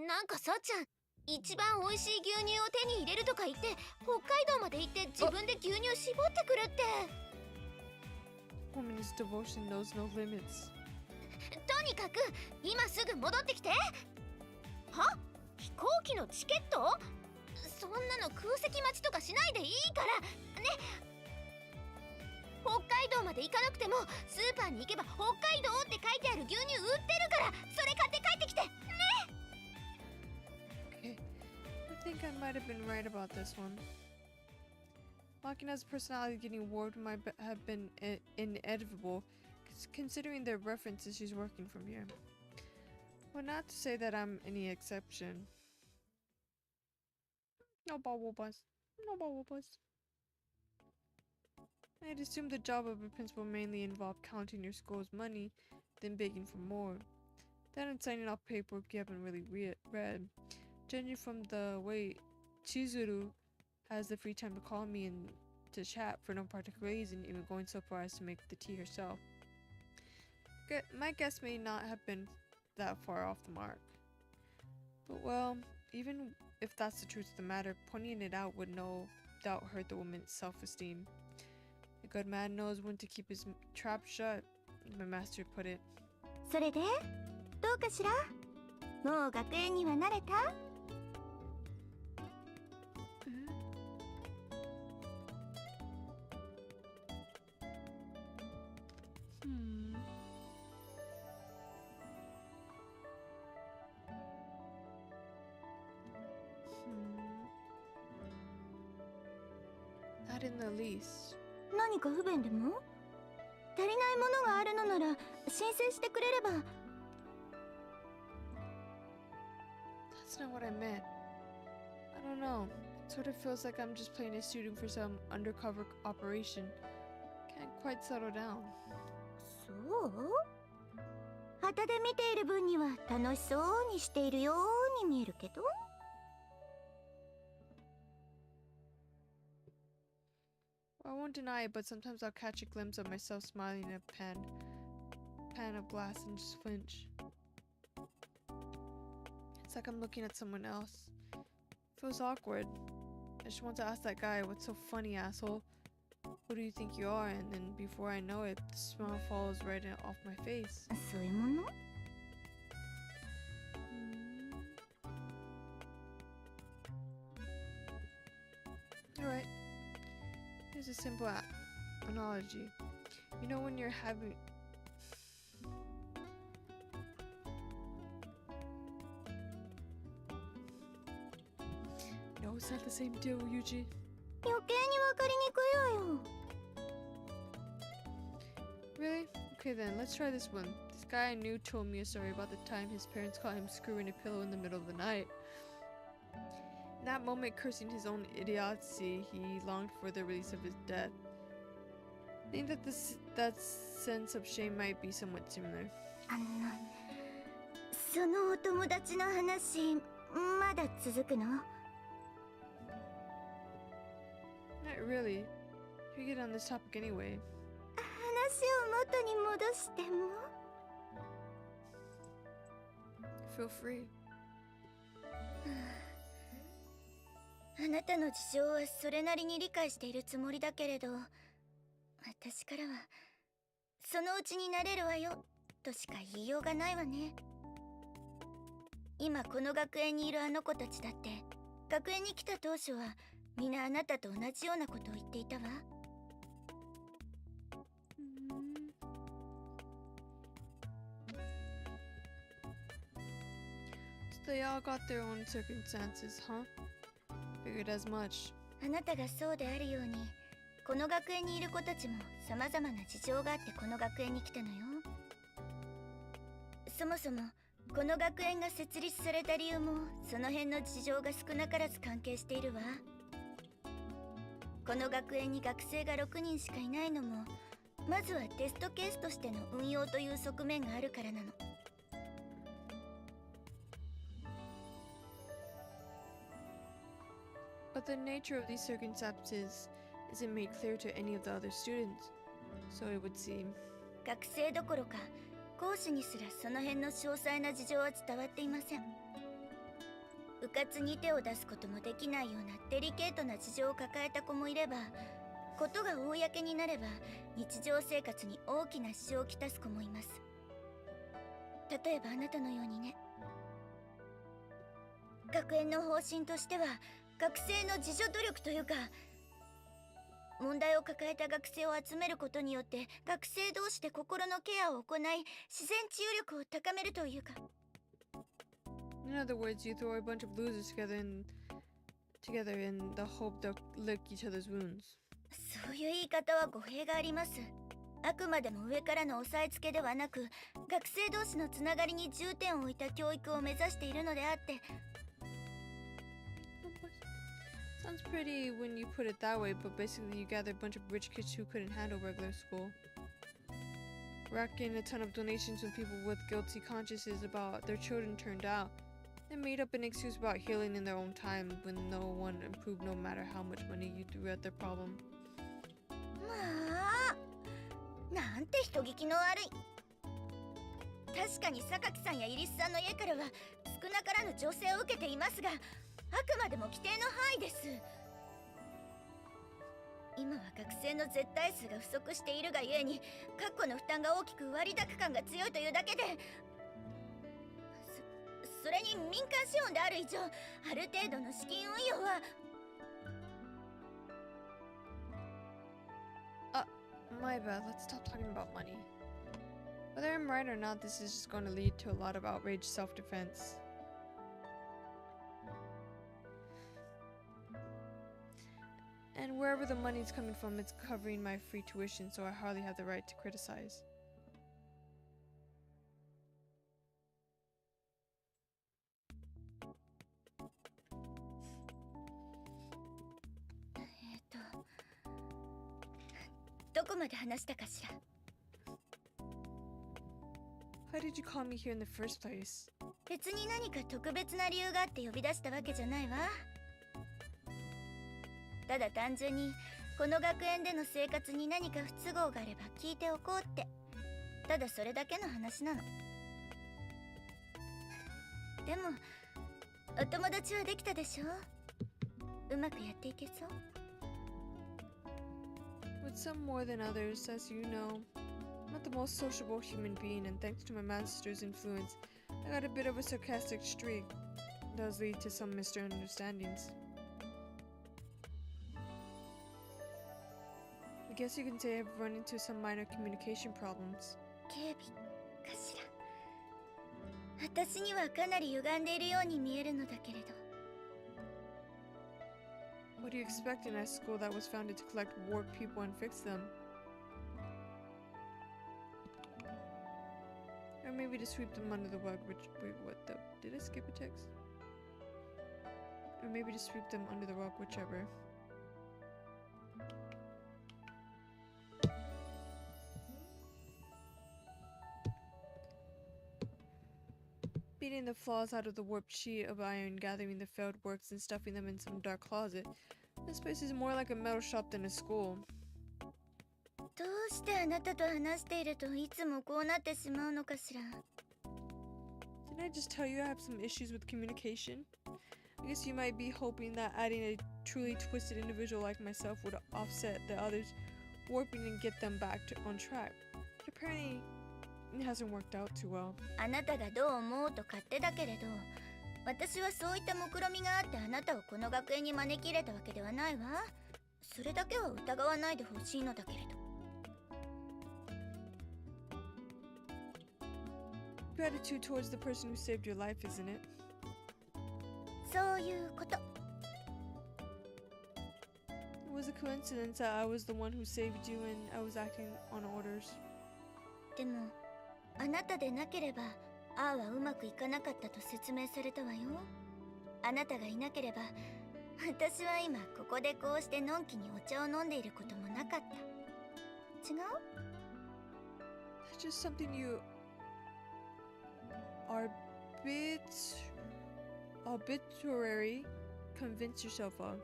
[SPEAKER 6] なんかさっちゃん、一番美味しい牛乳を手に入れるとか言って北海道まで行って自分で牛乳絞ってくるって。
[SPEAKER 1] Woman's devotion knows no limits.
[SPEAKER 6] とにかく今すぐ戻ってきて。は？飛行機のチケット？そんなの空席待ちとかしないでいいからね。北海道まで行かなくてもスーパーに行けば北海道って書いてある牛乳売ってるからそれ買って帰ってきてね。
[SPEAKER 1] Okay. I think I might have been right about this one. Makina's personality getting warped might have been inevitable, considering the references she's working from here. Well, not to say that I'm any exception. No bubble buzz. No bubble buzz. I'd assume the job of a principal mainly involved counting your school's money, then begging for more. That and signing off paperwork you haven't really read. Judging from the way Chizuru has the free time to call me and to chat for no particular reason, even going so far as to make the tea herself. My guess may not have been that far off the mark. But well, even if that's the truth of the matter, pointing it out would no doubt hurt the woman's self-esteem. A good man knows when to keep his trap shut, my master put it.
[SPEAKER 2] それでどうかしら？もう学園には慣れた？
[SPEAKER 1] Not in the least.
[SPEAKER 2] 何か不便でも？足りないものがあるのなら申請してくれれば。
[SPEAKER 1] That's not what I meant. I don't know. It sort of feels like I'm just playing a student for some undercover operation. Can't quite settle down.
[SPEAKER 2] そう？旗で見ている分には楽しそうにしているように見えるけど。
[SPEAKER 1] I won't deny it, but sometimes I'll catch a glimpse of myself smiling in a pan of glass and just flinch. It's like I'm looking at someone else. Feels awkward. I just want to ask that guy, what's so funny, asshole? Who do you think you are? And then before I know it, the smile falls right off my face.
[SPEAKER 2] そういうもの？
[SPEAKER 1] Alright. Here's a simple analogy. You know when you're having... No, it's not the same deal, Yuji.
[SPEAKER 2] 余計にわかりにくいわよ。
[SPEAKER 1] Really? Okay then, let's try this one. This guy I knew told me a story about the time his parents caught him screwing a pillow in the middle of the night. In that moment, cursing his own idiocy, he longed for the release of his death. I think that that sense of shame might be somewhat similar.
[SPEAKER 2] そのお友達の話、まだ続くの？
[SPEAKER 1] Not really. We get on this topic anyway.
[SPEAKER 2] 話を元に戻しても？
[SPEAKER 1] Feel free.
[SPEAKER 2] あなたの事情はそれなりに理解しているつもりだけれど、私からはそのうちになれるわよとしか言いようがないわね。今この学園にいるあの子たちだって学園に来た当初はみんなあなたと同じようなことを言っていたわ。
[SPEAKER 1] So they all got their own circumstances, huh? Figured as much.
[SPEAKER 2] あなたがそうであるように、この学園にいる子たちも様々な事情があってこの学園に来たのよ。そもそもこの学園が設立された理由もその辺の事情が少なからず関係しているわ。この学園に学生が6人しかいないのも、まずはテストケースとしての運用という側面があるからなの。
[SPEAKER 1] But the nature of these circumstances isn't made clear to any of the other students, so it would seem.
[SPEAKER 2] 学生どころか講師にすらその辺の詳細な事情は伝わっていません。部活に手を出すこともできないようなデリケートな事情を抱えた子もいれば、ことが公になれば日常生活に大きな支障をきたす子もいます。例えばあなたのようにね。学園の方針としては学生の自助努力というか、問題を抱えた学生を集めることによって学生同士で心のケアを行い、自然治癒力を高めるというか。
[SPEAKER 1] In other words, you throw a bunch of losers together in the hope they'll lick each other's wounds.
[SPEAKER 2] そういう言い方は語弊があります。あくまでも上からの押さえつけではなく、学生同士のつながりに重点を置いた教育を目指しているのであって。
[SPEAKER 1] Sounds pretty when you put it that way, but basically you gather a bunch of rich kids who couldn't handle regular school. Racking a ton of donations from people with guilty consciences about their children turned out. They made up an excuse about healing in their own time when no one improved no matter how much money you threw at their problem.
[SPEAKER 2] まあ、なんて人聞きの悪い。確かに榊さんやイリスさんの家からは少なからぬ助成を受けていますが、あくまでも規定の範囲です。今は学生の絶対数が不足しているがゆえに、確固の負担が大きく割高感が強いというだけで、それに民間資本である以上、ある程度の資金運用は。
[SPEAKER 1] My bad, let's stop talking about money. Whether I'm right or not, this is just going to lead to a lot of outraged self-defense. And wherever the money's coming from, it's covering my free tuition, so I hardly have the right to criticize.
[SPEAKER 2] Eh, どこまで話したかしら。
[SPEAKER 1] How did you call me here in the first place?
[SPEAKER 2] 別に何か特別な理由があって呼び出したわけじゃないわ。ただ単純にこの学園での生活に何か不都合があれば聞いておこうって、ただそれだけの話なの。でもお友達はできたでしょ。うまくやっていけそう。
[SPEAKER 1] With some more than others, as you know. I'm not the most sociable human being, and thanks to my master's influence, I got a bit of a sarcastic streak. It does lead to some misunderstandings. I guess you can say I've run into some minor communication problems.
[SPEAKER 2] 警備かしら。私にはかなり歪んでいるように見えるのだけれど。
[SPEAKER 1] What do you expect in a school that was founded to collect warped people and fix them? Or maybe to sweep them under the rug, which, wait, what the, did I skip a text? Or maybe to sweep them under the rug, whichever. Beating the flaws out of the warped sheet of iron, gathering the failed works and stuffing them in some dark closet. This place is more like a metal shop than a school.
[SPEAKER 2] どうしてあなたと話しているといつもこうなってしまうのかしら。
[SPEAKER 1] Didn't I just tell you I have some issues with communication? I guess you might be hoping that adding a truly twisted individual like myself would offset the others, warping and get them back on track. But apparently, it hasn't worked out too well.
[SPEAKER 2] あなたがどう思うと勝手だけれど、私はそういった目論みがあってあなたをこの学園に招き入れたわけではないわ。それだけは疑わないでほしいのだけれど。
[SPEAKER 1] Gratitude towards the person who saved your life, isn't it?
[SPEAKER 2] そういうこと。
[SPEAKER 1] It was a coincidence that I was the one who saved you and I was acting on orders.
[SPEAKER 2] でもあなたでなければああはうまくいかなかったと説明されたわよ。あなたがいなければ私は今ここでこうしてのんきにお茶を飲んでいることもなかった。違う？
[SPEAKER 1] That's just something you are arbitrary convince yourself of.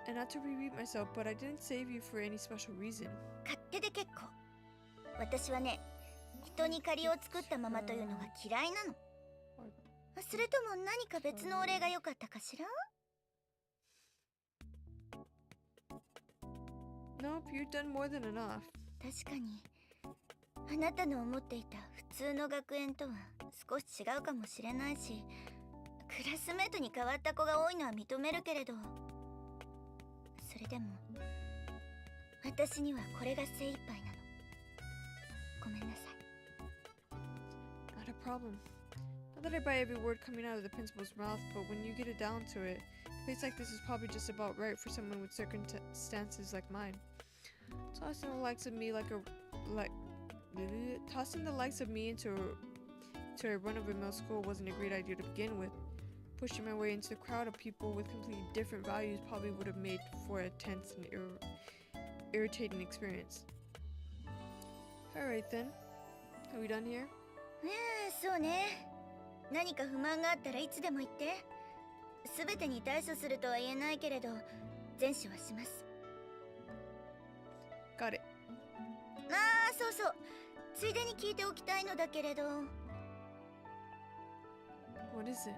[SPEAKER 1] And not to repeat myself, but I didn't save you for any special reason.
[SPEAKER 2] 勝手で結構。私はね、人に借りを作ったままというのが嫌いなの。それとも何か別のお礼が良かったかしら？
[SPEAKER 1] Nope, you've done more than enough.
[SPEAKER 2] 確かに、あなたの思っていた普通の学園とは少し違うかもしれないし、クラスメートに変わった子が多いのは認めるけれど、それでも私にはこれが精一杯なの。ごめんなさい。
[SPEAKER 1] Not a problem. Not that I buy every word coming out of the principal's mouth, but when you get it down to it, a place like this is probably just about right for someone with circumstances like mine. Tossing the likes of me tossing the likes of me into a run-of-the-mill school wasn't a great idea to begin with. Pushing my way into the crowd of people with completely different values probably would have made for a tense and irritating experience. Alright then. Are we done here?
[SPEAKER 2] そうね。何か不満があったらいつでも言って。すべてに対処するとは言えないけれど、善処はします。
[SPEAKER 1] Got it.
[SPEAKER 2] そうそう。ついでに聞いておきたいのだけれど。
[SPEAKER 1] What is it?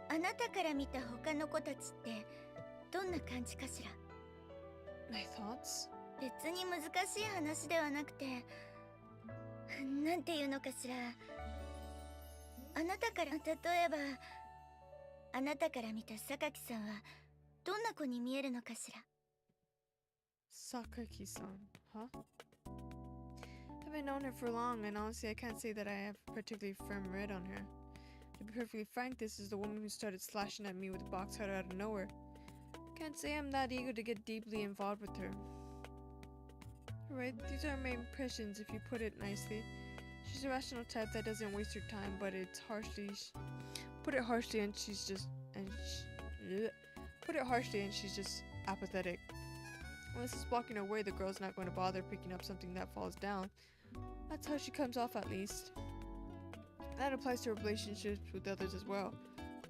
[SPEAKER 2] あなたから見た他の子たちってどんな感じかしら？
[SPEAKER 1] My thoughts?
[SPEAKER 2] 別に難しい話ではなくて、なんていうのかしら。あなたから、例えば、あなたから見た榊さんはどんな子に見えるのかしら？
[SPEAKER 1] Sakaki-san, huh? Haven't known her for long, and honestly I can't say that I have a particularly firm read on her. To be perfectly frank, this is the woman who started slashing at me with a box cutter out of nowhere. Can't say I'm that eager to get deeply involved with her. Alright, these are my impressions if you put it nicely. She's a rational type that doesn't waste her time, but put it harshly and she's just apathetic. Unless it's blocking her way, the girl's not going to bother picking up something that falls down. That's how she comes off, at least. That applies to her relationships with others as well.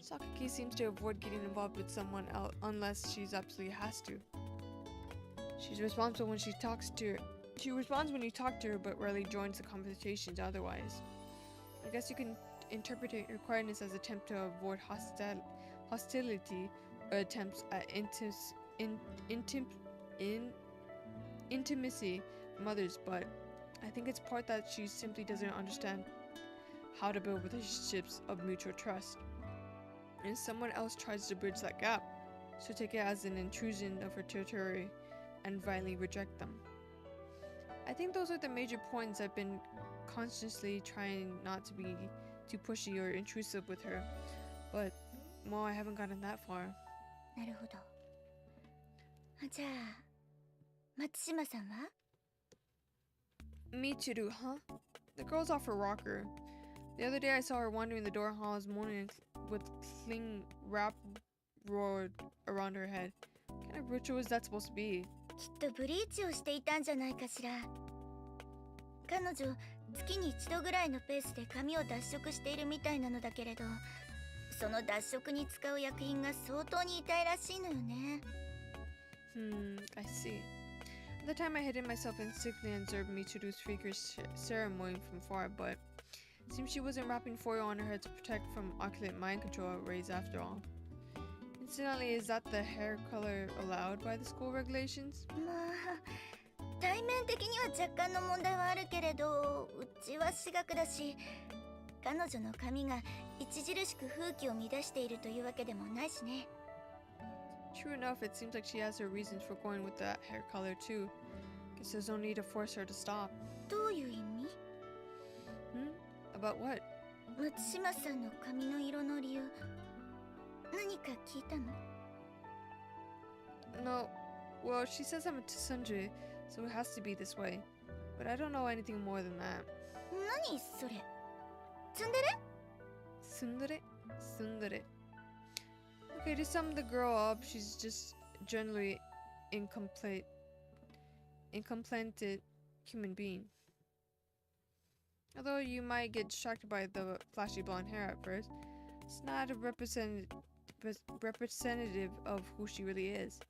[SPEAKER 1] Sakaki seems to avoid getting involved with someone else unless she absolutely has to. She's responsible when she talks to her. She responds when you talk to her, but rarely joins the conversations otherwise. I guess you can interpret her quietness as an attempt to avoid hostility or attempts at intimacy from others, but I think it's part that she simply doesn't understand how to build relationships of mutual trust. And someone else tries to bridge that gap, she'll take it as an intrusion of her territory and violently reject them. I think those are the major points. I've been consciously trying not to be too pushy or intrusive with her, but well, I haven't gotten that far.
[SPEAKER 2] なるほど。じゃあ、松島さんは？
[SPEAKER 1] Michiru, huh? The girl's off her rocker. The other day I saw her wandering the door halls moaning with cling wrap roared around her head. What kind of ritual is that supposed to be?
[SPEAKER 2] きっとブリーチをしていたんじゃないかしら。彼女、月に一度ぐらいのペースで髪を脱色しているみたいなのだけれど、その脱色に使う薬品が相当に痛いらしいのよね。
[SPEAKER 1] I see. At the time I hidden myself and sickly observed Michiru's freakish ceremony from far, but it seems she wasn't wrapping foil on her head to protect from occult mind control rays after all. Incidentally, is that the hair color allowed by the school regulations?
[SPEAKER 2] まあ、対面的には若干の問題はあるけれど、うちは私学だし、彼女の髪が著しく風紀を乱しているというわけでもないしね。
[SPEAKER 1] True enough, it seems like she has her reasons for going with that hair color too. Guess there's no need to force her to stop.
[SPEAKER 2] どういう意味？
[SPEAKER 1] About what?
[SPEAKER 2] 松島さんの髪の色の理由、何か聞いたの？
[SPEAKER 1] No. Well, she says I'm a tsundere, so it has to be this way. But I don't know anything more than that.
[SPEAKER 2] 何それ？ツンデレ？
[SPEAKER 1] Tsundere? Tsundere. Okay, to sum the girl up, she's just generally incomplete human being. Although you might get distracted by the flashy blonde hair at first, it's not a representative of who she really is.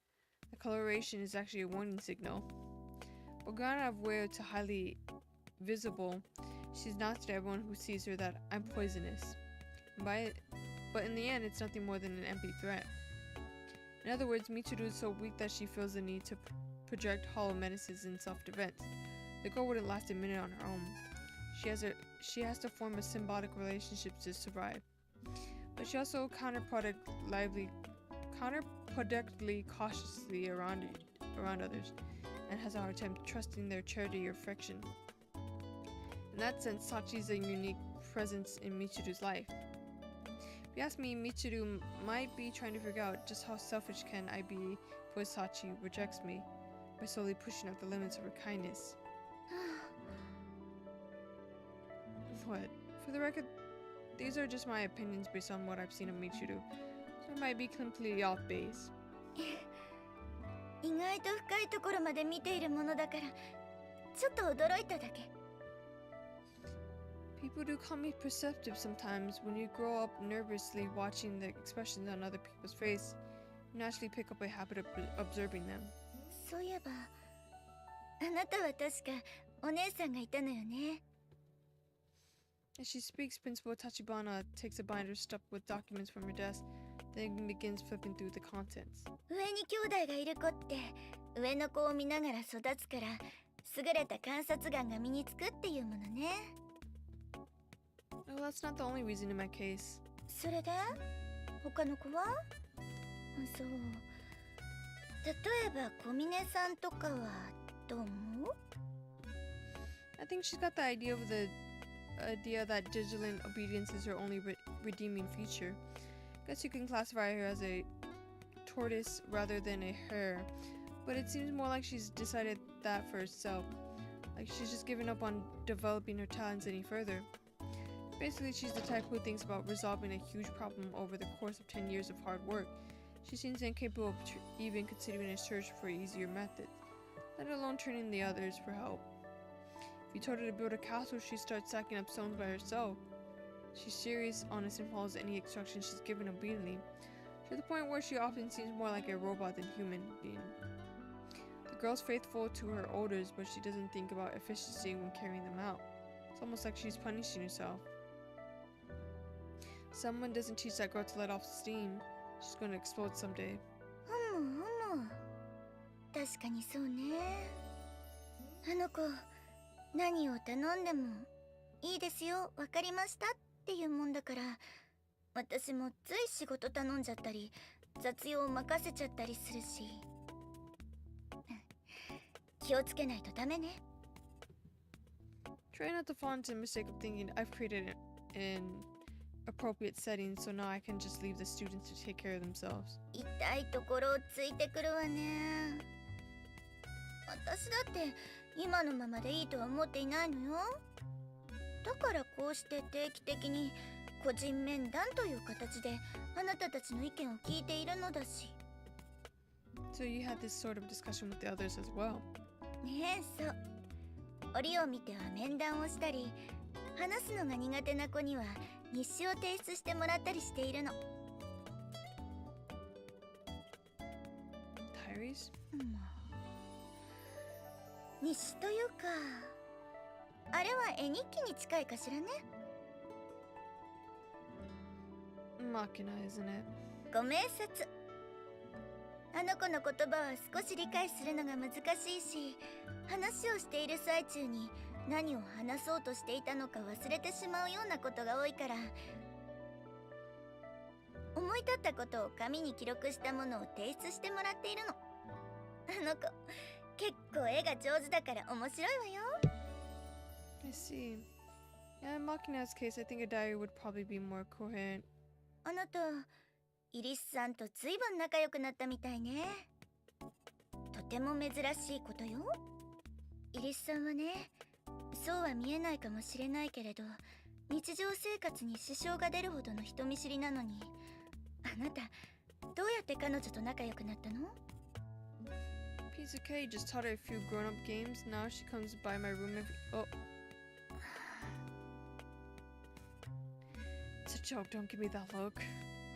[SPEAKER 1] The coloration is actually a warning signal. But gone out of way to highly visible, she's not to everyone who sees her that I'm poisonous. But in the end, it's nothing more than an empty threat. In other words, Michiru is so weak that she feels the need to project hollow menaces in self-defense. The girl wouldn't last a minute on her own. She has to form a symbiotic relationship to survive. But she also counterproductively cautiously around others, and has a hard time trusting their charity or affection. In that sense, Sachi is a unique presence in Michiru's life. If you ask me, Michiru might be trying to figure out just how selfish can I be before Sachi rejects me by slowly pushing up the limits of her kindness. What? For the record, these are just my opinions based on what I've seen of Michiru, so I might be completely off base.
[SPEAKER 2] 意外と深いところまで見ているものだから、ちょっと驚いただけ。
[SPEAKER 1] People do call me perceptive sometimes. When you grow up nervously watching the expressions on other people's face, you naturally pick up a habit of observing them.
[SPEAKER 2] そういえば、あなたは確かお姉さんがいたのよね。
[SPEAKER 1] As she speaks, Principal Tachibana takes a binder stuffed with documents from her desk, then begins flipping through the contents.
[SPEAKER 2] 上に兄弟がいる子って上の子を見ながら育つから優れた観察眼が身につくっていうものね。
[SPEAKER 1] Well, that's not the only reason in my case.
[SPEAKER 2] それで他の子は？そう。例えば小峰さんとかはどう思う？
[SPEAKER 1] I think she's got the idea that vigilant obedience is her only redeeming feature. Guess you can classify her as a tortoise rather than a hare, but it seems more like she's decided that for herself. Like she's just given up on developing her talents any further. Basically, she's the type who thinks about resolving a huge problem over the course of 10 years of hard work. She seems incapable of even considering a search for easier methods, let alone turning the others for help. If you told her to build a castle, she'd start stacking up stones by herself. She's serious, honest, and follows any instructions she's given obediently, to the point where she often seems more like a robot than human being. The girl's faithful to her orders, but she doesn't think about efficiency when carrying them out. It's almost like she's punishing herself. Someone doesn't teach that girl to let off steam, she's going to explode someday.
[SPEAKER 2] ふむ。確かにそうね。あの子、何を頼んでもいいですよ、わかりましたっていうもんだから、私もつい仕事頼んじゃったり、雑用を任せちゃったりするし。気をつけないとダメね。
[SPEAKER 1] Try not to fall into the mistake of thinking I've created an appropriate setting, so now I can just leave the students to take care of themselves.
[SPEAKER 2] 痛いところをついてくるわね。私だって今のままでいいとは思っていないのよ。だからこうして定期的に個人面談という形であなたたちの意見を聞いているのだし。
[SPEAKER 1] So you had this sort of discussion with the others as well.
[SPEAKER 2] ねえ、そう。折を見ては面談をしたり、話すのが苦手な子には日誌を提出してもらったりしているの。
[SPEAKER 1] Diaries?
[SPEAKER 2] 日誌というか、あれは絵日記に近いかしらね。
[SPEAKER 1] Machina, isn't it?
[SPEAKER 2] ご明察。あの子の言葉は少し理解するのが難しいし、話をしている最中に何を話そうとしていたのか忘れてしまうようなことが多いから、思い立ったことを紙に記録したものを提出してもらっているの。あの子、結構絵が上手だから面白いわよ。
[SPEAKER 1] I see. Yeah, in Machina's case, I think a diary would probably be more coherent.
[SPEAKER 2] あなた、イリスさんとずいぶん仲良くなったみたいね。とても珍しいことよ。イリスさんはね、そうは見えないかもしれないけれど、日常生活に支障が出るほどの人見知りなのに、あなたどうやって彼女と仲良くなったの？
[SPEAKER 1] Piece of cake. Just taught her a few grown-up games. Now she comes by my room every. Oh. It's a joke. Don't give me that look.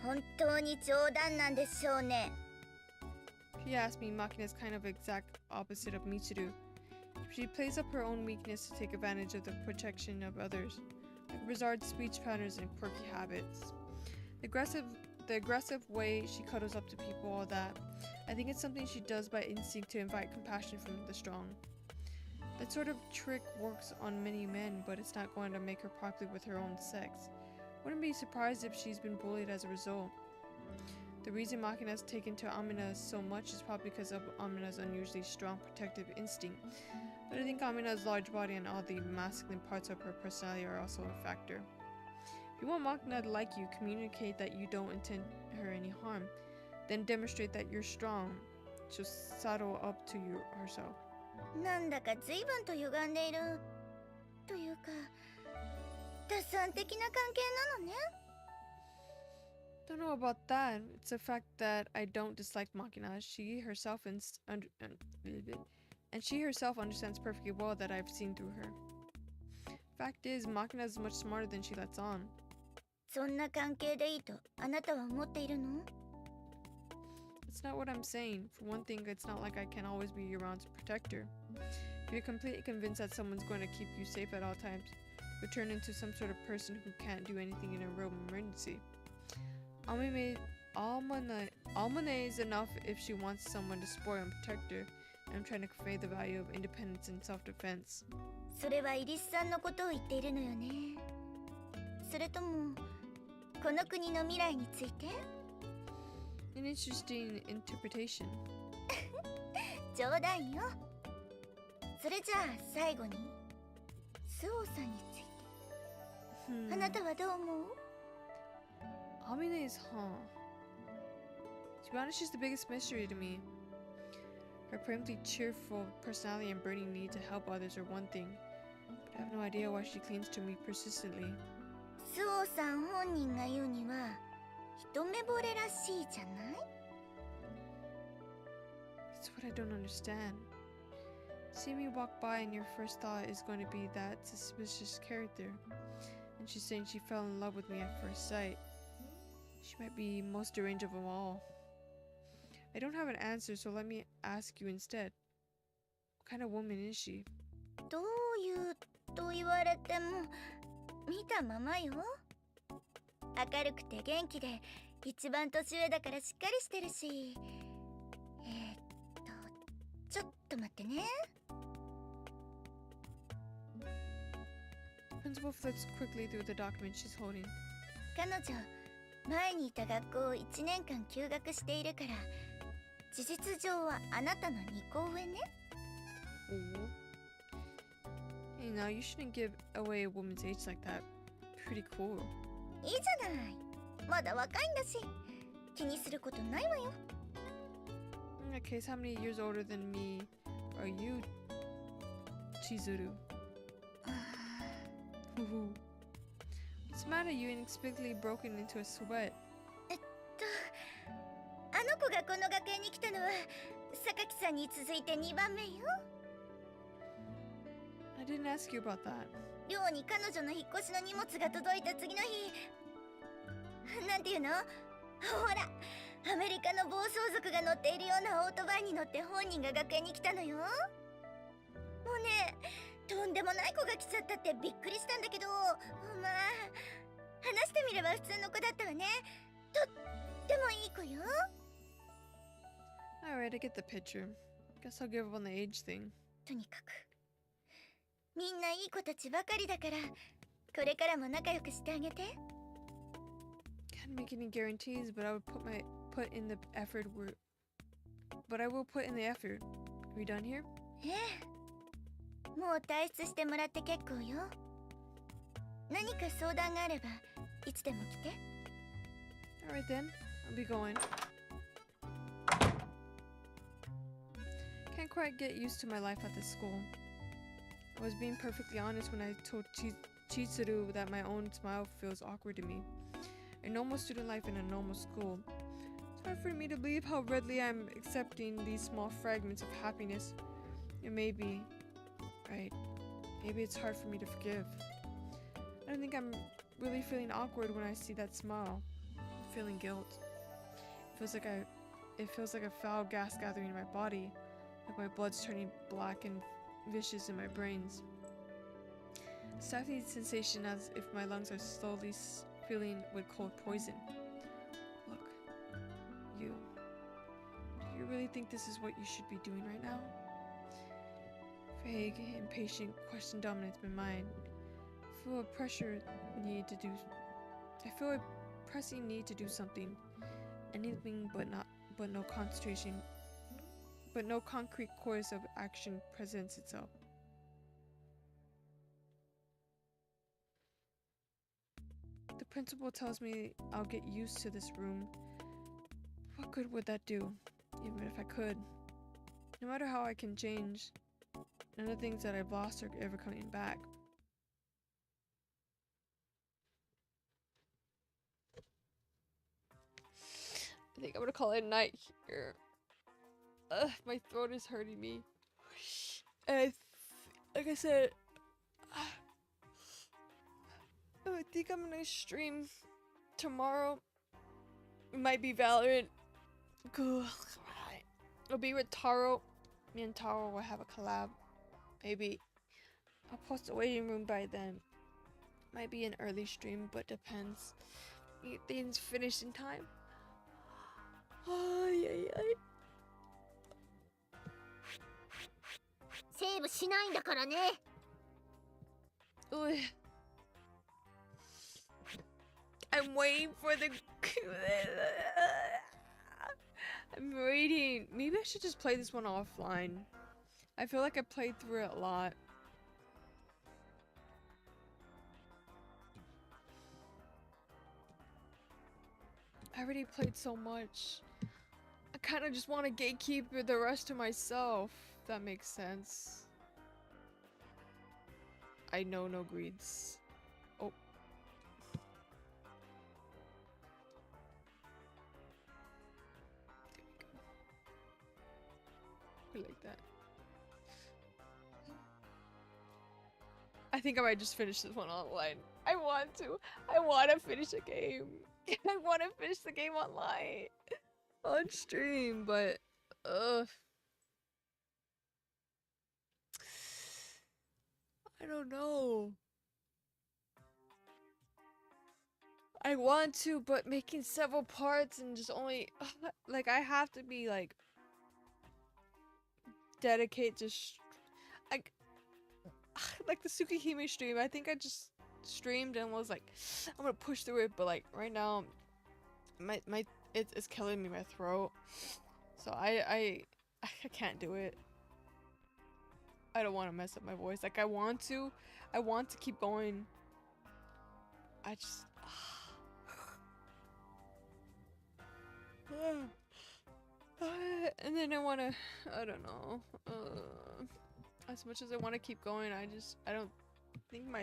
[SPEAKER 2] 本当に冗談なんでしょうね。
[SPEAKER 1] If you ask me, Makina is kind of exact opposite of Mitsuru. She plays up her own weakness to take advantage of the protection of others, like bizarre speech patterns and quirky habits. The aggressive way she cuddles up to people, all that. I think it's something she does by instinct to invite compassion from the strong. That sort of trick works on many men, but it's not going to make her popular with her own sex. Wouldn't be surprised if she's been bullied as a result. The reason Makina has taken to Amina so much is probably because of Amina's unusually strong protective instinct. But I think Amina's large body and all the masculine parts of her personality are also a factor. If you want Makina to like you, communicate that you don't intend her any harm. Then demonstrate that you're strong. She'll saddle up to you herself.
[SPEAKER 2] なんだか随分と歪んでいるというか、打算的な関係なのね。
[SPEAKER 1] Don't know about that. It's the fact that I don't dislike Makina. She herself and she herself understands perfectly well that I've seen through her. Fact is, Makina is much smarter than she lets on.
[SPEAKER 2] そんな関係でいいとあなたは思っているの？
[SPEAKER 1] That's not what I'm saying. For one thing, it's not like I can always be around to protect her. If you're completely convinced that someone's going to keep you safe at all times, you'll turn into some sort of person who can't do anything in a real emergency. Almane is enough if she wants someone to spoil and protect her. I'm trying to convey the value of independence and self-defense.
[SPEAKER 2] それはイリスさんのことを言っているのよね。それともこの国の未来について？
[SPEAKER 1] An interesting interpretation.
[SPEAKER 2] 冗談よ。それじゃあ最後にスオさんについて、あなたはどう思う？
[SPEAKER 1] Amina is, To be honest, she's the biggest mystery to me. Her preemptively cheerful personality and burning need to help others are one thing, but I have no idea why she clings to me persistently.
[SPEAKER 2] スオさん本人が言うには一目惚れらしいじゃない？
[SPEAKER 1] That's what I don't understand. Seeing me walk by and your first thought is going to be that suspicious character, and she's saying she fell in love with me at first sight. She might be most deranged of them all. I don't have an answer, so let me ask you instead. What kind of woman is she?
[SPEAKER 2] どういうと言われても見たままよ。明るくて元気で一番年上だからしっかりしてるし。ちょっと待ってね。
[SPEAKER 1] The principal flips quickly through the document she's holding.
[SPEAKER 2] 彼女前にいた学校を1年間休学しているから事実上はあなたの2個上ね。
[SPEAKER 1] Hey, now you shouldn't give away a woman's age like that. Pretty cool.
[SPEAKER 2] いいじゃない。まだ若いんだし気にすることないわよ。
[SPEAKER 1] In that case, how many years older than me are you, Chizuru? What's the matter? You inexplicably broken into a sweat.
[SPEAKER 2] あの子がこの学園に来たのは榊さんに続いて2番目よ。
[SPEAKER 1] I didn't ask you about that.
[SPEAKER 2] 寮に彼女の引っ越しの荷物が届いた次の日、なんていうの？ほら、アメリカの暴走族が乗っているようなオートバイに乗って本人が学園に来たのよ。もうね、とんでもない子が来ちゃったってびっくりしたんだけど、まあ話してみれば普通の子だったわね。とってもいい子よ。
[SPEAKER 1] Alright, I get the picture. Guess I'll give up on the age thing.
[SPEAKER 2] とにかくみんないい子たちばかりだからこれからも仲良くしてあげて。
[SPEAKER 1] Can't make any guarantees, but I would put in the effort. But I will put in the effort. Are we done here?
[SPEAKER 2] ええ、もう退出してもらって結構よ。何か相談があればいつでも来て。
[SPEAKER 1] Alright then, I'll be going. Can't quite get used to my life at this school. I was being perfectly honest when I told Chitsuru that my own smile feels awkward to me. A normal student life in a normal school. hard for me to believe how readily I'm accepting these small fragments of happiness. It may be, right, maybe it's hard for me to forgive. I don't think I'm really feeling awkward when I see that smile. I'm feeling guilt. It feels like a foul gas gathering in my body, like my blood's turning black and vicious in my brains. Stifling sensation as if my lungs are slowly filling with cold poison. Look, do you really think this is what you should be doing right now? Vague, impatient question dominates my mind. I feel a pressing need to do something. Anything but no concentration. But no concrete course of action presents itself. The principal tells me I'll get used to this room. What good would that do, even if I could? No matter how I can change, none of the things that I've lost are ever coming back. I think I'm gonna call it a night here. My throat is hurting me. And like I said, I think I'm gonna stream tomorrow. It might be Valorant. I'll be with Taro. Me and Taro will have a collab. Maybe I'll post the waiting room by then. Might be an early stream, but depends. Get things finished in time. Ay.
[SPEAKER 2] セーブしないんだからね。
[SPEAKER 1] Ugh. I'm waiting for the. I'm waiting. Maybe I should just play this one offline. I feel like I played through it a lot. I already played so much. I kind of just want to gatekeep the rest to myself. If that makes sense. I know no greeds. Oh. There we go. We like that. I think I might just finish this one online. I want to. I want to finish a game. I want to finish the game online. On stream, but I don't know. I want to, but making several parts and just only like I have to be like dedicate to like the Tsukihime stream. I think I just streamed and was like, I'm gonna push through it, but like right now, it's killing me, my throat. So I can't do it. I don't want to mess up my voice. Like I want to keep going. I just. And then I wanna. I don't know. As much as I want to keep going, I don't think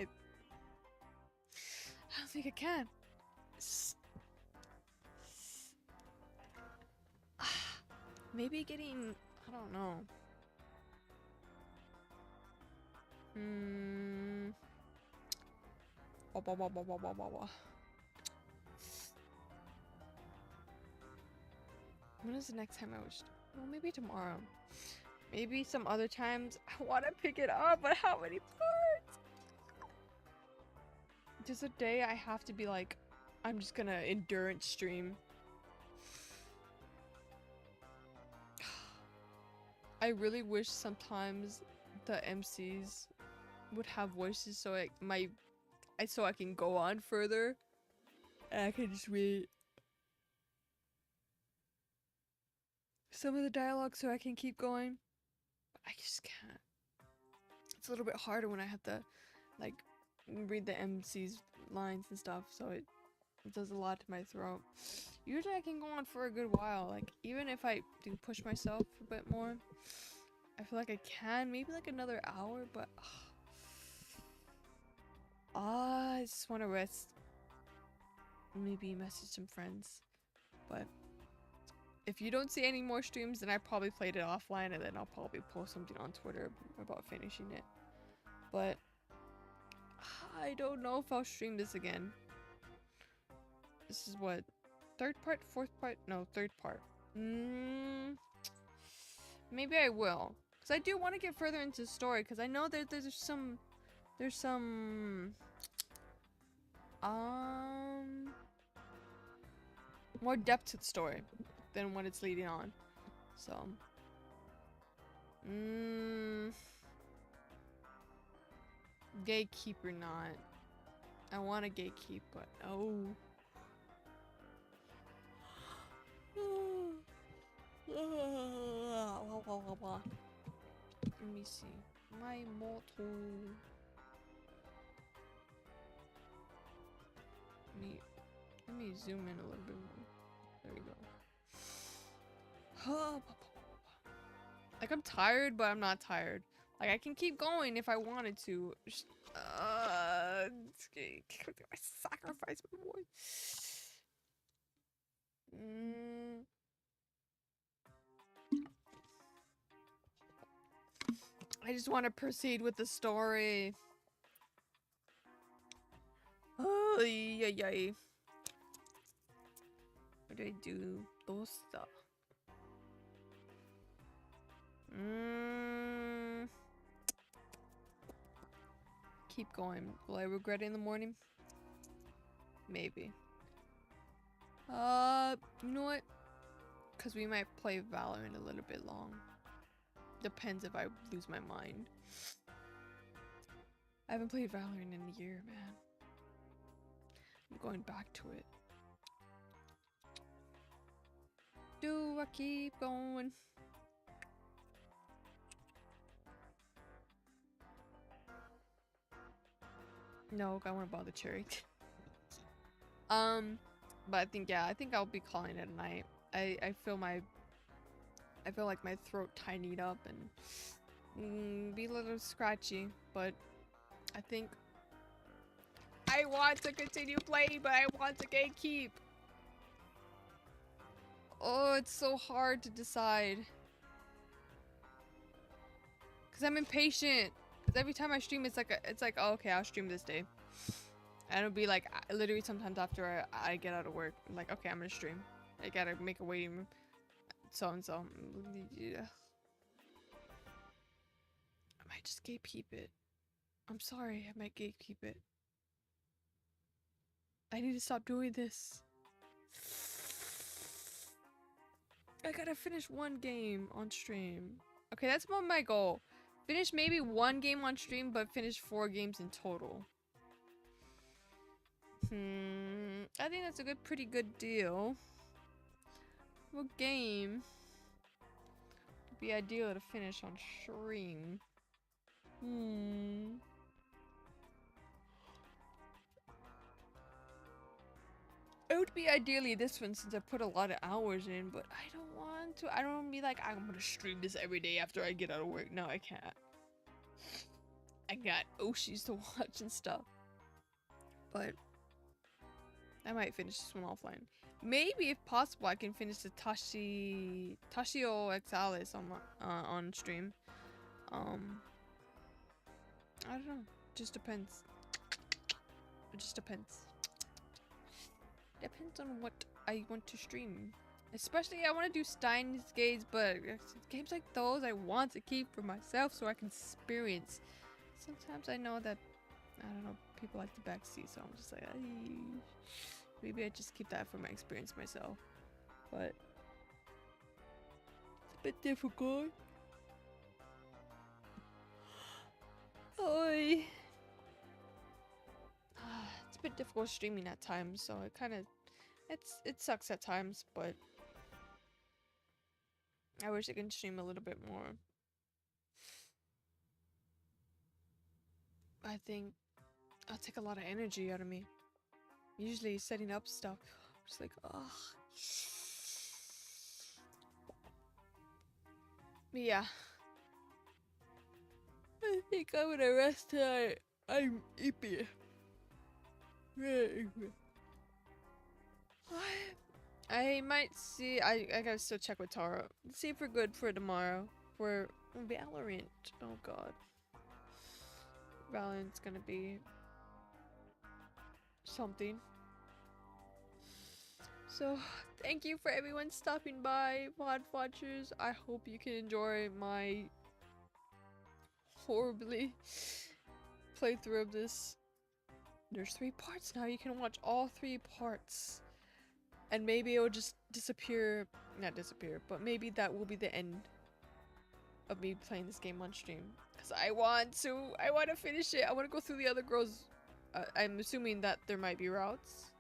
[SPEAKER 1] I can. Maybe getting, I don't know. When is the next time I was? Well, maybe tomorrow. Maybe some other times I want to pick it up, but how many parts? Just a day I have to be like, I'm just gonna endurance stream. I really wish sometimes the MCs would have voices so so I can go on further. And I can just read some of the dialogue so I can keep going. But I just can't. It's a little bit harder when I have to like read the MC's lines and stuff, so it does a lot to my throat. Usually I can go on for a good while, like even if I do push myself a bit more, I feel like I can, maybe like another hour, but I just want to rest. Maybe message some friends, but if you don't see any more streams, then I probably played it offline, and then I'll probably post something on Twitter about finishing it. But I don't know if I'll stream this again. This is what, third part, fourth part? No, third part. Maybe I will, because I do want to get further into the story, because I know that there's some more depth to the story than what it's leading on. So gatekeeper not. I want to gatekeep, but no. Let me see. My motto. Let me zoom in a little bit more. There we go. Like, I'm tired, but I'm not tired. Like, I can keep going if I wanted to. I sacrifice my voice. I just want to proceed with the story. Oh, yay. What do I do? Those stuff. Keep going. Will I regret it in the morning? Maybe. You know what? Because we might play Valorant a little bit long. Depends if I lose my mind. I haven't played Valorant in a year, man. I'm going back to it. Do I keep going? No, I want to buy the cherry. But I think, yeah, I think I'll be calling it a night. I feel like my throat tightened up and be a little scratchy, but I think I want to continue playing, but I want to gatekeep. Oh, it's so hard to decide. Cause I'm impatient. Cause every time I stream, it's like, oh, okay, I'll stream this day, and it'll be like literally sometimes after I get out of work, I'm like, okay, I'm gonna stream. I gotta make a waiting room. So and so. Yeah. I might just gatekeep it. I'm sorry, I might gatekeep it. I need to stop doing this. I gotta finish one game on stream. Okay, that's about my goal. Finish maybe one game on stream, but finish 4 games in total. I think that's a pretty good deal. What game would be ideal to finish on stream? It would be ideally this one, since I put a lot of hours in, but I don't want to. I don't want to be like, I'm gonna stream this every day after I get out of work. No, I can't. I got Oshis to watch and stuff. But I might finish this one offline. Maybe, if possible, I can finish the Tashio Exalis on stream. I don't know. Just depends. It just depends. Depends on what I want to stream. Especially, I want to do Steins Gates, but games like those I want to keep for myself so I can experience. Sometimes I know that, I don't know, people like the backseat, so I'm just like, maybe I just keep that for my experience myself. But it's a bit difficult. Oi. It's a bit difficult streaming at times, so it kind of, it sucks at times, but I wish I could stream a little bit more. I think it'll take a lot of energy out of me. Usually setting up stuff, I'm just like, ugh. But yeah. I think I'm gonna rest tonight. I'm ippy. I might see. I gotta still check with Tara. See if we're good for tomorrow. For Valorant. Oh god. Valorant's gonna be something. So, thank you for everyone stopping by, VOD watchers. I hope you can enjoy my horribly playthrough of this. There's 3 parts now. You can watch all 3 parts. And maybe it'll just disappear. Not disappear, but maybe that will be the end of me playing this game on stream. Because I want to finish it. I want to go through the other girls. I'm assuming that there might be routes.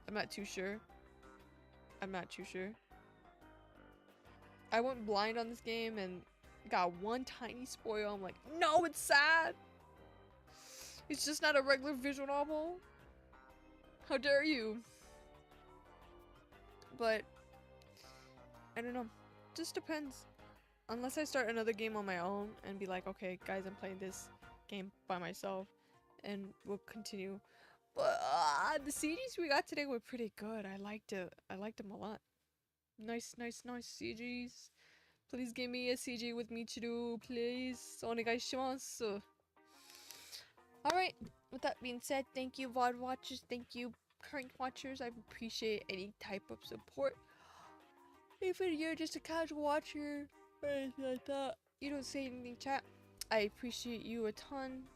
[SPEAKER 1] I'm not too sure. I went blind on this game and got one tiny spoil. I'm like, no, it's sad. It's just not a regular visual novel. How dare you? But I don't know. Just depends. Unless I start another game on my own and be like, okay, guys, I'm playing this game by myself, and we'll continue. But the CGs we got today were pretty good. I liked them a lot. Nice CGs. Please give me a CG with Michiru, please. Onegaishimasu. Alright, with that being said, thank you VOD watchers, thank you current watchers. I appreciate any type of support. Even you're just a casual watcher or anything like that, you don't say anything, chat, I appreciate you a ton.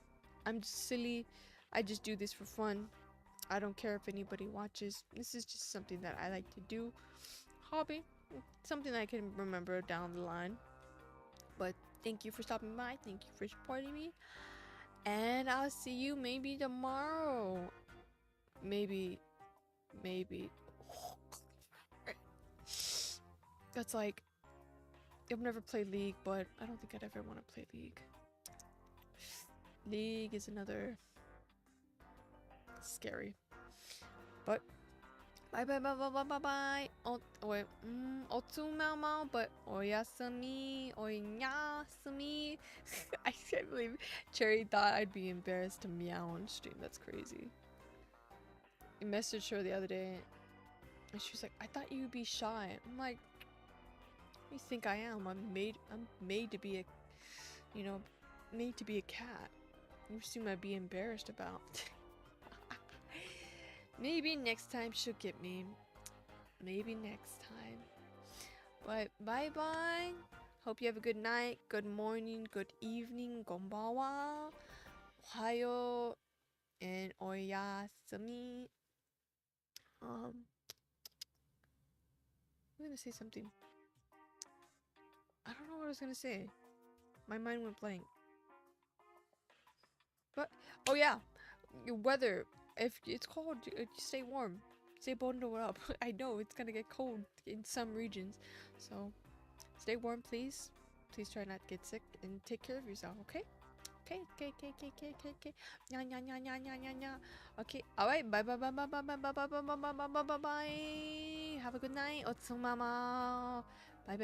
[SPEAKER 1] I'm just silly. I just do this for fun. I don't care if anybody watches. This is just something that I like to do. Hobby. Something I can remember down the line. But thank you for stopping by. Thank you for supporting me. And I'll see you maybe tomorrow. Maybe. That's like, I've never played League, but I don't think I'd ever want to play League. League is another scary. But bye. Oh wait, otsumama, but oyasumi, oyasumi. I can't believe Cherry thought I'd be embarrassed to meow on stream. That's crazy. I messaged her the other day, and she was like, "I thought you'd be shy." I'm like, "What do you think I am? I'm made to be a, made to be a cat. You assume I'd be embarrassed about." Maybe next time she'll get me. Maybe next time. But bye. Hope you have a good night, good morning, good evening, konbanwa, ohayo, and oyasumi. I'm gonna say something. I don't know what I was gonna say. My mind went blank. But oh yeah, your weather. If it's cold, stay warm. Stay bundled up. I know it's gonna get cold in some regions, so stay warm, please. Please try not to get sick and take care of yourself. Okay? Okay. Nya. Okay. All right. Bye. Have a good night. Otsumama. Bye.